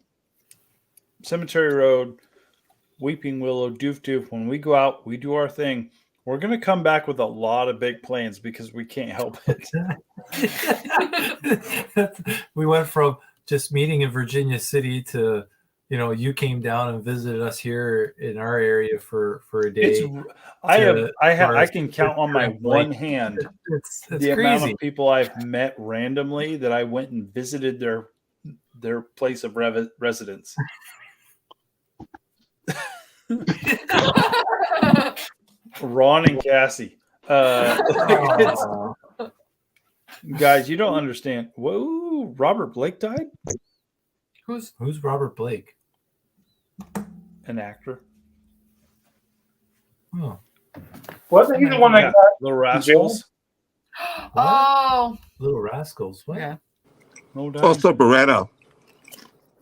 Cemetery Road, Weeping Willow, Doof Doof, when we go out, we do our thing. We're going to come back with a lot of big plans because we can't help it. We went from just meeting in Virginia City to, you came down and visited us here in our area for a day. I can count on my one hand it's the crazy. amount of people I've met randomly that I went and visited their place of residence. Ron and Cassie. Guys, you don't understand. Whoa, Robert Blake died? Who's Robert Blake? An actor. Oh. Wasn't he the one that got Little Rascals? Oh. Little Rascals. What? Yeah. No doubt. Also, Beretta.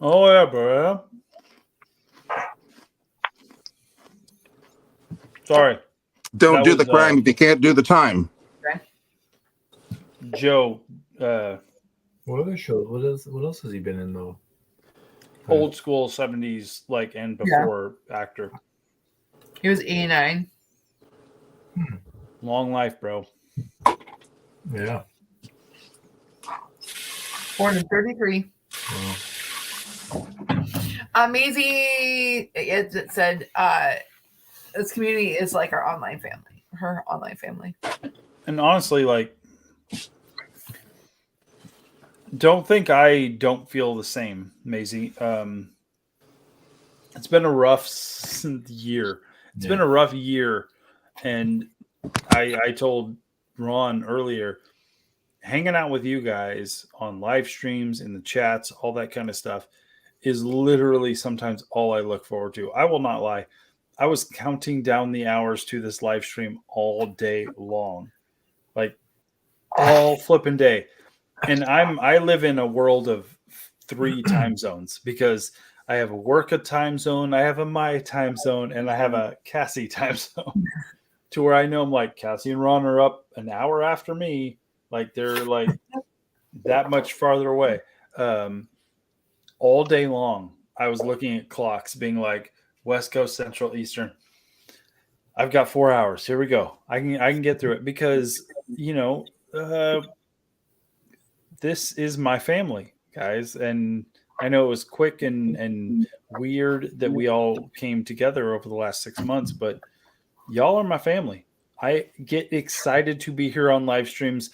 Oh, yeah, bro. Sorry. Don't That do was, the crime if you can't do the time. Joe. What other shows? What else has he been in though? Old school 70s, like, and before actor. He was 89. Long life, bro. Yeah. Born in 33. Wow. Amazing. It said this community is like our online family. Her online family. And honestly, like, don't think I don't feel the same, Maisie. It's been a rough year. It's been a rough year. And I told Ron earlier, hanging out with you guys on live streams, in the chats, all that kind of stuff is literally sometimes all I look forward to. I will not lie. I was counting down the hours to this live stream all day long, like all flipping day. And I live in a world of 3 time zones, because I have a Worka time zone, I have a my time zone, and I have a Cassie time zone. To where I know I'm like, Cassie and Ron are up an hour after me. Like, they're like that much farther away. All day long, I was looking at clocks being like, West Coast, Central, Eastern. I've got 4 hours. Here we go. I can get through it, because, this is my family, guys. And I know it was quick and weird that we all came together over the last 6 months, but y'all are my family. I get excited to be here on live streams,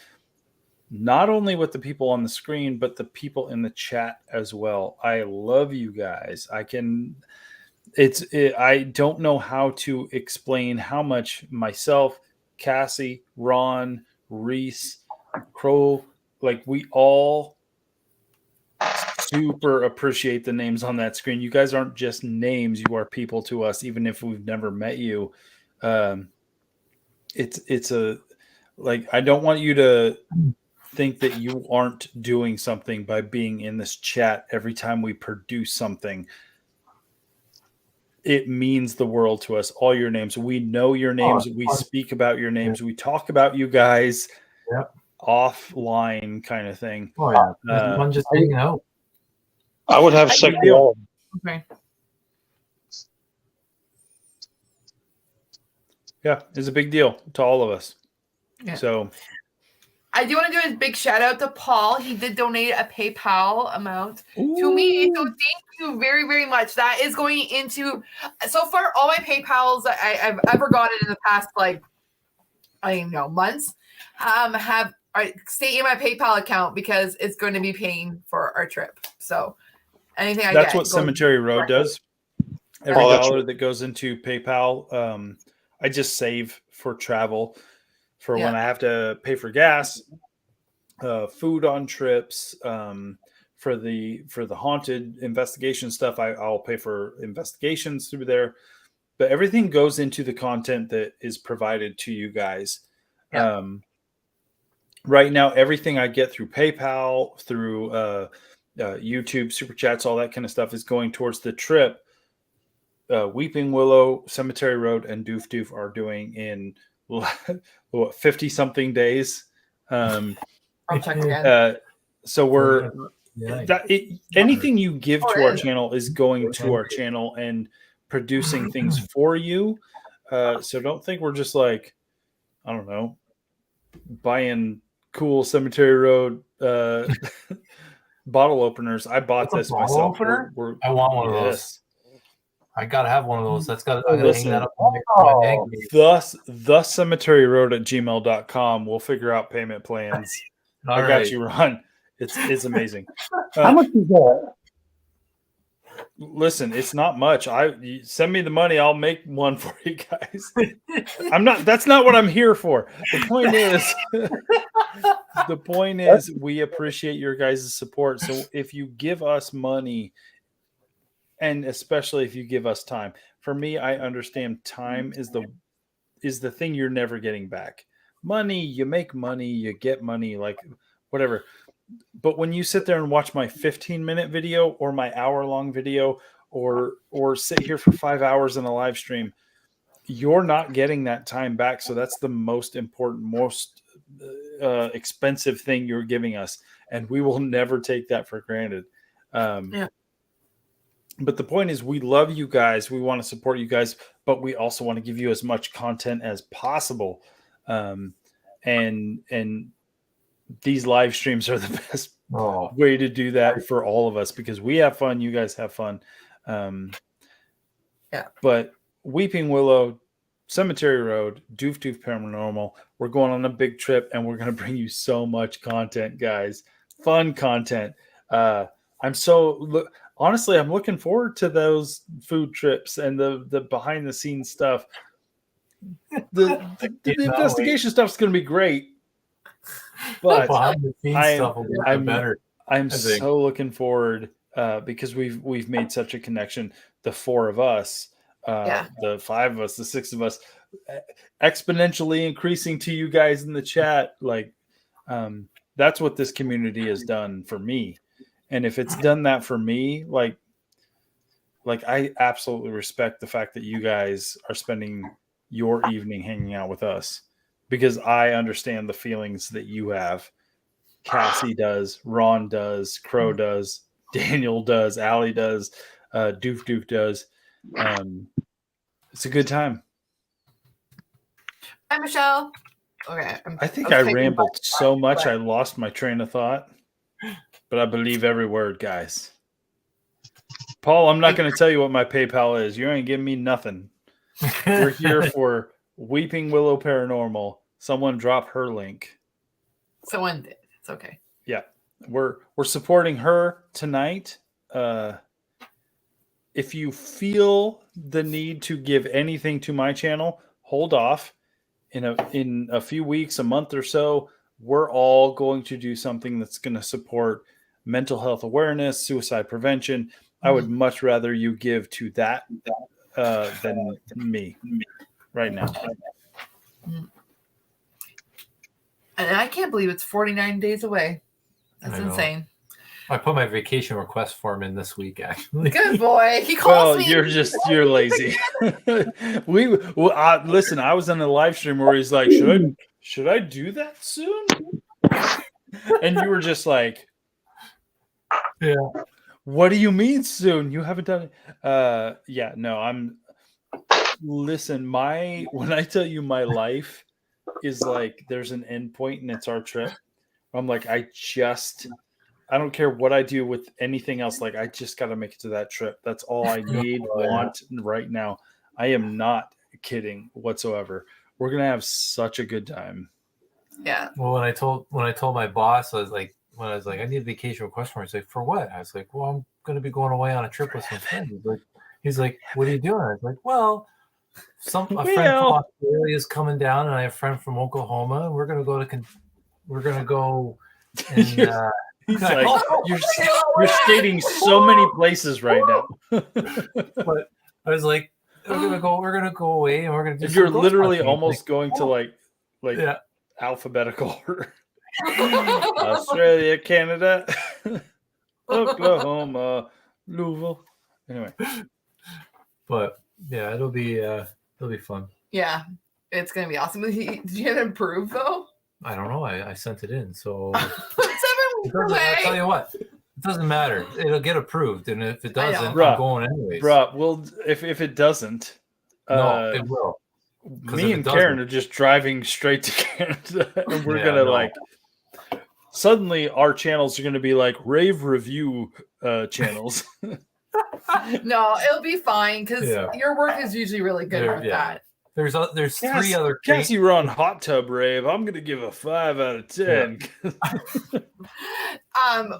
not only with the people on the screen, but the people in the chat as well. I love you guys. I don't know how to explain how much myself, Cassie, Ron, Reese, Crow, like, we all super appreciate the names on that screen. You guys aren't just names. You are people to us, even if we've never met you. It's a, like, I don't want you to think that you aren't doing something by being in this chat every time we produce something. It means the world to us. All your names. We know your names. We speak about your names. We talk about you guys offline, kind of thing. Oh, yeah. I'm just hanging out. I would have second. Okay. Yeah, it's a big deal to all of us. Yeah. So I do want to do a big shout out to Paul. He did donate a PayPal amount to me. So thank you very, very much. That is going into, so far, all my PayPals that I've ever gotten in the past, like, I don't know, months, have stay in my PayPal account because it's going to be paying for our trip. So anything I That's get what Cemetery Road does. Every dollar that goes into PayPal, I just save for travel for when I have to pay for gas, food on trips, for the haunted investigation stuff. I'll pay for investigations through there, but everything goes into the content that is provided to you guys. Right now, everything I get through PayPal, through YouTube, Super Chats, all that kind of stuff is going towards the trip. Weeping Willow, Cemetery Road, and Doof Doof are doing in 50-something days. I'll check again. So we're anything you give to our channel is going to our channel and producing things for you. So don't think we're just like, I don't know, buying cool Cemetery Road bottle openers. I bought this myself. I want one of those. I gotta have one of those. That's got. I'm gonna hang that up. Thus cemeteryroad@gmail.com. We'll figure out payment plans. I got you, Ron. It's amazing. How much is that? Listen, it's not much. You send me the money, I'll make one for you guys. That's not what I'm here for. The point is we appreciate your guys' support. So if you give us money, and especially if you give us time, for me, I understand time is the thing you're never getting back. Money, you make money, you get money, like whatever. But when you sit there and watch my 15-minute video or my hour-long video or sit here for 5 hours in a live stream, you're not getting that time back. So that's the most important, most expensive thing you're giving us. And we will never take that for granted. But the point is, we love you guys. We want to support you guys, but we also want to give you as much content as possible. And these live streams are the best way to do that for all of us because we have fun. You guys have fun. But Weeping Willow, Cemetery Road, Doof Doof Paranormal, we're going on a big trip and we're going to bring you so much content, guys. Fun content. Honestly, I'm looking forward to those food trips and the behind the scenes stuff. The investigation stuff is going to be great. But I'm so looking forward because we've made such a connection. The four of us, the five of us, the six of us, exponentially increasing to you guys in the chat. Like that's what this community has done for me. And if it's done that for me, like I absolutely respect the fact that you guys are spending your evening hanging out with us. Because I understand the feelings that you have. Cassie does, Ron does, Crow does, Daniel does, Allie does, Doof Doof does. It's a good time. Hi, Michelle. Okay. I think I rambled so much I lost my train of thought. But I believe every word, guys. Paul, I'm not going to tell you what my PayPal is. You ain't giving me nothing. We're here for Weeping Willow Paranormal. Someone drop her link. Someone did. It's okay. Yeah. We're supporting her tonight. If you feel the need to give anything to my channel, hold off. In a few weeks, a month or so, we're all going to do something that's going to support mental health awareness, suicide prevention. I would much rather you give to that than me right now. And I can't believe it's 49 days away. That's insane. I put my vacation request form in this week, actually. Good boy. He calls me. You're lazy. Listen, I was on a live stream where he's like, should I do that soon? And you were just like, yeah. What do you mean soon? You haven't done it. Listen, when I tell you my life is like there's an end point and it's our trip. I'm like, I don't care what I do with anything else. Like, I just got to make it to that trip. That's all I want right now. I am not kidding whatsoever. We're going to have such a good time. Yeah. Well, when I told my boss, I was like, I need a vacation request form. He's like, for what? I was like, well, I'm going to be going away on a trip with some friends. He's like, what are you doing? I was like, well, a friend from Australia is coming down, and I have a friend from Oklahoma. And we're going to go and he's like, you're stating so many places right now. But I was like, we're gonna go away, and we're gonna do. You're literally almost going to like yeah. alphabetical order. Australia, Canada, Oklahoma, Louisville. Anyway, but yeah, it'll be fun. Yeah, it's gonna be awesome. Did you get it approved though? I don't know. I sent it in, so 7 weeks away. I'll tell you what. It doesn't matter. It'll get approved, and if it doesn't, I'm going anyways. Bruh, well, if it doesn't, no, it will. Me and Karen are just driving straight to Canada, and we're gonna suddenly our channels are gonna be like rave review channels. No, it'll be fine because your work is usually really good with that. There's three other Cassie run hot tub rave. I'm gonna give a 5 out of 10.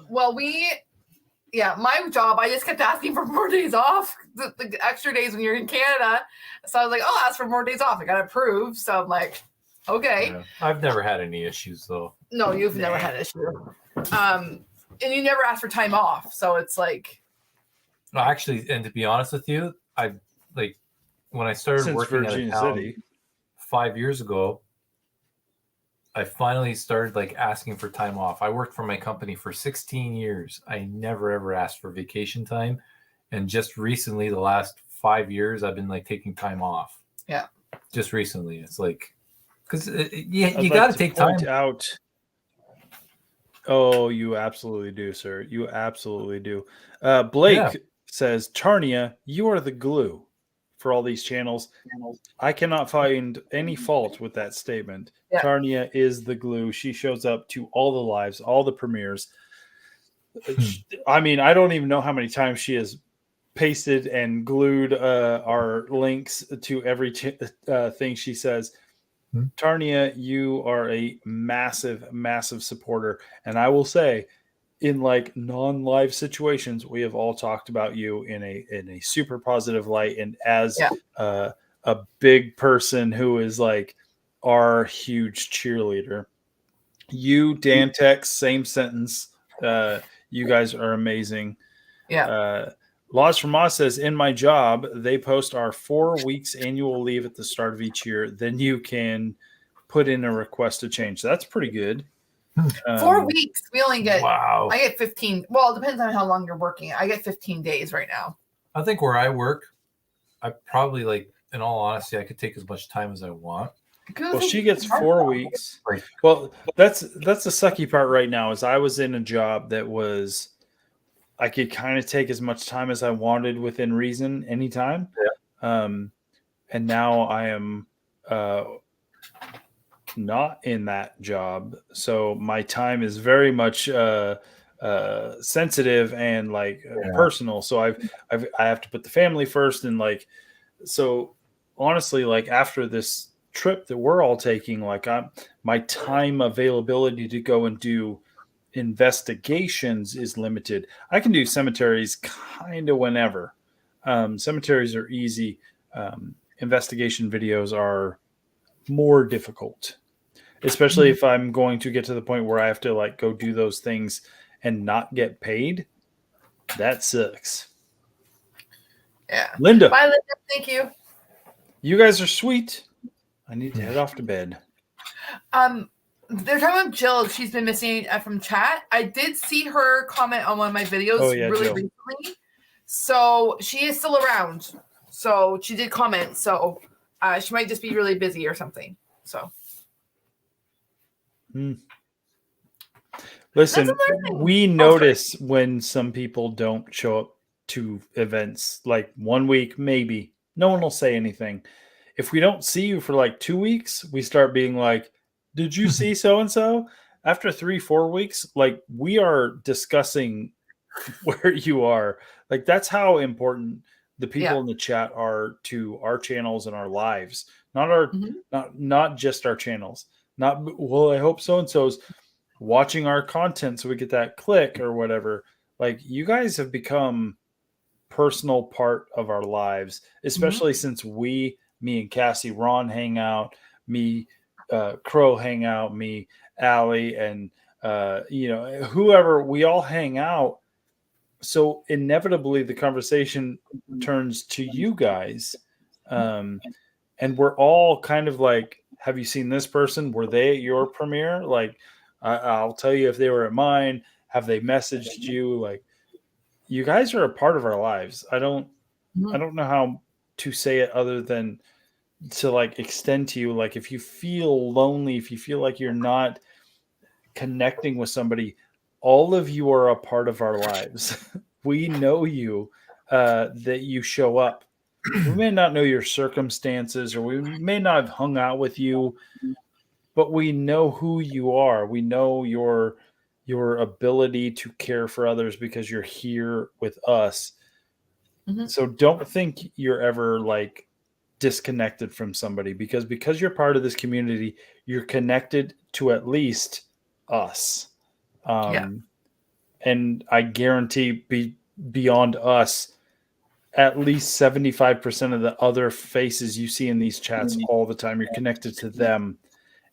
Well, my job, I just kept asking for more days off, the extra days when you're in Canada. So I was like, I'll ask for more days off. I got approved. So I'm like, okay. Yeah. I've never had any issues though. No, you've never had issues. And you never asked for time off. So it's like. No, actually, and to be honest with you, I when I started working at a town 5 years ago, I finally started asking for time off. I worked for my company for 16 years. I never ever asked for vacation time, and just recently, the last 5 years, I've been taking time off. Yeah. Just recently, it's because you got to take time out. Oh, you absolutely do, sir. You absolutely do. Blake says, Tarnia, you are the glue for all these channels. I cannot find any fault with that statement. Yeah. Tarnia is the glue. She shows up to all the lives, all the premieres. I mean, I don't even know how many times she has pasted and glued our links to every thing she says. Tarnia, you are a massive, massive supporter. And I will say, in non-live situations, we have all talked about you in a super positive light, and as a big person who is our huge cheerleader. You, Dan Tex, same sentence. You guys are amazing. Yeah. Laws from Oz says, in my job, they post our 4 weeks annual leave at the start of each year. Then you can put in a request to change. That's pretty good. 4 weeks. We only get. Wow. I get 15. Well, it depends on how long you're working. I get 15 days right now. I think where I work, I probably in all honesty, I could take as much time as I want. Well, she gets 4 weeks. Well, that's the sucky part right now. Is I was in a job that was, I could kind of take as much time as I wanted within reason, anytime. Yeah. And now I am not in that job, so my time is very much sensitive and personal. So I have to put the family first, and so honestly, after this trip that we're all taking, my time availability to go and do investigations is limited. I can do cemeteries kind of whenever. Cemeteries are easy. Investigation videos are more difficult, especially if I'm going to get to the point where I have to go do those things and not get paid. That sucks. Yeah. Linda. Bye, Linda. Thank you. You guys are sweet. I need to head off to bed. They're talking about Jill. She's been missing from chat. I did see her comment on one of my videos really recently. So she is still around. So she did comment. So she might just be really busy or something. So. Listen, we notice when some people don't show up to events, 1 week, maybe. No one will say anything. If we don't see you for 2 weeks, we start being did you see so-and-so? After 3-4 weeks, we are discussing where you are. That's how important the people in the chat are to our channels and our lives. Not our, not just our channels. not, well, I hope so-and-so's watching our content so we get that click or whatever. Like, you guys have become personal part of our lives, especially since me and Cassie, Ron hang out, me, Crow hang out, me, Allie, and whoever, we all hang out. So inevitably the conversation turns to you guys. And we're all kind of like, have you seen this person? Were they at your premiere? Like, I'll tell you if they were at mine. Have they messaged you? Like, you guys are a part of our lives. I don't know how to say it other than to like extend to you. Like, if you feel lonely, if you feel like you're not connecting with somebody, all of you are a part of our lives. We know you, that you show up. We may not know your circumstances, or we may not have hung out with you, but we know who you are. We know your ability to care for others because you're here with us. So don't think you're ever like disconnected from somebody, because you're part of this community, you're connected to at least us. And I guarantee beyond us, at least 75% of the other faces you see in these chats all the time, you're connected to them.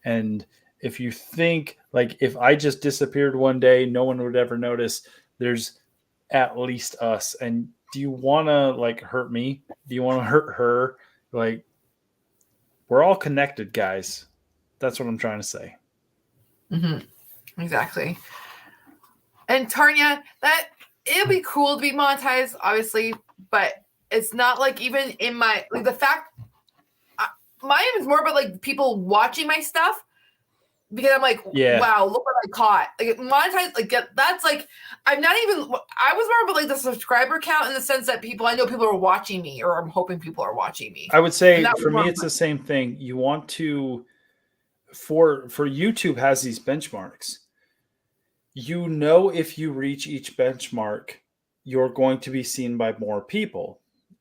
And if you think like, if I just disappeared one day, no one would ever notice, there's at least us. And do you want to like hurt me? Do you want to hurt her? Like, we're all connected, guys. That's what I'm trying to say. Exactly. And Tanya, that it'll be cool to be monetized, obviously, but it's not like, even in my, like, the fact, mine is more about like people watching my stuff, because I'm like, wow, look what I caught. Like, monetize, like, that's like, I'm not even, I was more about like the subscriber count, in the sense that I know people are watching me, or I'm hoping people are watching me. I would say for me, it's the same thing. You want to, for YouTube has these benchmarks. You know, if you reach each benchmark, you're going to be seen by more people.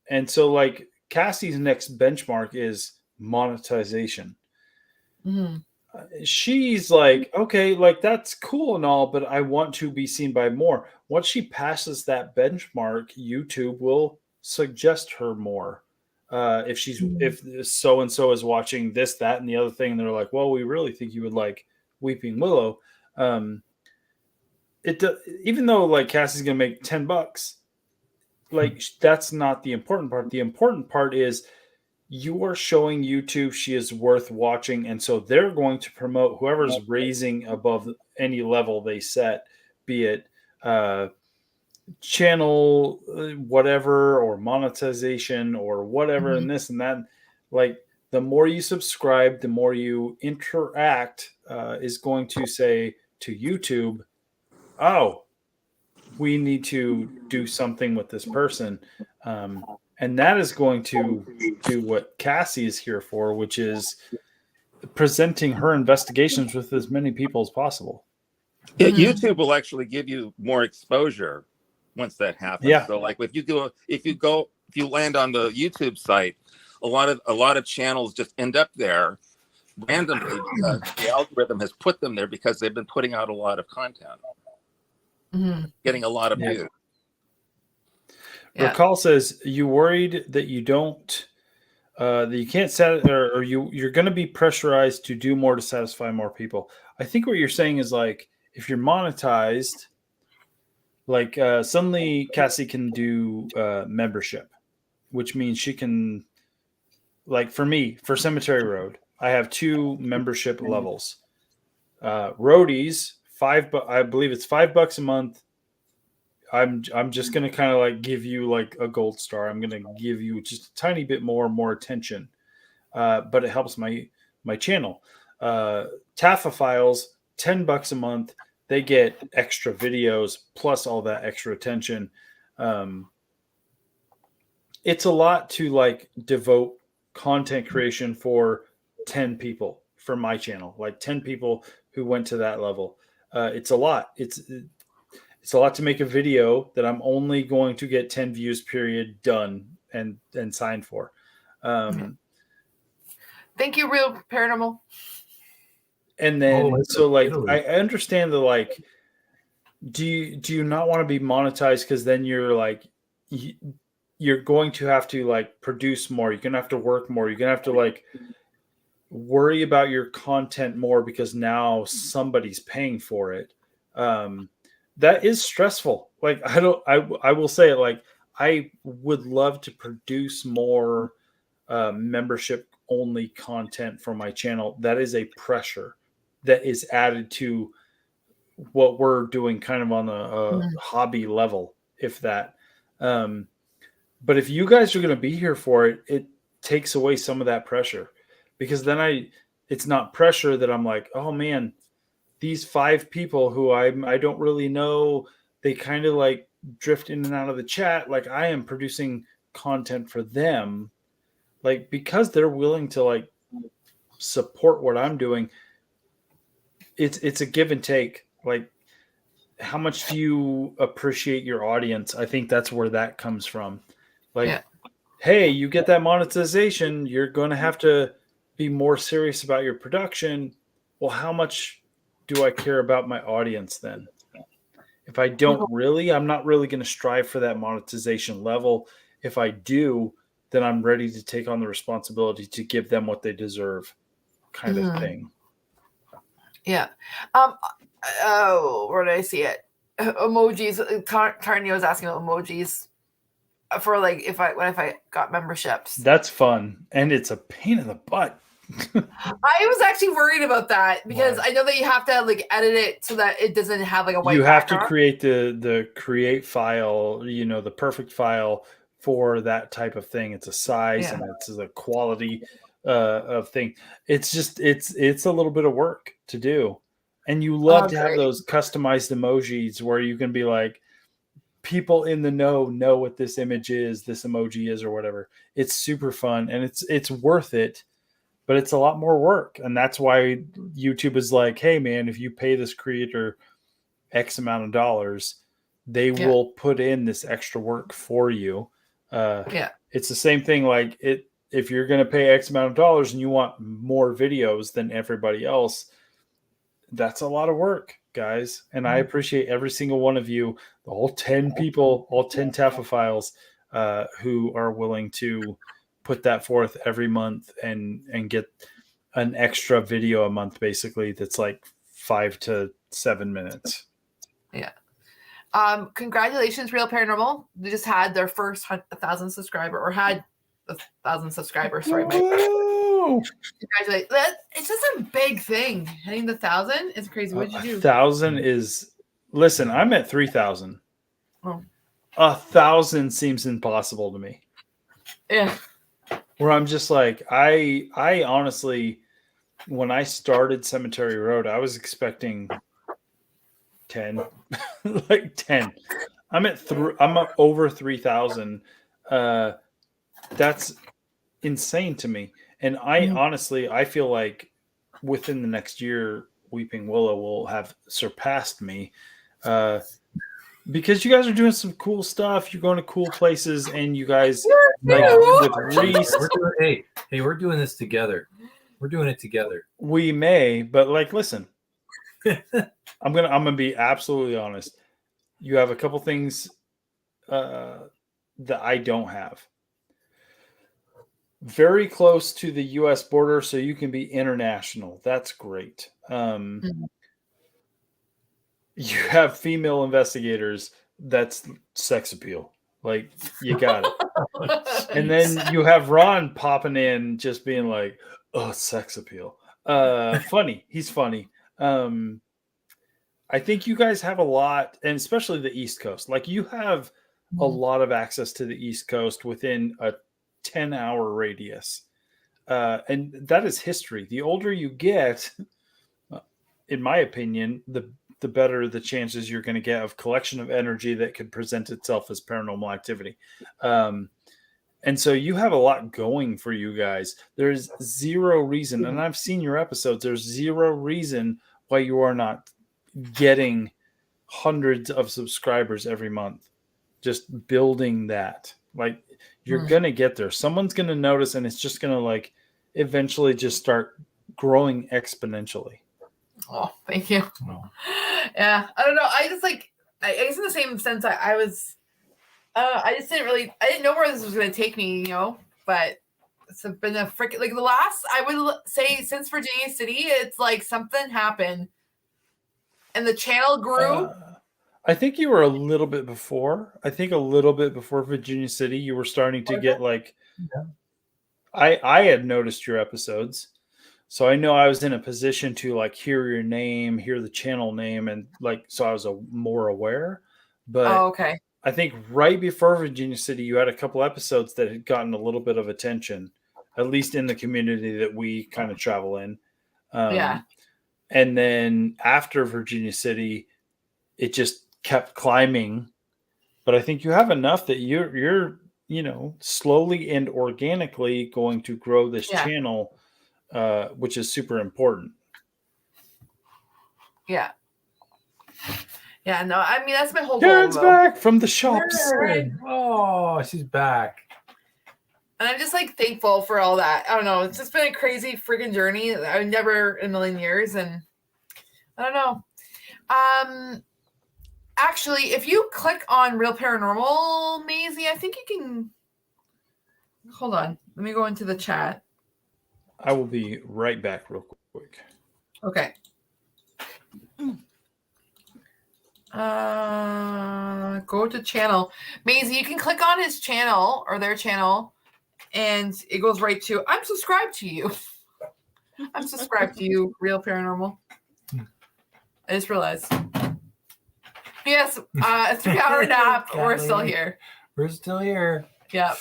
And so like Cassie's next benchmark is monetization. She's like, okay, like that's cool and all, but I want to be seen by more. Once she passes that benchmark, YouTube will suggest her more. If so and so is watching this, that, and the other thing, and they're like, well, we really think you would like Weeping Willow. Even though like Cassie's gonna make $10, like that's not the important part. The important part is you are showing YouTube she is worth watching, and so they're going to promote whoever's raising above any level they set, be it channel whatever, or monetization, or whatever, and this and that. Like, the more you subscribe, the more you interact, is going to say to YouTube, oh, we need to do something with this person. And that is going to do what Cassie is here for, which is presenting her investigations with as many people as possible. Yeah, YouTube will actually give you more exposure once that happens. Yeah. So like if you land on the YouTube site, a lot of channels just end up there randomly because the algorithm has put them there because they've been putting out a lot of content. Getting a lot of views. Recall says, you worried that you don't, that you can't or you're going to be pressurized to do more to satisfy more people. I think what you're saying is like, if you're monetized, like suddenly Cassie can do membership, which means she can, like for me, for Cemetery Road, I have 2 membership levels. Roadies, I believe it's $5 a month. I'm just gonna kind of like give you like a gold star. I'm gonna give you just a tiny bit more attention, but it helps my channel. Taffa Files, $10 a month. They get extra videos plus all that extra attention. It's a lot to like devote content creation for 10 people for my channel, like 10 people who went to that level. It's a lot. It's a lot to make a video that I'm only going to get 10 views period done and signed for. Thank you, Real Paranormal. And then like Italy. I understand the like, do you not want to be monetized, because then you're like you're going to have to like produce more, you're gonna have to work more, you're gonna have to like worry about your content more because now somebody's paying for it. That is stressful. Like I will say it, like I would love to produce more membership only content for my channel. That is a pressure that is added to what we're doing kind of on a hobby level, if that. But if you guys are going to be here for it, it takes away some of that pressure, because then it's not pressure that I'm like, oh man, these 5 people who I don't really know, they kind of like drift in and out of the chat. Like I am producing content for them, like because they're willing to like support what I'm doing. It's a give and take. Like, how much do you appreciate your audience? I think that's where that comes from. Like, hey, you get that monetization, you're going to have to be more serious about your production. Well, how much do I care about my audience then? If I don't really, I'm not really going to strive for that monetization level. If I do, then I'm ready to take on the responsibility to give them what they deserve, kind of thing. Yeah. Oh, where did I see it? Emojis. Tarnia was asking about emojis for like if I got memberships. That's fun, and it's a pain in the butt. I was actually worried about that because I know that you have to like edit it so that it doesn't have like a white. You have background. to create the create file, the perfect file for that type of thing. It's a size and it's a quality of thing. It's just it's a little bit of work to do, and you love to have those customized emojis where you can be like, people in the know what this image is, this emoji is, or whatever. It's super fun, and it's worth it. But it's a lot more work. And that's why YouTube is like, hey, man, if you pay this creator X amount of dollars, they will put in this extra work for you. It's the same thing. Like if you're going to pay X amount of dollars and you want more videos than everybody else, that's a lot of work, guys. And I appreciate every single one of you, the whole 10 people, all 10 Taphophiles who are willing to put that forth every month and get an extra video a month, basically, that's like 5 to 7 minutes. Yeah. Congratulations, Real Paranormal. They just had their first 1,000 subscriber, or had 1,000 subscribers. Sorry, congratulations. It's just a big thing. Hitting the 1,000 is crazy. What did you do? 1,000 is, listen, I'm at 3,000. Oh. 1,000 seems impossible to me. Yeah. Where I'm just like, I honestly, when I started Cemetery Road, I was expecting 10, like 10. I'm at over 3,000. That's insane to me. And honestly, I feel like within the next year, Weeping Willow will have surpassed me. Because you guys are doing some cool stuff. You're going to cool places, and you guys with Reese. We're doing this together. We're doing it together. We may, but like, listen, I'm gonna be absolutely honest. You have a couple things that I don't have. Very close to the U.S. border, so you can be international. That's great. You have female investigators. That's sex appeal. Like, you got it. And then you have Ron popping in, just being like, oh, sex appeal. Funny. He's funny. I think you guys have a lot, and especially the East Coast. Like, you have a lot of access to the East Coast within a 10-hour radius. And that is history. The older you get, in my opinion, the better the chances you're going to get of collection of energy that could present itself as paranormal activity. And so you have a lot going for you guys. There's zero reason, and I've seen your episodes, there's zero reason why you are not getting hundreds of subscribers every month. Just building that. Like, you're going to get there. Someone's going to notice, and it's just going to like eventually just start growing exponentially. Oh, thank you. No. Yeah, I don't know. I just like, I guess in the same sense, I was, I just I didn't know where this was going to take me, you know, but it's been a freaking, like the last, I would say since Virginia City, it's like something happened and the channel grew. I think you were a little bit before. I think a little bit before Virginia City, you were starting to get like, I had noticed your episodes. So I know I was in a position to like hear your name, hear the channel name, and like, so I was more aware. But Okay. I think right before Virginia City, you had a couple episodes that had gotten a little bit of attention, at least in the community that we kind of travel in. Yeah. And then after Virginia City, it just kept climbing. But I think you have enough that you're you know, slowly and organically going to grow this channel, which is super important. Yeah. Yeah, no, I mean, that's my whole Karen's goal. back from the shops. Karen. Oh, she's back. And I'm just like thankful for all that. I don't know. It's just been a crazy freaking journey. I would never in a million years. And I don't know. Actually, if you click on Real Paranormal, Maisie, I think you can. Hold on. Let me go into the chat. I will be right back real quick. Okay. Go to channel. Maisie, you can click on his channel or their channel, and it goes right to I'm subscribed to you. I'm subscribed to you, Real Paranormal. I just realized. Yes, a 3-hour nap. We're still here. We're still here. Yep,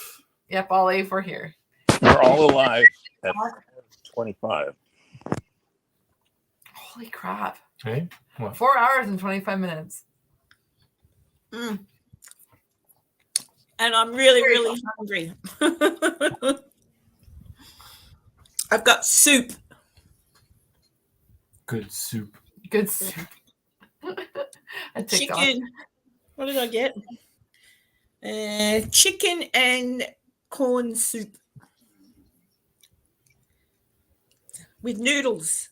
all A, we're here. We're all alive at 25. Holy crap. Hey, what? 4 hours and 25 minutes. And I'm really, really hungry. I've got soup. Good soup. Good soup. Chicken. What did I get? Chicken and corn soup with noodles.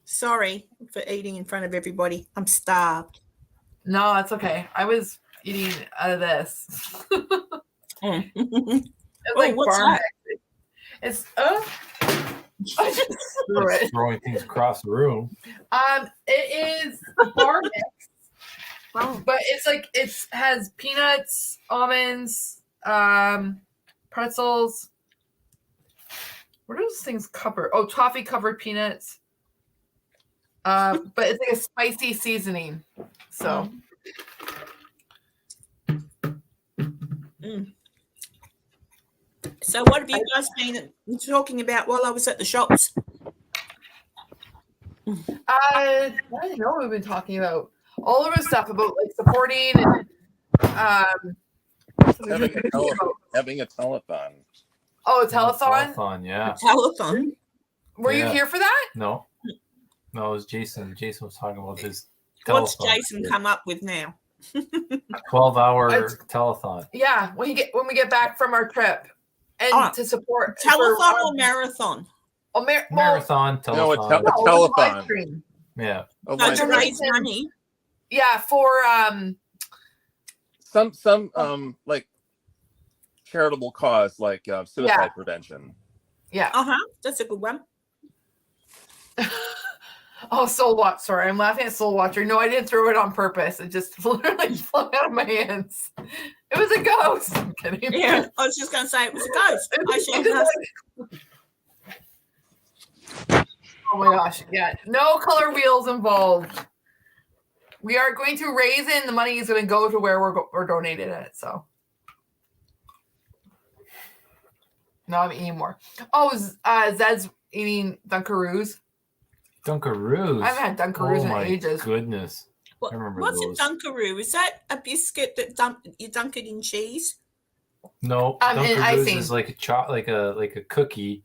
Sorry for eating in front of everybody. I'm starved. No, it's okay. I was eating out of this. It's like what's bar that? mix. It's I just threw it. Throwing things across the room. It is bar mix. But it's like it has peanuts, almonds, pretzels. What are those things covered? Oh, toffee covered peanuts. But it's like a spicy seasoning. So So what have you guys been talking about while I was at the shops? I don't know what we've been talking about. All of the stuff about like supporting and having a telethon. Oh, a telethon? Telethon, yeah. Telethon? Were you here for that? No, it was Jason. Jason was talking about his telethon. What's Jason come up with now? 12-hour telethon. Yeah, when we get back from our trip and to support telethon or marathon? Oh, marathon, telethon. No, a telethon. Yeah. Oh, so to raise money. Yeah, for some like charitable cause like suicide prevention. Yeah. That's a good one. Oh, Soul Watch. Sorry, I'm laughing at Soul Watcher. No, I didn't throw it on purpose. It just literally flew out of my hands. It was a ghost. I'm kidding. Yeah, I was just going to say it was a ghost. Oh my gosh. Yeah. No color wheels involved. We are going to raise it, and the money is going to go to where we're donating it. So. No, I'm eating more. Oh, Zed's eating Dunkaroos. Dunkaroos. I haven't had Dunkaroos in ages. Goodness. I remember What's those. a Dunkaroo? Is that a biscuit that you dunk it in cheese? No, Dunkaroos is like a cookie,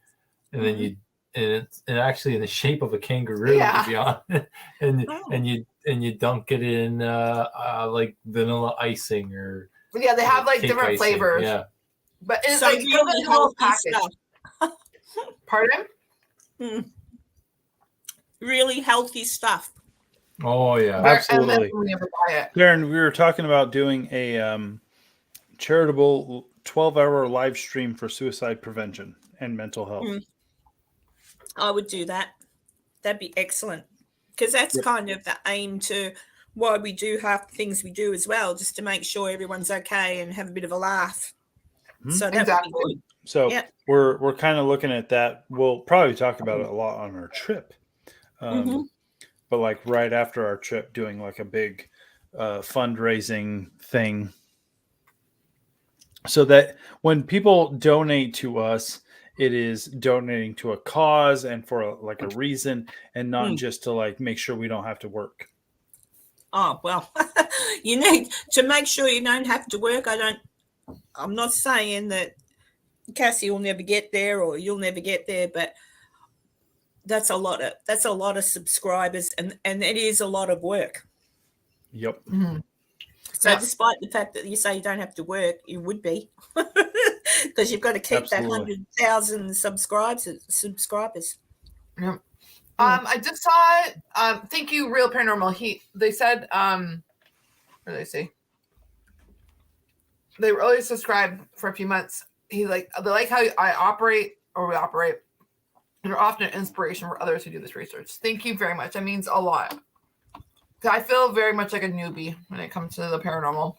and then it's actually in the shape of a kangaroo, to be honest. and you dunk it in like vanilla icing or they have like different icing. flavors. Yeah. But it's so like really a little healthy package. stuff. Pardon? really healthy stuff. Oh yeah, absolutely. We never buy it. Darren, we were talking about doing a charitable 12-hour live stream for suicide prevention and mental health. I would do that. That'd be excellent, because that's kind of the aim to why we do have things we do as well, just to make sure everyone's okay and have a bit of a laugh. So that would be good. So we're kind of looking at that. We'll probably talk about it a lot on our trip. But like right after our trip, doing like a big fundraising thing, so that when people donate to us, it is donating to a cause and for a reason, and not just to like make sure we don't have to work. Oh, well, you need to make sure you don't have to work. I'm not saying that Cassie will never get there or you'll never get there, but that's a lot of subscribers, and it is a lot of work. Yep. So despite the fact that you say you don't have to work, you would be, because you've got to keep that 100,000 subscribers. Yep. I just saw it. Thank you, Real Paranormal. They said, what did they say? They were only subscribed for a few months. They like how we operate, and are often an inspiration for others who do this research. Thank you very much. That means a lot. I feel very much like a newbie when it comes to the paranormal.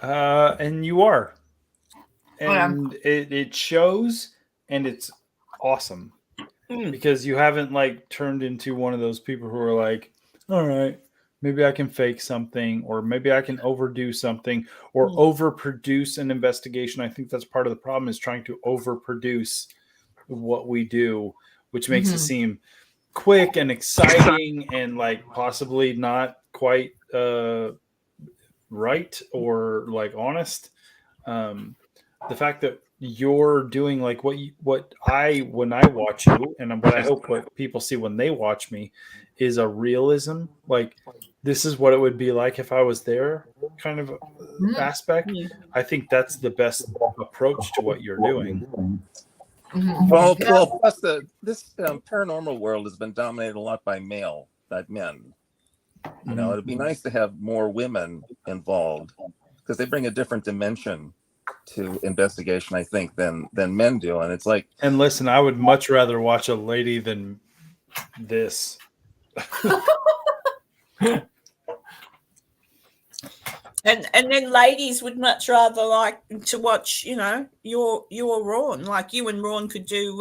And you are. And it shows, and it's awesome. Because you haven't like turned into one of those people who are like, all right, maybe I can fake something, or maybe I can overdo something, or overproduce an investigation. I think that's part of the problem, is trying to overproduce what we do, which makes it seem quick and exciting and like possibly not quite right or like honest. The fact that you're doing like when I watch you, and what I hope what people see when they watch me, is a realism. Like, this is what it would be like if I was there kind of aspect. I think that's the best approach to what you're doing. Well, plus this paranormal world has been dominated a lot by men. You know, it'd be nice to have more women involved, because they bring a different dimension to investigation, I think, than men do. And it's like, and listen, I would much rather watch a lady than this. And then ladies would much rather like to watch, you know, your Ron. Like you and Ron could do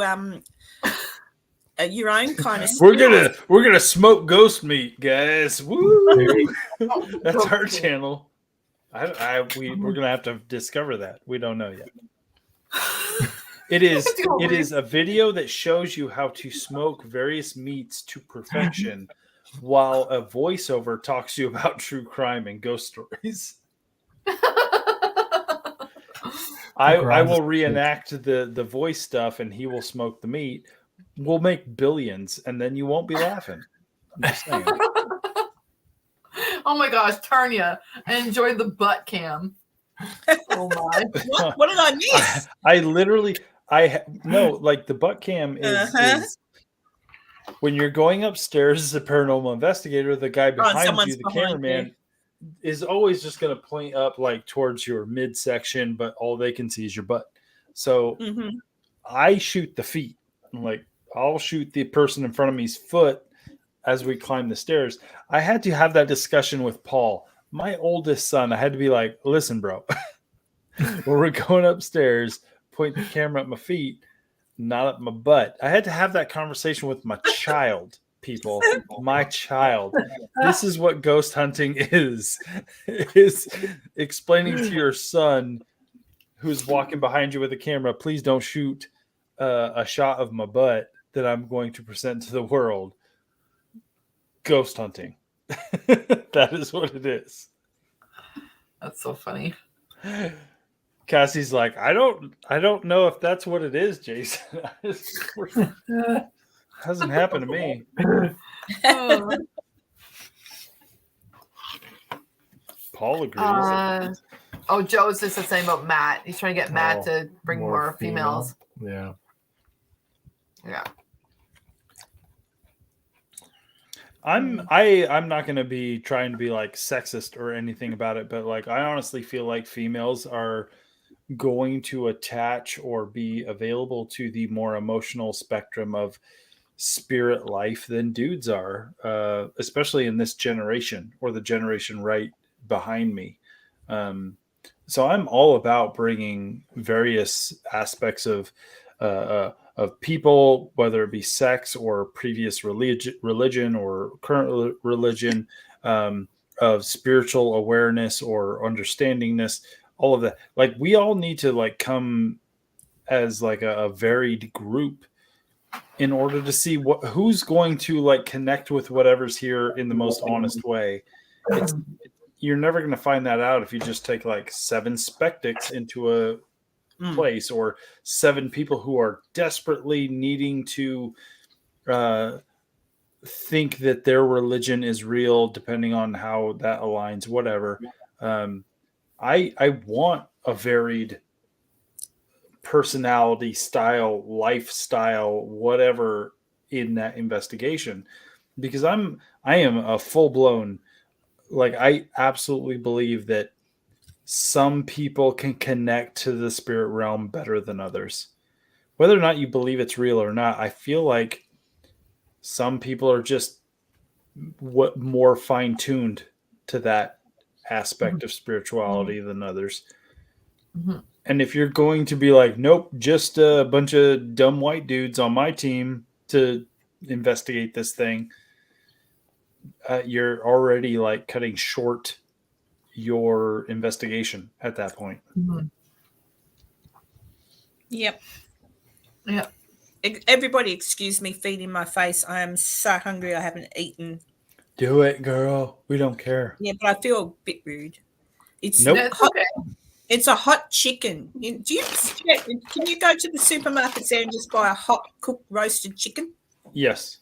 your own kind of We're gonna smoke ghost meat, guys. Woo! That's our channel. We're gonna have to discover that. We don't know yet. It is a video that shows you how to smoke various meats to perfection, while a voiceover talks to you about true crime and ghost stories. I will reenact the voice stuff, and he will smoke the meat. We'll make billions, and then you won't be laughing. I'm just saying. Oh my gosh, Tarnia, I enjoyed the butt cam. Oh my! What did I miss? Like the butt cam is when you're going upstairs as a paranormal investigator, the guy behind you, the cameraman, is always just going to point up like towards your midsection, but all they can see is your butt. So I shoot the feet. Like, I'll shoot the person in front of me's foot as we climb the stairs. I had to have that discussion with Paul, my oldest son. I had to be like, listen, bro, when we're going upstairs, point the camera at my feet, not at my butt. I had to have that conversation with my child, people. My child. This is what ghost hunting is explaining to your son who's walking behind you with a camera, please don't shoot a shot of my butt that I'm going to present to the world. Ghost hunting. That is what it is. That's so funny. Cassie's like, I don't know if that's what it is, Jason. Hasn't happened to me. Paul agrees. Joe's just saying about Matt. He's trying to get Matt to bring more females. Yeah. I'm not going to be trying to be like sexist or anything about it, but like I honestly feel like females are going to attach or be available to the more emotional spectrum of spirit life than dudes are, especially in this generation or the generation right behind me. So I'm all about bringing various aspects of people, whether it be sex or previous religion or current religion, of spiritual awareness or understandingness, all of that. Like we all need to like come as like a varied group in order to see who's going to like connect with whatever's here in the most honest way. You're never going to find that out if you just take like 7 spectics into a place or 7 people who are desperately needing to think that their religion is real, depending on how that aligns, whatever. I want a varied personality, style, lifestyle, whatever in that investigation, because I am a full-blown, like I absolutely believe that some people can connect to the spirit realm better than others. Whether or not you believe it's real or not, I feel like some people are just more fine-tuned to that aspect of spirituality than others. And if you're going to be like, nope, just a bunch of dumb white dudes on my team to investigate this thing, you're already like cutting short your investigation at that point. Yep. Everybody excuse me feeding my face. I am so hungry. I haven't eaten. Do it, girl. We don't care. Yeah, but I feel a bit rude. It's nope. hot. It's a hot chicken. Can you go to the supermarket there and just buy a hot cooked roasted chicken? Yes.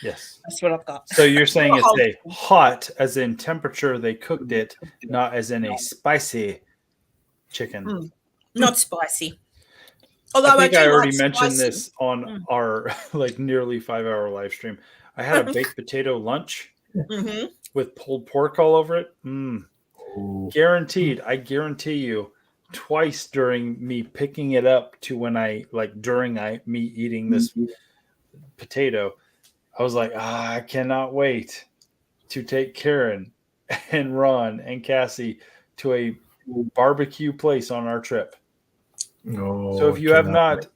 Yes. That's what I've got. So you're saying it's a hot as in temperature they cooked it, not as in a spicy chicken. Not spicy. Although I think I already like mentioned spicy. this on our like nearly 5-hour live stream. I had a baked potato lunch with pulled pork all over it. Guaranteed. I guarantee you, twice during me picking it up to when during me eating this potato, I was like, I cannot wait to take Karen and Ron and Cassie to a barbecue place on our trip. So if you have not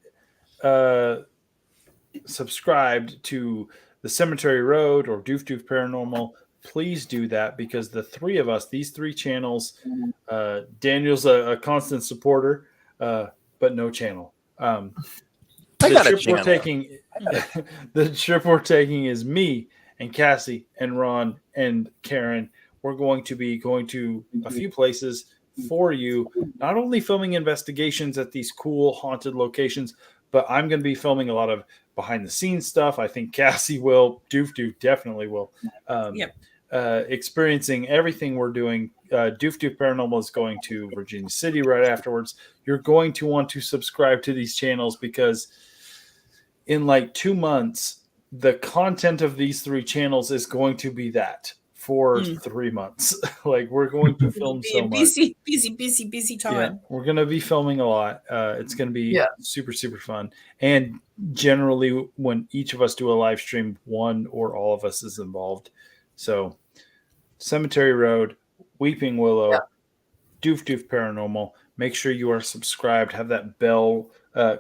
subscribed to the Cemetery Road or Doof Doof Paranormal, please do that, because the 3 of us, these 3 channels, Daniel's a constant supporter, but no channel. The trip we're taking is me and Cassie and Ron and Karen. We're going to be going to a few places for you, not only filming investigations at these cool haunted locations, but I'm going to be filming a lot of behind the scenes stuff. I think Cassie will. Doof Doof definitely will. Experiencing everything we're doing. Doof Doof Paranormal is going to Virginia City right afterwards. You're going to want to subscribe to these channels, because in like 2 months, the content of these 3 channels is going to be that for 3 months. Like we're going to film so much. Busy time. Yeah, we're going to be filming a lot. It's going to be super, super fun. And generally, when each of us do a live stream, one or all of us is involved. So Cemetery Road, Weeping Willow, Doof Doof Paranormal. Make sure you are subscribed. Have that bell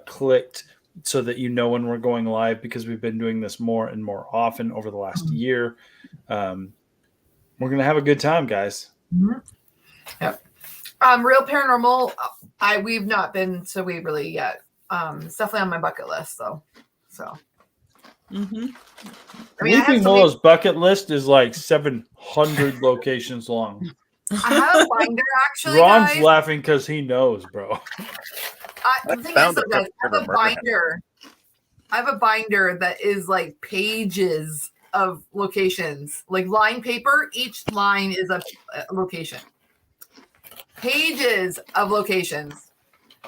clicked so that you know when we're going live, because we've been doing this more and more often over the last year. We're going to have a good time, guys. Yep. Real Paranormal, we've not been to Waverly yet. It's definitely on my bucket list, though. So. I mean, Weeping Willow's bucket list is like 700 locations long. I have a binder, actually, Ron's guys. laughing because he knows, bro. The thing is, though, guys, I have a binder. I have a binder that is like pages of locations, like line paper. Each line is a location. Pages of locations.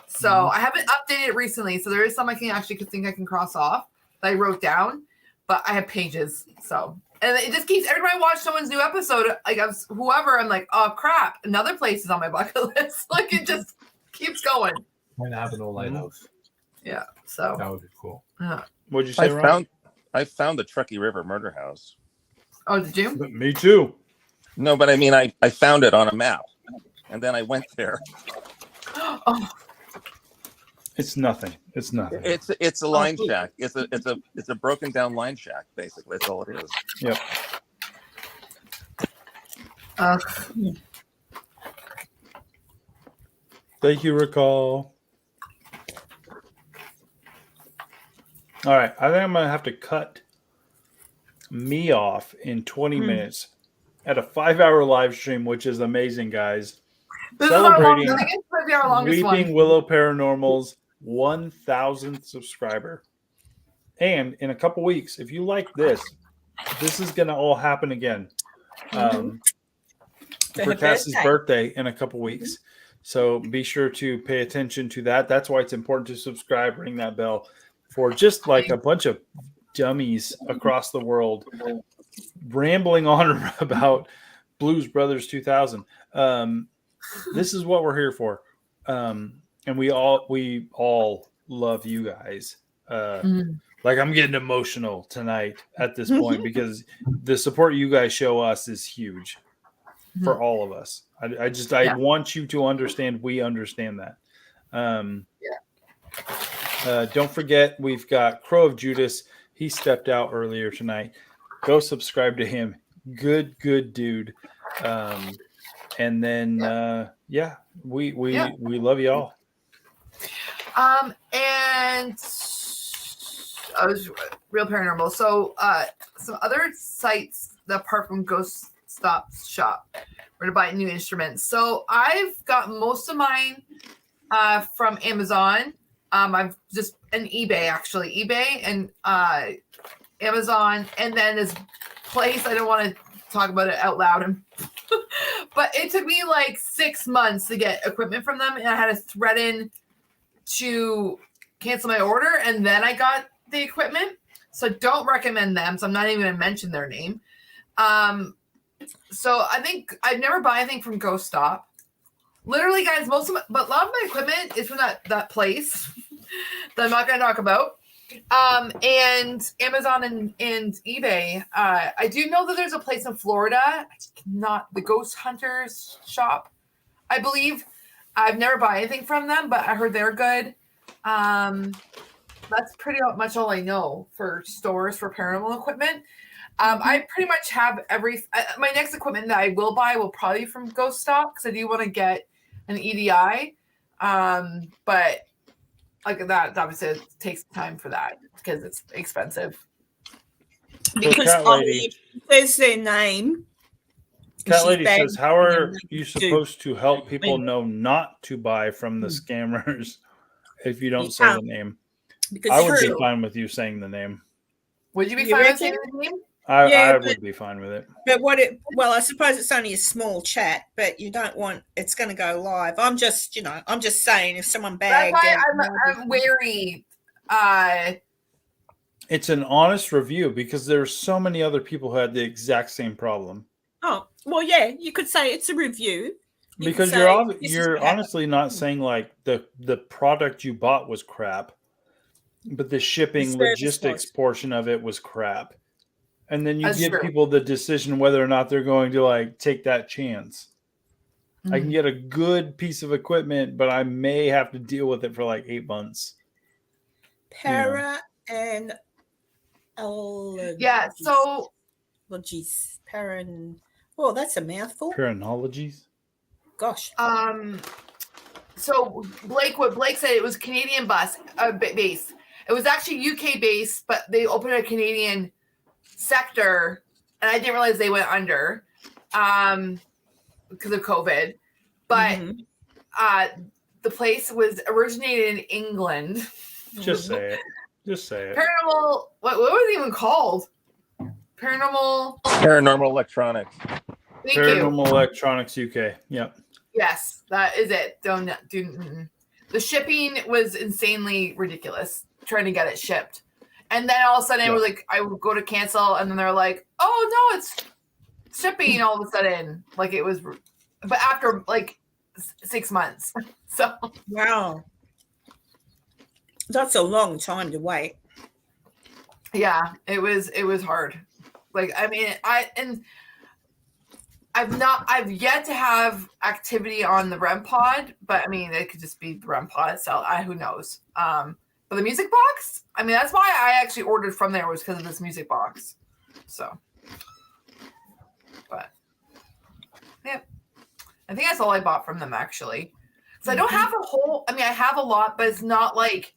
So I haven't updated it recently. So there is some I can actually think I can cross off that I wrote down. but I have pages. So, and it just keeps every time I watch someone's new episode, like whoever, I'm like, oh crap, another place is on my bucket list. Like it just keeps going. Might have an old lighthouse. Yeah. So That would be cool. What'd you say, Ron? I found the Truckee River Murder House. Oh, did you? Me too. No, but I mean, I found it on a map, and then I went there. Oh. It's nothing. It's nothing. It's a line shack. It's a broken down line shack. Basically, that's all it is. Yep. Thank you, Recall. All right, I think I'm gonna have to cut me off in 20 minutes at a 5-hour live stream, which is amazing, guys. Celebrating Weeping Willow Paranormal's 1,000th subscriber. And in a couple weeks, if you like this is going to all happen again for Cassie's birthday in a couple weeks. So be sure to pay attention to that. That's why it's important to subscribe, ring that bell for just like a bunch of dummies across the world rambling on about Blues Brothers 2000. This is what we're here for. And we all love you guys. Like I'm getting emotional tonight at this point because the support you guys show us is huge for all of us. I want you to understand. We understand that. Don't forget, we've got Crow of Judas. He stepped out earlier tonight. Go subscribe to him. Good dude. And then we love y'all. And I was Real Paranormal. So some other sites apart from Ghost Stop Shop were to buy new instruments. So I've got most of mine from Amazon. I've just an eBay and Amazon, and then this place I don't want to talk about it out loud, but it took me like 6 months to get equipment from them, and I had to threaten to cancel my order, and then I got the equipment. So don't recommend them. So I'm not even going to mention their name. So I think I'd never buy anything from Ghost Stop. Literally, guys, but a lot of my equipment is from that place that I'm not going to talk about. And Amazon and eBay. I do know that there's a place in Florida, not the Ghost Hunters shop, I believe. I've never bought anything from them, but I heard they're good. That's pretty much all I know for stores for paranormal equipment. I pretty much have my next equipment that I will buy will probably be from Ghost Stop because I do want to get an EDI. But like that, obviously it takes time for that because it's expensive. Because Ollie says their name. Cat Lady says, how are you supposed to help people know not to buy from the scammers if you don't say the name? Because I would be fine with you saying the name. Would you be fine with saying the name? I would be fine with it. But well, I suppose it's only a small chat, but you don't want it's going to go live. I'm just saying if someone bagged. That's why I'm wary. It's an honest review because there's so many other people who had the exact same problem. Oh, well, yeah, you could say it's a review. Because you're honestly not saying like the product you bought was crap, but the shipping logistics portion of it was crap. And then you give people the decision whether or not they're going to like take that chance. I can get a good piece of equipment, but I may have to deal with it for like 8 months. And yeah, so oh, that's a mouthful. Paranologies. Gosh. So what Blake said, it was Canadian base. It was actually UK based, but they opened a Canadian sector, and I didn't realize they went under because of COVID. But the place was originated in England. Just say it. Paranormal. What was it even called? Paranormal Electronics. Paranormal Electronics UK. Yep. Yes, that is it. The shipping was insanely ridiculous trying to get it shipped. And then all of a sudden it was like I would go to cancel, and then they're like, "Oh no, it's shipping!" All of a sudden, like it was, but after like 6 months. So wow, that's a long time to wait. Yeah, it was hard. Like I mean, I've yet to have activity on the REM pod, but I mean it could just be the REM pod itself. Who knows? But the music box, I mean, that's why I actually ordered from there, was because of this music box. So, but yeah, I think that's all I bought from them actually. So I don't have a whole. I mean, I have a lot, but it's not like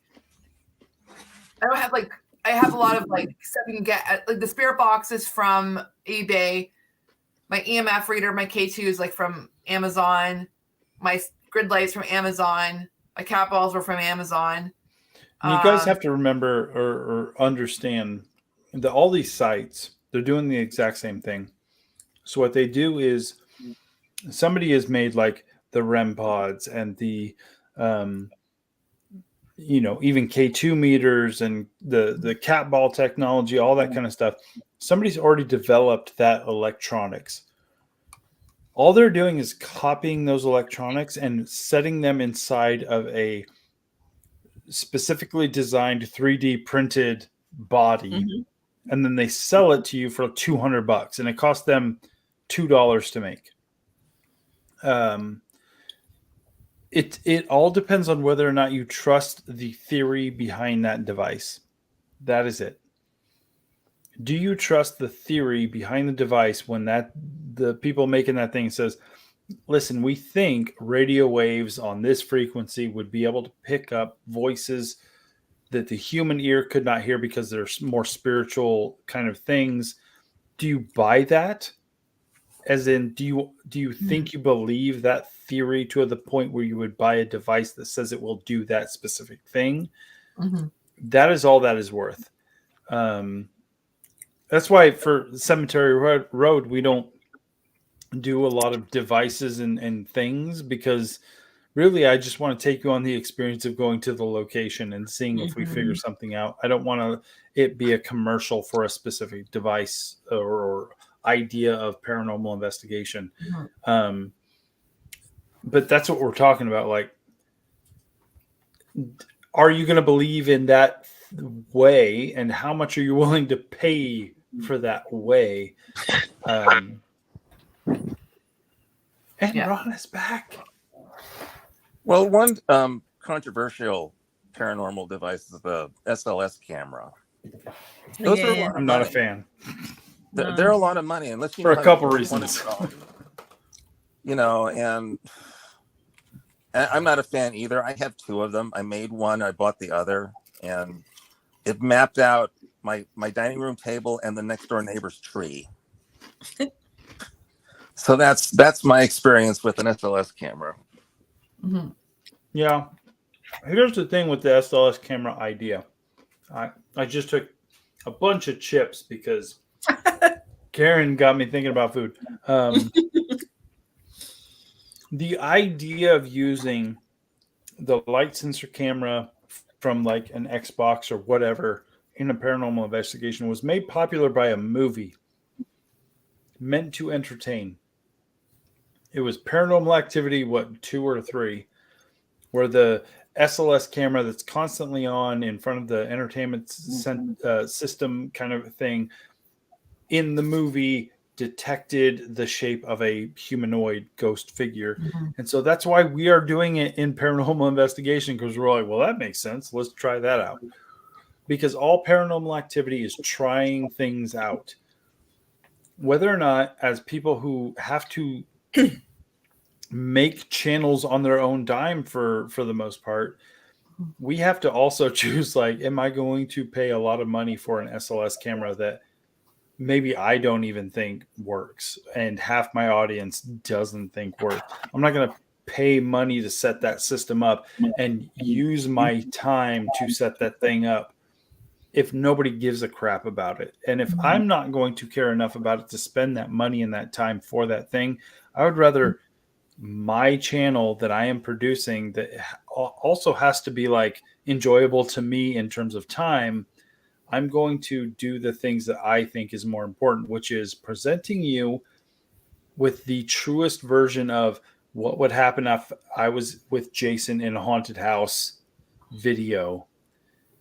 I don't have like. I have a lot of like stuff you can get. Like the spirit box is from eBay. My EMF reader, my K2 is like from Amazon. My grid lights from Amazon. My cat balls were from Amazon. You guys have to remember or understand that all these sites, they're doing the exact same thing. So what they do is somebody has made like the REM pods and the even K2 meters and the cat ball technology, all that kind of stuff. Somebody's already developed that electronics. All they're doing is copying those electronics and setting them inside of a specifically designed 3D printed body. And then they sell it to you for $200 and it costs them $2 to make. It all depends on whether or not you trust the theory behind that device. That is it. Do you trust the theory behind the device when the people making that thing says, listen, we think radio waves on this frequency would be able to pick up voices that the human ear could not hear because there's more spiritual kind of things. Do you buy that? As in, do you think you believe that theory to the point where you would buy a device that says it will do that specific thing? That is all that is worth. That's why for Cemetery Road, we don't do a lot of devices and things, because really I just want to take you on the experience of going to the location and seeing if we figure something out. I don't want it be a commercial for a specific device or idea of paranormal investigation. But that's what we're talking about. Like, are you going to believe in that way, and how much are you willing to pay for that way? And Ron is back. Well, one controversial paranormal device is the SLS camera. Those are a lot of I'm not money. a fan. They're a lot of money, unless you for know a couple reasons. And I'm not a fan either. I have two of them. I made one, I bought the other, and it mapped out my dining room table and the next door neighbor's tree. So that's my experience with an SLS camera. Yeah. Here's the thing with the SLS camera idea. I just took a bunch of chips because Karen got me thinking about food. The idea of using the light sensor camera from like an Xbox or whatever in a paranormal investigation was made popular by a movie meant to entertain. It was Paranormal Activity, 2 or 3, where the SLS camera that's constantly on in front of the entertainment system kind of thing in the movie detected the shape of a humanoid ghost figure. And so that's why we are doing it in paranormal investigation, because we're like, well, that makes sense. Let's try that out. Because all Paranormal Activity is trying things out. Whether or not, as people who have to make channels on their own dime for the most part, we have to also choose, like, am I going to pay a lot of money for an SLS camera that maybe I don't even think works and half my audience doesn't think works? I'm not going to pay money to set that system up and use my time to set that thing up if nobody gives a crap about it. And if I'm not going to care enough about it to spend that money and that time for that thing, I would rather my channel that I am producing that also has to be like enjoyable to me in terms of time. I'm going to do the things that I think is more important, which is presenting you with the truest version of what would happen if I was with Jason in a haunted house video.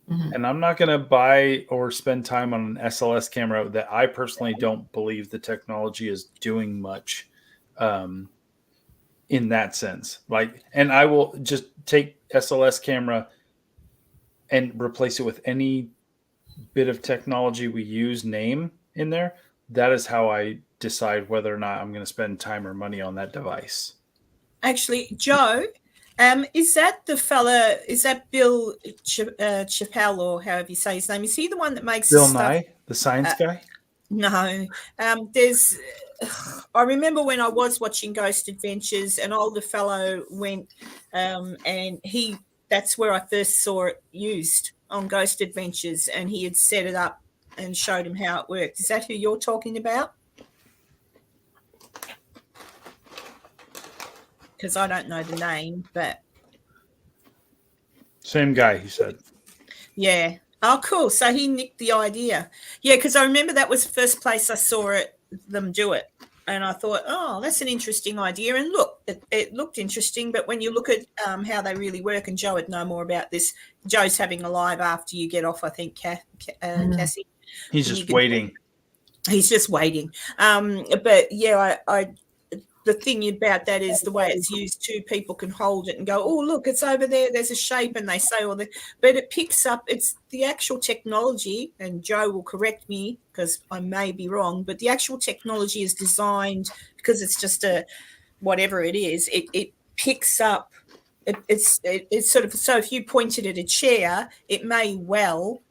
And I'm not going to buy or spend time on an SLS camera that I personally don't believe the technology is doing much in that sense. Like, and I will just take SLS camera and replace it with any bit of technology we use, name in there. That is how I decide whether or not I'm going to spend time or money on that device. Actually, Joe, is that the fella? Is that Bill Chappelle, or however you say his name? Is he the one that makes Bill stuff? Nye, the science guy? No. There's. I remember when I was watching Ghost Adventures, an older fellow went, and that's where I first saw it used on Ghost Adventures, and he had set it up and showed him how it worked. Is that who you're talking about? Because I don't know the name, but Same guy, he said. yeah. Oh, cool. So he nicked the idea. Yeah, because I remember that was the first place I saw them do it. And I thought, oh, that's an interesting idea. And look, it looked interesting. But when you look at how they really work, and Joe would know more about this. Joe's having a live after you get off, I think, Cassie. He's just waiting. He's just waiting. But yeah, the thing about that is the way it's used too. People can hold it and go, oh, look, it's over there. There's a shape, and they say all that. But it picks up. It's the actual technology, and Joe will correct me because I may be wrong. But the actual technology is designed because it's just whatever it is. It picks up. It's sort of, so if you pointed at a chair, it may well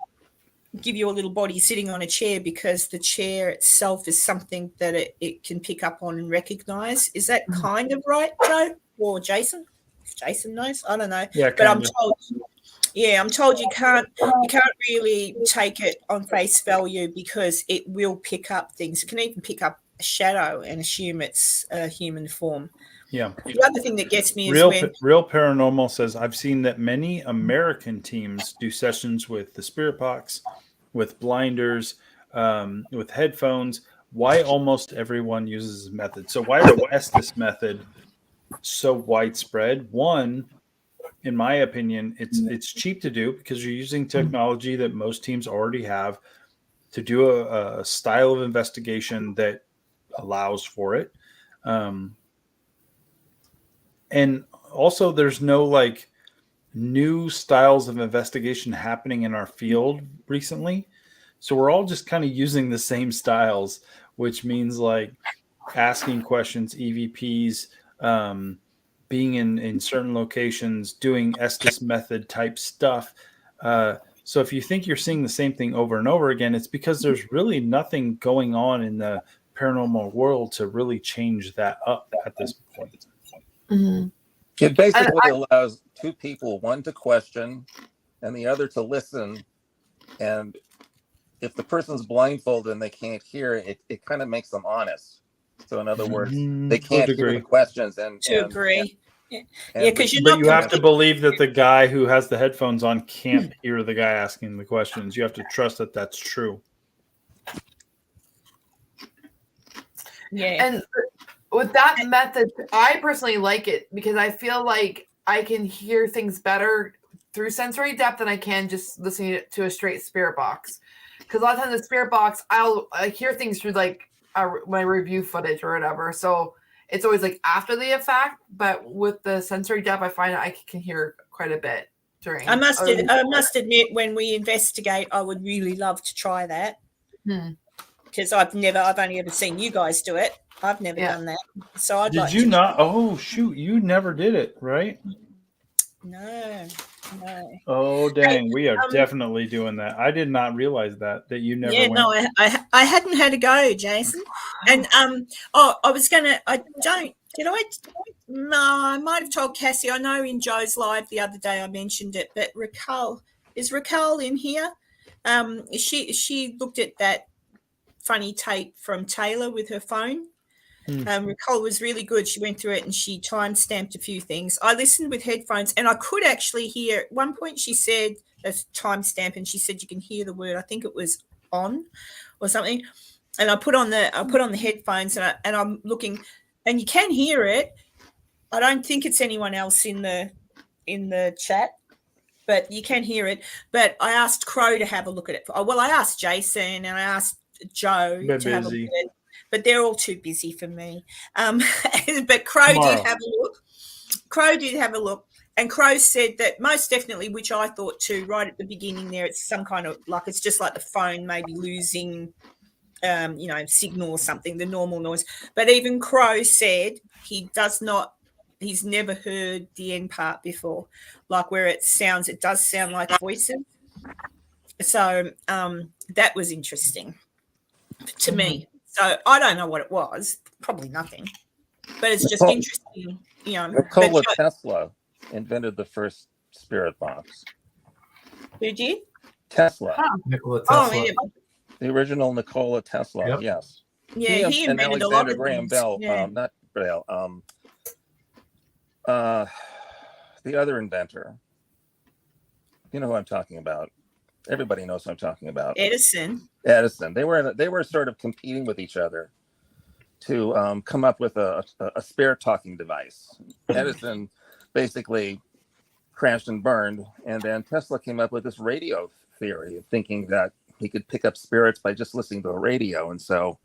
give you a little body sitting on a chair because the chair itself is something that it can pick up on and recognize. Is that kind of right, Joe or Jason? If Jason knows, I don't know. Yeah, but I'm told you can't really take it on face value because it will pick up things. It can even pick up a shadow and assume it's a human form. Yeah. The other thing that gets me is Real Paranormal says, I've seen that many American teams do sessions with the Spirit Box, with blinders, with headphones. Why almost everyone uses this method? So why is the Estes method so widespread? One, in my opinion, it's cheap to do because you're using technology that most teams already have to do a style of investigation that allows for it. And also there's no like new styles of investigation happening in our field recently. So we're all just kind of using the same styles, which means like asking questions, EVPs, being in certain locations, doing Estes method type stuff. So if you think you're seeing the same thing over and over again, it's because there's really nothing going on in the paranormal world to really change that up at this point. Mm-hmm. It basically allows two people, one to question and the other to listen. And if the person's blindfolded and they can't hear, it kind of makes them honest. So in other words, they can't hear the questions. Agree. Because you have to believe that the guy who has the headphones on can't hear the guy asking the questions. You have to trust that that's true. Yeah. And with that method, I personally like it because I feel like I can hear things better through sensory depth than I can just listening to a straight spirit box. Because a lot of times the spirit box, I hear things through like my review footage or whatever. So it's always like after the effect. But with the sensory depth, I find I can hear quite a bit during. I must admit, when we investigate, I would really love to try that. Because I've only ever seen you guys do it. I've never done that. So I'd like to. Did you not? Oh, shoot. You never did it, right? No. Oh, dang. We are definitely doing that. I did not realize that you never went. No, I hadn't had a go, Jason. And I was going to, I might have told Cassie, I know in Joe's live the other day I mentioned it, but is Raquel in here? She looked at that funny tape from Taylor with her phone. Nicole was really good. She went through it and she time-stamped a few things. I listened with headphones and I could actually hear, at one point she said a timestamp and she said you can hear the word, I think it was on or something. And I put on the headphones and I'm looking and you can hear it. I don't think it's anyone else in the chat, but you can hear it. But I asked Crow to have a look at it. Well, I asked Jason and I asked Joe to have a look at it, but they're all too busy for me. But Crow did have a look. And Crow said that most definitely, which I thought too, right at the beginning there, it's some kind of like, it's just like the phone maybe losing signal or something, the normal noise. But even Crow said he's never heard the end part before, like where it does sound like voices. So that was interesting to me. So I don't know what it was, probably nothing, but it's just interesting. Nikola Tesla invented the first spirit box. Who did? Tesla. Nikola Tesla. Oh, yeah. The original Nikola Tesla, Yep. Yes. Yeah, he invented a lot of Graham things. Bell, Yeah. not Bell, the other inventor. You know who I'm talking about. Everybody knows who I'm talking about. Edison. They were sort of competing with each other to come up with a spirit talking device. Edison basically crashed and burned, and then Tesla came up with this radio theory, thinking that he could pick up spirits by just listening to a radio. And so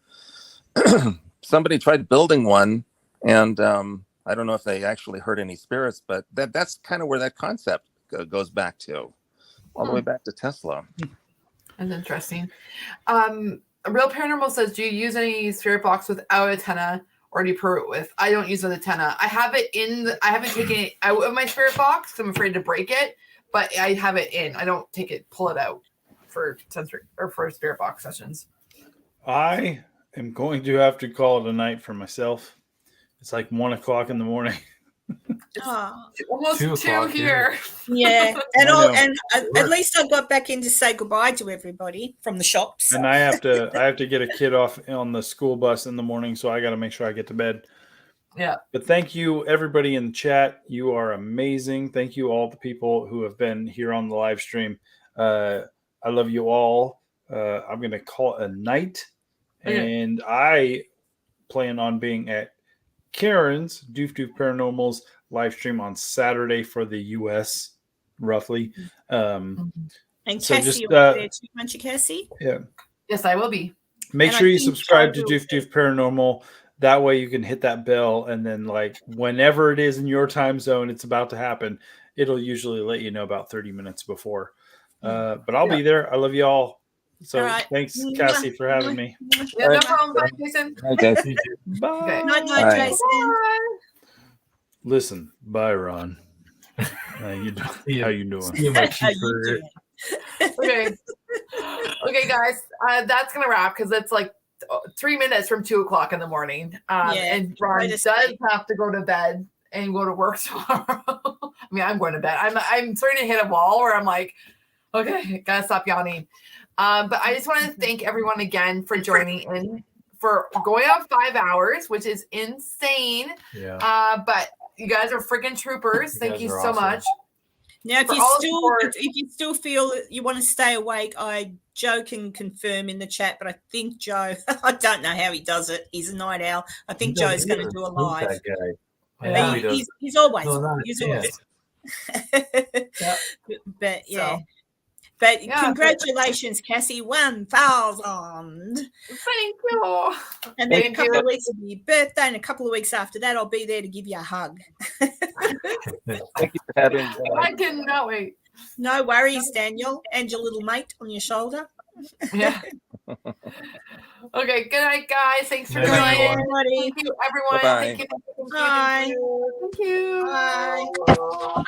somebody tried building one, and I don't know if they actually heard any spirits, but that's kind of where that concept goes back to, all the way back to Tesla. That's interesting. Real Paranormal says, do you use any spirit box without antenna, or do you per it with? I don't use an antenna. I have it I haven't taken it out of my spirit box because I'm afraid to break it, but I have it in. I don't pull it out for sensory or for spirit box sessions. I am going to have to call it a night for myself. It's like 1 o'clock in the morning. Almost 2 here. Yeah, and at least I got back in to say goodbye to everybody from the shops. And I have to get a kid off on the school bus in the morning, so I got to make sure I get to bed. Yeah. But thank you, everybody in the chat. You are amazing. Thank you, all the people who have been here on the live stream. I love you all. I'm going to call it a night. Okay. And I plan on being at Karen's Doof Paranormal's live stream on Saturday for the US, roughly. And so Cassie just, will be there too, won't you, Cassie? Yeah. Yes, I will be. Make And sure I you think subscribe to Joe Doof Paranormal. That way you can hit that bell, and then like whenever it is in your time zone, it's about to happen. It'll usually let you know about 30 minutes before. But I'll be there. I love you all. So All right. thanks, Cassie, for having me. Yeah, no problem. Bye, Jason. Hi, Cassie. Bye. Okay. Night, Bye. Jason. Bye. Listen, bye, Ron. How you doing? See you, my How you cheeseburger. doing? Okay, guys. That's gonna wrap because it's like 3 minutes from 2 o'clock in the morning. And Ron quite a does sight. have to go to bed and go to work tomorrow. I mean, I'm going to bed. I'm starting to hit a wall where I'm like, okay, gotta stop yawning. But I just want to thank everyone again for joining in, for going on 5 hours, which is insane. Yeah. But you guys are freaking troopers. You Thank guys you are so awesome. much. Now, For all the support. if you still feel that you want to stay awake, Joe can confirm in the chat, but I think Joe, I don't know how he does it. He's a night owl. I think Joe's going to do a live. That guy. I know he does. He's always No, on. not He's a always chance. on. But yeah. So, But yeah, congratulations, Cassie, 1,000. thank you. And then a Thank couple you. of weeks will be your birthday, and a couple of weeks after that, I'll be there to give you a hug. Thank you for having I cannot wait. No worries, Daniel, and your little mate on your shoulder. Yeah. Okay. Good night, guys. Thanks for Good night, joining. everybody. Thank you, everyone. Bye-bye. Thank you. Bye. Thank you. Bye.